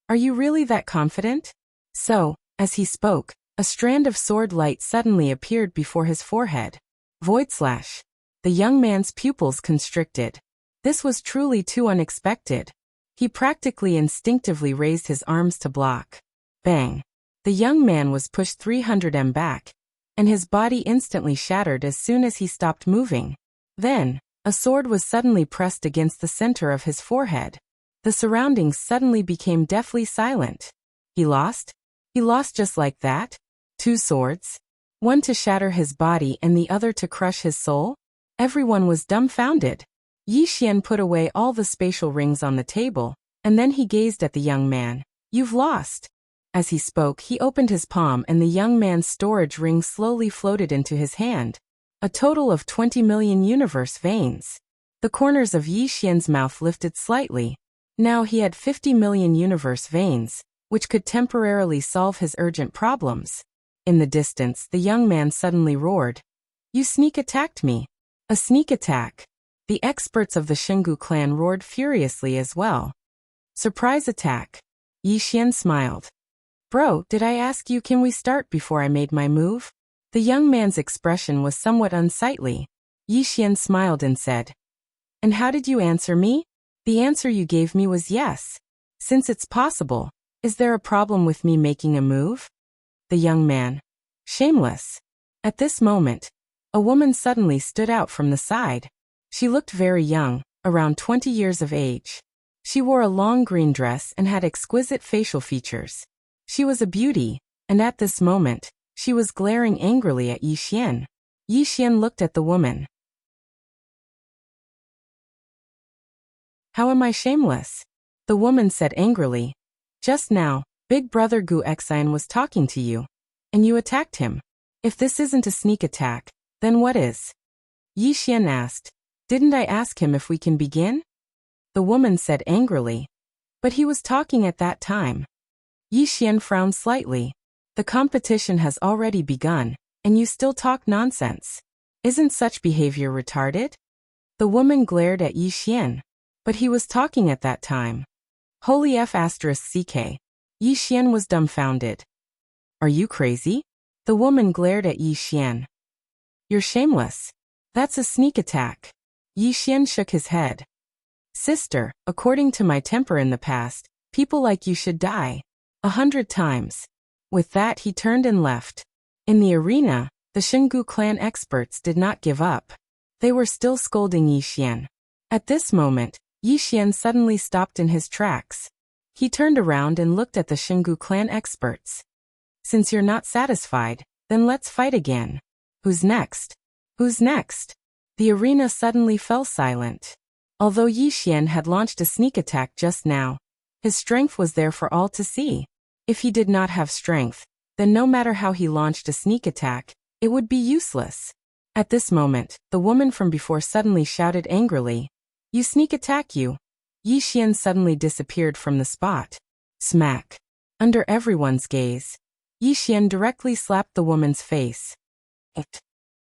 "Are you really that confident?" So, as he spoke, a strand of sword light suddenly appeared before his forehead. Void slash. The young man's pupils constricted. This was truly too unexpected. He practically instinctively raised his arms to block. Bang! The young man was pushed 300 m back, and his body instantly shattered as soon as he stopped moving. Then, a sword was suddenly pressed against the center of his forehead. The surroundings suddenly became deathly silent. He lost? He lost just like that? 2 swords? One to shatter his body and the other to crush his soul? Everyone was dumbfounded. Yi Xian put away all the spatial rings on the table, and then he gazed at the young man. "You've lost." As he spoke, he opened his palm and the young man's storage ring slowly floated into his hand. A total of 20 million universe veins. The corners of Yi Xian's mouth lifted slightly. Now he had 50 million universe veins, which could temporarily solve his urgent problems. In the distance, the young man suddenly roared. "You sneak attacked me." A sneak attack. The experts of the Xingu clan roared furiously as well. Surprise attack. Yi Xian smiled. "Bro, did I ask you can we start before I made my move?" The young man's expression was somewhat unsightly. Yi Xian smiled and said, "And how did you answer me?" "The answer you gave me was yes. Since it's possible, is there a problem with me making a move?" The young man. Shameless. At this moment, a woman suddenly stood out from the side. She looked very young, around 20 years of age. She wore a long green dress and had exquisite facial features. She was a beauty, and at this moment, she was glaring angrily at Yi Xian. Yi Xian looked at the woman. "How am I shameless?" The woman said angrily. "Just now, Big Brother Gu Xian was talking to you, and you attacked him. If this isn't a sneak attack, then what is?" Yi Xian asked. "Didn't I ask him if we can begin?" The woman said angrily. "But he was talking at that time." Yi Xian frowned slightly. "The competition has already begun, and you still talk nonsense. Isn't such behavior retarded?" The woman glared at Yi Xian. "But he was talking at that time." Holy F***ck. Yi Xian was dumbfounded. "Are you crazy?" The woman glared at Yi Xian. "You're shameless. That's a sneak attack." Yi Xian shook his head. "Sister, according to my temper in the past, people like you should die. 100 times. With that he turned and left. In the arena, the Xingu clan experts did not give up. They were still scolding Yi Xian. At this moment, Yi Xian suddenly stopped in his tracks. He turned around and looked at the Xingu clan experts. "Since you're not satisfied, then let's fight again. Who's next? Who's next?" The arena suddenly fell silent. Although Yi Xian had launched a sneak attack just now, his strength was there for all to see. If he did not have strength, then no matter how he launched a sneak attack, it would be useless. At this moment, the woman from before suddenly shouted angrily, "You sneak attack you!" Yi Xian suddenly disappeared from the spot. Smack! Under everyone's gaze, Yi Xian directly slapped the woman's face.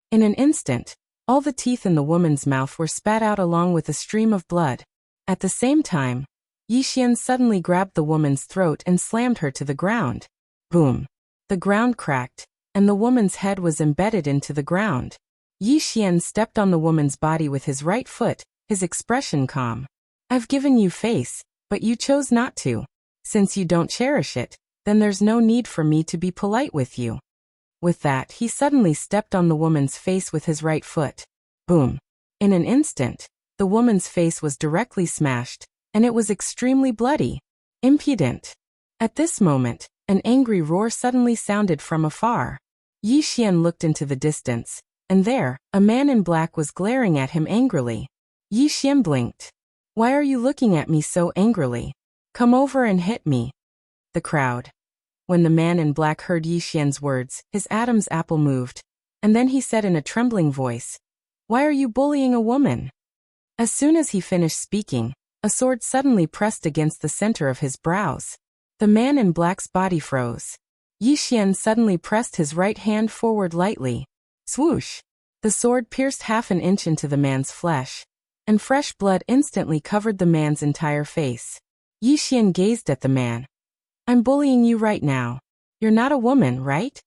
In an instant, all the teeth in the woman's mouth were spat out along with a stream of blood. At the same time, Yi Xian suddenly grabbed the woman's throat and slammed her to the ground. Boom! The ground cracked, and the woman's head was embedded into the ground. Yi Xian stepped on the woman's body with his right foot, his expression calm. "I've given you face, but you chose not to. Since you don't cherish it, then there's no need for me to be polite with you." With that, he suddenly stepped on the woman's face with his right foot. Boom! In an instant, the woman's face was directly smashed, and it was extremely bloody. Impudent! At this moment, an angry roar suddenly sounded from afar. Yi Xian looked into the distance, and there, a man in black was glaring at him angrily. Yi Xian blinked. "Why are you looking at me so angrily? Come over and hit me." The crowd. When the man in black heard Yi Xian's words, his Adam's apple moved, and then he said in a trembling voice, "Why are you bullying a woman?" As soon as he finished speaking, a sword suddenly pressed against the center of his brows. The man in black's body froze. Yi Xian suddenly pressed his right hand forward lightly. Swoosh! The sword pierced half an inch into the man's flesh, and fresh blood instantly covered the man's entire face. Yi Xian gazed at the man. "I'm bullying you right now. You're not a woman, right?"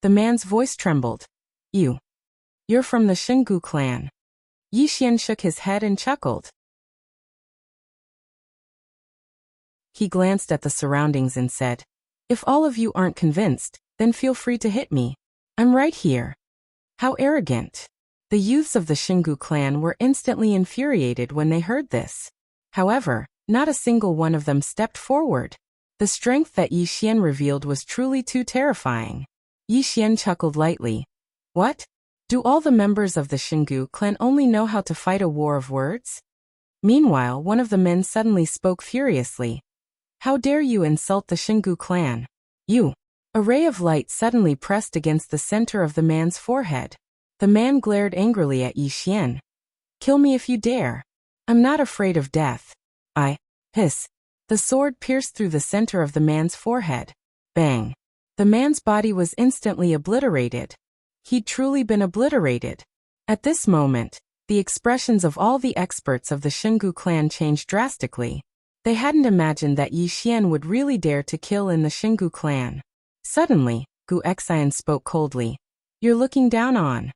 The man's voice trembled. You're from the Xingu clan." Yi Xian shook his head and chuckled. He glanced at the surroundings and said, "If all of you aren't convinced, then feel free to hit me. I'm right here." How arrogant! The youths of the Xingu clan were instantly infuriated when they heard this. However, not a single one of them stepped forward. The strength that Yi Xian revealed was truly too terrifying. Yi Xian chuckled lightly. "What? Do all the members of the Xingu clan only know how to fight a war of words?" Meanwhile, one of the men suddenly spoke furiously. "How dare you insult the Xingu clan? You!" A ray of light suddenly pressed against the center of the man's forehead. The man glared angrily at Yi Xian. "Kill me if you dare. I'm not afraid of death. Hiss. The sword pierced through the center of the man's forehead. Bang! The man's body was instantly obliterated. He'd truly been obliterated. At this moment, the expressions of all the experts of the Xingu clan changed drastically. They hadn't imagined that Yi Xian would really dare to kill in the Xingu clan. Suddenly, Gu Xian spoke coldly. "You're looking down on."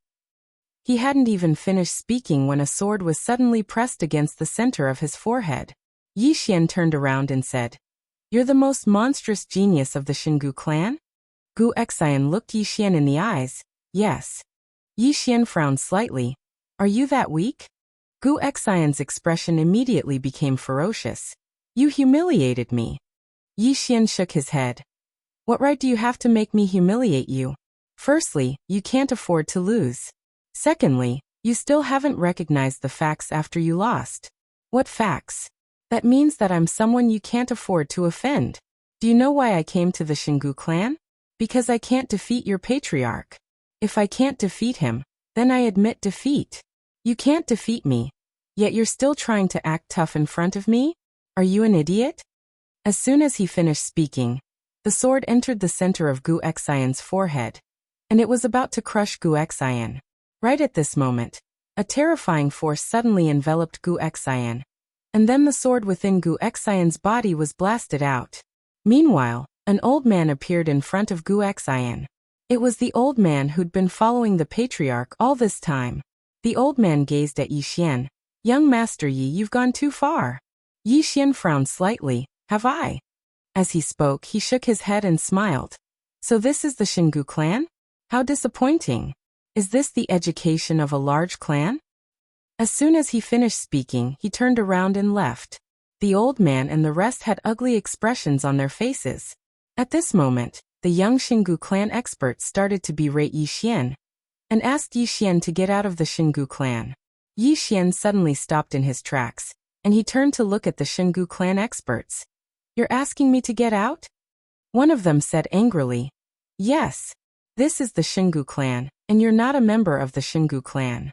He hadn't even finished speaking when a sword was suddenly pressed against the center of his forehead. Yi Xian turned around and said, "You're the most monstrous genius of the Xingu clan?" Gu Xian looked Yi Xian in the eyes. "Yes." Yi Xian frowned slightly. "Are you that weak?" Gu Xian's expression immediately became ferocious. "You humiliated me." Yi Xian shook his head. "What right do you have to make me humiliate you? Firstly, you can't afford to lose. Secondly, you still haven't recognized the facts after you lost." "What facts?" "That means that I'm someone you can't afford to offend. Do you know why I came to the Xingu clan? Because I can't defeat your patriarch. If I can't defeat him, then I admit defeat. You can't defeat me, yet you're still trying to act tough in front of me? Are you an idiot?" As soon as he finished speaking, the sword entered the center of Gu Xian's forehead, and it was about to crush Gu Xian. Right at this moment, a terrifying force suddenly enveloped Gu Xian, and then the sword within Gu Xian's body was blasted out. Meanwhile, an old man appeared in front of Gu Xian. It was the old man who'd been following the patriarch all this time. The old man gazed at Yi Xian. "Young Master Yi, you've gone too far." Yi Xian frowned slightly. "Have I?" As he spoke, he shook his head and smiled. "So this is the Xingu clan? How disappointing. Is this the education of a large clan?" As soon as he finished speaking, he turned around and left. The old man and the rest had ugly expressions on their faces. At this moment, the young Xingu clan experts started to berate Yi Xian and asked Yi Xian to get out of the Xingu clan. Yi Xian suddenly stopped in his tracks, and he turned to look at the Xingu clan experts. You're asking me to get out? One of them said angrily. Yes. This is the Xingu clan, and you're not a member of the Xingu clan.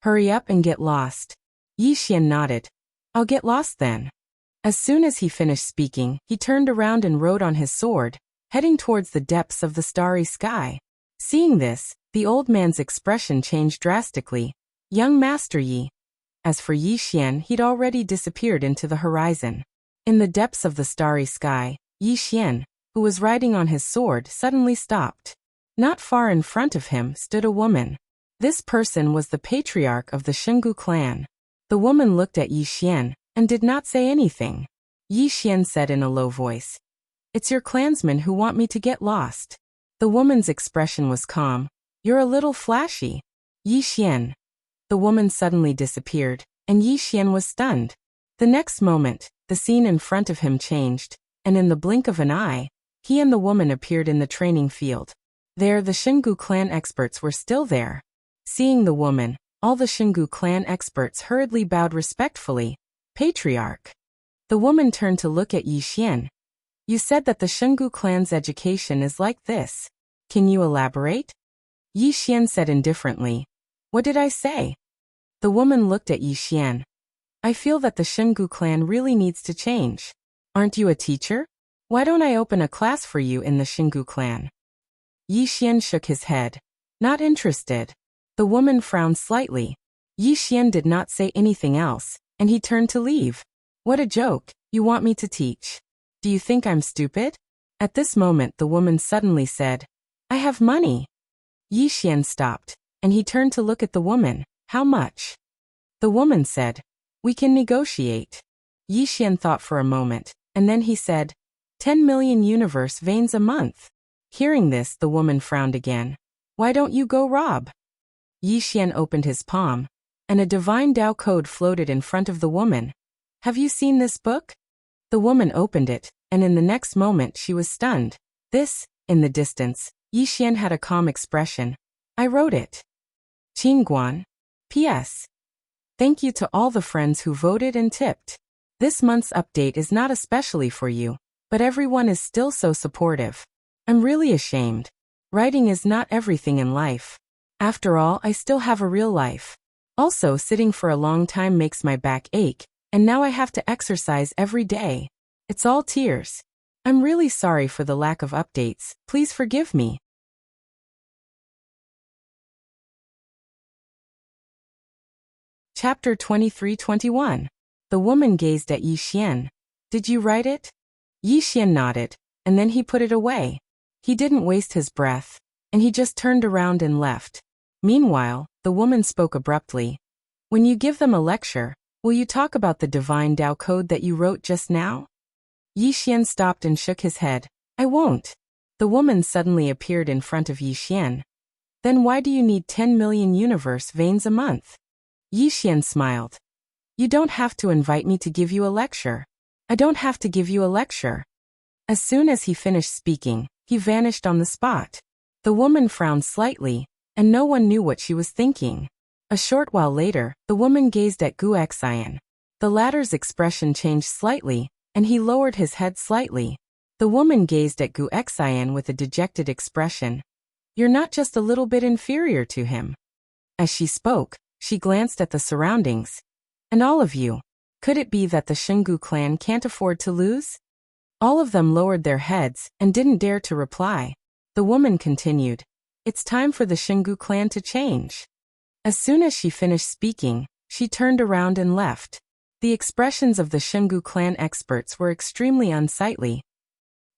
Hurry up and get lost. Yi Xian nodded. I'll get lost then. As soon as he finished speaking, he turned around and rode on his sword, heading towards the depths of the starry sky. Seeing this, the old man's expression changed drastically. Young Master Yi. As for Yi Xian, he'd already disappeared into the horizon. In the depths of the starry sky, Yi Xian, who was riding on his sword, suddenly stopped. Not far in front of him stood a woman. This person was the patriarch of the Xingu clan. The woman looked at Yi Xian and did not say anything. Yi Xian said in a low voice, It's your clansmen who want me to get lost. The woman's expression was calm. You're a little flashy. Yi Xian. The woman suddenly disappeared, and Yi Xian was stunned. The next moment, the scene in front of him changed, and in the blink of an eye, he and the woman appeared in the training field. There, the Xingu clan experts were still there. Seeing the woman, all the Xingu clan experts hurriedly bowed respectfully. Patriarch. The woman turned to look at Yi Xian. You said that the Xingu clan's education is like this. Can you elaborate? Yi Xian said indifferently. What did I say? The woman looked at Yi Xian. I feel that the Xingu clan really needs to change. Aren't you a teacher? Why don't I open a class for you in the Xingu clan? Yi Xian shook his head. Not interested. The woman frowned slightly. Yi Xian did not say anything else, and he turned to leave. What a joke, you want me to teach. Do you think I'm stupid? At this moment the woman suddenly said, I have money. Yi Xian stopped, and he turned to look at the woman. How much? The woman said, We can negotiate. Yi Xian thought for a moment, and then he said, 10 million universe veins a month. Hearing this, the woman frowned again. Why don't you go rob? Yi Xian opened his palm, and a divine Tao code floated in front of the woman. Have you seen this book? The woman opened it, and in the next moment she was stunned. This, in the distance, Yi Xian had a calm expression. I wrote it. Qingguan. P.S. Thank you to all the friends who voted and tipped. This month's update is not especially for you, but everyone is still so supportive. I'm really ashamed. Writing is not everything in life. After all, I still have a real life. Also, sitting for a long time makes my back ache, and now I have to exercise every day. It's all tears. I'm really sorry for the lack of updates. Please forgive me. Chapter 23-21. The woman gazed at Yi Xian. Did you write it? Yi Xian nodded, and then he put it away. He didn't waste his breath, and he just turned around and left. Meanwhile, the woman spoke abruptly. When you give them a lecture, will you talk about the divine Tao code that you wrote just now? Yi Xian stopped and shook his head. I won't. The woman suddenly appeared in front of Yi Xian. Then why do you need 10 million universe veins a month? Yi Xian smiled. You don't have to invite me to give you a lecture. I don't have to give you a lecture. As soon as he finished speaking, he vanished on the spot. The woman frowned slightly, and no one knew what she was thinking. A short while later, the woman gazed at Gu Xian. The latter's expression changed slightly, and he lowered his head slightly. The woman gazed at Gu Xian with a dejected expression. You're not just a little bit inferior to him. As she spoke, she glanced at the surroundings. And all of you. Could it be that the Xingu clan can't afford to lose? All of them lowered their heads and didn't dare to reply. The woman continued. It's time for the Xingu clan to change. As soon as she finished speaking, she turned around and left. The expressions of the Xingu clan experts were extremely unsightly.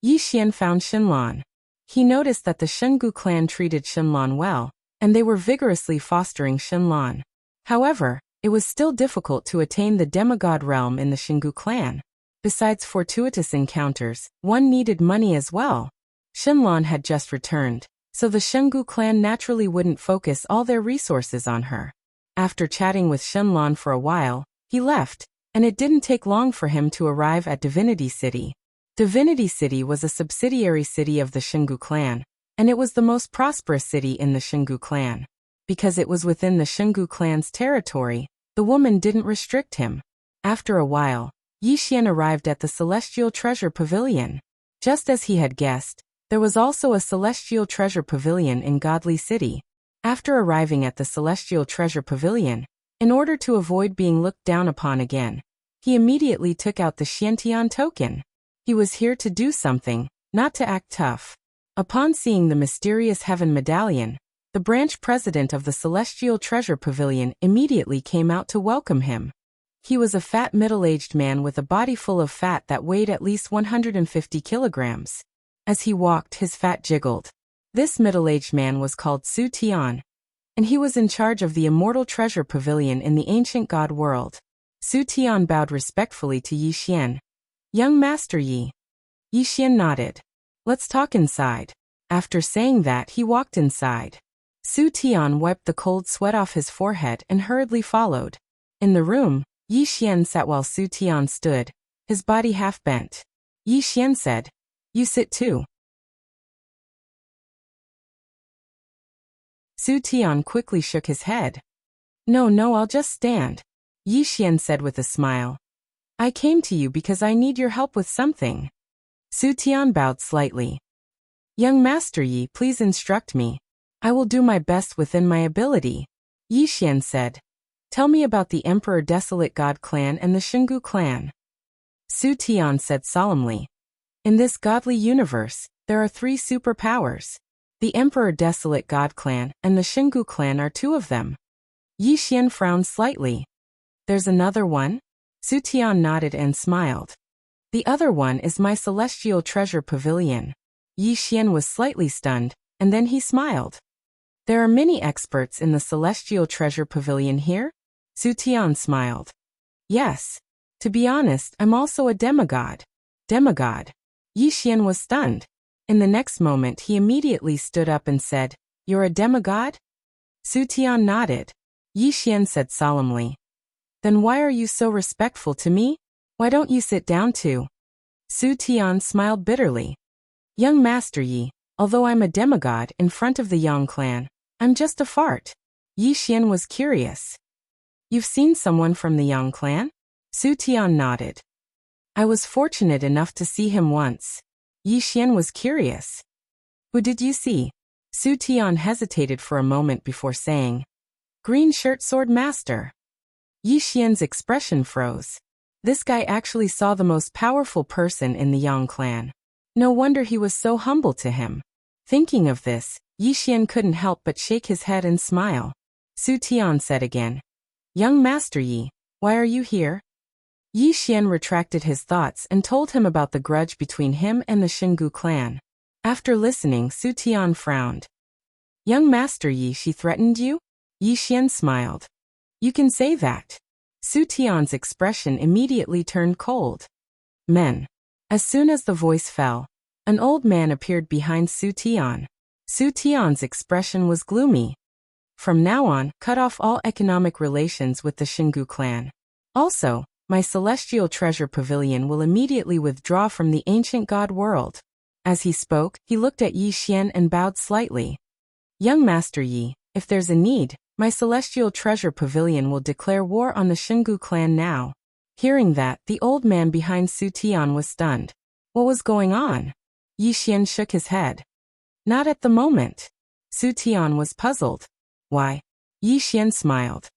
Yi Xian found Xinlan. He noticed that the Xingu clan treated Xinlan well, and they were vigorously fostering Xinlan. However, it was still difficult to attain the demigod realm in the Xingu clan. Besides fortuitous encounters, one needed money as well. Xinlan had just returned, so the Xingu clan naturally wouldn't focus all their resources on her. After chatting with Xinlan for a while, he left, and it didn't take long for him to arrive at Divinity City. Divinity City was a subsidiary city of the Xingu clan. and it was the most prosperous city in the Xingu clan. Because it was within the Xingu clan's territory, the woman didn't restrict him. After a while, Yi Xian arrived at the Celestial Treasure Pavilion. Just as he had guessed, there was also a Celestial Treasure Pavilion in Godly City. After arriving at the Celestial Treasure Pavilion, in order to avoid being looked down upon again, he immediately took out the Xiantian token. He was here to do something, not to act tough. Upon seeing the mysterious heaven medallion, the branch president of the Celestial Treasure Pavilion immediately came out to welcome him. He was a fat middle-aged man with a body full of fat that weighed at least 150 kilograms. As he walked, his fat jiggled. This middle-aged man was called Su Tian, and he was in charge of the Immortal Treasure Pavilion in the ancient god world. Su Tian bowed respectfully to Yi Xian. "Young Master Yi." Yi Xian nodded. "Let's talk inside." After saying that, he walked inside. Su Tian wiped the cold sweat off his forehead and hurriedly followed. In the room, Yi Xian sat while Su Tian stood, his body half bent. Yi Xian said, "You sit too." Su Tian quickly shook his head. No, I'll just stand," Yi Xian said with a smile. "I came to you because I need your help with something." Su Tian bowed slightly. "Young Master Yi, please instruct me. I will do my best within my ability," Yi Xian said. "Tell me about the Emperor Desolate God clan and the Xingu clan." Su Tian said solemnly. "In this godly universe, there are 3 superpowers. The Emperor Desolate God clan and the Xingu clan are 2 of them." Yi Xian frowned slightly. "There's another one?" Su Tian nodded and smiled. "The other one is my Celestial Treasure Pavilion." Yi Xian was slightly stunned, and then he smiled. "There are many experts in the Celestial Treasure Pavilion here?" Su Tian smiled. "Yes. To be honest, I'm also a demigod." "Demigod?" Yi Xian was stunned. In the next moment he immediately stood up and said, "You're a demigod?" Su Tian nodded. Yi Xian said solemnly, "Then why are you so respectful to me? Why don't you sit down too?" Su Tian smiled bitterly. "Young Master Yi, although I'm a demigod in front of the Yang clan, I'm just a fart." Yi Xian was curious. "You've seen someone from the Yang clan?" Su Tian nodded. "I was fortunate enough to see him once." Yi Xian was curious. "Who did you see?" Su Tian hesitated for a moment before saying, "Green shirt Swordmaster." Yi Xian's expression froze. This guy actually saw the most powerful person in the Yang clan. No wonder he was so humble to him. Thinking of this, Yi Xian couldn't help but shake his head and smile. Su Tian said again, "Young Master Yi, why are you here?" Yi Xian retracted his thoughts and told him about the grudge between him and the Xingu clan. After listening, Su Tian frowned. "Young Master Yi, she threatened you?" Yi Xian smiled. "You can say that." Su Tian's expression immediately turned cold. "Men." As soon as the voice fell, an old man appeared behind Su Tian. Su Tian's expression was gloomy. "From now on, cut off all economic relations with the Xingu clan. Also, my Celestial Treasure Pavilion will immediately withdraw from the ancient god world." As he spoke, he looked at Yi Xian and bowed slightly. "Young Master Yi, if there's a need, my Celestial Treasure Pavilion will declare war on the Xingu clan now." Hearing that, the old man behind Su Tian was stunned. What was going on? Yi Xian shook his head. "Not at the moment." Su Tian was puzzled. "Why?" Yi Xian smiled.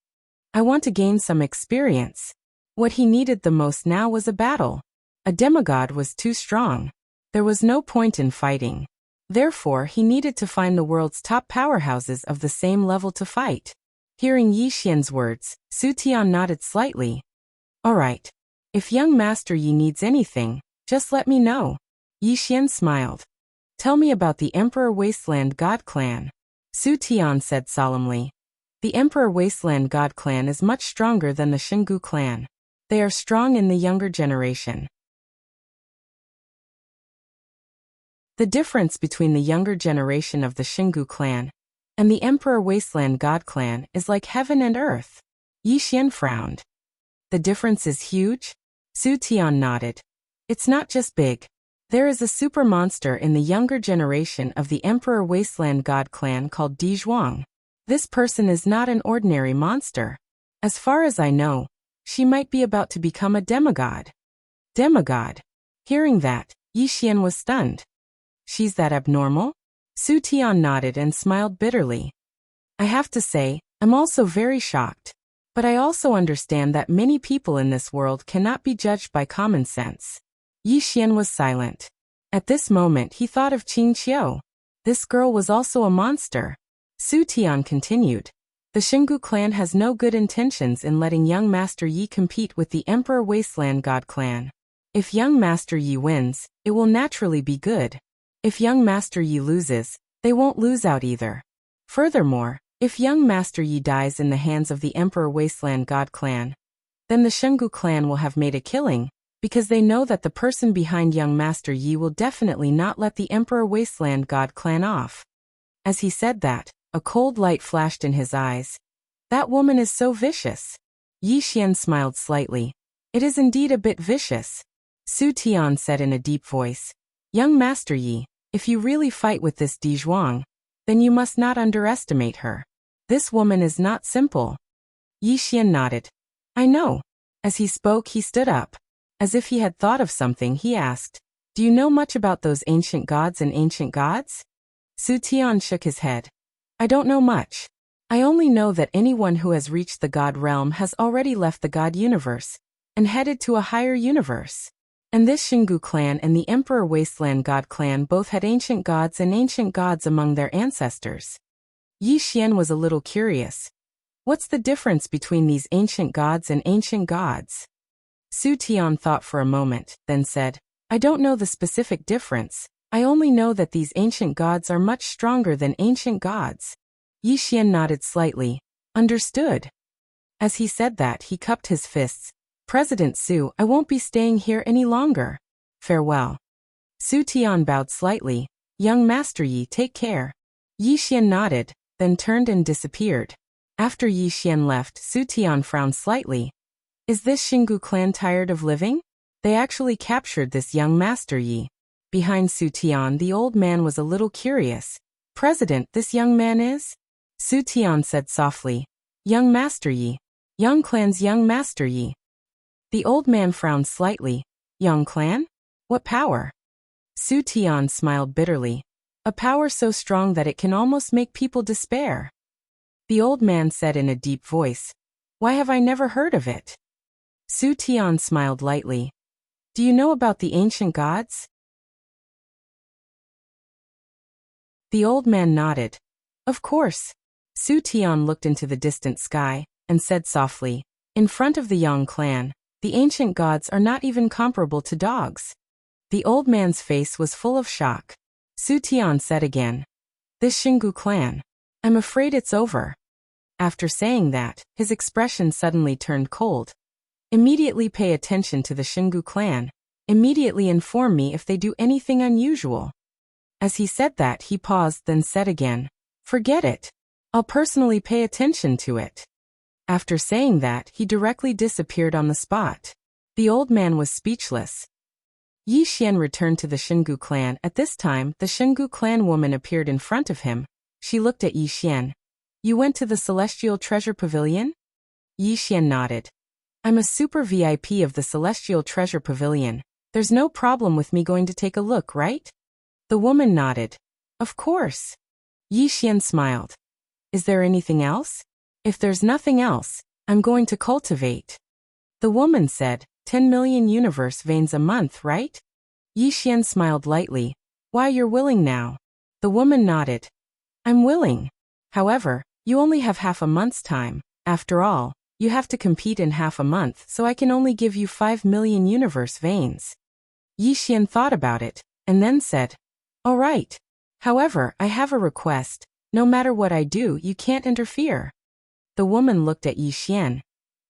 "I want to gain some experience." What he needed the most now was a battle. A demigod was too strong. There was no point in fighting. Therefore, he needed to find the world's top powerhouses of the same level to fight. Hearing Yi Xian's words, Su Tian nodded slightly. "All right. If young Master Yi needs anything, just let me know." Yi Xian smiled. "Tell me about the Emperor Wasteland God clan." Su Tian said solemnly. "The Emperor Wasteland God clan is much stronger than the Xingu clan. They are strong in the younger generation. The difference between the younger generation of the Xingu clan and the Emperor Wasteland God clan is like heaven and earth." Yi Xian frowned. "The difference is huge?" Su Tian nodded. "It's not just big. There is a super monster in the younger generation of the Emperor Wasteland God clan called Di Zhuang. This person is not an ordinary monster. As far as I know, she might be about to become a demigod. Demigod. Hearing that, Yi Xian was stunned. She's that abnormal? Su Tian nodded and smiled bitterly. I have to say, I'm also very shocked. But I also understand that many people in this world cannot be judged by common sense. Yi Xian was silent. At this moment he thought of Qing Qiu. This girl was also a monster. Su Tian continued. The Xingu clan has no good intentions in letting young Master Yi compete with the Emperor Wasteland God clan. If young Master Yi wins, it will naturally be good. If young Master Yi loses, they won't lose out either. Furthermore, if young Master Yi dies in the hands of the Emperor Wasteland God clan, then the Xingu clan will have made a killing, because they know that the person behind young Master Yi will definitely not let the Emperor Wasteland God clan off. As he said that, a cold light flashed in his eyes. That woman is so vicious. Yi Xian smiled slightly. It is indeed a bit vicious. Su Tian said in a deep voice. Young Master Yi, if you really fight with this Di Zhuang, then you must not underestimate her. This woman is not simple. Yi Xian nodded. I know. As he spoke he stood up. As if he had thought of something he asked, do you know much about those ancient gods and ancient gods? Su Tian shook his head. I don't know much. I only know that anyone who has reached the god realm has already left the god universe, and headed to a higher universe. And this Xingu clan and the Emperor Wasteland God clan both had ancient gods and ancient gods among their ancestors. Yi Xian was a little curious. What's the difference between these ancient gods and ancient gods? Su Tian thought for a moment, then said, I don't know the specific difference. I only know that these ancient gods are much stronger than ancient gods. Yi Xian nodded slightly. Understood. As he said that, he cupped his fists. President Su, I won't be staying here any longer. Farewell. Su Tian bowed slightly. Young Master Yi, take care. Yi Xian nodded, then turned and disappeared. After Yi Xian left, Su Tian frowned slightly. Is this Xingu clan tired of living? They actually captured this young Master Yi. Behind Su Tian, the old man was a little curious. President, this young man is? Su Tian said softly. Young Master Yi. Young clan's young Master Yi. The old man frowned slightly. Young clan? What power? Su Tian smiled bitterly. A power so strong that it can almost make people despair. The old man said in a deep voice. Why have I never heard of it? Su Tian smiled lightly. Do you know about the ancient gods? The old man nodded. Of course. Su Tian looked into the distant sky, and said softly, in front of the Yang clan, the ancient gods are not even comparable to dogs. The old man's face was full of shock. Su Tian said again, this Xingu clan. I'm afraid it's over. After saying that, his expression suddenly turned cold. Immediately pay attention to the Xingu clan. Immediately inform me if they do anything unusual. As he said that, he paused, then said again, forget it. I'll personally pay attention to it. After saying that, he directly disappeared on the spot. The old man was speechless. Yi Xian returned to the Xingu clan. At this time, the Xingu clan woman appeared in front of him. She looked at Yi Xian. You went to the Celestial Treasure Pavilion? Yi Xian nodded. I'm a super VIP of the Celestial Treasure Pavilion. There's no problem with me going to take a look, right? The woman nodded. Of course. Yi Xian smiled. Is there anything else? If there's nothing else, I'm going to cultivate. The woman said, 10 million universe veins a month, right? Yi Xian smiled lightly. Why, you're willing now? The woman nodded. I'm willing. However, you only have half a month's time. After all, you have to compete in half a month, so I can only give you 5 million universe veins. Yi Xian thought about it, and then said, all right. However, I have a request. No matter what I do, you can't interfere. The woman looked at Yi Xian.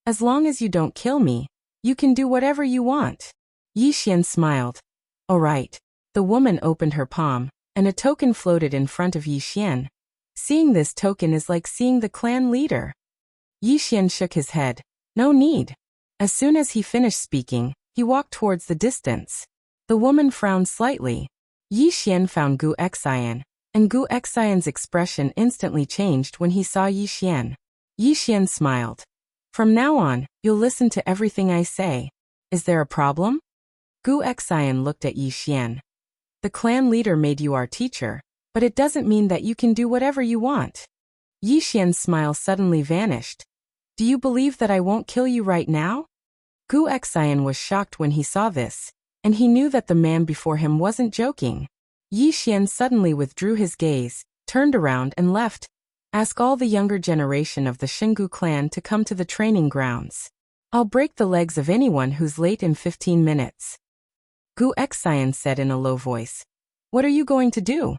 As long as you don't kill me, you can do whatever you want. Yi Xian smiled. All right. The woman opened her palm, and a token floated in front of Yi Xian. Seeing this token is like seeing the clan leader. Yi Xian shook his head. No need. As soon as he finished speaking, he walked towards the distance. The woman frowned slightly. Yi Xian found Gu Xian, and Gu Xian's expression instantly changed when he saw Yi Xian. Yi Xian smiled. From now on, you'll listen to everything I say. Is there a problem? Gu Xian looked at Yi Xian. The clan leader made you our teacher, but it doesn't mean that you can do whatever you want. Yi Xian's smile suddenly vanished. Do you believe that I won't kill you right now? Gu Xian was shocked when he saw this, and he knew that the man before him wasn't joking. Yi Xian suddenly withdrew his gaze, turned around and left. Ask all the younger generation of the Xingu clan to come to the training grounds. I'll break the legs of anyone who's late in 15 minutes. Gu Xian said in a low voice. What are you going to do?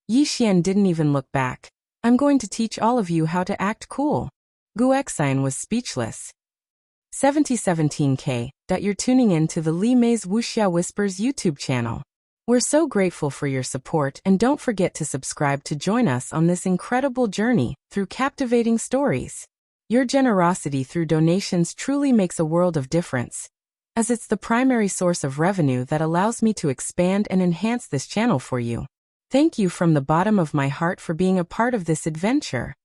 Yi Xian didn't even look back. I'm going to teach all of you how to act cool. Gu Xian was speechless. 7017K. You're tuning in to the Li Mei's Wuxia Whispers YouTube channel. We're so grateful for your support, and don't forget to subscribe to join us on this incredible journey through captivating stories. Your generosity through donations truly makes a world of difference, as it's the primary source of revenue that allows me to expand and enhance this channel for you. Thank you from the bottom of my heart for being a part of this adventure.